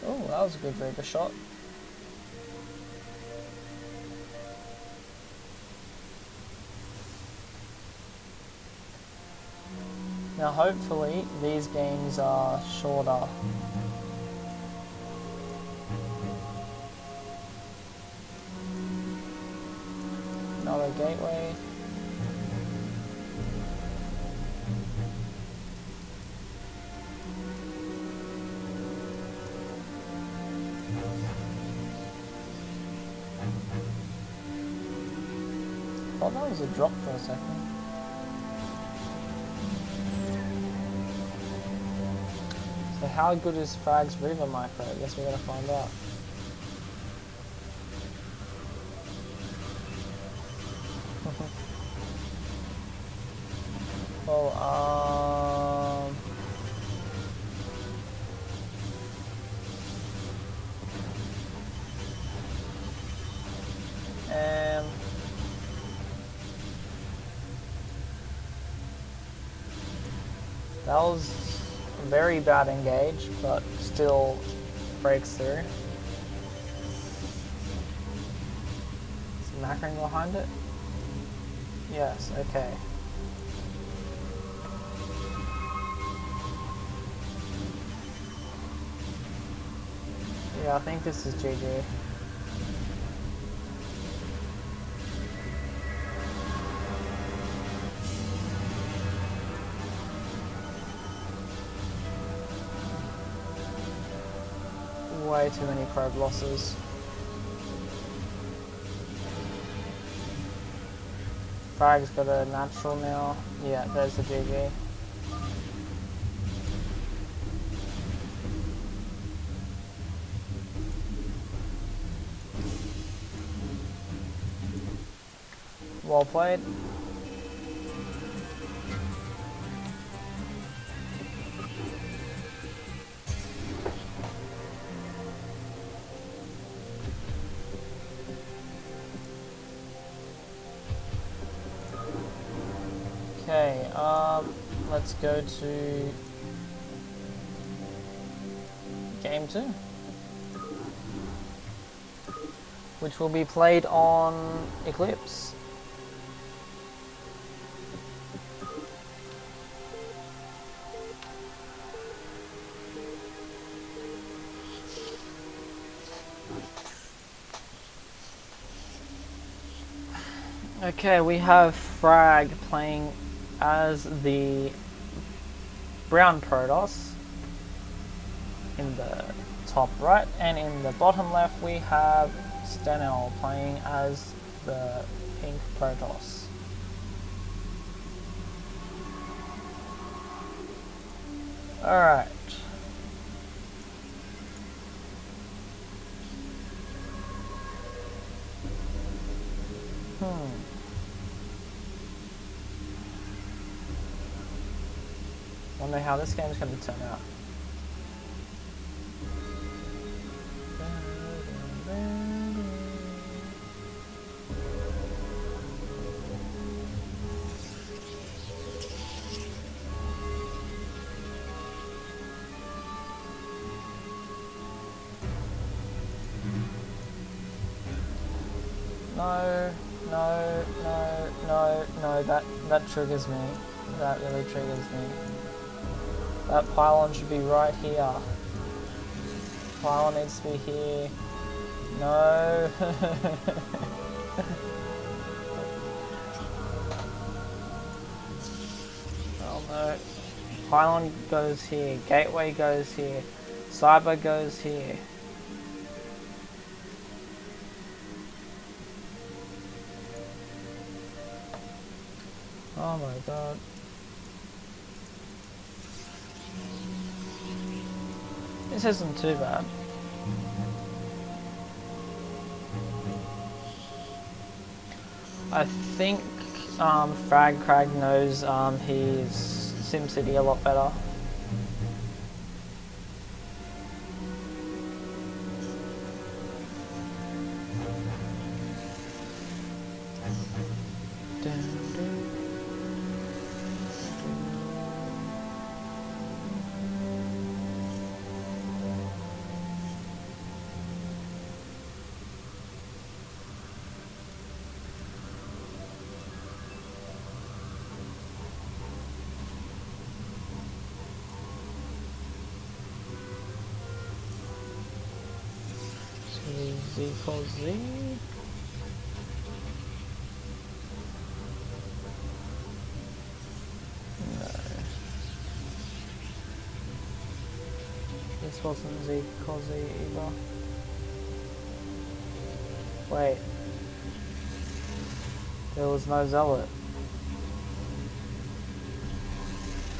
Oh, that was a good Reaver shot. Now hopefully these games are shorter. Another gateway. thought that was a drop for a second. So how good is Frag's River Micro? I guess we're gonna find out. Well, that was a very bad engage, but still breaks through. Is Macron behind it? Yes, okay. Yeah, I think this is GG. Way too many probe losses. Frag's got a natural now. Yeah, there's the GG. Well played. Okay, let's go to game 2, which will be played on Eclipse. Okay, we have Frag playing as the brown Protoss in the top right, and in the bottom left we have Stenel playing as the pink Protoss. Alright. Wonder how this game's going to turn out. No, that triggers me. That really triggers me. That pylon should be right here. Pylon needs to be here. No. Oh no. Pylon goes here. Gateway goes here. Cyber goes here. Oh my god. This isn't too bad. I think Frag Crag knows his SimCity a lot better. Z equals Z. No. This wasn't Z equals Z either. Wait. There was no zealot.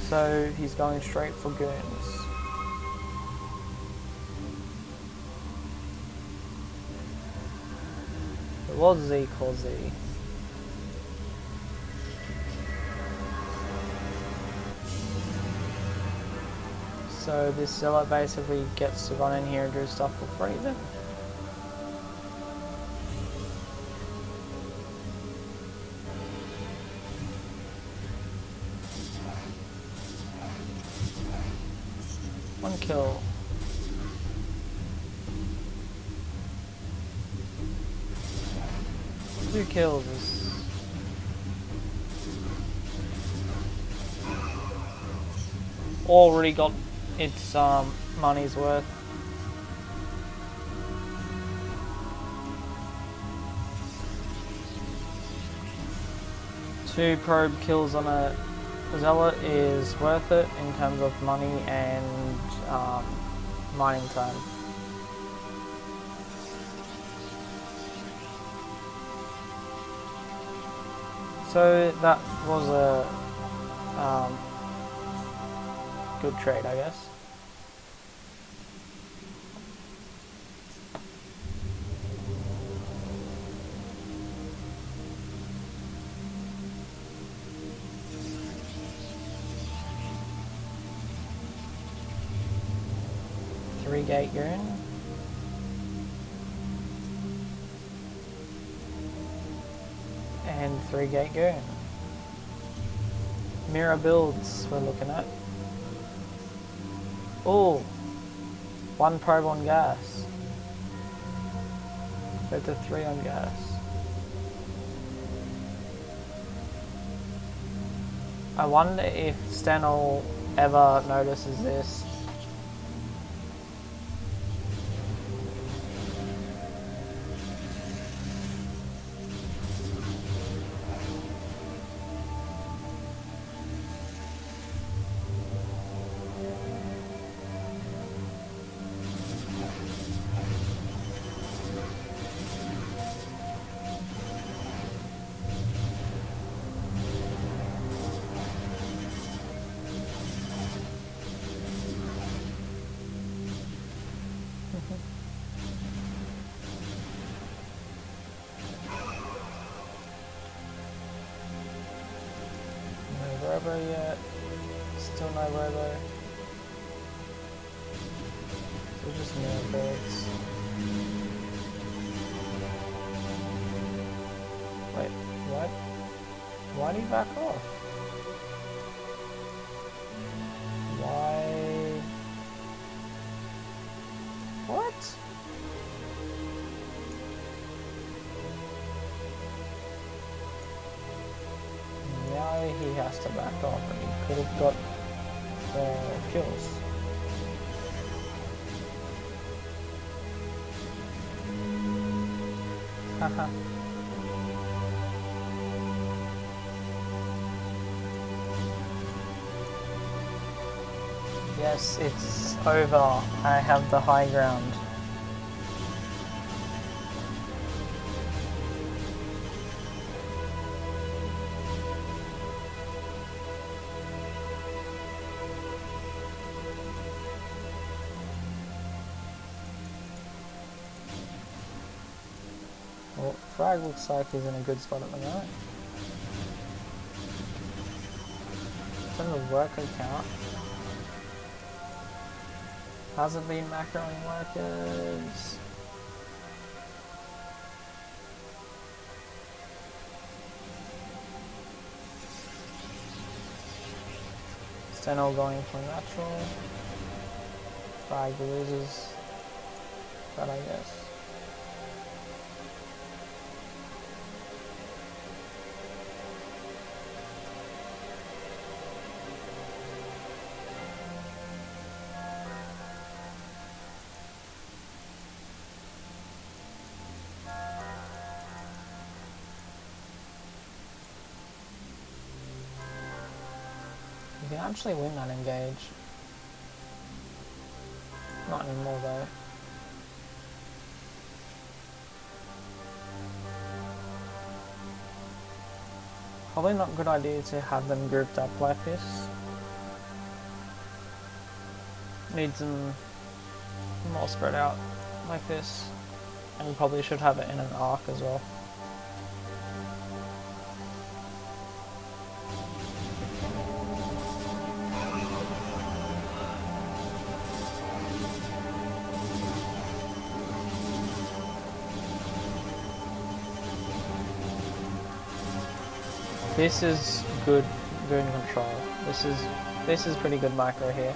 So he's going straight for goons. It was Z called Z. So this zealot basically gets to run in here and do stuff for free then. One kill. Two kills is already got its money's worth. Two probe kills on a zealot is worth it in terms of money and mining time. So that was a good trade, I guess. Three-gate goon. And three-gate goon. Mirror builds we're looking at. Oh, one probe on gas. Go to 3 on gas. I wonder if Stenel ever notices this. Robo yet. Still no robo. So just mirror builds. Wait, what? Why did he back off? Why? What? Now he has to back off and he could have got the kills. Haha. Yes, it's over. I have the high ground. Well, Frag looks like he's in a good spot at the moment. In terms of worker count, hasn't been macroing workers. Stenel going for natural. Frag loses that, I guess. You can actually win that engage. Not anymore though. probably not a good idea to have them grouped up like this. Needs them more spread out like this. And we probably should have it in an arc as well. This is good control. This is pretty good micro here.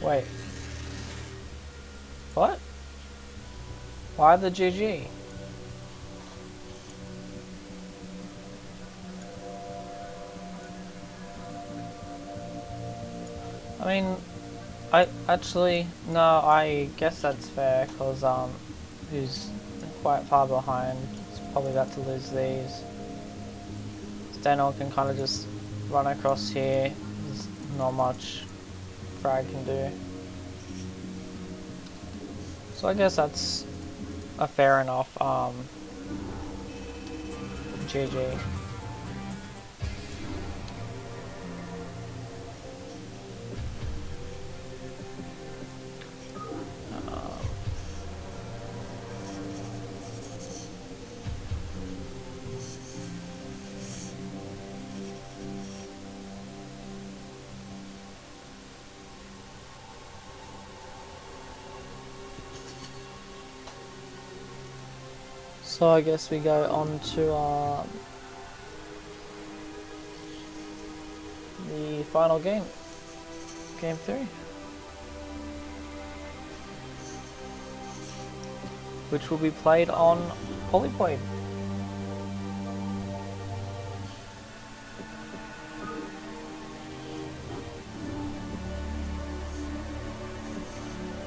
Wait. What? Why the GG? I mean, I guess that's fair, because he's quite far behind. He's probably about to lose these. Stanel can kind of just run across here. There's not much Frag can do. So I guess that's a fair enough GG. So I guess we go on to the final game, game 3, which will be played on Polypoid.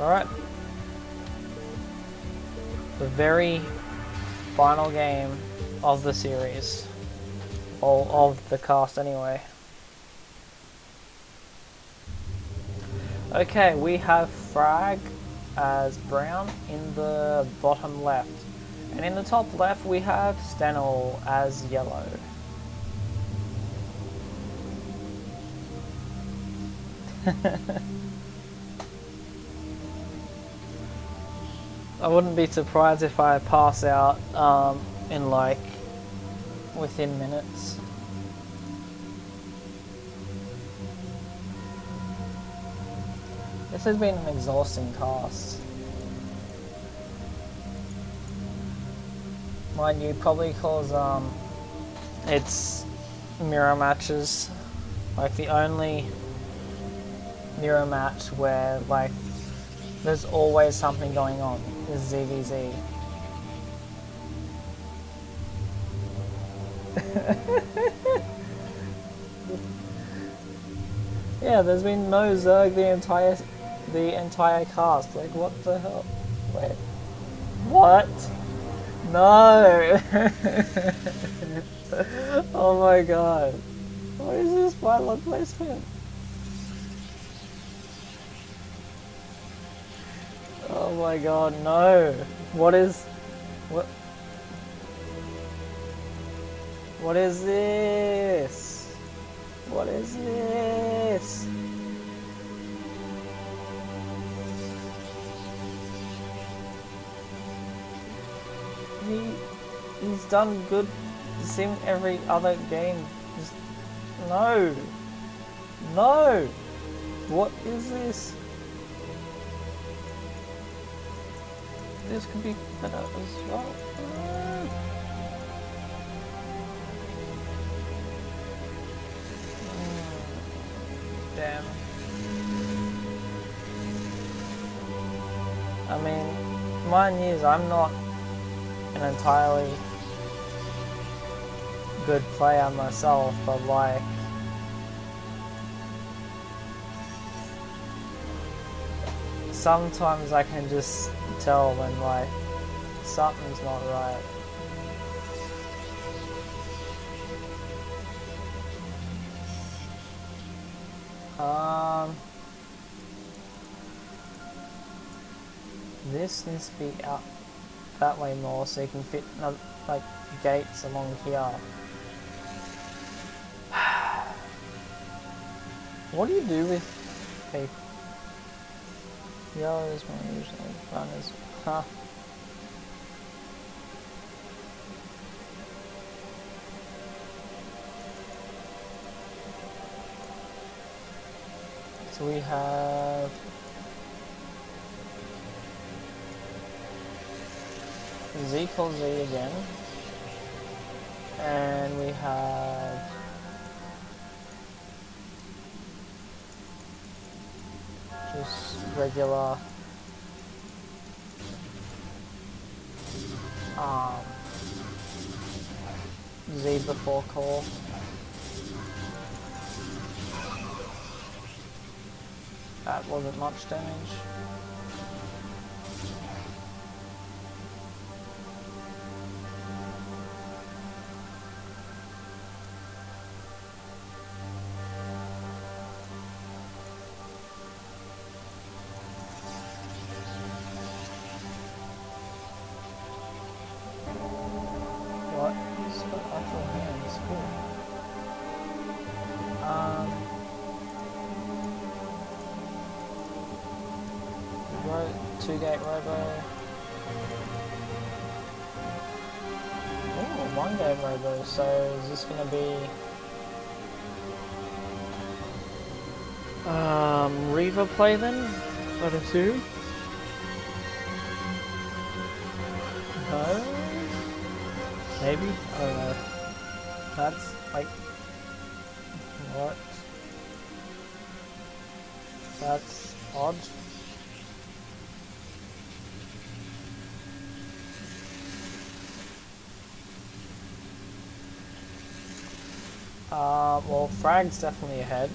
Alright, the very final game of the series, or of the cast anyway. Okay, we have Frag as brown in the bottom left, and in the top left we have Stanel as yellow. I wouldn't be surprised if I pass out in like within minutes. This has been an exhausting cast. Mind you, probably cause it's mirror matches. Like the only mirror match where like there's always something going on is ZVZ. Yeah, there's been no Zerg the entire cast. Like, what the hell? Wait, what? No! Oh my god! What is this violent placement? Oh my god, no! What is this? What is this? He's done good sim every other game. Just, no. No! What is this? This could be better as well. Damn. I mean, mind is, I'm not an entirely good player myself, but like, sometimes I can just tell when like something's not right. This needs to be out that way more so you can fit like gates along here. What do you do with people? Yellow is more usually runners. Huh. So we have Z equals Z again, and we have just regular Z before call. That wasn't much damage. What? Split actual hands. Cool. 2-gate robo. Oh, 1-gate robo. So is this gonna be Reaver play then? I'd assume. No? Maybe? I don't know. That's like what? That's odd. Well, Frag's definitely ahead.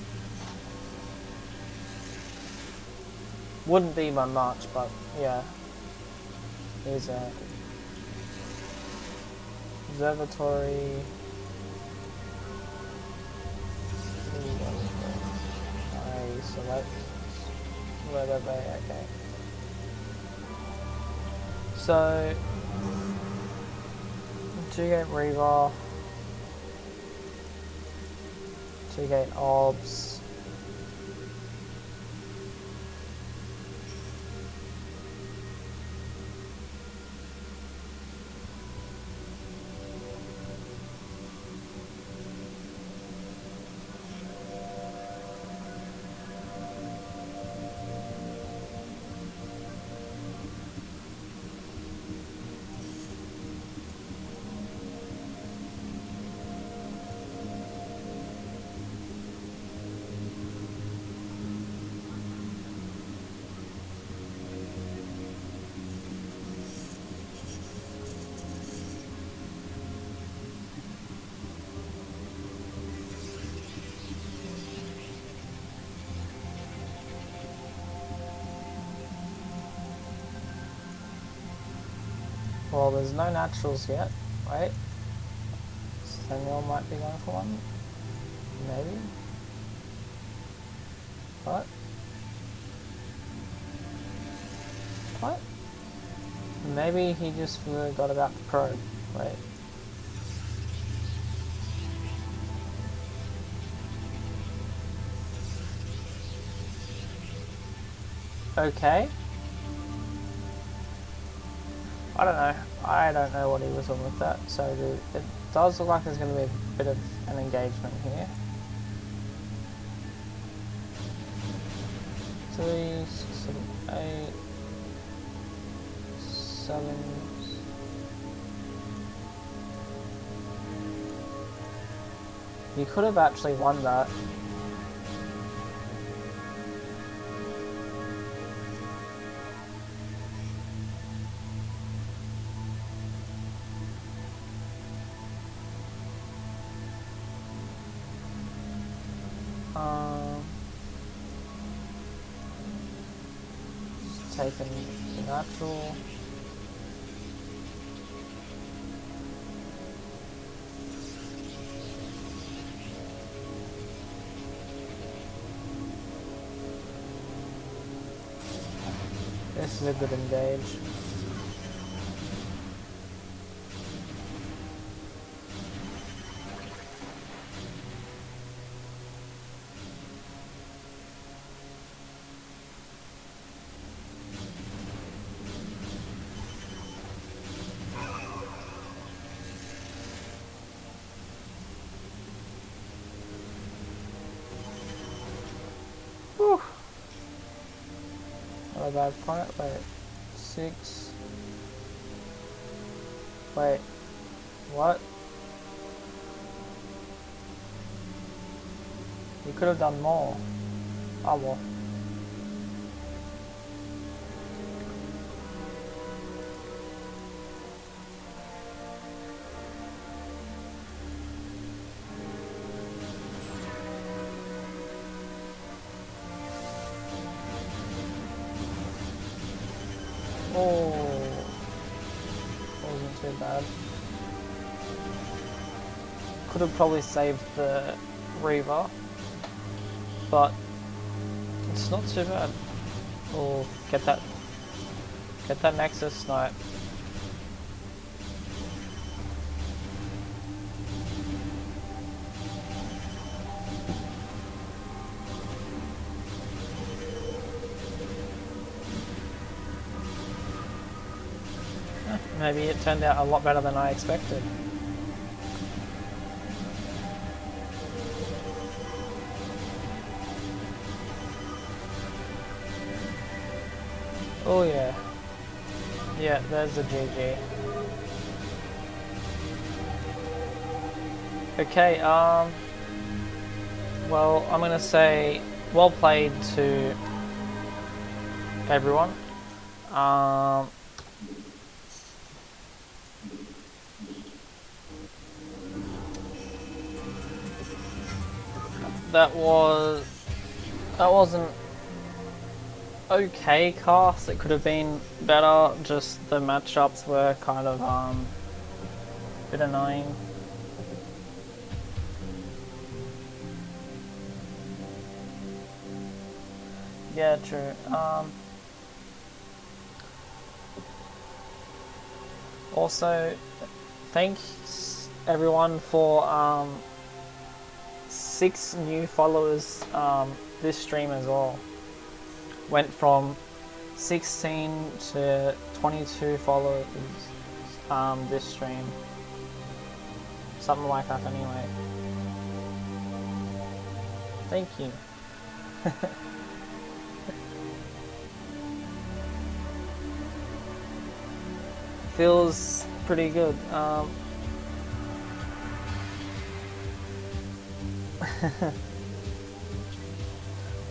Wouldn't be by much, but yeah. He's ahead. Observatory. I select Weather Bay, okay. So 2-gate Reaver, 2-gate Obs. Well, there's no naturals yet, right? Samuel might be going for one. Maybe. What? What? Maybe he just forgot about the pro. Wait. Okay. I don't know. I don't know what he was on with that. So it does look like there's going to be a bit of an engagement here. 3, 6, 7, 8, 7. You could have actually won that. Taken the natural. This is a good engage. Whew. Not a bad point. Wait, 6. Wait, what? You could have done more. Oh well. Oh, wasn't too bad. Could have probably saved the Reaver, but it's not too bad. Oh, get that Nexus snipe. Maybe it turned out a lot better than I expected. Oh yeah. Yeah, there's the GG. Okay, well, I'm gonna say well played to everyone. That wasn't okay cast. It could have been better. Just the matchups were kind of a bit annoying. Yeah, true. Also, thanks everyone for 6 new followers this stream as well. Went from 16 to 22 followers this stream. Something like that anyway. Thank you. Feels pretty good.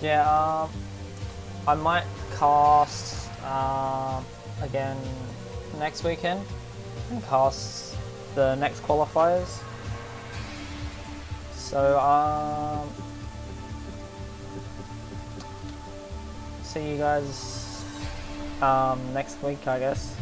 Yeah, I might cast again next weekend and cast the next qualifiers. So see you guys next week, I guess.